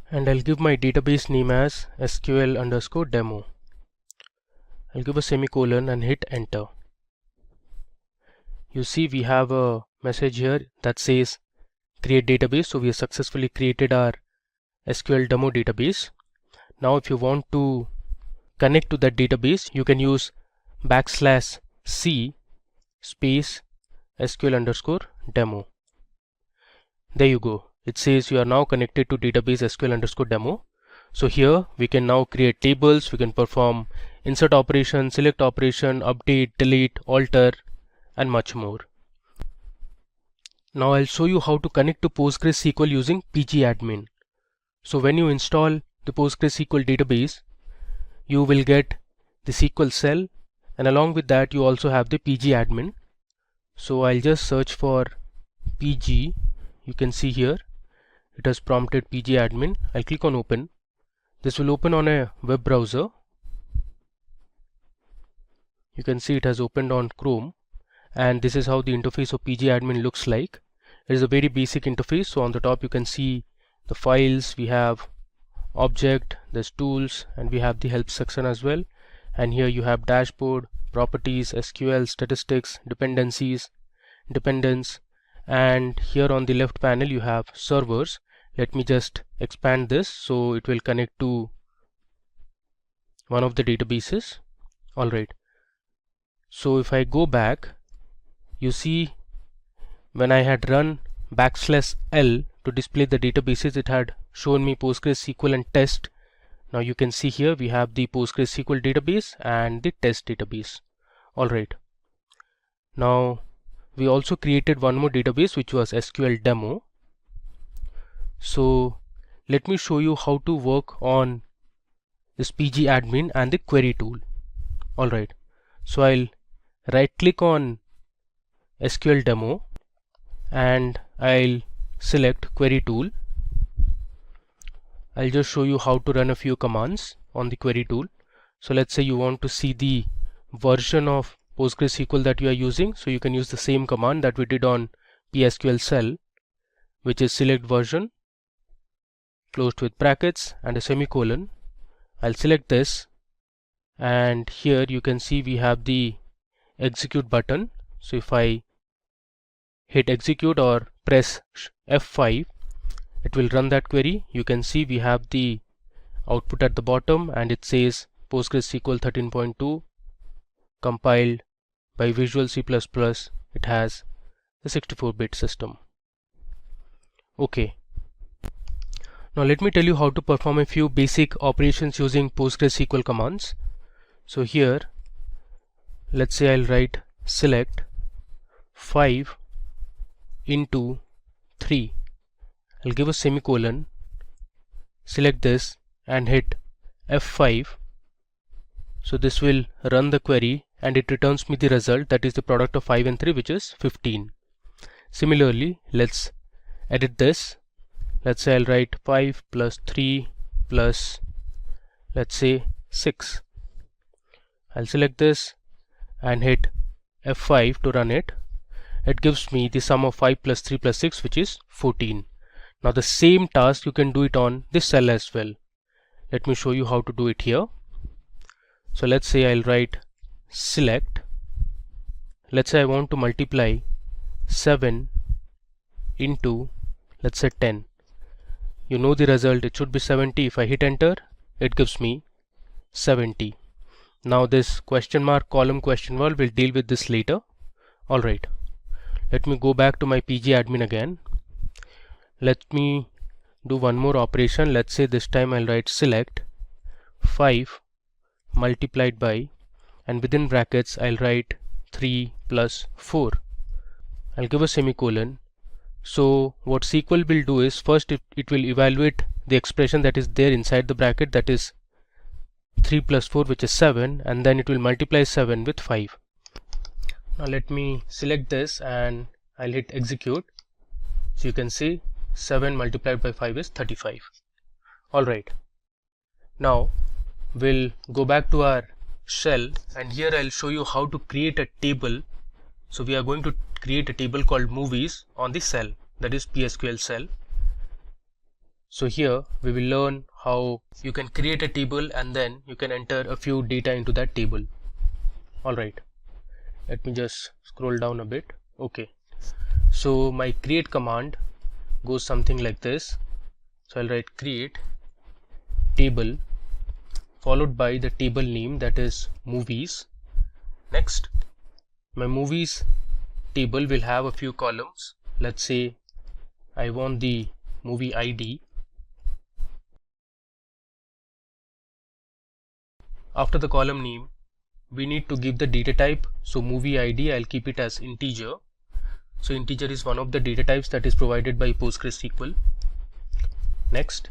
and I'll give my database name as SQL_demo. I'll give a semicolon and hit enter. You see we have a message here that says create database. So we have successfully created our SQL demo database. Now if you want to connect to that database, you can use \c space SQL_demo. There you go. It says you are now connected to database SQL_demo. So here we can now create tables, we can perform insert operation, select operation, update, delete, alter, and much more. Now I'll show you how to connect to PostgreSQL using pgadmin. So when you install the PostgreSQL database, you will get the SQL cell, and along with that you also have the pgadmin. So I'll just search for pg. You can see here it has prompted pgadmin. I'll click on open. This will open on a web browser. You can see it has opened on Chrome, and this is how the interface of pgadmin looks like. It is a very basic interface. So on the top you can see the files, we have object, there's tools, and we have the help section as well. And here you have dashboard, properties, SQL, statistics, dependencies, dependents, and here on the left panel you have servers. Let me just expand this so it will connect to one of the databases. Alright, so if I go back, you see when I had run \L to display the databases, it had shown me PostgreSQL and test. Now you can see here we have the PostgreSQL database and the test database. Alright, now we also created one more database which was SQL demo. So let me show you how to work on this pgadmin and the query tool. Alright, so I'll right click on SQL demo and I'll select query tool. I'll just show you how to run a few commands on the query tool. So let's say you want to see the version of PostgreSQL that you are using, so you can use the same command that we did on PSQL cell, which is select version closed with brackets and a semicolon. I'll select this, and here you can see we have the execute button. So if I hit execute or press F5, it will run that query. You can see we have the output at the bottom, and it says PostgreSQL 13.2 compiled by Visual C++. It has a 64-bit system. Okay, now let me tell you how to perform a few basic operations using PostgreSQL commands. So here let's say I'll write select 5 into 3. I'll give a semicolon, select this and hit F5. So this will run the query and it returns me the result, that is the product of 5 and 3, which is 15. Similarly, let's edit this. Let's say I'll write 5 plus 3 plus, let's say, 6. I'll select this and hit F5 to run it. It gives me the sum of 5 plus 3 plus 6, which is 14. Now the same task you can do it on this cell as well. Let me show you how to do it here. So let's say I'll write select. Let's say I want to multiply 7 into, let's say, 10. You know the result, it should be 70. If I hit enter, it gives me 70. Now this question mark column question wall, will deal with this later. Alright, let me go back to my pgadmin again. Let me do one more operation. Let's say this time I'll write select 5 multiplied by, and within brackets I'll write 3 plus 4. I'll give a semicolon. So what SQL will do is first it will evaluate the expression that is there inside the bracket, that is 3 plus 4, which is 7, and then it will multiply 7 with 5. Now let me select this and I'll hit execute. So you can see 7 multiplied by 5 is 35. Alright, now we'll go back to our shell, and here I'll show you how to create a table. So we are going to create a table called movies on the cell, that is PSQL cell. So here we will learn how you can create a table and then you can enter a few data into that table. Alright, let me just scroll down a bit. Okay, so my create command goes something like this. So I'll write create table followed by the table name, that is movies. Next, my movies table will have a few columns. Let's say I want the movie ID. After the column name, we need to give the data type. So movie ID, I'll keep it as integer. So integer is one of the data types that is provided by PostgreSQL. Next,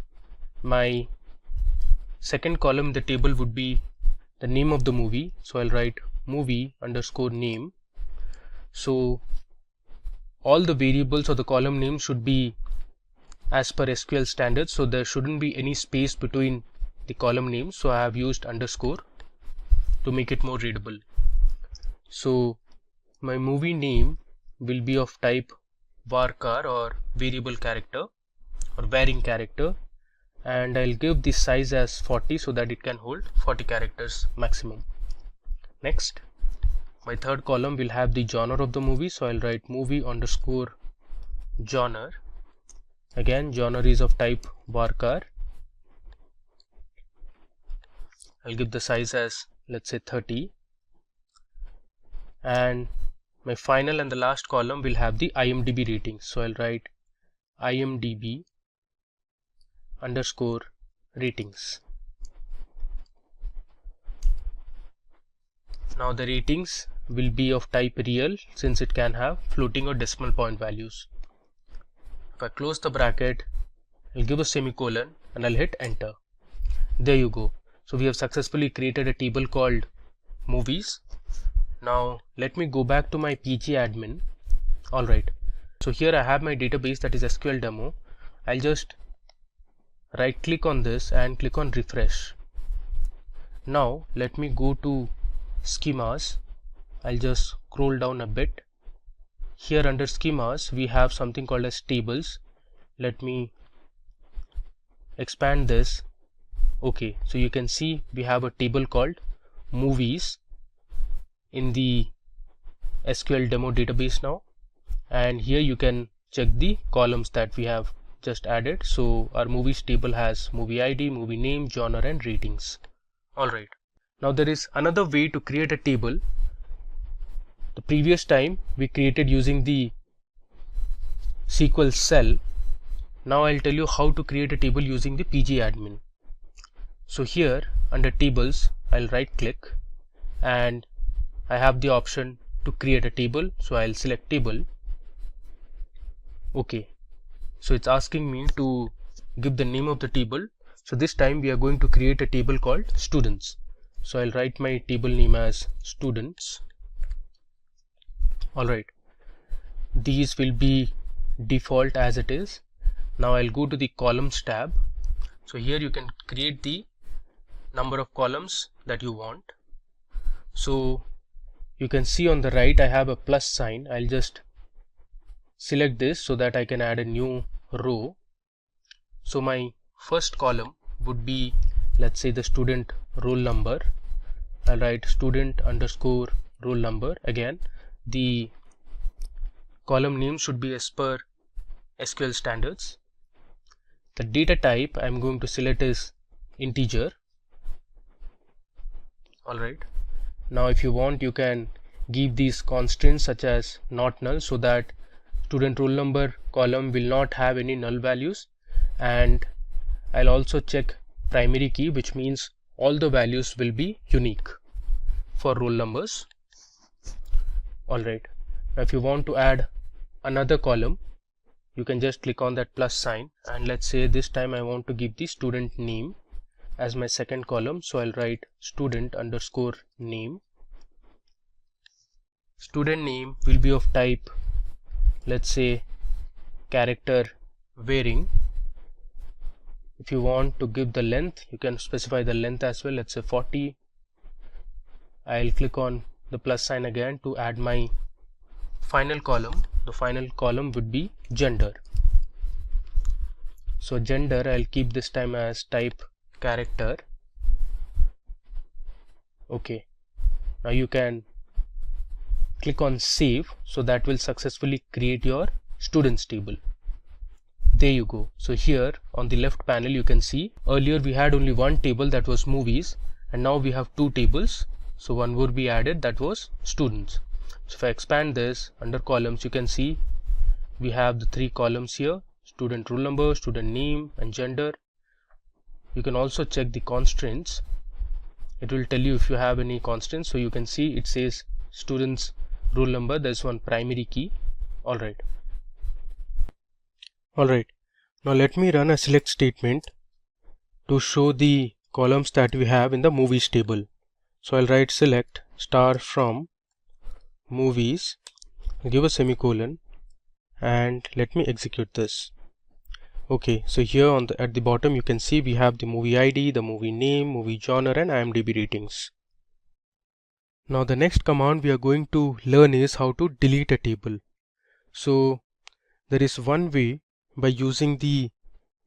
my second column in the table would be the name of the movie. So I'll write movie underscore name. So all the variables or the column name should be as per SQL standards, so there shouldn't be any space between the column names. So I have used underscore to make it more readable. So my movie name will be of type varchar or variable character or varying character, and I'll give the size as 40 so that it can hold 40 characters maximum. Next, my third column will have the genre of the movie. So I'll write movie underscore genre. Again, genre is of type varchar. I'll give the size as, let's say, 30. And my final and the last column will have the IMDb ratings. So I'll write IMDb underscore ratings. Now the ratings will be of type real, since it can have floating or decimal point values. If I close the bracket, I'll give a semicolon and I'll hit enter. There you go. So we have successfully created a table called movies. Now let me go back to my PG admin. Alright, so here I have my database, that is SQL demo. I'll just right click on this and click on refresh. Now let me go to schemas. I'll just scroll down a bit. Here under schemas we have something called as tables. Let me expand this. Okay, so you can see we have a table called movies in the SQL demo database now, and here you can check the columns that we have just added. So our movies table has movie ID, movie name, genre and ratings. Alright, now there is another way to create a table. The previous time we created using the SQL cell. Now I'll tell you how to create a table using the PG admin. So here under tables, I'll right click and I have the option to create a table. So I'll select table. Okay, so it's asking me to give the name of the table. So this time we are going to create a table called students. So I'll write my table name as students. Alright, these will be default as it is. Now I'll go to the columns tab. So here you can create the number of columns that you want. So you can see on the right I have a plus sign. I'll just select this so that I can add a new row. So my first column would be, let's say, the student roll number. I'll write student underscore roll number. Again, the column name should be as per SQL standards. The data type I'm going to select is integer. Alright, now if you want you can give these constraints such as not null, so that student roll number column will not have any null values, and I'll also check primary key, which means all the values will be unique. for roll numbers. Alright, now if you want to add another column, you can just click on that plus sign, and let's say this time I want to give the student name as my second column, so I'll write student underscore name. Student name will be of type, let's say, character varying. If you want to give the length, you can specify the length as well, let's say 40. I'll click on the plus sign again to add my final column. The final column would be gender. So gender, I'll keep this time as type character. Okay, now you can click on save, so that will successfully create your students table. There you go. So here on the left panel you can see earlier we had only one table, that was movies, and now we have two tables. So one would be added, that was students. So if I expand this under columns, you can see we have the three columns here: student roll number, student name, and gender. You can also check the constraints. It will tell you if you have any constraints. So you can see it says students roll number, there's one primary key. Alright, now let me run a select statement to show the columns that we have in the movies table. So I'll write select star from movies, give a semicolon, and let me execute this. Okay, so here at the bottom you can see we have the movie ID, the movie name, movie genre, and IMDb ratings. Now the next command we are going to learn is how to delete a table. So there is one way by using the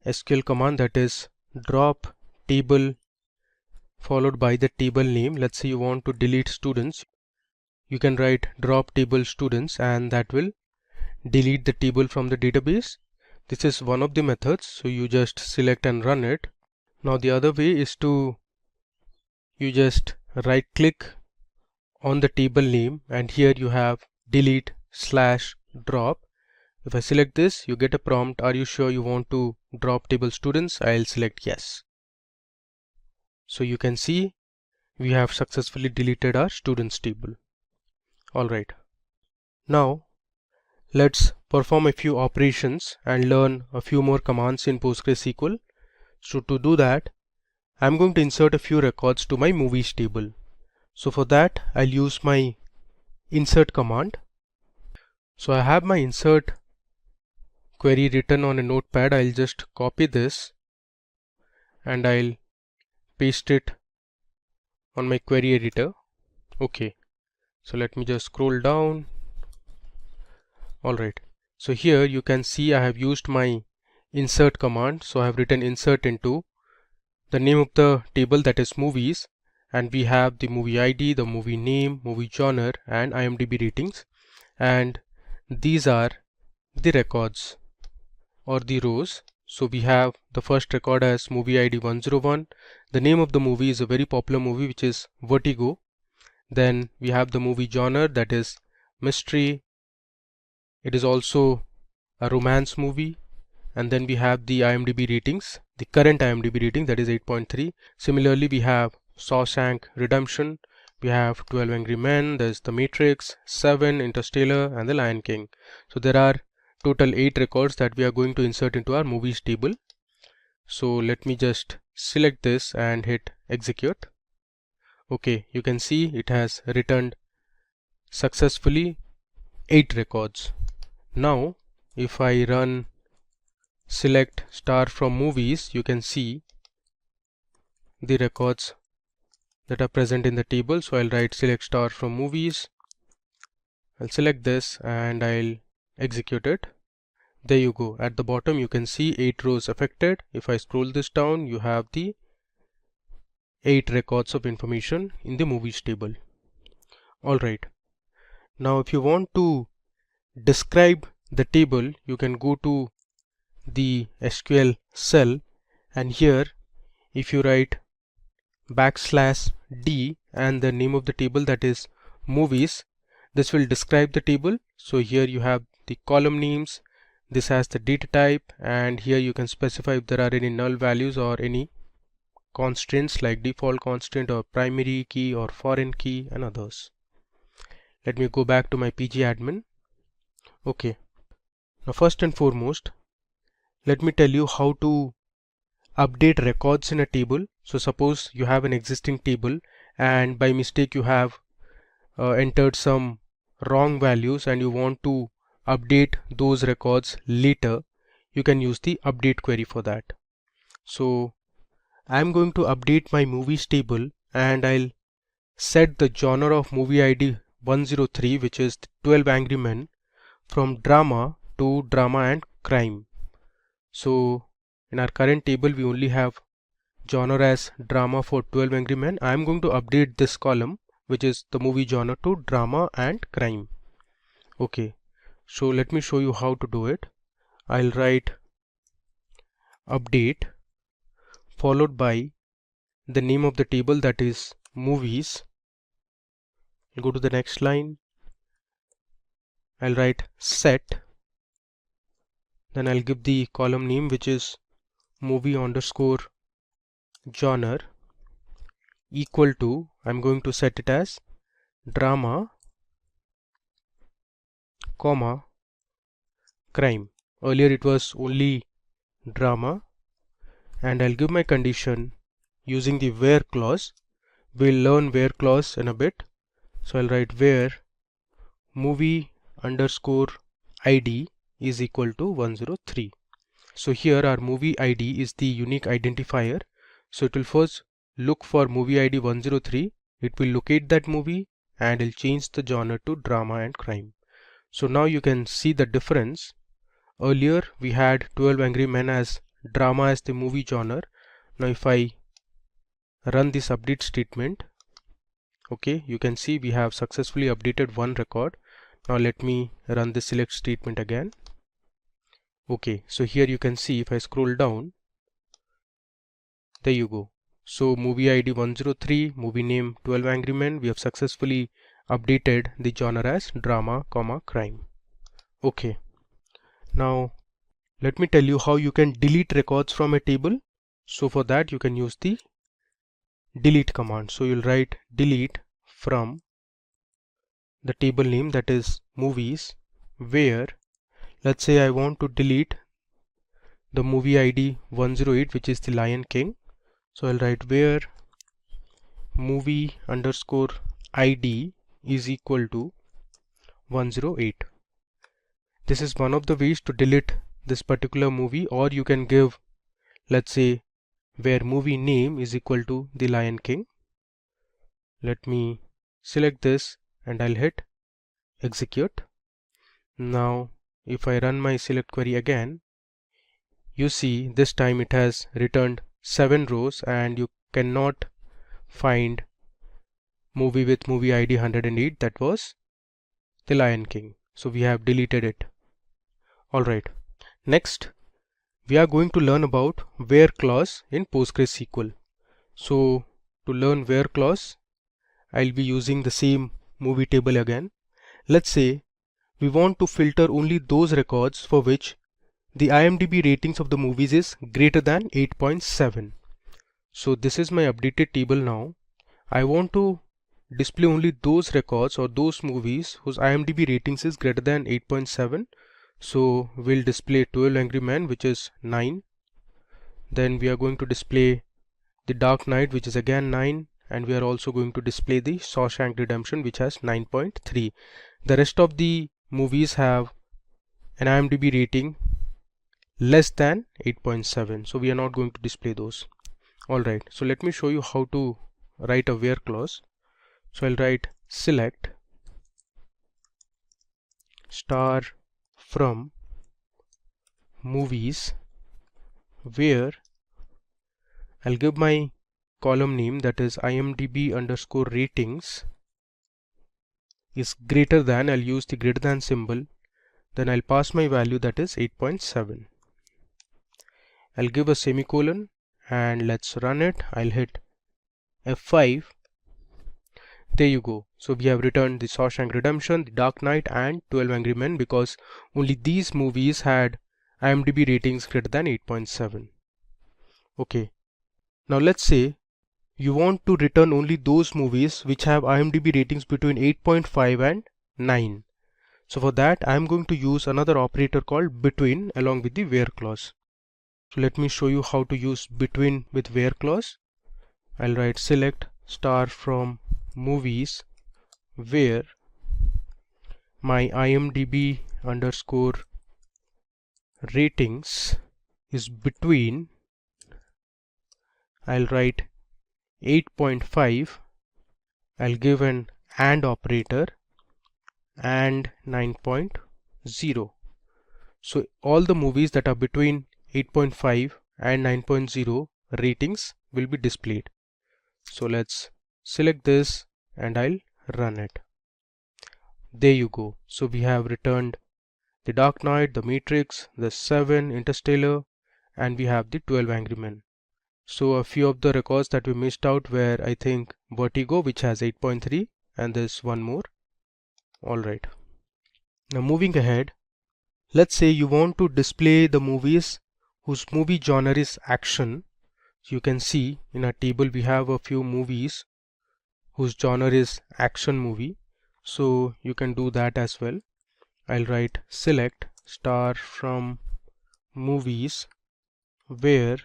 SQL command, that is drop table followed by the table name. Let's say you want to delete students, you can write drop table students, and that will delete the table from the database. This is one of the methods, so you just select and run it. Now the other way is to you just right click on the table name, and here you have delete / drop. If I select this, you get a prompt, are you sure you want to drop table students? I'll select yes. So you can see we have successfully deleted our students table. Alright, now let's perform a few operations and learn a few more commands in PostgreSQL. So to do that, I'm going to insert a few records to my movies table. So for that, I'll use my insert command. So I have my insert query written on a notepad. I'll just copy this and I'll paste it on my query editor. Okay, so let me just scroll down. Alright, so here you can see I have used my insert command. So I have written insert into the name of the table, that is movies, and we have the movie ID, the movie name, movie genre, and IMDb ratings, and these are the records or the rows. So we have the first record as movie ID 101. The name of the movie is a very popular movie, which is Vertigo. Then we have the movie genre, that is mystery. It is also a romance movie. And then we have the IMDb ratings, the current IMDb rating, that is 8.3. Similarly, we have Shawshank Redemption, we have 12 Angry Men, there's The Matrix, 7, Interstellar, and The Lion King. So there are total 8 records that we are going to insert into our movies table. So let me just select this and hit execute. Okay, you can see it has returned successfully 8 records. Now if I run select star from movies, you can see the records that are present in the table. So I'll write select star from movies, I'll select this and I'll execute it. There you go. At the bottom you can see 8 rows affected. If I scroll this down, you have the 8 records of information in the movies table. Alright, now if you want to describe the table, you can go to the SQL cell, and here if you write \d and the name of the table, that is movies, this will describe the table. So here you have the column names, this has the data type, and here you can specify if there are any null values or any constraints like default constant or primary key or foreign key and others. Let me go back to my PG admin. Okay, now first and foremost, let me tell you how to update records in a table. So suppose you have an existing table and by mistake you have entered some wrong values and you want to update those records later. You can use the update query for that. So I'm going to update my movies table and I'll set the genre of movie ID 103, which is 12 Angry Men, from drama to drama and crime. So in our current table we only have genre as drama for 12 Angry Men. I'm going to update this column, which is the movie genre, to drama and crime. Okay, so let me show you how to do it. I'll write update followed by the name of the table, that is movies. I'll go to the next line. I'll write set, then I'll give the column name, which is movie underscore genre, equal to, I'm going to set it as drama, comma, crime. Earlier it was only drama, and I'll give my condition using the where clause. We'll learn where clause in a bit. So I'll write where movie underscore ID is equal to 103. So here our movie ID is the unique identifier. So it will first look for movie ID 103. It will locate that movie and it'll change the genre to drama and crime. So now you can see the difference. Earlier we had 12 Angry Men as drama as the movie genre. Now if I run this update statement, okay, you can see we have successfully updated one record. Now let me run the select statement again. Okay, so here you can see if I scroll down, there you go. So movie ID 103, movie name 12 Angry Men, we have successfully updated the genre as drama, comma, crime. Okay, now let me tell you how you can delete records from a table. So for that you can use the delete command. So you'll write delete from the table name, that is movies, where, let's say I want to delete the movie ID 108, which is the Lion King. So I'll write where movie underscore ID is equal to 108. This is one of the ways to delete this particular movie, or you can give, let's say, where movie name is equal to the Lion King. Let me select this and I'll hit execute. Now if I run my select query again, you see this time it has returned 7 rows and you cannot find movie with movie ID 108, that was the Lion King. So we have deleted it. Alright, next we are going to learn about where clause in PostgreSQL. So to learn where clause, I'll be using the same movie table again. Let's say we want to filter only those records for which the IMDb ratings of the movies is greater than 8.7. So this is my updated table now. I want to display only those records or those movies whose IMDb ratings is greater than 8.7. So we'll display 12 Angry Men, which is 9. Then we are going to display The Dark Knight, which is again 9. And we are also going to display the Shawshank Redemption, which has 9.3. The rest of the movies have an IMDb rating less than 8.7. So we are not going to display those. Alright, so let me show you how to write a where clause. So I'll write select star from movies where, I'll give my column name, that is IMDb underscore ratings is greater than, I'll use the greater than symbol, then I'll pass my value, that is 8.7. I'll give a semicolon and let's run it. I'll hit F5. There you go. So we have returned the Shawshank Redemption, The Dark Knight and 12 Angry Men because only these movies had IMDb ratings greater than 8.7. Okay. Now let's say you want to return only those movies which have IMDb ratings between 8.5 and 9. So for that I'm going to use another operator called between along with the where clause. So let me show you how to use between with where clause. I'll write select star from movies where my IMDb underscore ratings is between, I'll write 8.5, I'll give an AND operator, and 9.0. So all the movies that are between 8.5 and 9.0 ratings will be displayed. So let's select this and I'll run it. There you go. So we have returned the Dark Knight, the Matrix, the 7, Interstellar, and we have the 12 Angry Men. So a few of the records that we missed out were, I think, Vertigo, which has 8.3, and there's one more. Alright. Now moving ahead, let's say you want to display the movies whose movie genre is action. So you can see in our table we have a few movies whose genre is action movie. So you can do that as well. I'll write select star from movies where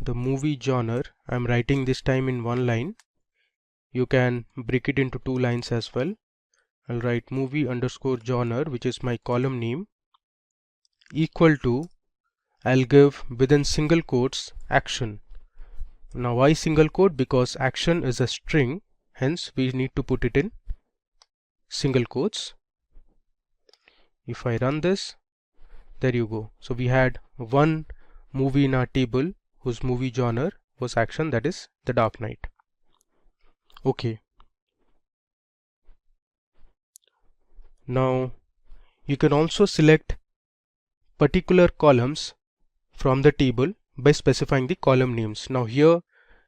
the movie genre, I'm writing this time in one line. You can break it into two lines as well. I'll write movie underscore genre, which is my column name, equal to, I'll give within single quotes action. Now why single quote? Because action is a string, hence we need to put it in single quotes. If I run this, there you go. So we had one movie in our table whose movie genre was action, that is The Dark Knight. Okay. Now you can also select particular columns from the table by specifying the column names. Now here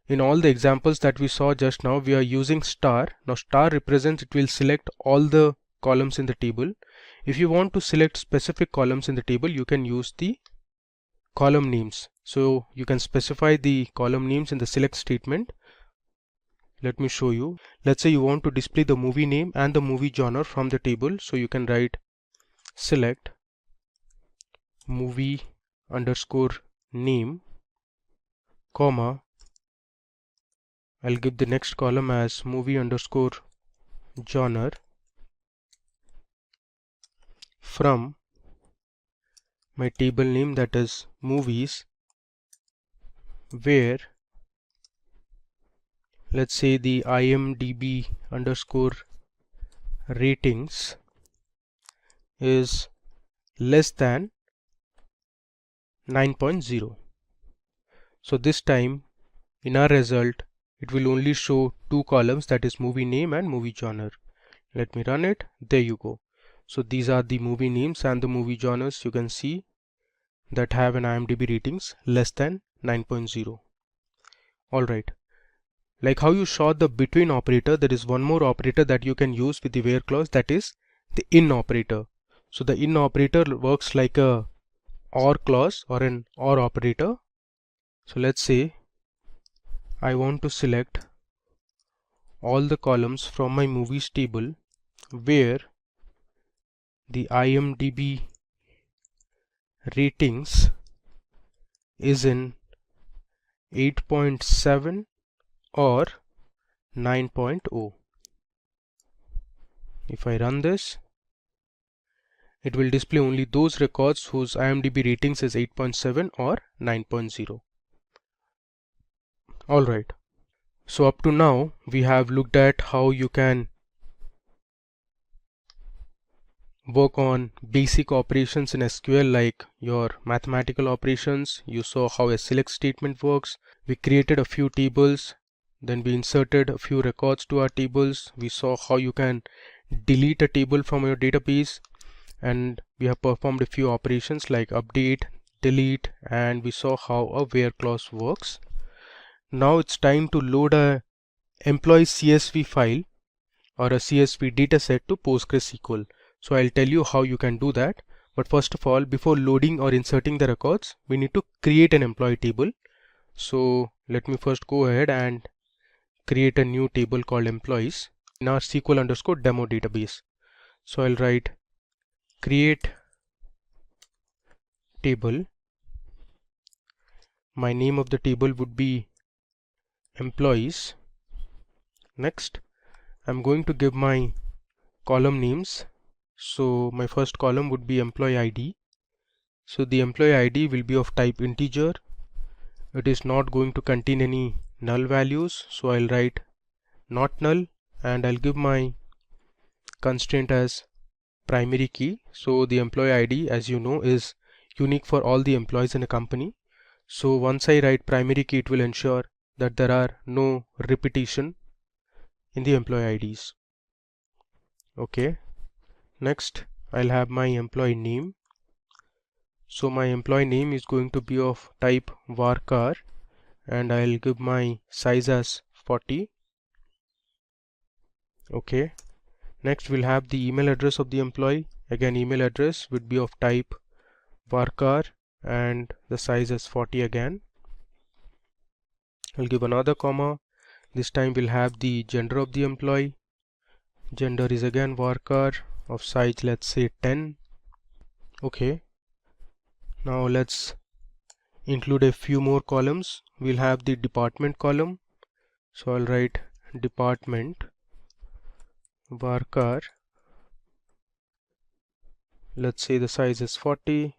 in all the examples that we saw just now, we are using star. Now star represents, it will select all the columns in the table. If you want to select specific columns in the table, you can use the column names. So you can specify the column names in the select statement. Let me show you. Let's say you want to display the movie name and the movie genre from the table. So you can write select movie underscore name, comma, I'll give the next column as movie underscore genre from my table name, that is movies, where let's say the IMDb underscore ratings is less than 9.0. So this time in our result it will only show two columns, that is movie name and movie genre. Let me run it. There you go. So these are the movie names and the movie genres you can see that have an IMDb ratings less than 9.0. Alright. Like how you saw the between operator, there is one more operator that you can use with the where clause, that is the in operator. So the in operator works like a or clause or an or operator. So let's say I want to select all the columns from my movies table where the IMDb ratings is in 8.7 or 9.0. If I run this, it will display only those records whose IMDb ratings is 8.7 or 9.0. Alright, so up to now we have looked at how you can work on basic operations in SQL like your mathematical operations. You saw how a select statement works. We created a few tables, then we inserted a few records to our tables. We saw how you can delete a table from your database, and we have performed a few operations like update, delete, and we saw how a where clause works. Now it's time to load a employee CSV file or a CSV dataset to PostgreSQL. So I'll tell you how you can do that. But first of all, before loading or inserting the records, we need to create an employee table. So let me first go ahead and create a new table called employees in our SQL_demo database. So I'll write create table. My name of the table would be employees. Next, I'm going to give my column names. So my first column would be employee ID. So the employee ID will be of type integer. It is not going to contain any null values, so I'll write not null, and I'll give my constraint as primary key. So the employee ID, as you know, is unique for all the employees in a company. So once I write primary key, it will ensure that there are no repetition in the employee IDs. Okay. Next, I'll have my employee name. So my employee name is going to be of type varchar, and I'll give my size as 40. Okay. Next, we'll have the email address of the employee. Again, email address would be of type varchar and the size is 40 again. I'll give another comma. This time we'll have the gender of the employee. Gender is again varchar of size, let's say 10. Okay. Now let's include a few more columns. We'll have the department column. So I'll write department varchar. Let's say the size is 40.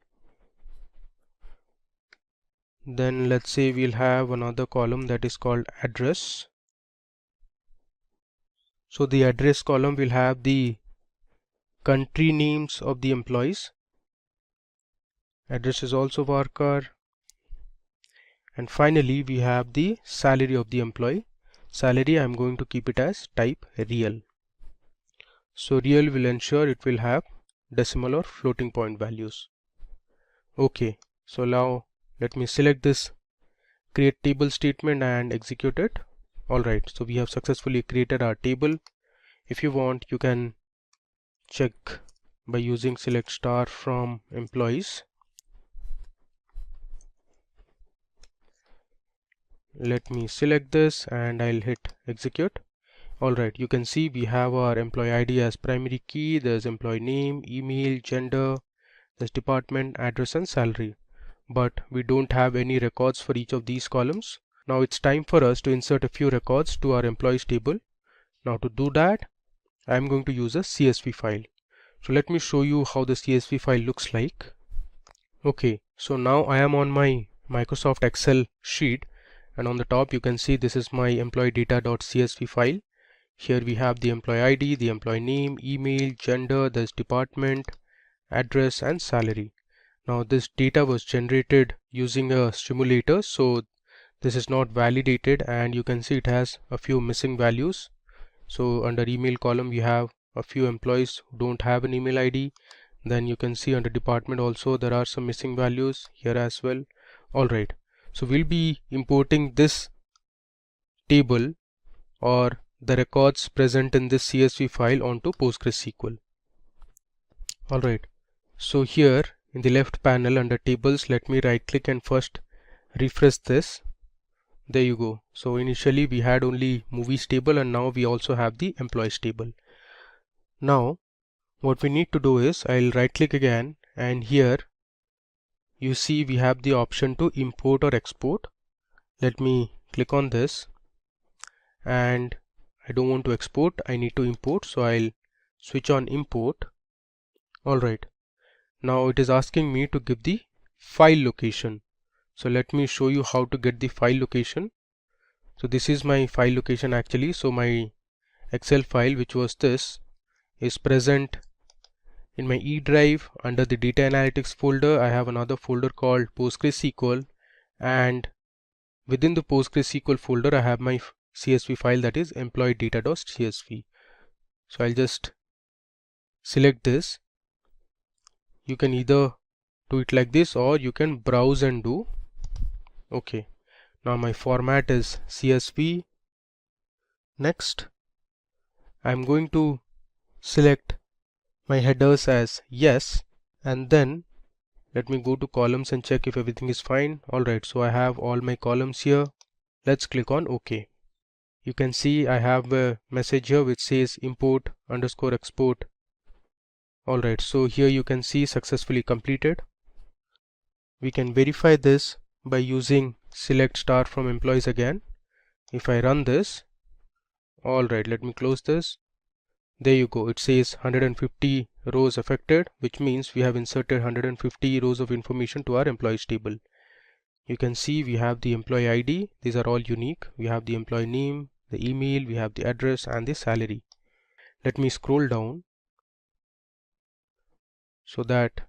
Then let's say we'll have another column that is called address. So the address column will have the country names of the employees. Address is also varchar. And finally we have the salary of the employee. Salary, I'm going to keep it as type real. So real will ensure it will have decimal or floating point values. Okay, so now let me select this create table statement and execute it. Alright, so we have successfully created our table. If you want, you can check by using select star from employees. Let me select this and I'll hit execute. Alright, you can see we have our employee ID as primary key. There's employee name, email, gender, there's department, address and salary. But we don't have any records for each of these columns. Now it's time for us to insert a few records to our employees table. Now to do that, I'm going to use a CSV file. So let me show you how the CSV file looks like. Okay, so now I am on my Microsoft Excel sheet, and on the top you can see this is my employee data.csv file. Here we have the employee ID, the employee name, email, gender, there's department, address and salary. Now this data was generated using a simulator, so this is not validated, and you can see it has a few missing values. So under email column we have a few employees who don't have an email ID. Then you can see under department also there are some missing values here as well. Alright, so we'll be importing this table or the records present in this CSV file onto PostgreSQL. Alright, so here in the left panel under tables, let me right click and first refresh this. There you go. So initially we had only movies table and now we also have the employees table. Now what we need to do is I'll right click again, and here you see we have the option to import or export. Let me click on this, and I don't want to export, I need to import, so I'll switch on import. Alright, now it is asking me to give the file location. So let me show you how to get the file location. So this is my file location actually. So my Excel file, which was this, is present in my E drive under the data analytics folder. I have another folder called PostgreSQL, and within the PostgreSQL folder I have my CSV file, that is employee data.csv. So I'll just select this. You can either do it like this or you can browse and do. Okay, now my format is CSV. Next, I'm going to select my headers as yes, and then Let me go to columns and check if everything is fine. Alright, so I have all my columns here. Let's click on OK. You can see I have a message here which says import _ export. Alright, so here you can see successfully completed. We can verify this by using select star from employees again. If I run this, alright, let me close this. There you go, it says 150 rows affected, which means we have inserted 150 rows of information to our employees table. You can see we have the employee ID, these are all unique. We have the employee name, the email, we have the address and the salary. Let me scroll down so that,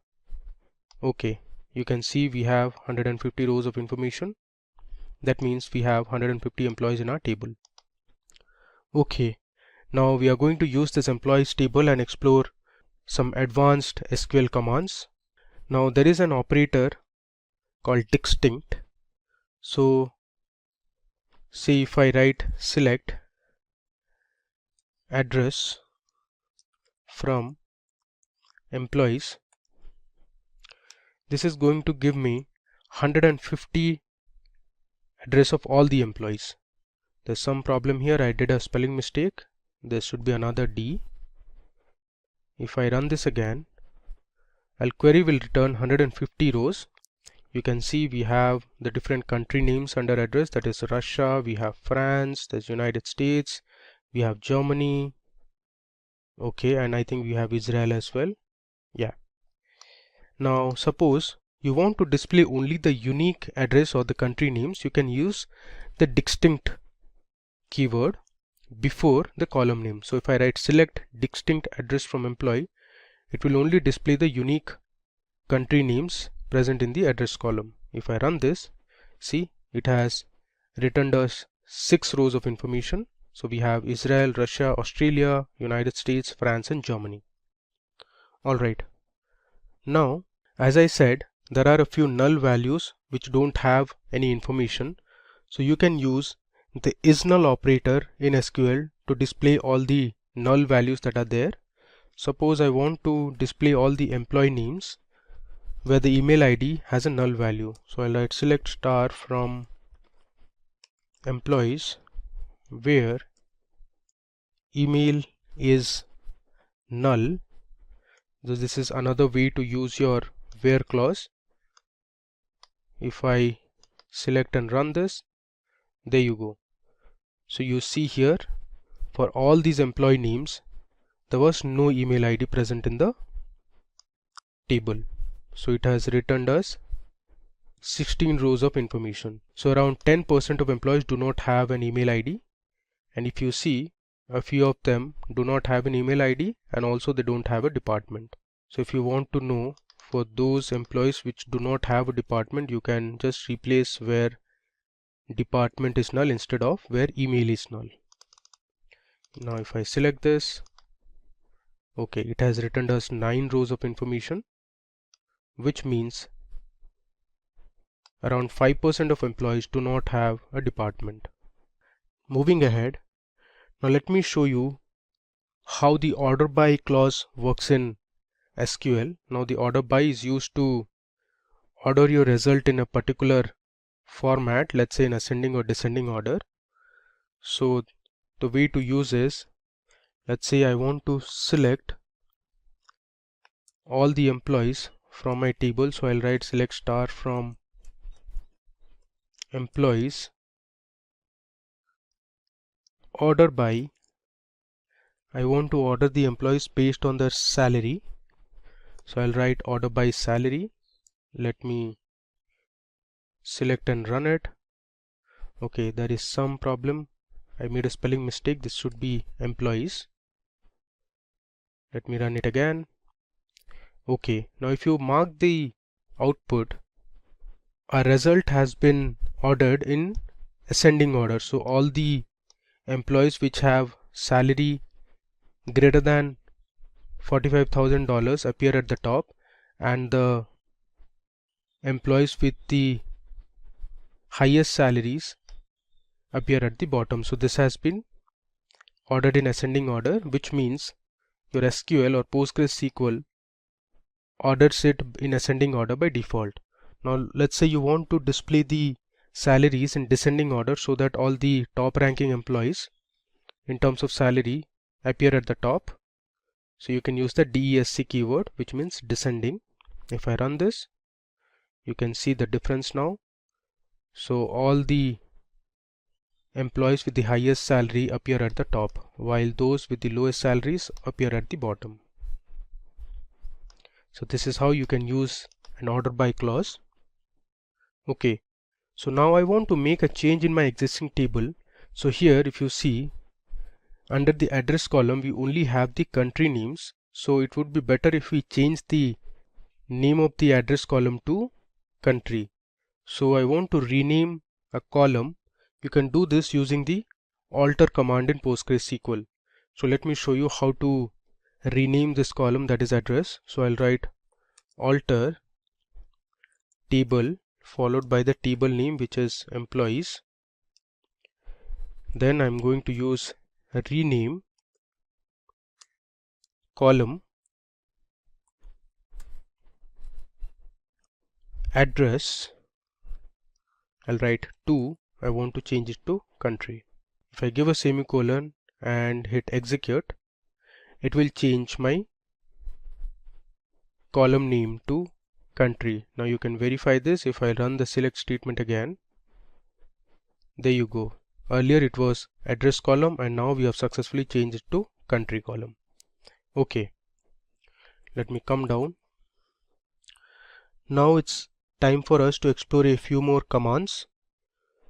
okay, you can see we have 150 rows of information. That means we have 150 employees in our table. Okay, now we are going to use this employees table and explore some advanced SQL commands. Now there is an operator called distinct. So say if I write select address from employees, this is going to give me 150 address of all the employees. There's some problem here, I did a spelling mistake. There should be another D. If I run this again, our query will return 150 rows. You can see we have the different country names under address, that is Russia, we have France, there's United States, we have Germany, okay, and I think we have Israel as well. Yeah. Now suppose you want to display only the unique address or the country names, you can use the distinct keyword before the column name. So if I write select distinct address from employee, it will only display the unique country names present in the address column. If I run this, see, it has returned us 6 rows of information. So we have Israel, Russia, Australia, United States, France and Germany. Alright. Now, as I said, there are a few null values which don't have any information. So you can use the isNull operator in SQL to display all the null values that are there. Suppose I want to display all the employee names where the email ID has a null value. So I'll write select star from employees where email is null. So this is another way to use your where clause. If I select and run this, there you go. So you see here, for all these employee names, there was no email ID present in the table. So it has returned us 16 rows of information. So around 10% of employees do not have an email ID. And if you see, a few of them do not have an email ID and also they don't have a department. So if you want to know for those employees which do not have a department, you can just replace where department is null instead of where email is null. Now if I select this, okay, it has returned us 9 rows of information, which means around 5% of employees do not have a department. Moving ahead, now let me show you how the order by clause works in SQL. Now the order by is used to order your result in a particular format, let's say in ascending or descending order. So the way to use is, let's say I want to select all the employees from my table, so I'll write select star from employees order by. I want to order the employees based on their salary, so I'll write order by salary. Let me select and run it. Okay, there is some problem. I made a spelling mistake. This should be employees. Let me run it again. Okay, now if you mark the output, our result has been ordered in ascending order. So all the employees which have salary greater than $45,000 appear at the top, and the employees with the highest salaries appear at the bottom. So this has been ordered in ascending order, which means your SQL or PostgreSQL orders it in ascending order by default. Now let's say you want to display the salaries in descending order so that all the top ranking employees in terms of salary appear at the top. So you can use the DESC keyword, which means descending. If I run this, you can see the difference now. So all the employees with the highest salary appear at the top, while those with the lowest salaries appear at the bottom. So this is how you can use an order by clause. Okay, so now I want to make a change in my existing table. So here if you see, under the address column we only have the country names, so it would be better if we change the name of the address column to country. So I want to rename a column. You can do this using the alter command in PostgreSQL. So let me show you how to rename this column, that is address. So I'll write alter table followed by the table name, which is employees. Then I'm going to use rename column address. I'll write to, I want to change it to country. If I give a semicolon and hit execute, it will change my column name to country. Now you can verify this. If I run the select statement again, there you go. Earlier it was address column and now we have successfully changed it to country column. Okay, let me come down. Now it's time for us to explore a few more commands.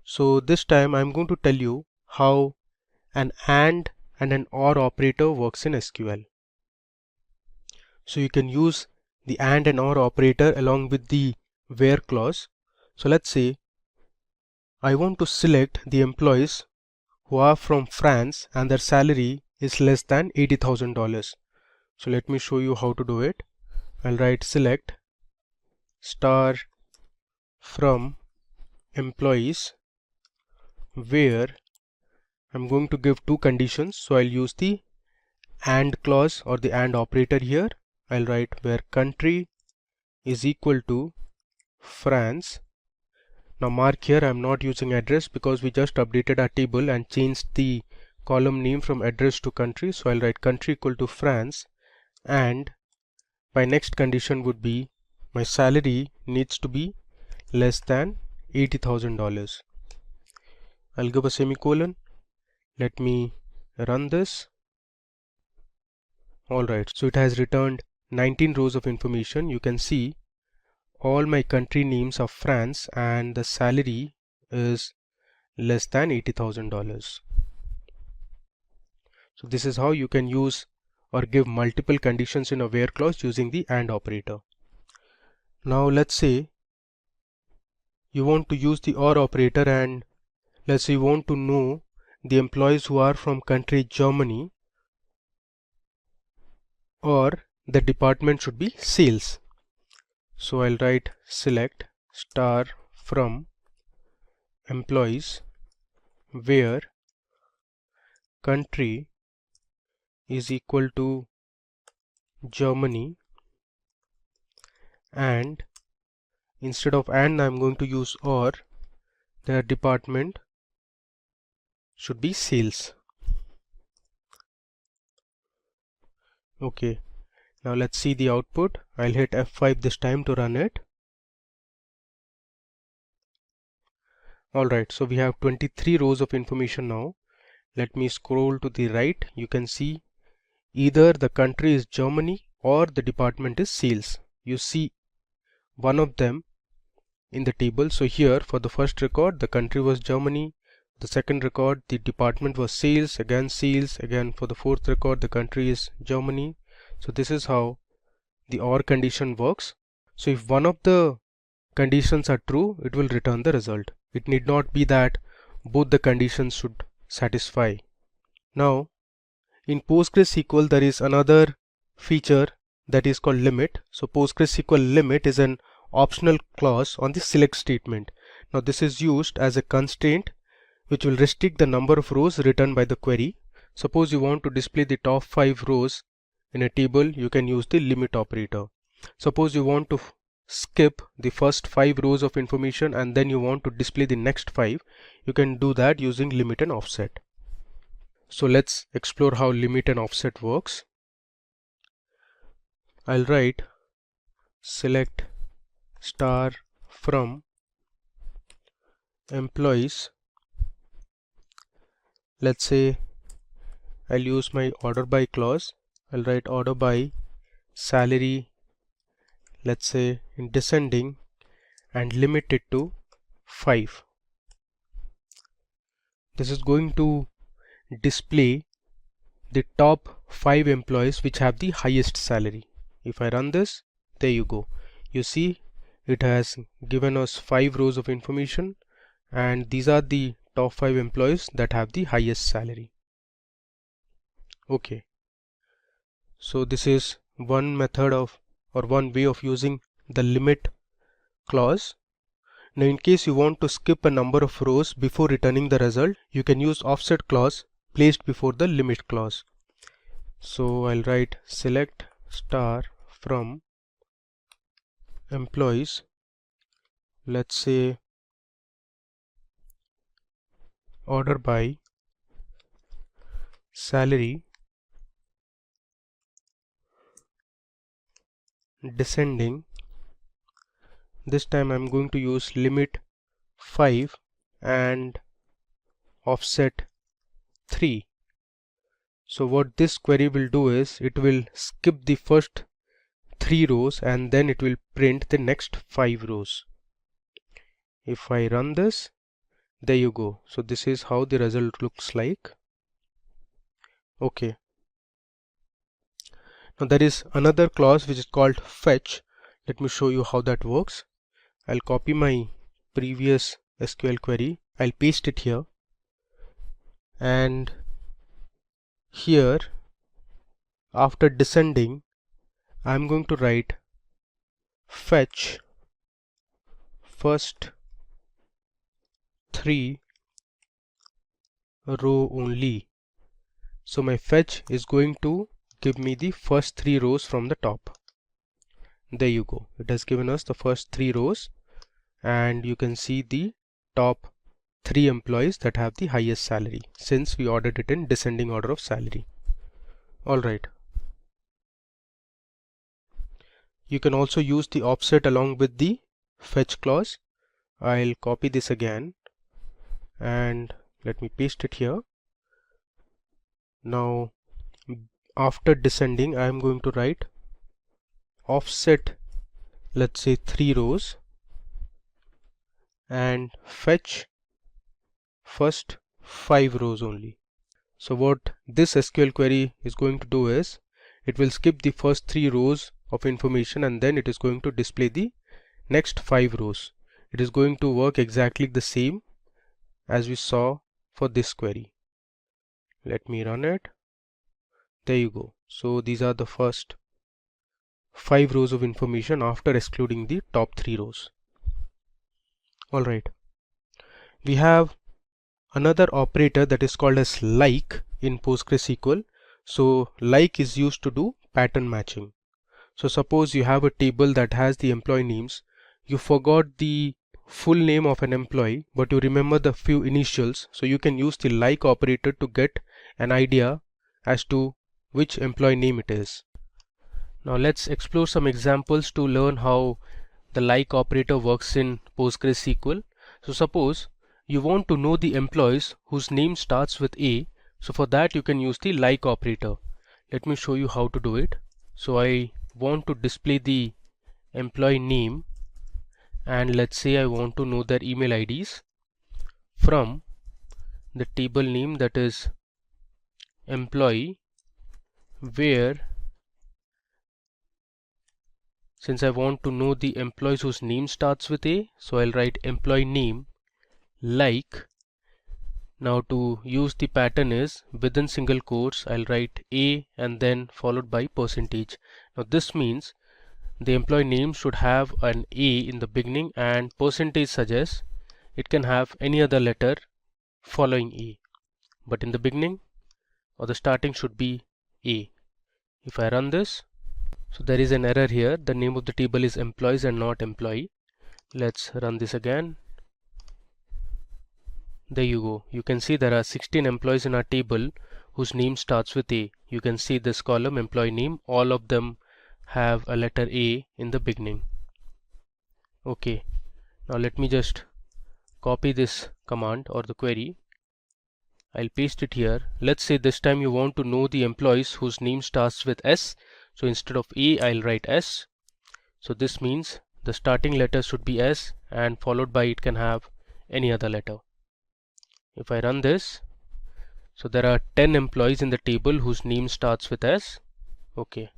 So this time I'm going to tell you how an AND and an OR operator works in SQL. So you can use the AND and OR operator along with the where clause. So let's say I want to select the employees who are from France and their salary is less than $80,000. So let me show you how to do it. I'll write select star from employees where I'm going to give two conditions. So I'll use the AND clause or the AND operator here. I'll write where country is equal to France. Now mark here I'm not using address because we just updated our table and changed the column name from address to country. So I'll write country equal to France, and my next condition would be my salary needs to be less than $80,000. I'll give a semicolon. Let me run this. Alright, so it has returned 19 rows of information. You can see all my country names are France and the salary is less than $80,000. So this is how you can use or give multiple conditions in a where clause using the AND operator. Now let's say you want to use the OR operator, and let's say you want to know the employees who are from country Germany, or the department should be sales. So I'll write select star from employees where country is equal to Germany, and instead of AND I'm going to use OR. Their department should be sales. Okay, now let's see the output. I'll hit F5 this time to run it. Alright, so we have 23 rows of information now. Let me scroll to the right. You can see either the country is Germany or the department is sales. You see one of them in the table. So here for the first record the country was Germany, the second record the department was sales, again for the fourth record the country is Germany. So this is how the OR condition works. So if one of the conditions are true, it will return the result. It need not be that both the conditions should satisfy. Now in PostgreSQL there is another feature that is called limit. So PostgreSQL limit is an optional clause on the select statement. Now this is used as a constraint which will restrict the number of rows returned by the query. Suppose you want to display the top 5 rows in a table, you can use the limit operator. Suppose you want to skip the first 5 rows of information and then you want to display the next 5, you can do that using limit and offset. So let's explore how limit and offset works. I'll write select star from employees. Let's say I'll use my order by clause. I'll write order by salary, let's say in descending, and limit it to 5. This is going to display the top 5 employees which have the highest salary. If I run this, there you go. You see it has given us 5 rows of information, and these are the top 5 employees that have the highest salary. Okay, so this is one method of, or one way of using the limit clause. Now in case you want to skip a number of rows before returning the result, you can use offset clause placed before the limit clause. So I'll write select star from employees, let's say order by salary, descending. This time I'm going to use limit 5 and offset 3. So what this query will do is it will skip the first 3 rows and then it will print the next 5 rows. If I run this, there you go. So this is how the result looks like. Okay. Now there is another clause which is called fetch. Let me show you how that works. I'll copy my previous SQL query. I'll paste it here, and here after descending I'm going to write fetch first 3 row only. So my fetch is going to give me the first 3 rows from the top. There you go. It has given us the first 3 rows, and you can see the top 3 employees that have the highest salary, since we ordered it in descending order of salary. Alright. You can also use the offset along with the fetch clause. I'll copy this again and let me paste it here. Now after descending I am going to write offset, let's say 3 rows, and fetch first 5 rows only. So what this SQL query is going to do is it will skip the first 3 rows of information and then it is going to display the next 5 rows. It is going to work exactly the same as we saw for this query. Let me run it. There you go. So these are the first 5 rows of information after excluding the top 3 rows. Alright. We have another operator that is called as like in PostgreSQL. So like is used to do pattern matching. So suppose you have a table that has the employee names. You forgot the full name of an employee, but you remember the few initials. So you can use the like operator to get an idea as to which employee name it is. Now let's explore some examples to learn how the like operator works in PostgreSQL. So suppose you want to know the employees whose name starts with A. So for that you can use the like operator. Let me show you how to do it. So I want to display the employee name, and let's say I want to know their email IDs from the table name, that is employee, where since I want to know the employees whose name starts with A, so I'll write employee name like. Now to use the pattern is within single quotes I'll write A and then followed by percentage. Now this means the employee name should have an A in the beginning, and percentage suggests it can have any other letter following A, but in the beginning or the starting should be A. If I run this, So there is an error here. The name of the table is employees and not employee. Let's run this again. There you go. You can see there are 16 employees in our table whose name starts with A. You can see this column, employee name, all of them have a letter A in the beginning. Okay, now let me just copy this command or the query. I'll paste it here. Let's say this time you want to know the employees whose name starts with S. So instead of A, I'll write S. So this means the starting letter should be S and followed by it can have any other letter. If I run this, so there are 10 employees in the table whose name starts with S. Okay,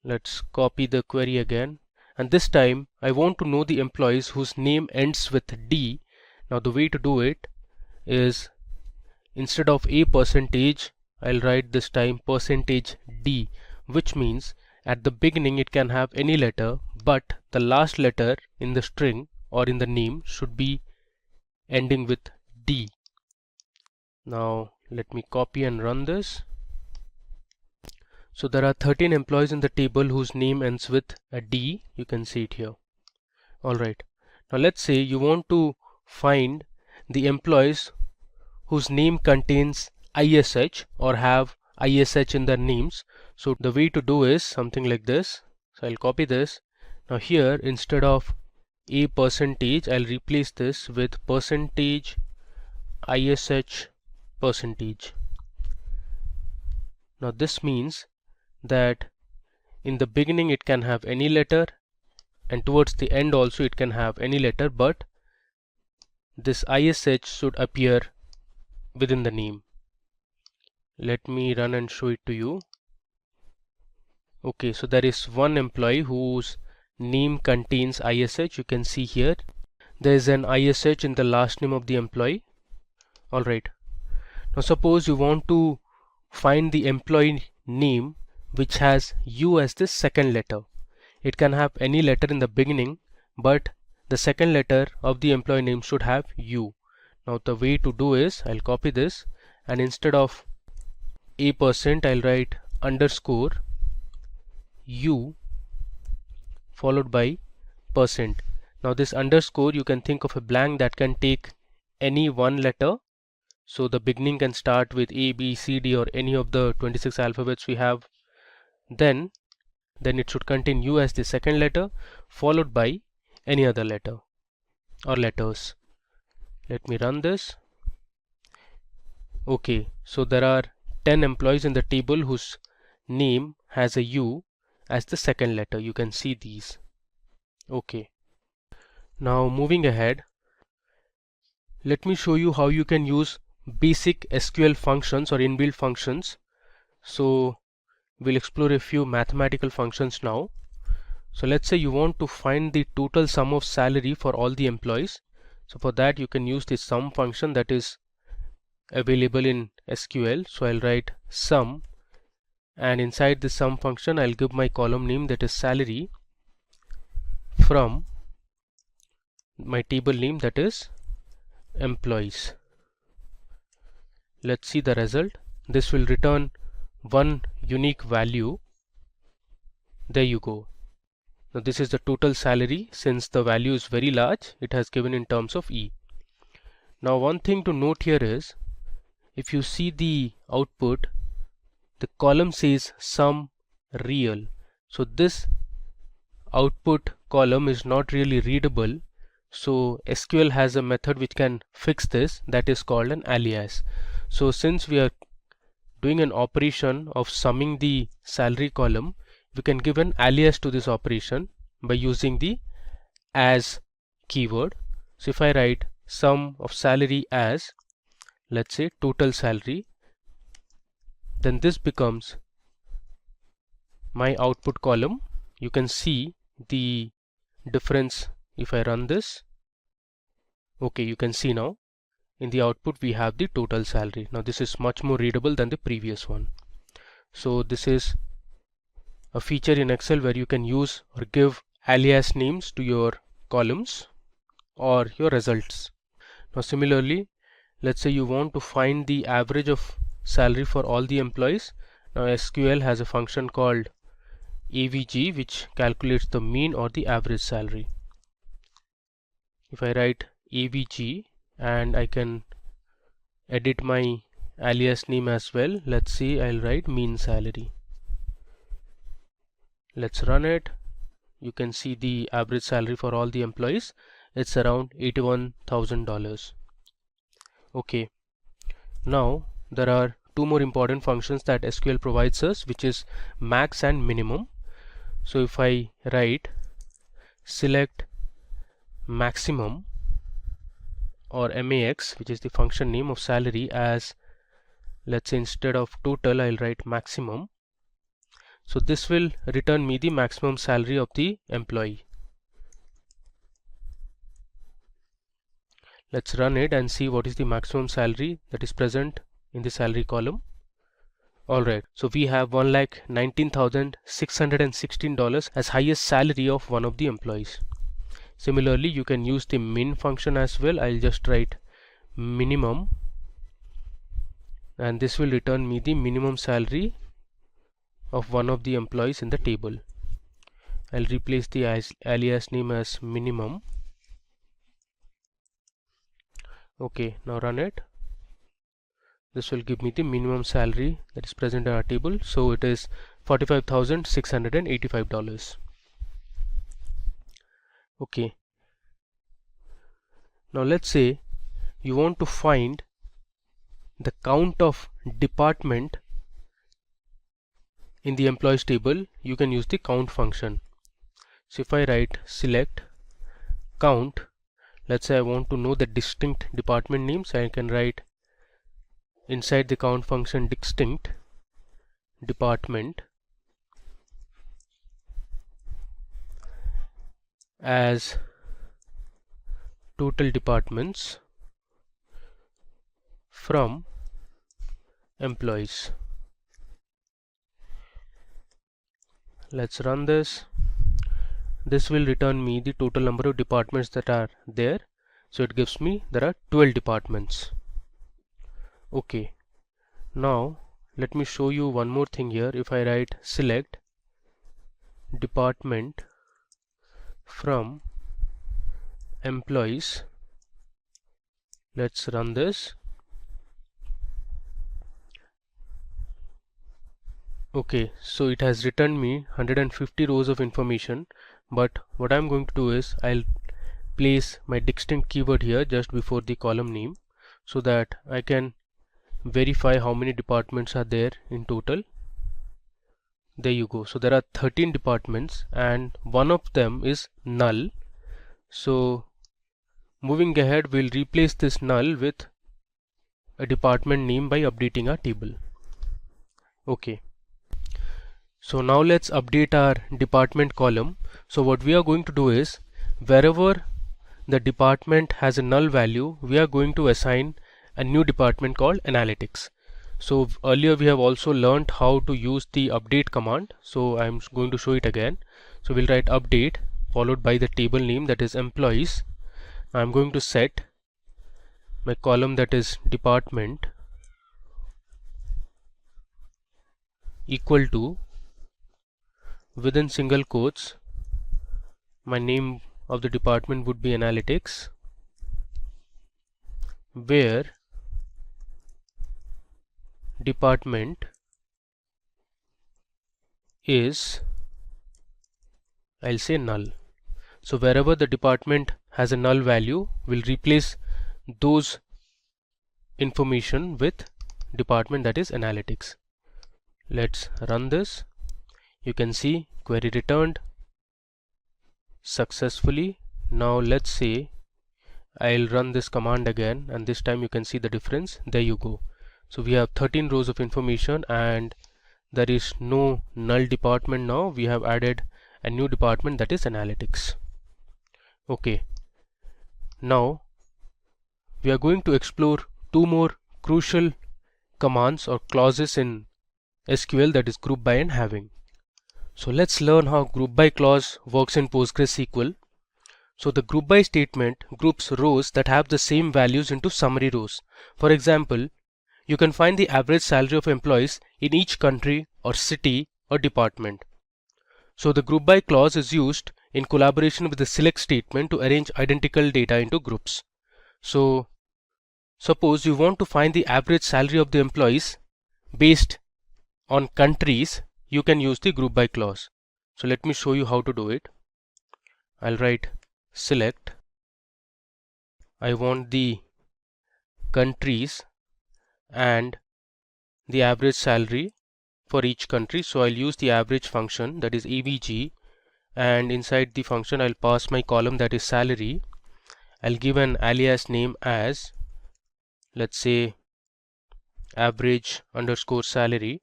let's copy the query again, and this time I want to know the employees whose name ends with D. Now the way to do it is, instead of a percentage, I'll write this time percentage D, which means at the beginning it can have any letter, but the last letter in the string or in the name should be ending with D. Now let me copy and run this. So there are 13 employees in the table whose name ends with a D. You can see it here. Alright, now let's say you want to find the employees whose name contains ISH or have ISH in their names. So the way to do is something like this. So I'll copy this. Now here, instead of a percentage, I'll replace this with percentage ISH percentage. Now this means that in the beginning it can have any letter and towards the end also it can have any letter, but this ISH should appear within the name. Let me run and show it to you. Okay, so there is one employee whose name contains ISH. You can see here there is an ISH in the last name of the employee. Alright, now suppose you want to find the employee name which has U as the second letter. It can have any letter in the beginning, but the second letter of the employee name should have U. Now the way to do is, I'll copy this, and instead of a%, I'll write underscore U followed by percent. Now this underscore, you can think of a blank that can take any one letter. So the beginning can start with A, B, C, D or any of the 26 alphabets we have. Then it should contain U as the second letter followed by any other letter or letters. Let me run this. Okay, so there are 10 employees in the table whose name has a U as the second letter. You can see these. Okay, now moving ahead, let me show you how you can use basic SQL functions or inbuilt functions. So we'll explore a few mathematical functions now. So let's say you want to find the total sum of salary for all the employees. So for that you can use the sum function that is available in SQL. So I'll write sum, and inside the sum function I'll give my column name that is salary from my table name that is employees. Let's see the result. This will return one unique value. There you go. Now this is the total salary. Since the value is very large, it has given in terms of E. Now one thing to note here is, if you see the output, the column says sum real. So this output column is not really readable. So SQL has a method which can fix this, that is called an alias. So since we are doing an operation of summing the salary column, we can give an alias to this operation by using the as keyword. So if I write sum of salary as, let's say, total salary, then this becomes my output column. You can see the difference if I run this. Okay, you can see now in the output we have the total salary. Now this is much more readable than the previous one. So this is a feature in Excel where you can use or give alias names to your columns or your results. Now similarly, let's say you want to find the average of salary for all the employees. Now SQL has a function called AVG, which calculates the mean or the average salary. If I write AVG, and I can edit my alias name as well. Let's see, I'll write mean salary. Let's run it. You can see the average salary for all the employees. It's around $81,000. Okay. Now there are two more important functions that SQL provides us, which is max and minimum. So if I write select maximum, or max, which is the function name of salary, as let's say instead of total I'll write maximum. So this will return me the maximum salary of the employee. Let's run it and see what is the maximum salary that is present in the salary column. Alright, so we have $1,19,616 as highest salary of one of the employees. Similarly, you can use the min function as well. I'll just write minimum, and this will return me the minimum salary of one of the employees in the table. I'll replace the alias name as minimum. Okay, now run it. This will give me the minimum salary that is present in our table. So it is $45,685. Okay. Now let's say you want to find the count of department in the employees table. You can use the count function. So if I write select count, let's say I want to know the distinct department names, I can write inside the count function distinct department as total departments from employees. Let's run this. This will return me the total number of departments that are there. So it gives me there are 12 departments. Okay, now let me show you one more thing here. If I write select department from employees, let's run this. Okay, so it has returned me 150 rows of information, but what I'm going to do is I'll place my distinct keyword here just before the column name so that I can verify how many departments are there in total. There you go. So there are 13 departments and one of them is null. So moving ahead, we'll replace this null with a department name by updating our table. Okay. So now let's update our department column. So what we are going to do is wherever the department has a null value, we are going to assign a new department called Analytics. So earlier we have also learned how to use the update command. So I'm going to show it again. So we'll write update followed by the table name, that is employees. I'm going to set my column, that is department, equal to, within single quotes, my name of the department would be Analytics, where department is, I'll say null. So wherever the department has a null value, we'll replace those information with department, that is Analytics. Let's run this. You can see query returned successfully. Now let's say I'll run this command again, and this time you can see the difference. There you go. So we have 13 rows of information and there is no null department now. We have added a new department, that is Analytics. Okay. Now we are going to explore two more crucial commands or clauses in SQL, that is group by and having. So let's learn how group by clause works in PostgreSQL. So the group by statement groups rows that have the same values into summary rows. For example, you can find the average salary of employees in each country or city or department. So the group by clause is used in collaboration with the select statement to arrange identical data into groups. So suppose you want to find the average salary of the employees based on countries, you can use the group by clause. So let me show you how to do it. I'll write select. I want the countries and the average salary for each country. So I'll use the average function, that is avg, and inside the function I'll pass my column, that is salary. I'll give an alias name as, let's say, average underscore salary,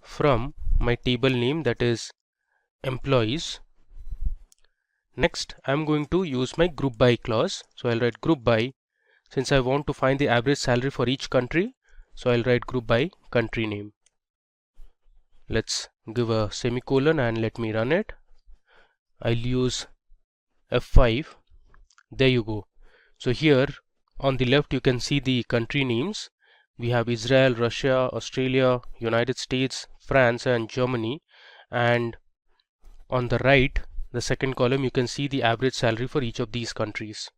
from my table name, that is employees. Next I'm going to use my group by clause. So I'll write group by. Since I want to find the average salary for each country, so I'll write group by country name. Let's give a semicolon and let me run it. I'll use F5. There you go. So here on the left you can see the country names. We have Israel, Russia, Australia, United States, France and Germany, and on the right, the second column, you can see the average salary for each of these countries.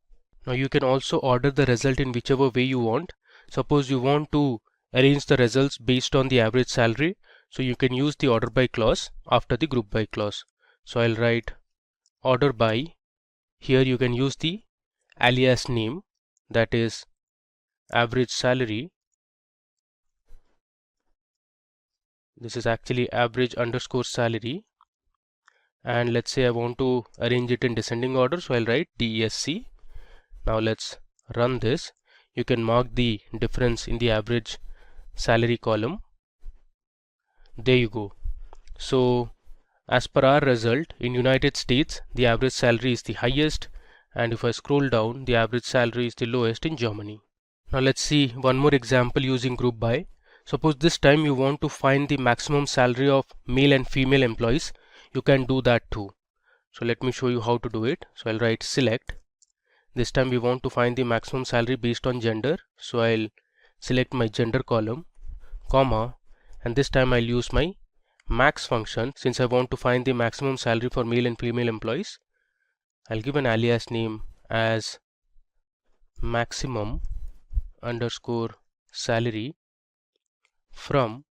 Now you can also order the result in whichever way you want. Suppose you want to arrange the results based on the average salary, so you can use the order by clause after the group by clause. So I'll write order by. Here you can use the alias name, that is average salary. This is actually average underscore salary, and let's say I want to arrange it in descending order, so I'll write DESC. Now let's run this. You can mark the difference in the average salary column. There you go. So as per our result, in United States the average salary is the highest, and if I scroll down, the average salary is the lowest in Germany. Now let's see one more example using group by. Suppose this time you want to find the maximum salary of male and female employees. You can do that too. So let me show you how to do it. So I'll write select. This time we want to find the maximum salary based on gender. So I'll select my gender column, comma, and this time I'll use my max function. Since I want to find the maximum salary for male and female employees, I'll give an alias name as maximum underscore salary from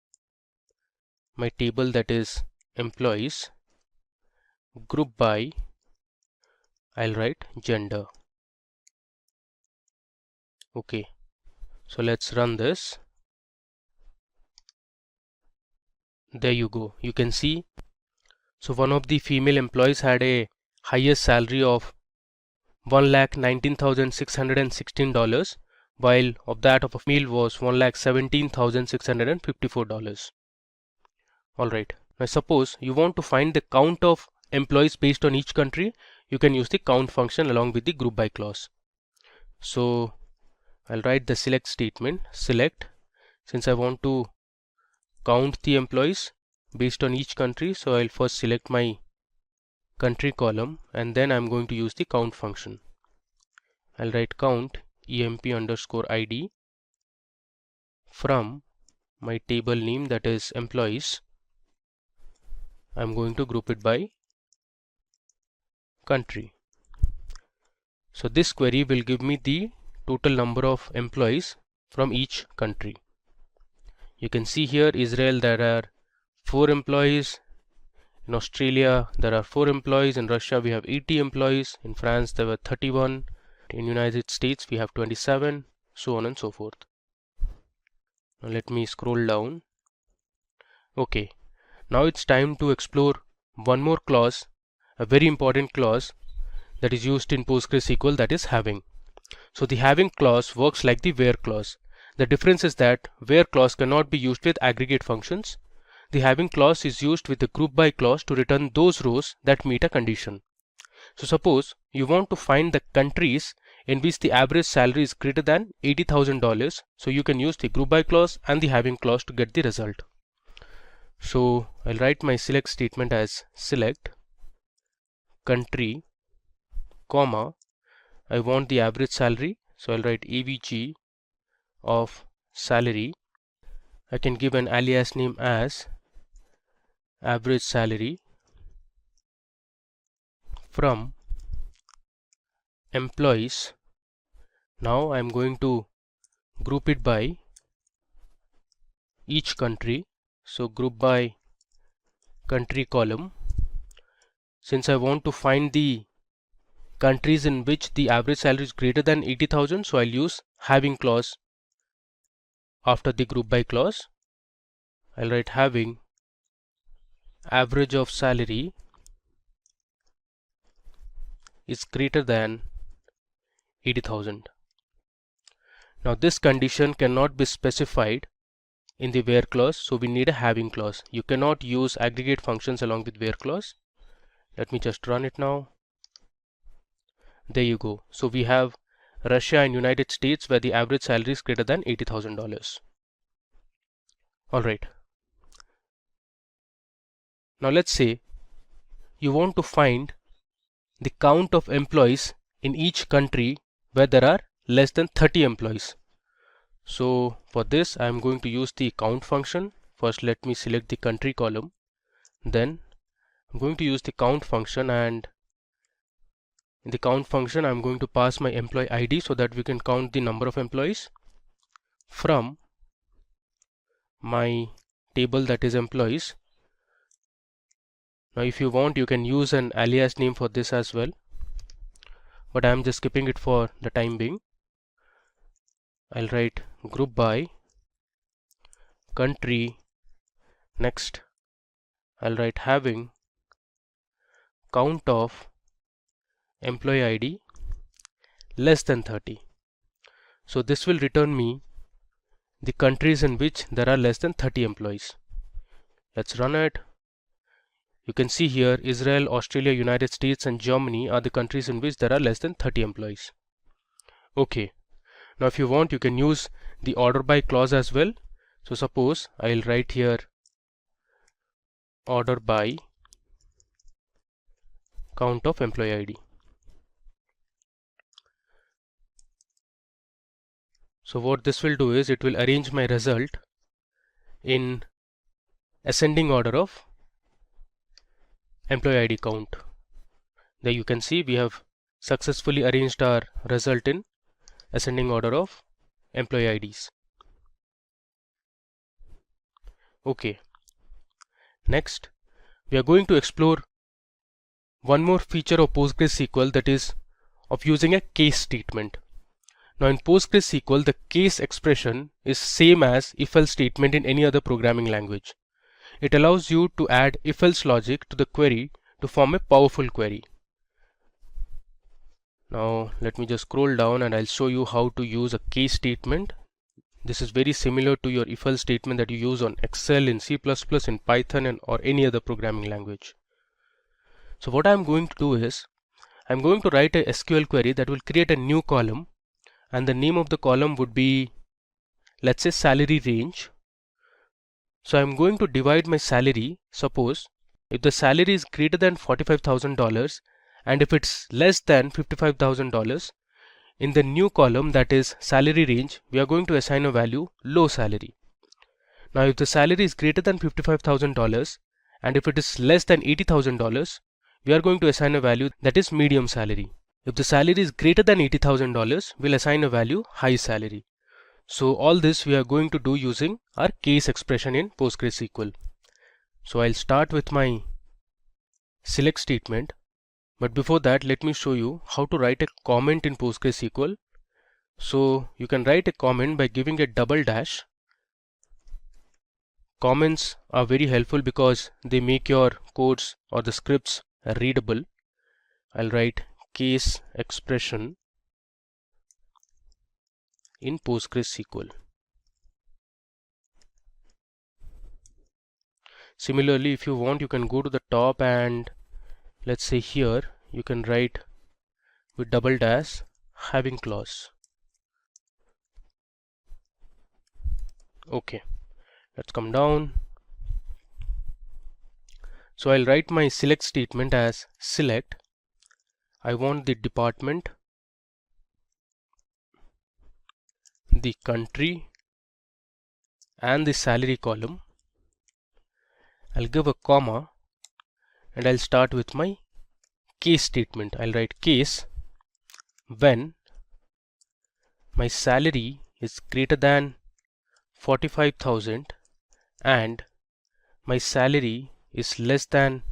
my table, that is employees, group by, I'll write gender. Okay, so let's run this. There you go. You can see, so one of the female employees had a highest salary of $1,19,616, while of that of a male was $1,17,654. Alright, now suppose you want to find the count of employees based on each country. You can use the count function along with the group by clause. So I'll write the select statement, select. Since I want to count the employees based on each country, so I'll first select my country column, and then I'm going to use the count function. I'll write count emp underscore id from my table name, that is employees. I'm going to group it by country. So this query will give me the total number of employees from each country. You can see here Israel there are 4 employees, in Australia there are 4 employees, in Russia we have 80 employees, in France there were 31, in United States we have 27, so on and so forth. Now let me scroll down. Okay, now it's time to explore one more clause, a very important clause that is used in PostgreSQL, that is having. So the having clause works like the where clause. The difference is that where clause cannot be used with aggregate functions. The having clause is used with the group by clause to return those rows that meet a condition. So suppose you want to find the countries in which the average salary is greater than $80,000. So you can use the group by clause and the having clause to get the result. So I'll write my select statement as select country, comma, I want the average salary, so I'll write avg of salary. I can give an alias name as average salary from employees. Now I'm going to group it by each country. So group by country column. Since I want to find the countries in which the average salary is greater than 80,000, so I'll use having clause after the group by clause. I'll write having average of salary is greater than 80,000. Now this condition cannot be specified in the where clause, so we need a having clause. You cannot use aggregate functions along with where clause. Let me just run it now. There you go. So we have Russia and United States where the average salary is greater than $80,000. Alright. Now let's say you want to find the count of employees in each country where there are less than 30 employees. So for this I am going to use the count function. First let me select the country column. Then I'm going to use the count function, and in the count function I'm going to pass my employee ID so that we can count the number of employees from my table, that is employees. Now if you want you can use an alias name for this as well, but I am just skipping it for the time being. I'll write group by country. Next I'll write having count of employee ID less than 30. So this will return me the countries in which there are less than 30 employees. Let's run it. You can see here Israel, Australia, United States and Germany are the countries in which there are less than 30 employees. Okay. Now if you want you can use the order by clause as well. So suppose I'll write here order by count of employee ID. So what this will do is it will arrange my result in ascending order of employee ID count. There you can see we have successfully arranged our result in ascending order of employee IDs. Okay. Next, we are going to explore one more feature of PostgreSQL, that is of using a case statement. Now in PostgreSQL, the case expression is same as if-else statement in any other programming language. It allows you to add if-else logic to the query to form a powerful query. Now let me just scroll down and I'll show you how to use a case statement. This is very similar to your if-else statement that you use on Excel, in C++, in Python or any other programming language. So what I'm going to do is I'm going to write a SQL query that will create a new column, and the name of the column would be, let's say, salary range. So I'm going to divide my salary. Suppose if the salary is greater than $45,000 and if it's less than $55,000, in the new column, that is salary range, we are going to assign a value low salary. Now if the salary is greater than $55,000 and if it is less than $80,000, we are going to assign a value that is medium salary. If the salary is greater than $80,000, we'll assign a value high salary. So all this we are going to do using our case expression in PostgreSQL. So I'll start with my select statement. But before that, let me show you how to write a comment in PostgreSQL. So you can write a comment by giving a double dash. Comments are very helpful because they make your codes or the scripts readable. I'll write case expression in PostgreSQL. Similarly, if you want, you can go to the top and let's say here you can write with double dash having clause. Okay, let's come down. So I'll write my select statement as select. I want the department, the country and the salary column. I'll give a comma and I'll start with my case statement. I'll write case when my salary is greater than 45,000 and my salary is less than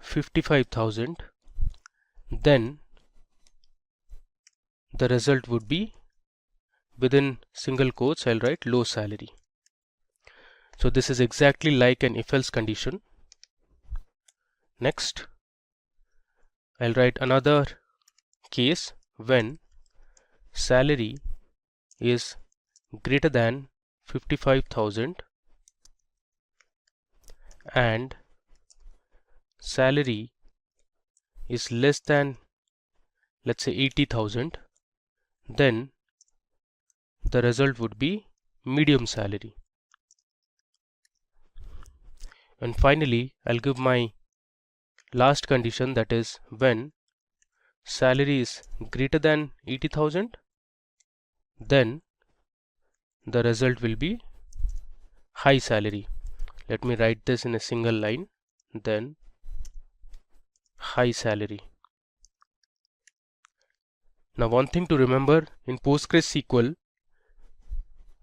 55,000, then the result would be, within single quotes, I'll write low salary. So this is exactly like an if-else condition. Next, I'll write another case when salary is greater than 55,000 and salary is less than, let's say, 80,000, then the result would be medium salary. And finally, I'll give my last condition, that is when salary is greater than 80,000, then the result will be high salary. Let me write this in a single line, then high salary. Now one thing to remember, in PostgreSQL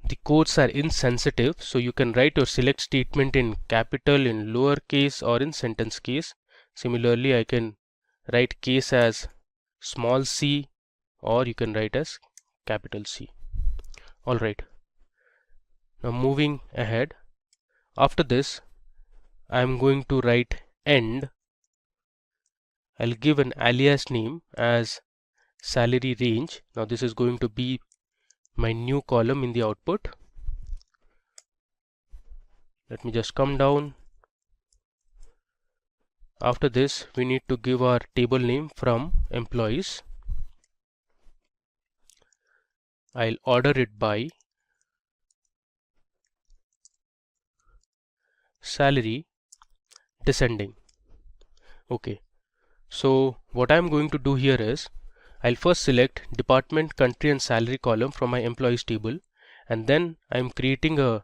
the quotes are insensitive, so you can write your select statement in capital, in lowercase, or in sentence case. Similarly, I can write case as small c, or you can write as capital C. Alright, now moving ahead, after this I am going to write end. I'll give an alias name as salary range. Now this is going to be my new column in the output. Let me just come down. After this we need to give our table name from employees. I'll order it by salary descending. Okay, so what I'm going to do here is I'll first select department, country and salary column from my employees table, and then I'm creating a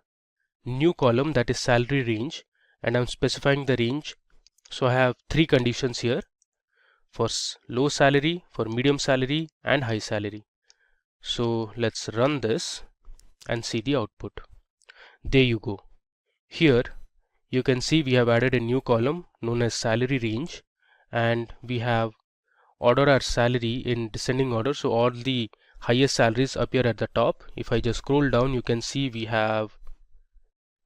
new column, that is salary range, and I'm specifying the range. So I have three conditions here, for low salary, for medium salary and high salary. So let's run this and see the output. There you go. Here you can see we have added a new column known as salary range, and we have order our salary in descending order, so all the highest salaries appear at the top. If I just scroll down, you can see we have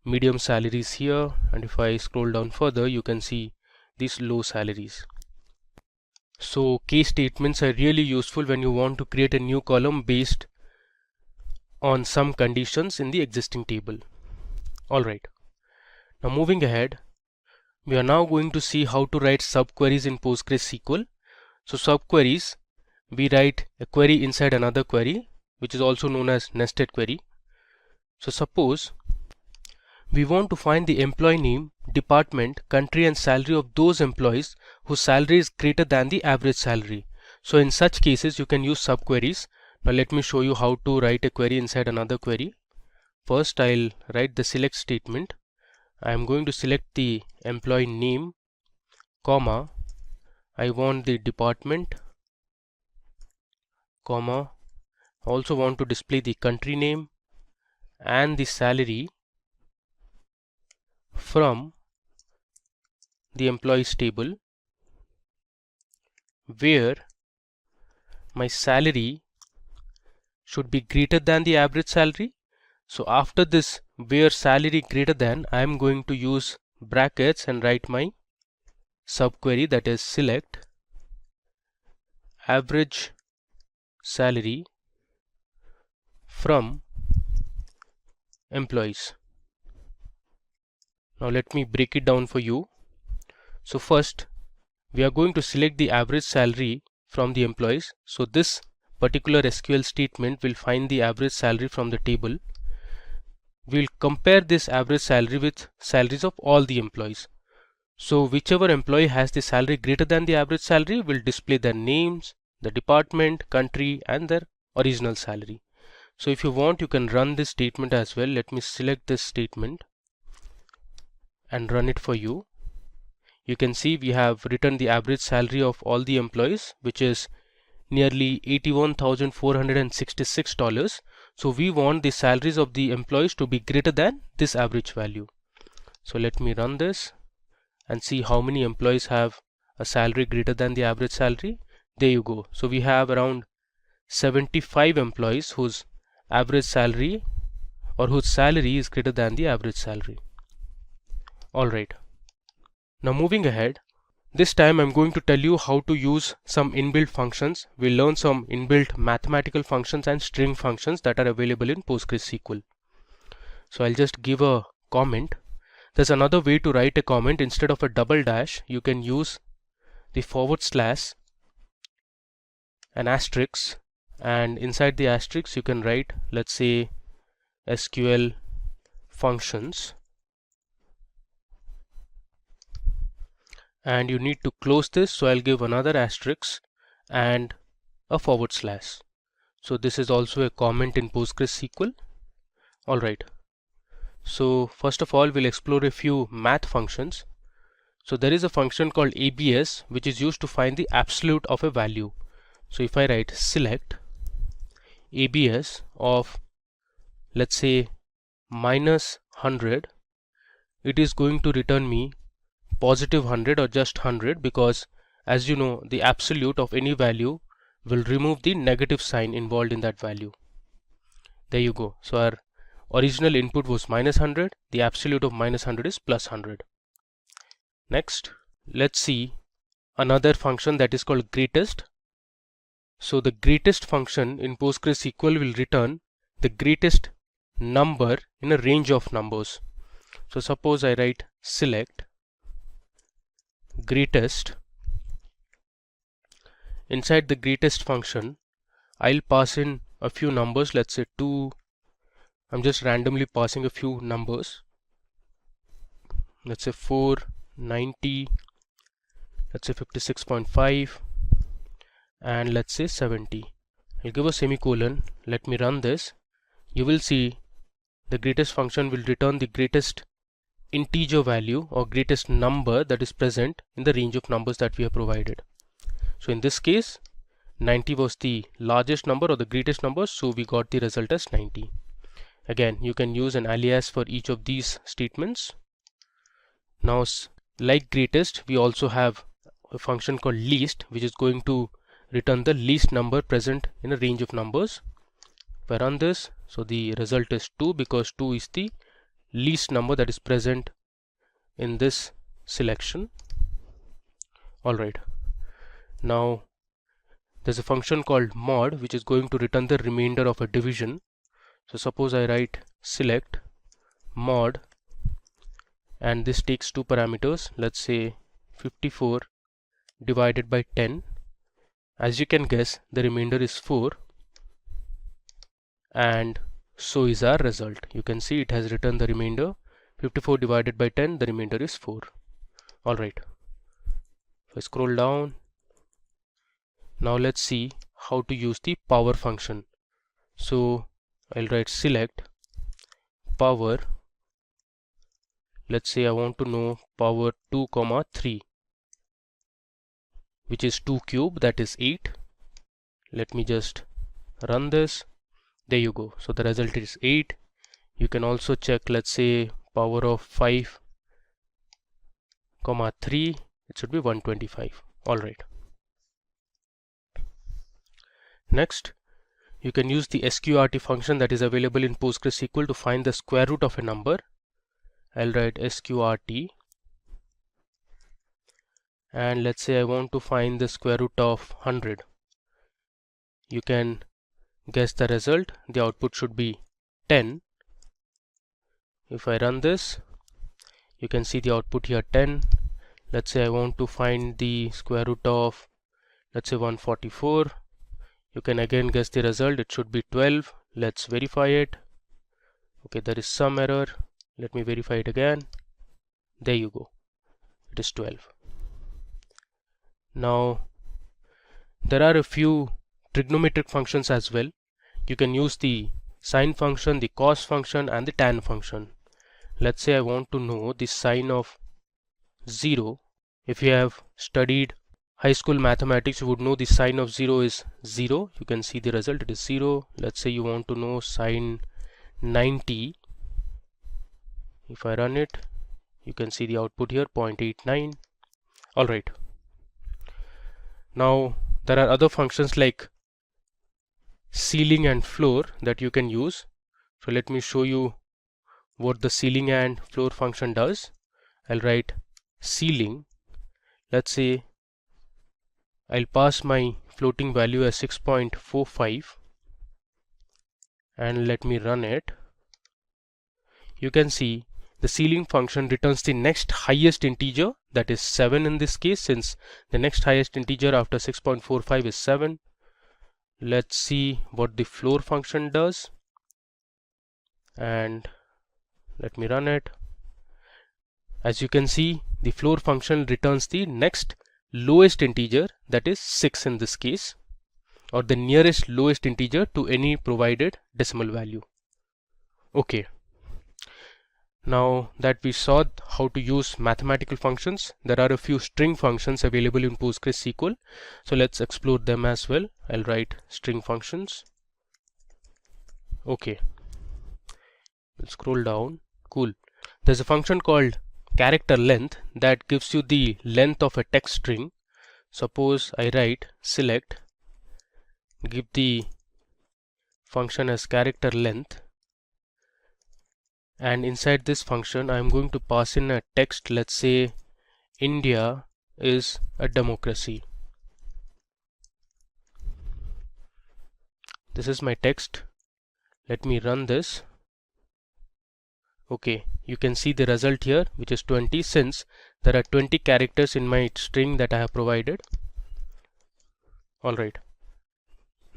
medium salaries here, and if I scroll down further, you can see these low salaries. So case statements are really useful when you want to create a new column based on some conditions in the existing table. Alright, now moving ahead, we are now going to see how to write subqueries in PostgreSQL. So subqueries, we write a query inside another query, which is also known as nested query. So suppose we want to find the employee name, department, country and salary of those employees whose salary is greater than the average salary. So in such cases you can use subqueries. Now let me show you how to write a query inside another query. First I'll write the select statement. I am going to select the employee name, comma, I want the department, comma, I also want to display the country name and the salary from the employees table, where my salary should be greater than the average salary. So after this where salary greater than, I am going to use brackets and write my subquery, that is select average salary from employees. Now let me break it down for you. So first we are going to select the average salary from the employees. So this particular SQL statement will find the average salary from the table. We will compare this average salary with salaries of all the employees. So whichever employee has the salary greater than the average salary will display their names, the department, country and their original salary. So if you want, you can run this statement as well. Let me select this statement and run it for you. you can see we have written the average salary of all the employees, which is nearly $81,466. So we want the salaries of the employees to be greater than this average value. So let me run this and see how many employees have a salary greater than the average salary. There you go. So we have around 75 employees whose average salary or whose salary is greater than the average salary. Alright. Now moving ahead, this time I'm going to tell you how to use some inbuilt functions. We'll learn some inbuilt mathematical functions and string functions that are available in PostgreSQL. So I'll just give a comment. There's another way to write a comment. Instead of a double dash, you can use the / an asterisk, and inside the asterisk you can write, let's say, SQL functions, and you need to close this, so I'll give another asterisk and a /. So this is also a comment in PostgreSQL. Alright, so first of all we'll explore a few math functions. So there is a function called ABS which is used to find the absolute of a value. So if I write select ABS of, let's say, -100, it is going to return me +100 or just 100, because as you know, the absolute of any value will remove the negative sign involved in that value. There you go. So our original input was -100, the absolute of -100 is +100. Next, let's see another function that is called greatest. So the greatest function in PostgreSQL will return the greatest number in a range of numbers. So suppose I write select greatest. Inside the greatest function, I'll pass in a few numbers, let's say 2. I'm just randomly passing a few numbers. Let's say 490, let's say 56.5, and let's say 70. I'll give a semicolon. Let me run this. You will see the greatest function will return the greatest integer value or greatest number that is present in the range of numbers that we have provided. So in this case, 90 was the largest number or the greatest number, so we got the result as 90. Again, you can use an alias for each of these statements. Now, like greatest, we also have a function called least, which is going to return the least number present in a range of numbers. If I run this, so the result is 2, because 2 is the least number that is present in this selection. Alright, now there's a function called mod which is going to return the remainder of a division. So suppose I write select mod, and this takes two parameters, let's say 54 divided by 10. As you can guess, the remainder is 4, and so is our result. You can see it has returned the remainder. 54 divided by 10, the remainder is 4. Alright, if I scroll down, now let's see how to use the power function. So I'll write select power. Let's say I want to know power 2, 3, which is 2 cube, that is 8. Let me just run this. There you go. So the result is 8. You can also check, let's say, power of 5, 3. It should be 125. Alright. Next, you can use the sqrt function that is available in PostgreSQL to find the square root of a number. I'll write sqrt, and let's say I want to find the square root of 100. You can guess the result. The output should be 10. If I run this, you can see the output here 10. Let's say I want to find the square root of, let's say, 144. You can again guess the result. It should be 12. Let's verify it. Okay, there is some error. Let me verify it again. There you go. It is 12. Now, there are a few trigonometric functions as well. You can use the sine function, the cos function, and the tan function. Let's say I want to know the sine of 0 If you have studied high school mathematics, you would know the sign of 0 is 0. You can see the result, it is 0. Let's say you want to know sine 90. If I run it, you can see the output here, 0.89. Alright. Now there are other functions like ceiling and floor that you can use. So let me show you what the ceiling and floor function does. I'll write ceiling. Let's say I'll pass my floating value as 6.45 and let me run it. You can see the ceiling function returns the next highest integer, that is 7 in this case, since the next highest integer after 6.45 is 7. Let's see what the floor function does, and let me run it. As you can see, the floor function returns the next lowest integer, that is 6 in this case, or the nearest lowest integer to any provided decimal value. Okay. Now that we saw how to use mathematical functions, there are a few string functions available in PostgreSQL. So let's explore them as well. I'll write string functions. Okay. We'll scroll down. Cool. There's a function called character length that gives you the length of a text string. Suppose I write select, give the function as character length, and inside this function I'm going to pass in a text. Let's say India is a democracy. This is my text. Let me run this. Okay, you can see the result here, which is 20, since there are 20 characters in my string that I have provided. Alright.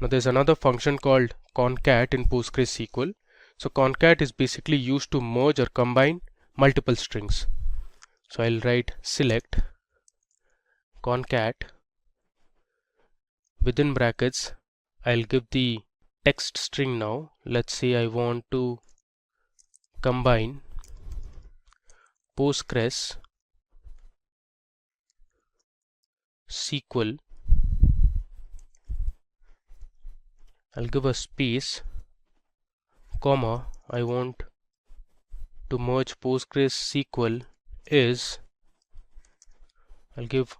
Now there's another function called concat in PostgreSQL. So concat is basically used to merge or combine multiple strings. So I'll write select concat, within brackets I'll give the text string now. Let's say I want to combine PostgreSQL I'll give a space, comma, I want to merge PostgreSQL is, I'll give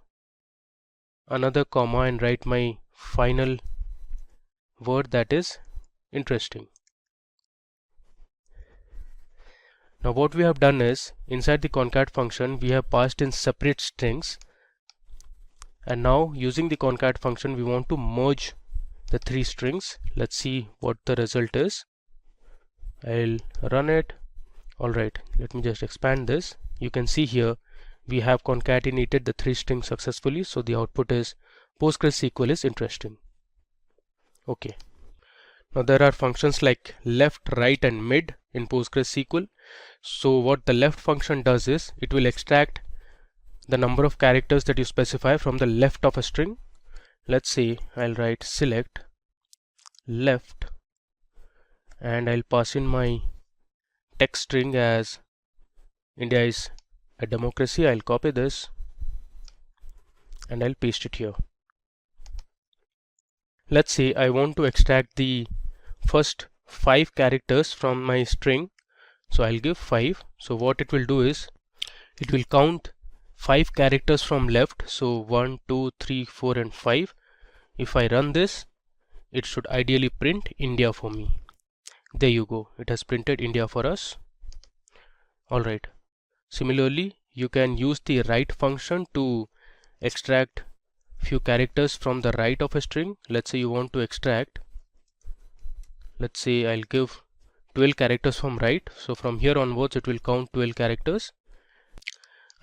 another comma and write my final word, that is interesting. Now what we have done is, inside the concat function we have passed in separate strings, and now using the concat function we want to merge the three strings. Let's see what the result is. I'll run it. Alright, let me just expand this. You can see here we have concatenated the three strings successfully, so the output is PostgreSQL is interesting. Okay. Now there are functions like left, right and mid in PostgreSQL. So what the left function does is, it will extract the number of characters that you specify from the left of a string. Let's say I'll write select left and I'll pass in my text string as India is a democracy. I'll copy this and I'll paste it here. Let's say I want to extract the first 5 characters from my string, so I'll give 5. So what it will do is, it will count 5 characters from left, so 1, 2, 3, 4 and 5. If I run this, it should ideally print India for me. There you go, it has printed India for us. Alright, similarly you can use the right function to extract few characters from the right of a string. Let's say you want to extract, let's say I'll give 12 characters from right, so from here onwards it will count 12 characters.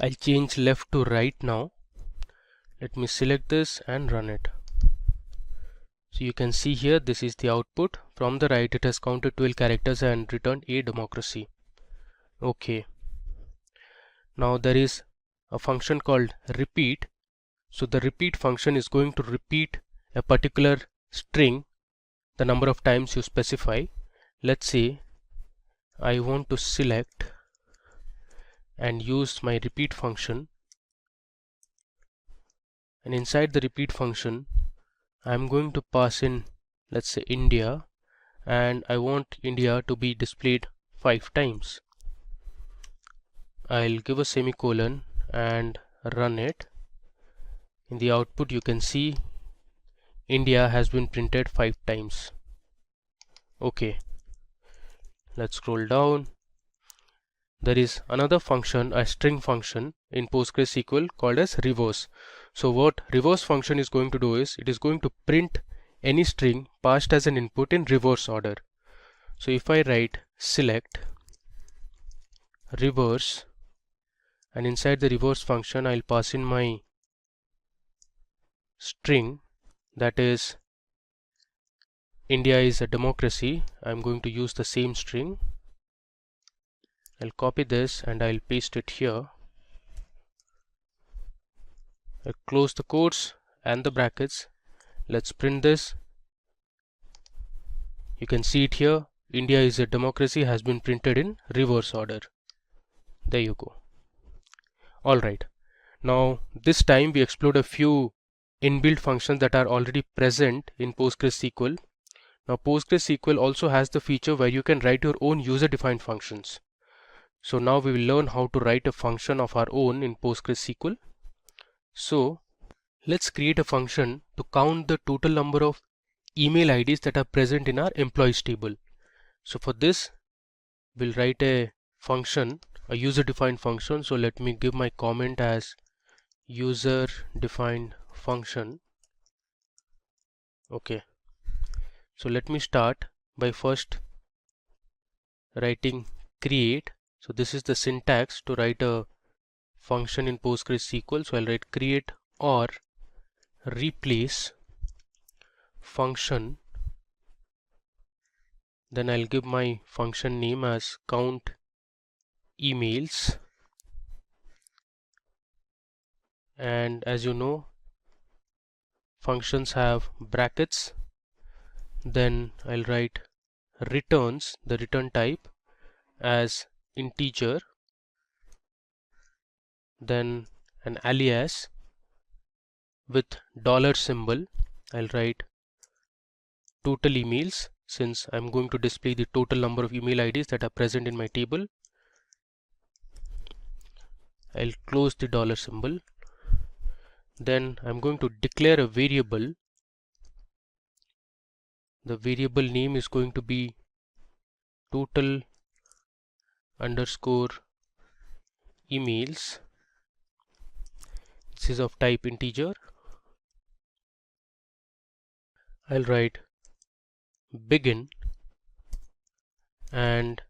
I'll change left to right now. Let me select this and run it. So you can see here, this is the output. From the right it has counted 12 characters and returned a democracy. Okay. Now there is a function called repeat. So the repeat function is going to repeat a particular string the number of times you specify. Let's say I want to select and use my repeat function. and inside the repeat function I'm going to pass in, let's say, India, and I want India to be displayed 5 times. I'll give a semicolon and run it. In the output you can see India has been printed 5 times. Okay, let's scroll down. There is another function, a string function in PostgreSQL called as reverse. So what reverse function is going to do is it is going to print any string passed as an input in reverse order. So if I write select reverse, and inside the reverse function I'll pass in my string, that is India is a democracy. I'm going to use the same string. I'll copy this and I'll paste it here. I'll close the quotes and the brackets. Let's print this. You can see it here. India is a democracy has been printed in reverse order. There you go. Alright, now this time we explored a few inbuilt functions that are already present in PostgreSQL. Now PostgreSQL also has the feature where you can write your own user-defined functions. So now we will learn how to write a function of our own in PostgreSQL. So let's create a function to count the total number of email IDs that are present in our employees table. So for this we'll write a function, a user-defined function. So let me give my comment as user-defined function. Okay, so let me start by first writing create. So this is the syntax to write a function in PostgreSQL. So I'll write create or replace function, then I'll give my function name as count emails, and as you know functions have brackets. Then I'll write returns, the return type, as integer, then an alias with dollar symbol. I'll write total emails, since I'm going to display the total number of email IDs that are present in my table. I'll close the dollar symbol. Then I'm going to declare a variable. The variable name is going to be total underscore emails. This is of type integer. I'll write begin, and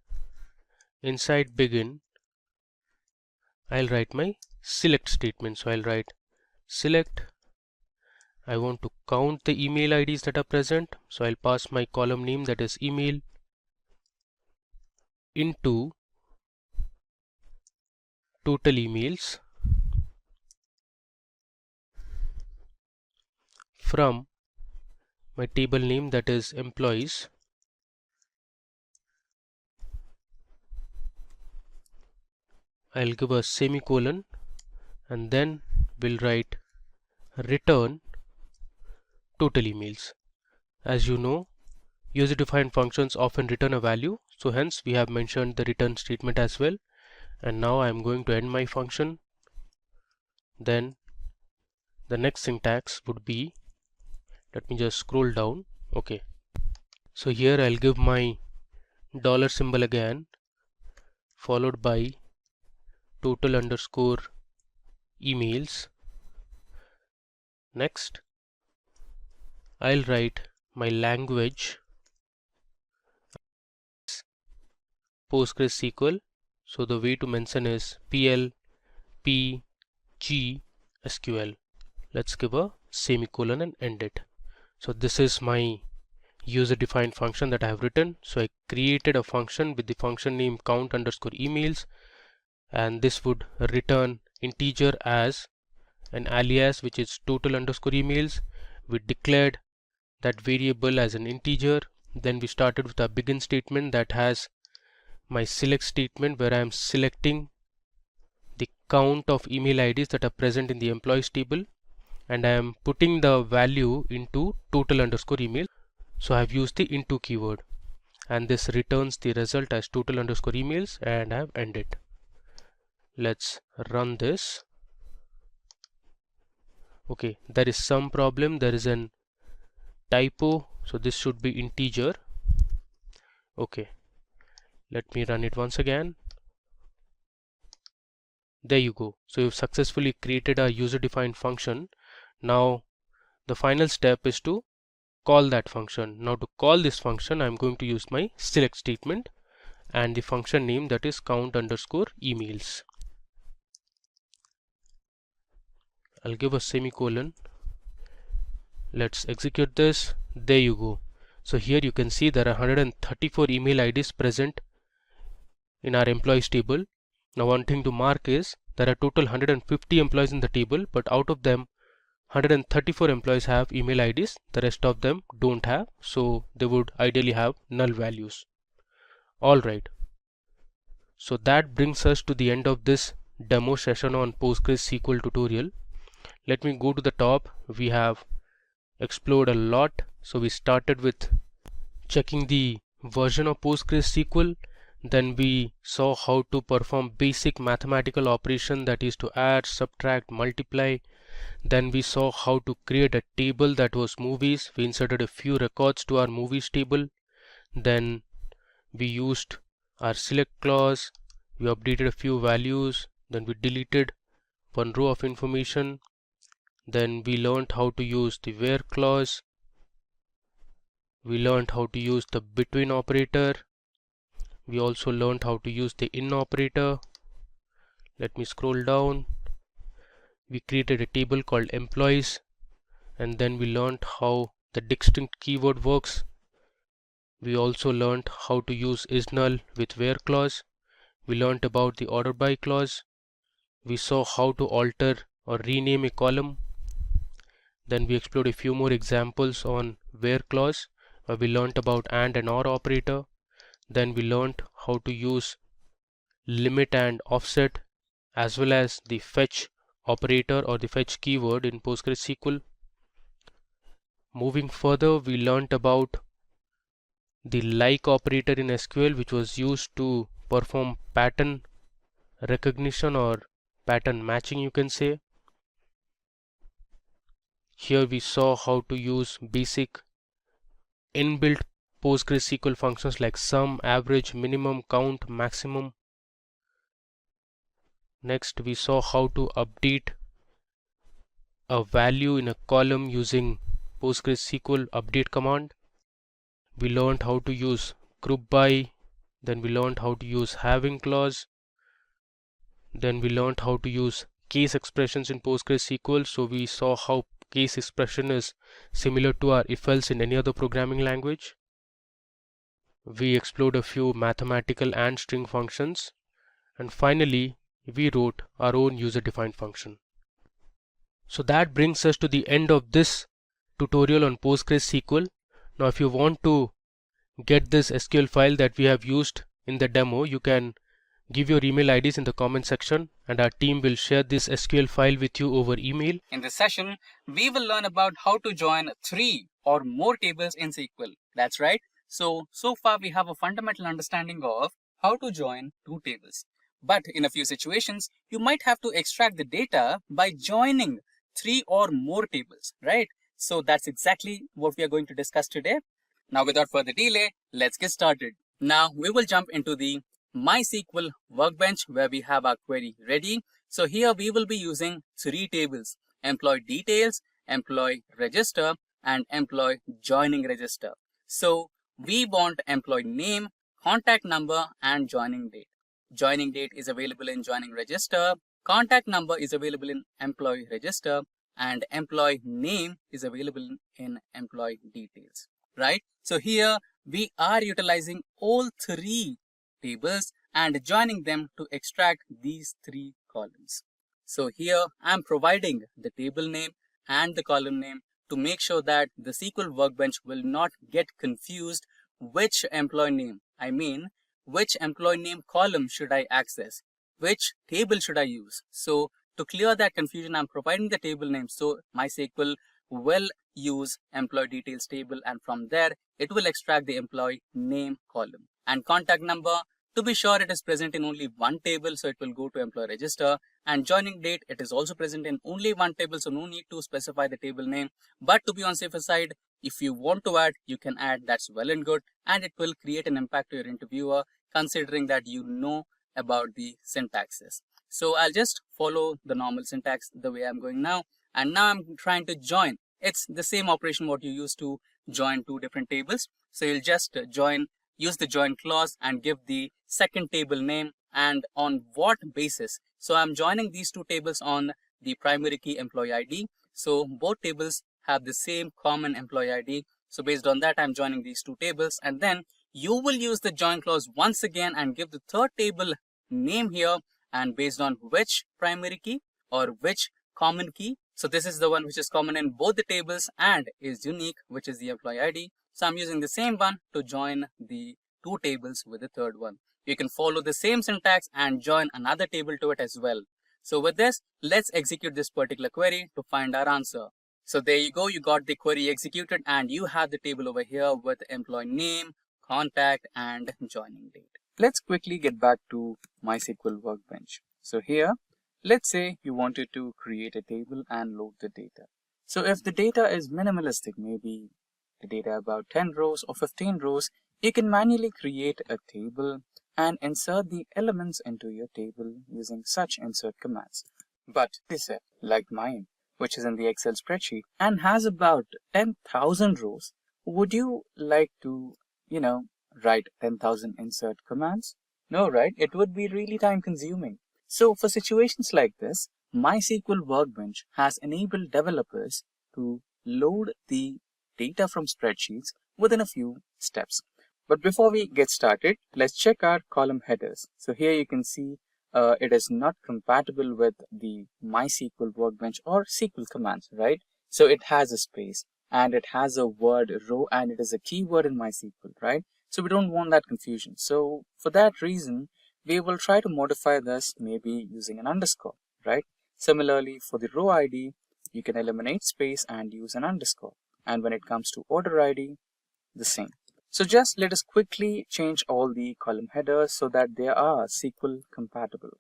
inside begin I'll write my select statement. So I'll write select. I want to count the email IDs that are present, so I'll pass my column name, that is email, into total emails from my table name, that is employees. I'll give a semicolon and then we'll write return total emails. As you know, user-defined functions often return a value, so hence we have mentioned the return statement as well. And now I'm going to end my function. Then the next syntax would be, let me just scroll down. Okay, so here I'll give my dollar symbol again, followed by total underscore emails. Next I'll write my language PostgreSQL. So the way to mention is PL PG SQL. Let's give a semicolon and end it. So this is my user-defined function that I have written. So I created a function with the function name count underscore emails, and this would return integer as an alias, which is total underscore emails. We declared that variable as an integer. Then we started with a begin statement that has my select statement, where I am selecting the count of email IDs that are present in the employees table, and I am putting the value into total underscore email. So I have used the into keyword, and this returns the result as total underscore emails, and I have ended. Let's run this. Okay, there is some problem. There is an typo, so this should be integer. Okay, let me run it once again. There you go. So you've successfully created a user-defined function. Now the final step is to call that function. Now to call this function, I'm going to use my select statement and the function name, that is count underscore emails. I'll give a semicolon. Let's execute this. There you go. So here you can see there are 134 email IDs present in our employees table. Now one thing to mark is there are total 150 employees in the table, but out of them 134 employees have email IDs, the rest of them don't have, so they would ideally have null values. Alright, so that brings us to the end of this demo session on PostgreSQL tutorial. Let me go to the top. We have explored a lot. So we started with checking the version of PostgreSQL. Then we saw how to perform basic mathematical operation, that is to add, subtract, multiply. Then we saw how to create a table that was movies. We inserted a few records to our movies table. Then we used our select clause. We updated a few values. Then we deleted one row of information. Then we learned how to use the where clause. We learned how to use the between operator. We also learned how to use the in operator. Let me scroll down. We created a table called employees, and then we learned how the distinct keyword works. We also learned how to use isNull with where clause. We learned about the order by clause. We saw how to alter or rename a column. Then we explored a few more examples on where clause, where we learned about and or operator. Then we learned how to use limit and offset, as well as the fetch operator or the fetch keyword in PostgreSQL. Moving further, we learned about the like operator in SQL, which was used to perform pattern recognition or pattern matching, you can say. Here we saw how to use basic inbuilt PostgreSQL functions like sum, average, minimum, count, maximum. Next, we saw how to update a value in a column using PostgreSQL update command. We learned how to use group by. Then we learned how to use having clause. Then we learned how to use case expressions in PostgreSQL. So we saw how case expression is similar to our if-else in any other programming language. We explored a few mathematical and string functions, and finally we wrote our own user-defined function. So that brings us to the end of this tutorial on PostgreSQL. Now if you want to get this SQL file that we have used in the demo, you can give your email IDs in the comment section, and our team will share this SQL file with you over email. In this session, we will learn about how to join 3 or more tables in SQL. That's right. So far we have a fundamental understanding of how to join 2 tables. But in a few situations, you might have to extract the data by joining 3 or more tables, right? So that's exactly what we are going to discuss today. Now without further delay, let's get started. Now we will jump into the MySQL Workbench, where we have our query ready. So here we will be using 3 tables: employee details, employee register, and employee joining register. So we want employee name, contact number, and joining date. Joining date is available in joining register, contact number is available in employee register, and employee name is available in employee details, right? So here we are utilizing all 3 tables and joining them to extract these 3 columns. So here I'm providing the table name and the column name to make sure that the SQL Workbench will not get confused which employee name column should I access, which table should I use. So to clear that confusion, I'm providing the table name. So MySQL will use employee details table, and from there it will extract the employee name column. And contact number, to be sure, it is present in only one table, so it will go to employee register. And joining date, it is also present in only one table, so no need to specify the table name. But to be on safer side, if you want to add, you can add, that's well and good, and it will create an impact to your interviewer, considering that you know about the syntaxes. So I'll just follow the normal syntax the way I'm going now. And now I'm trying to join. It's the same operation what you use to join two different tables. So you'll just use the join clause and give the second table name, and on what basis. So I'm joining these two tables on the primary key employee ID. So both tables have the same common employee ID. So based on that, I'm joining these two tables, and then you will use the join clause once again and give the third table name here, and based on which primary key or which common key. So this is the one which is common in both the tables and is unique, which is the employee ID. So I'm using the same one to join the two tables with the third one. You can follow the same syntax and join another table to it as well. So with this, let's execute this particular query to find our answer. So there you go, you got the query executed, and you have the table over here with employee name, contact, and joining date. Let's quickly get back to MySQL Workbench. So here, let's say you wanted to create a table and load the data. So if the data is minimalistic, maybe the data about 10 rows or 15 rows, you can manually create a table and insert the elements into your table using such insert commands. But this is like mine, which is in the Excel spreadsheet and has about 10,000 rows. Would you like to, write 10,000 insert commands? No, right? It would be really time consuming. So for situations like this, MySQL Workbench has enabled developers to load the data from spreadsheets within a few steps. But before we get started, let's check our column headers. So here you can see it is not compatible with the MySQL Workbench or SQL commands, right? So it has a space and it has a word row and it is a keyword in MySQL, right? So we don't want that confusion. So for that reason, we will try to modify this maybe using an underscore, right? Similarly, for the row ID, you can eliminate space and use an underscore. And when it comes to order ID, the same. So just let us quickly change all the column headers so that they are SQL compatible.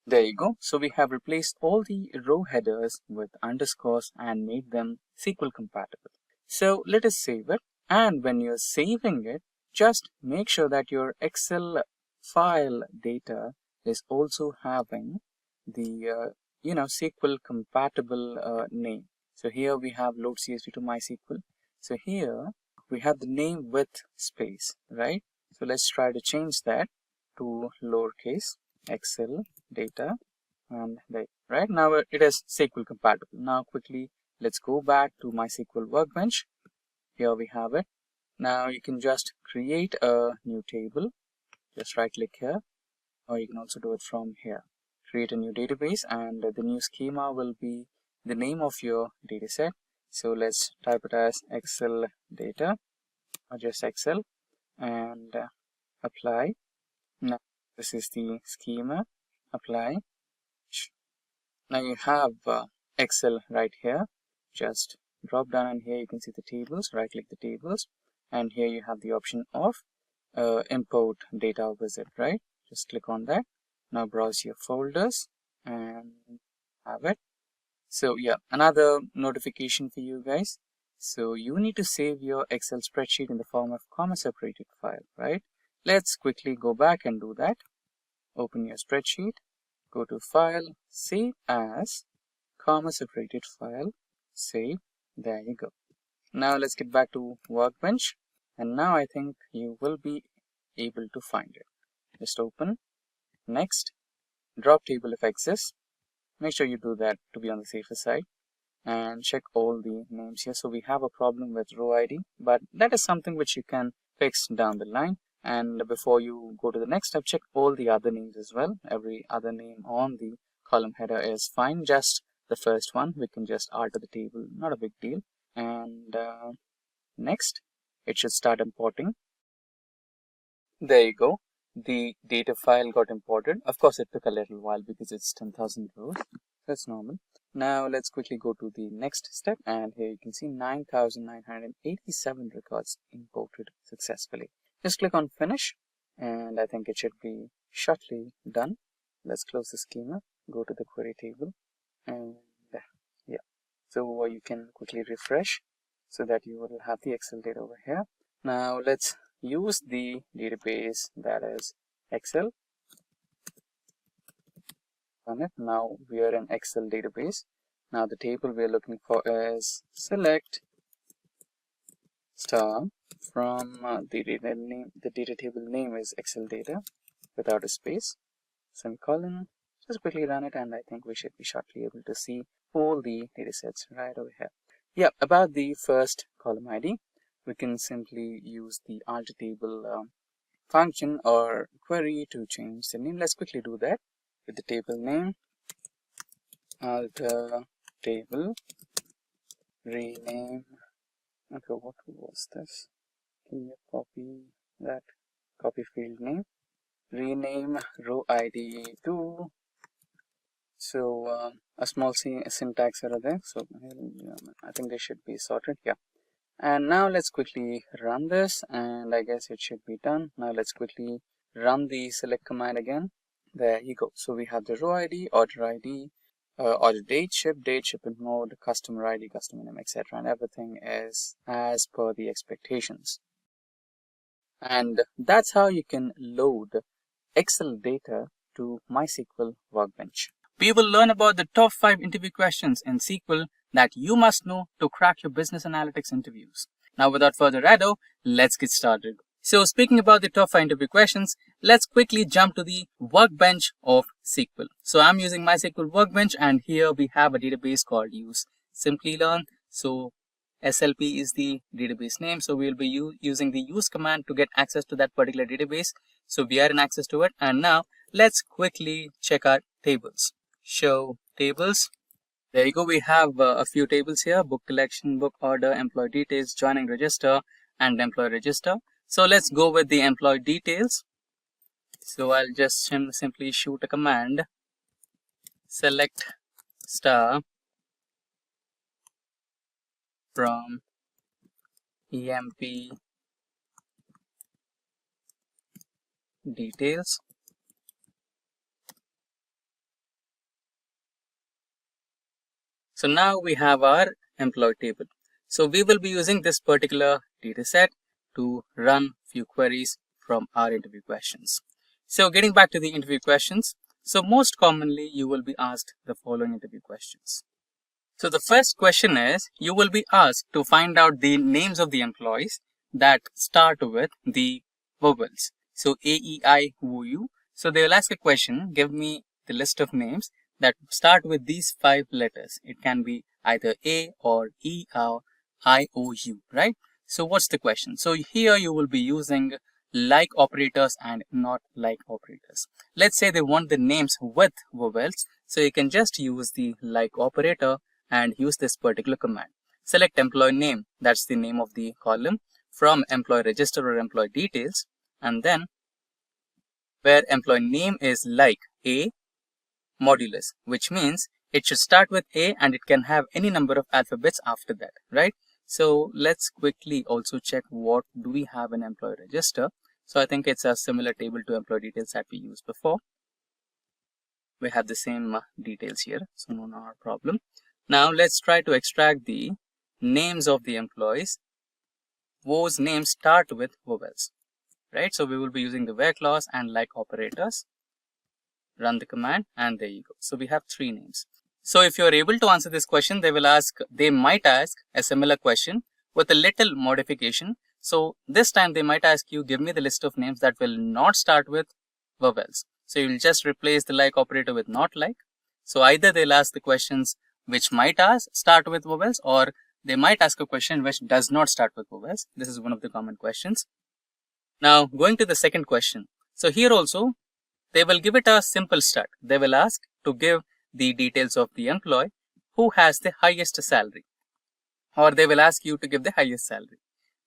There you go. So we have replaced all the row headers with underscores and made them SQL compatible. So let us save it. And when you're saving it, just make sure that your Excel file data is also having the SQL compatible name. So here we have load CSV to MySQL. So here we have the name with space, right? So let's try to change that to lowercase Excel data, and right now it is SQL compatible. Now quickly let's go back to MySQL Workbench. Here we have it. Now you can just create a new table. Just right click here, or you can also do it from here. Create a new database, and the new schema will be the name of your data set. So let's type it as Excel data or just Excel, and apply. Now this is the schema. Apply. Now you have Excel right here. Just drop down, and here you can see the tables. Right click the tables, and here you have the option of import data wizard, right? Just click on that. Now browse your folders and have it. So yeah, another notification for you guys. So you need to save your Excel spreadsheet in the form of comma separated file, right? Let's quickly go back and do that. Open your spreadsheet, go to file, save as comma separated file, save. There you go. Now let's get back to Workbench, and now I think you will be able to find it. Just open, next, drop table if exists. Make sure you do that to be on the safer side, and check all the names here. So we have a problem with row ID, but that is something which you can fix down the line. And before you go to the next step, check all the other names as well. Every other name on the column header is fine. Just the first one, we can just alter the table, not a big deal. And next, it should start importing. There you go. the data file got imported. Of course, it took a little while because it's 10,000 rows. That's normal. Now let's quickly go to the next step, and here you can see 9,987 records imported successfully. Just click on finish, and I think it should be shortly done. Let's close the schema, go to the query table, and yeah, so you can quickly refresh so that you will have the Excel data over here. Now let's use the database, that is Excel. Now we are in Excel database. Now the table we are looking for is select star from the data name. The data table name is Excel data without a space, semicolon. Just quickly run it, and I think we should be shortly able to see all the data sets right over here. Yeah, about the first column ID, we can simply use the alter table function or query to change the name. Let's quickly do that with the table name, alter table, rename. Okay, what was this? Can you copy that? Copy field name, rename row ID to. So a small syntax error there. So I think they should be sorted. Yeah. And now let's quickly run this, and I guess it should be done. Now let's quickly run the select command again. There you go. So we have the row ID, order date, shipment mode, customer ID, customer name, etc. And everything is as per the expectations. And that's how you can load Excel data to MySQL Workbench. We will learn about the top 5 interview questions in SQL that you must know to crack your business analytics interviews. Now, without further ado, let's get started. So, speaking about the top 5 interview questions, let's quickly jump to the Workbench of SQL. So, I'm using MySQL Workbench, and here we have a database called use Simplilearn. So, SLP is the database name. So, we will be using the use command to get access to that particular database. So, we are in access to it, and now let's quickly check our tables. Show tables. There you go. We have a few tables here: book collection, book order, employee details, joining register, and employee register. So let's go with the employee details. So I'll just simply shoot a command, select star from EMP details. So now we have our employee table. So we will be using this particular data set to run few queries from our interview questions. So getting back to the interview questions. So most commonly you will be asked the following interview questions. So the first question is, you will be asked to find out the names of the employees that start with the vowels. So A, E, I, O, U. So they will ask a question, give me the list of names that start with these 5 letters. It can be either A or E or I, O, U, right? So what's the question? So here you will be using like operators and not like operators. Let's say they want the names with vowels. So you can just use the like operator and use this particular command. Select employee name, that's the name of the column, from employee register or employee details, and then where employee name is like A modulus, which means it should start with A and it can have any number of alphabets after that, right? So let's quickly also check what do we have in employee register. So I think it's a similar table to employee details that we used before. We have the same details here, so no problem. Now let's try to extract the names of the employees whose names start with vowels, right? So we will be using the where clause and like operators. Run the command, and there you go. So we have 3 names. So if you're able to answer this question, they might ask a similar question with a little modification. So this time they might ask you, give me the list of names that will not start with vowels. So you'll just replace the like operator with not like. So either they'll ask the questions which might start with vowels, or they might ask a question which does not start with vowels. This is one of the common questions. Now going to the second question. So here also they will give it a simple start. They will ask to give the details of the employee who has the highest salary, or they will ask you to give the highest salary.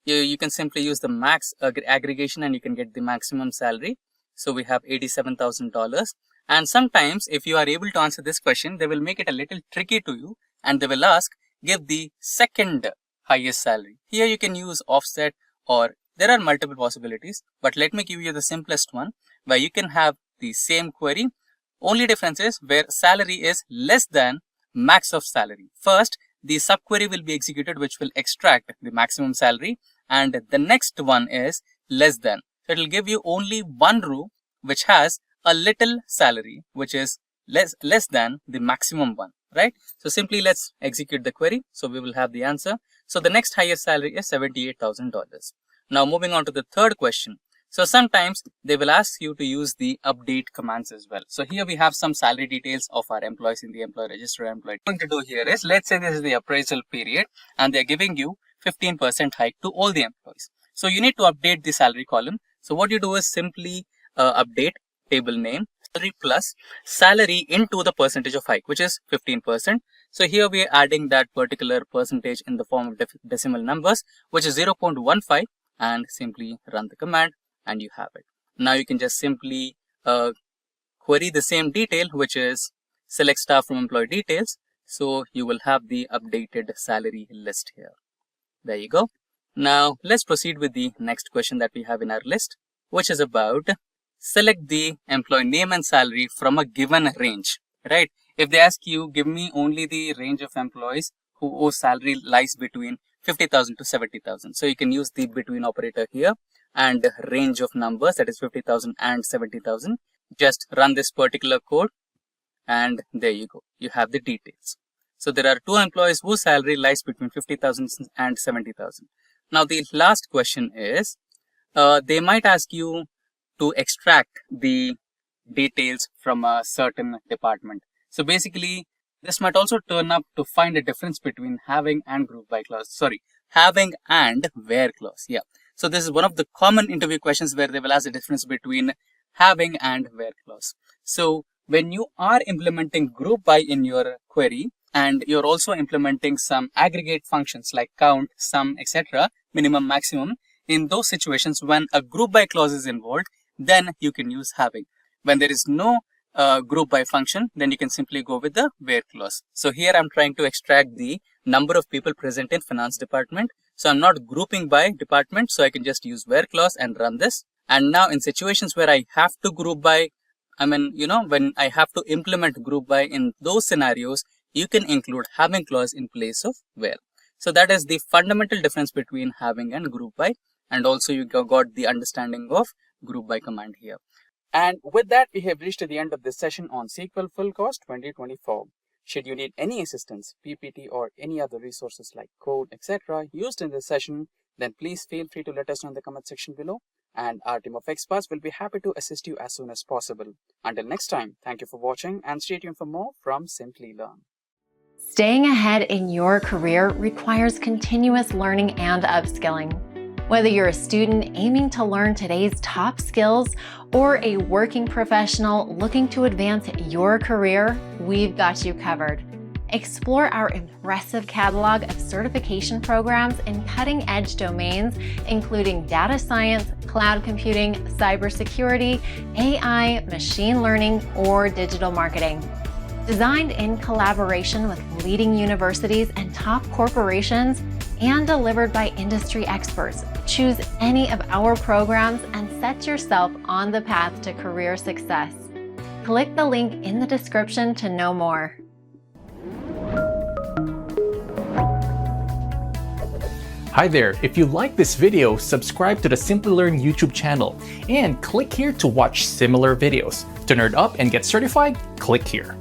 You can simply use the max aggregation and you can get the maximum salary. So we have $87,000. And sometimes if you are able to answer this question, they will make it a little tricky to you and they will ask, give the second highest salary. Here you can use offset, or there are multiple possibilities, but let me give you the simplest one where you can have the same query. Only difference is where salary is less than max of salary. First, the subquery will be executed, which will extract the maximum salary, and the next one is less than. So it will give you only one row which has a little salary, which is less than the maximum one, right? So simply let's execute the query. So we will have the answer. So the next highest salary is $78,000. Now moving on to the third question. So sometimes they will ask you to use the update commands as well. So here we have some salary details of our employees in the employee register. What I'm going to do here is, let's say this is the appraisal period and they're giving you 15% hike to all the employees. So you need to update the salary column. So what you do is simply update table name salary plus salary into the percentage of hike, which is 15%. So here we are adding that particular percentage in the form of decimal numbers, which is 0.15, and simply run the command and you have it. Now you can just simply query the same detail, which is select star from employee details. So you will have the updated salary list here. There you go. Now let's proceed with the next question that we have in our list, which is about select the employee name and salary from a given range, right? If they ask you, give me only the range of employees whose salary lies between 50,000 to 70,000. So you can use the between operator here and range of numbers, that is 50,000 and 70,000. Just run this particular code and there you go. You have the details. So there are two employees whose salary lies between 50,000 and 70,000. Now the last question is, they might ask you to extract the details from a certain department. So basically, this might also turn up to find a difference between having and group by clause. Sorry, having and where clause. Yeah. So this is one of the common interview questions where they will ask the difference between having and where clause. So when you are implementing group by in your query and you're also implementing some aggregate functions like count, sum, etc., minimum, maximum, in those situations when a group by clause is involved, then you can use having. When there is no group by function, then you can simply go with the where clause. So here I'm trying to extract the number of people present in finance department. So I'm not grouping by department, so I can just use where clause and run this. And now in situations where I have to group by, when I have to implement group by, in those scenarios, you can include having clause in place of where. So that is the fundamental difference between having and group by. And also you got the understanding of group by command here. And with that, we have reached to the end of this session on SQL Full Course 2024. Should you need any assistance, PPT or any other resources like code, etc. used in this session, then please feel free to let us know in the comment section below. And our team of experts will be happy to assist you as soon as possible. Until next time, thank you for watching and stay tuned for more from Simplilearn. Staying ahead in your career requires continuous learning and upskilling. Whether you're a student aiming to learn today's top skills or a working professional looking to advance your career, we've got you covered. Explore our impressive catalog of certification programs in cutting-edge domains, including data science, cloud computing, cybersecurity, AI, machine learning, or digital marketing. Designed in collaboration with leading universities and top corporations, and delivered by industry experts, choose any of our programs and set yourself on the path to career success. Click the link in the description to know more. Hi there, if you like this video, subscribe to the Simplilearn YouTube channel and click here to watch similar videos. To nerd up and get certified, click here.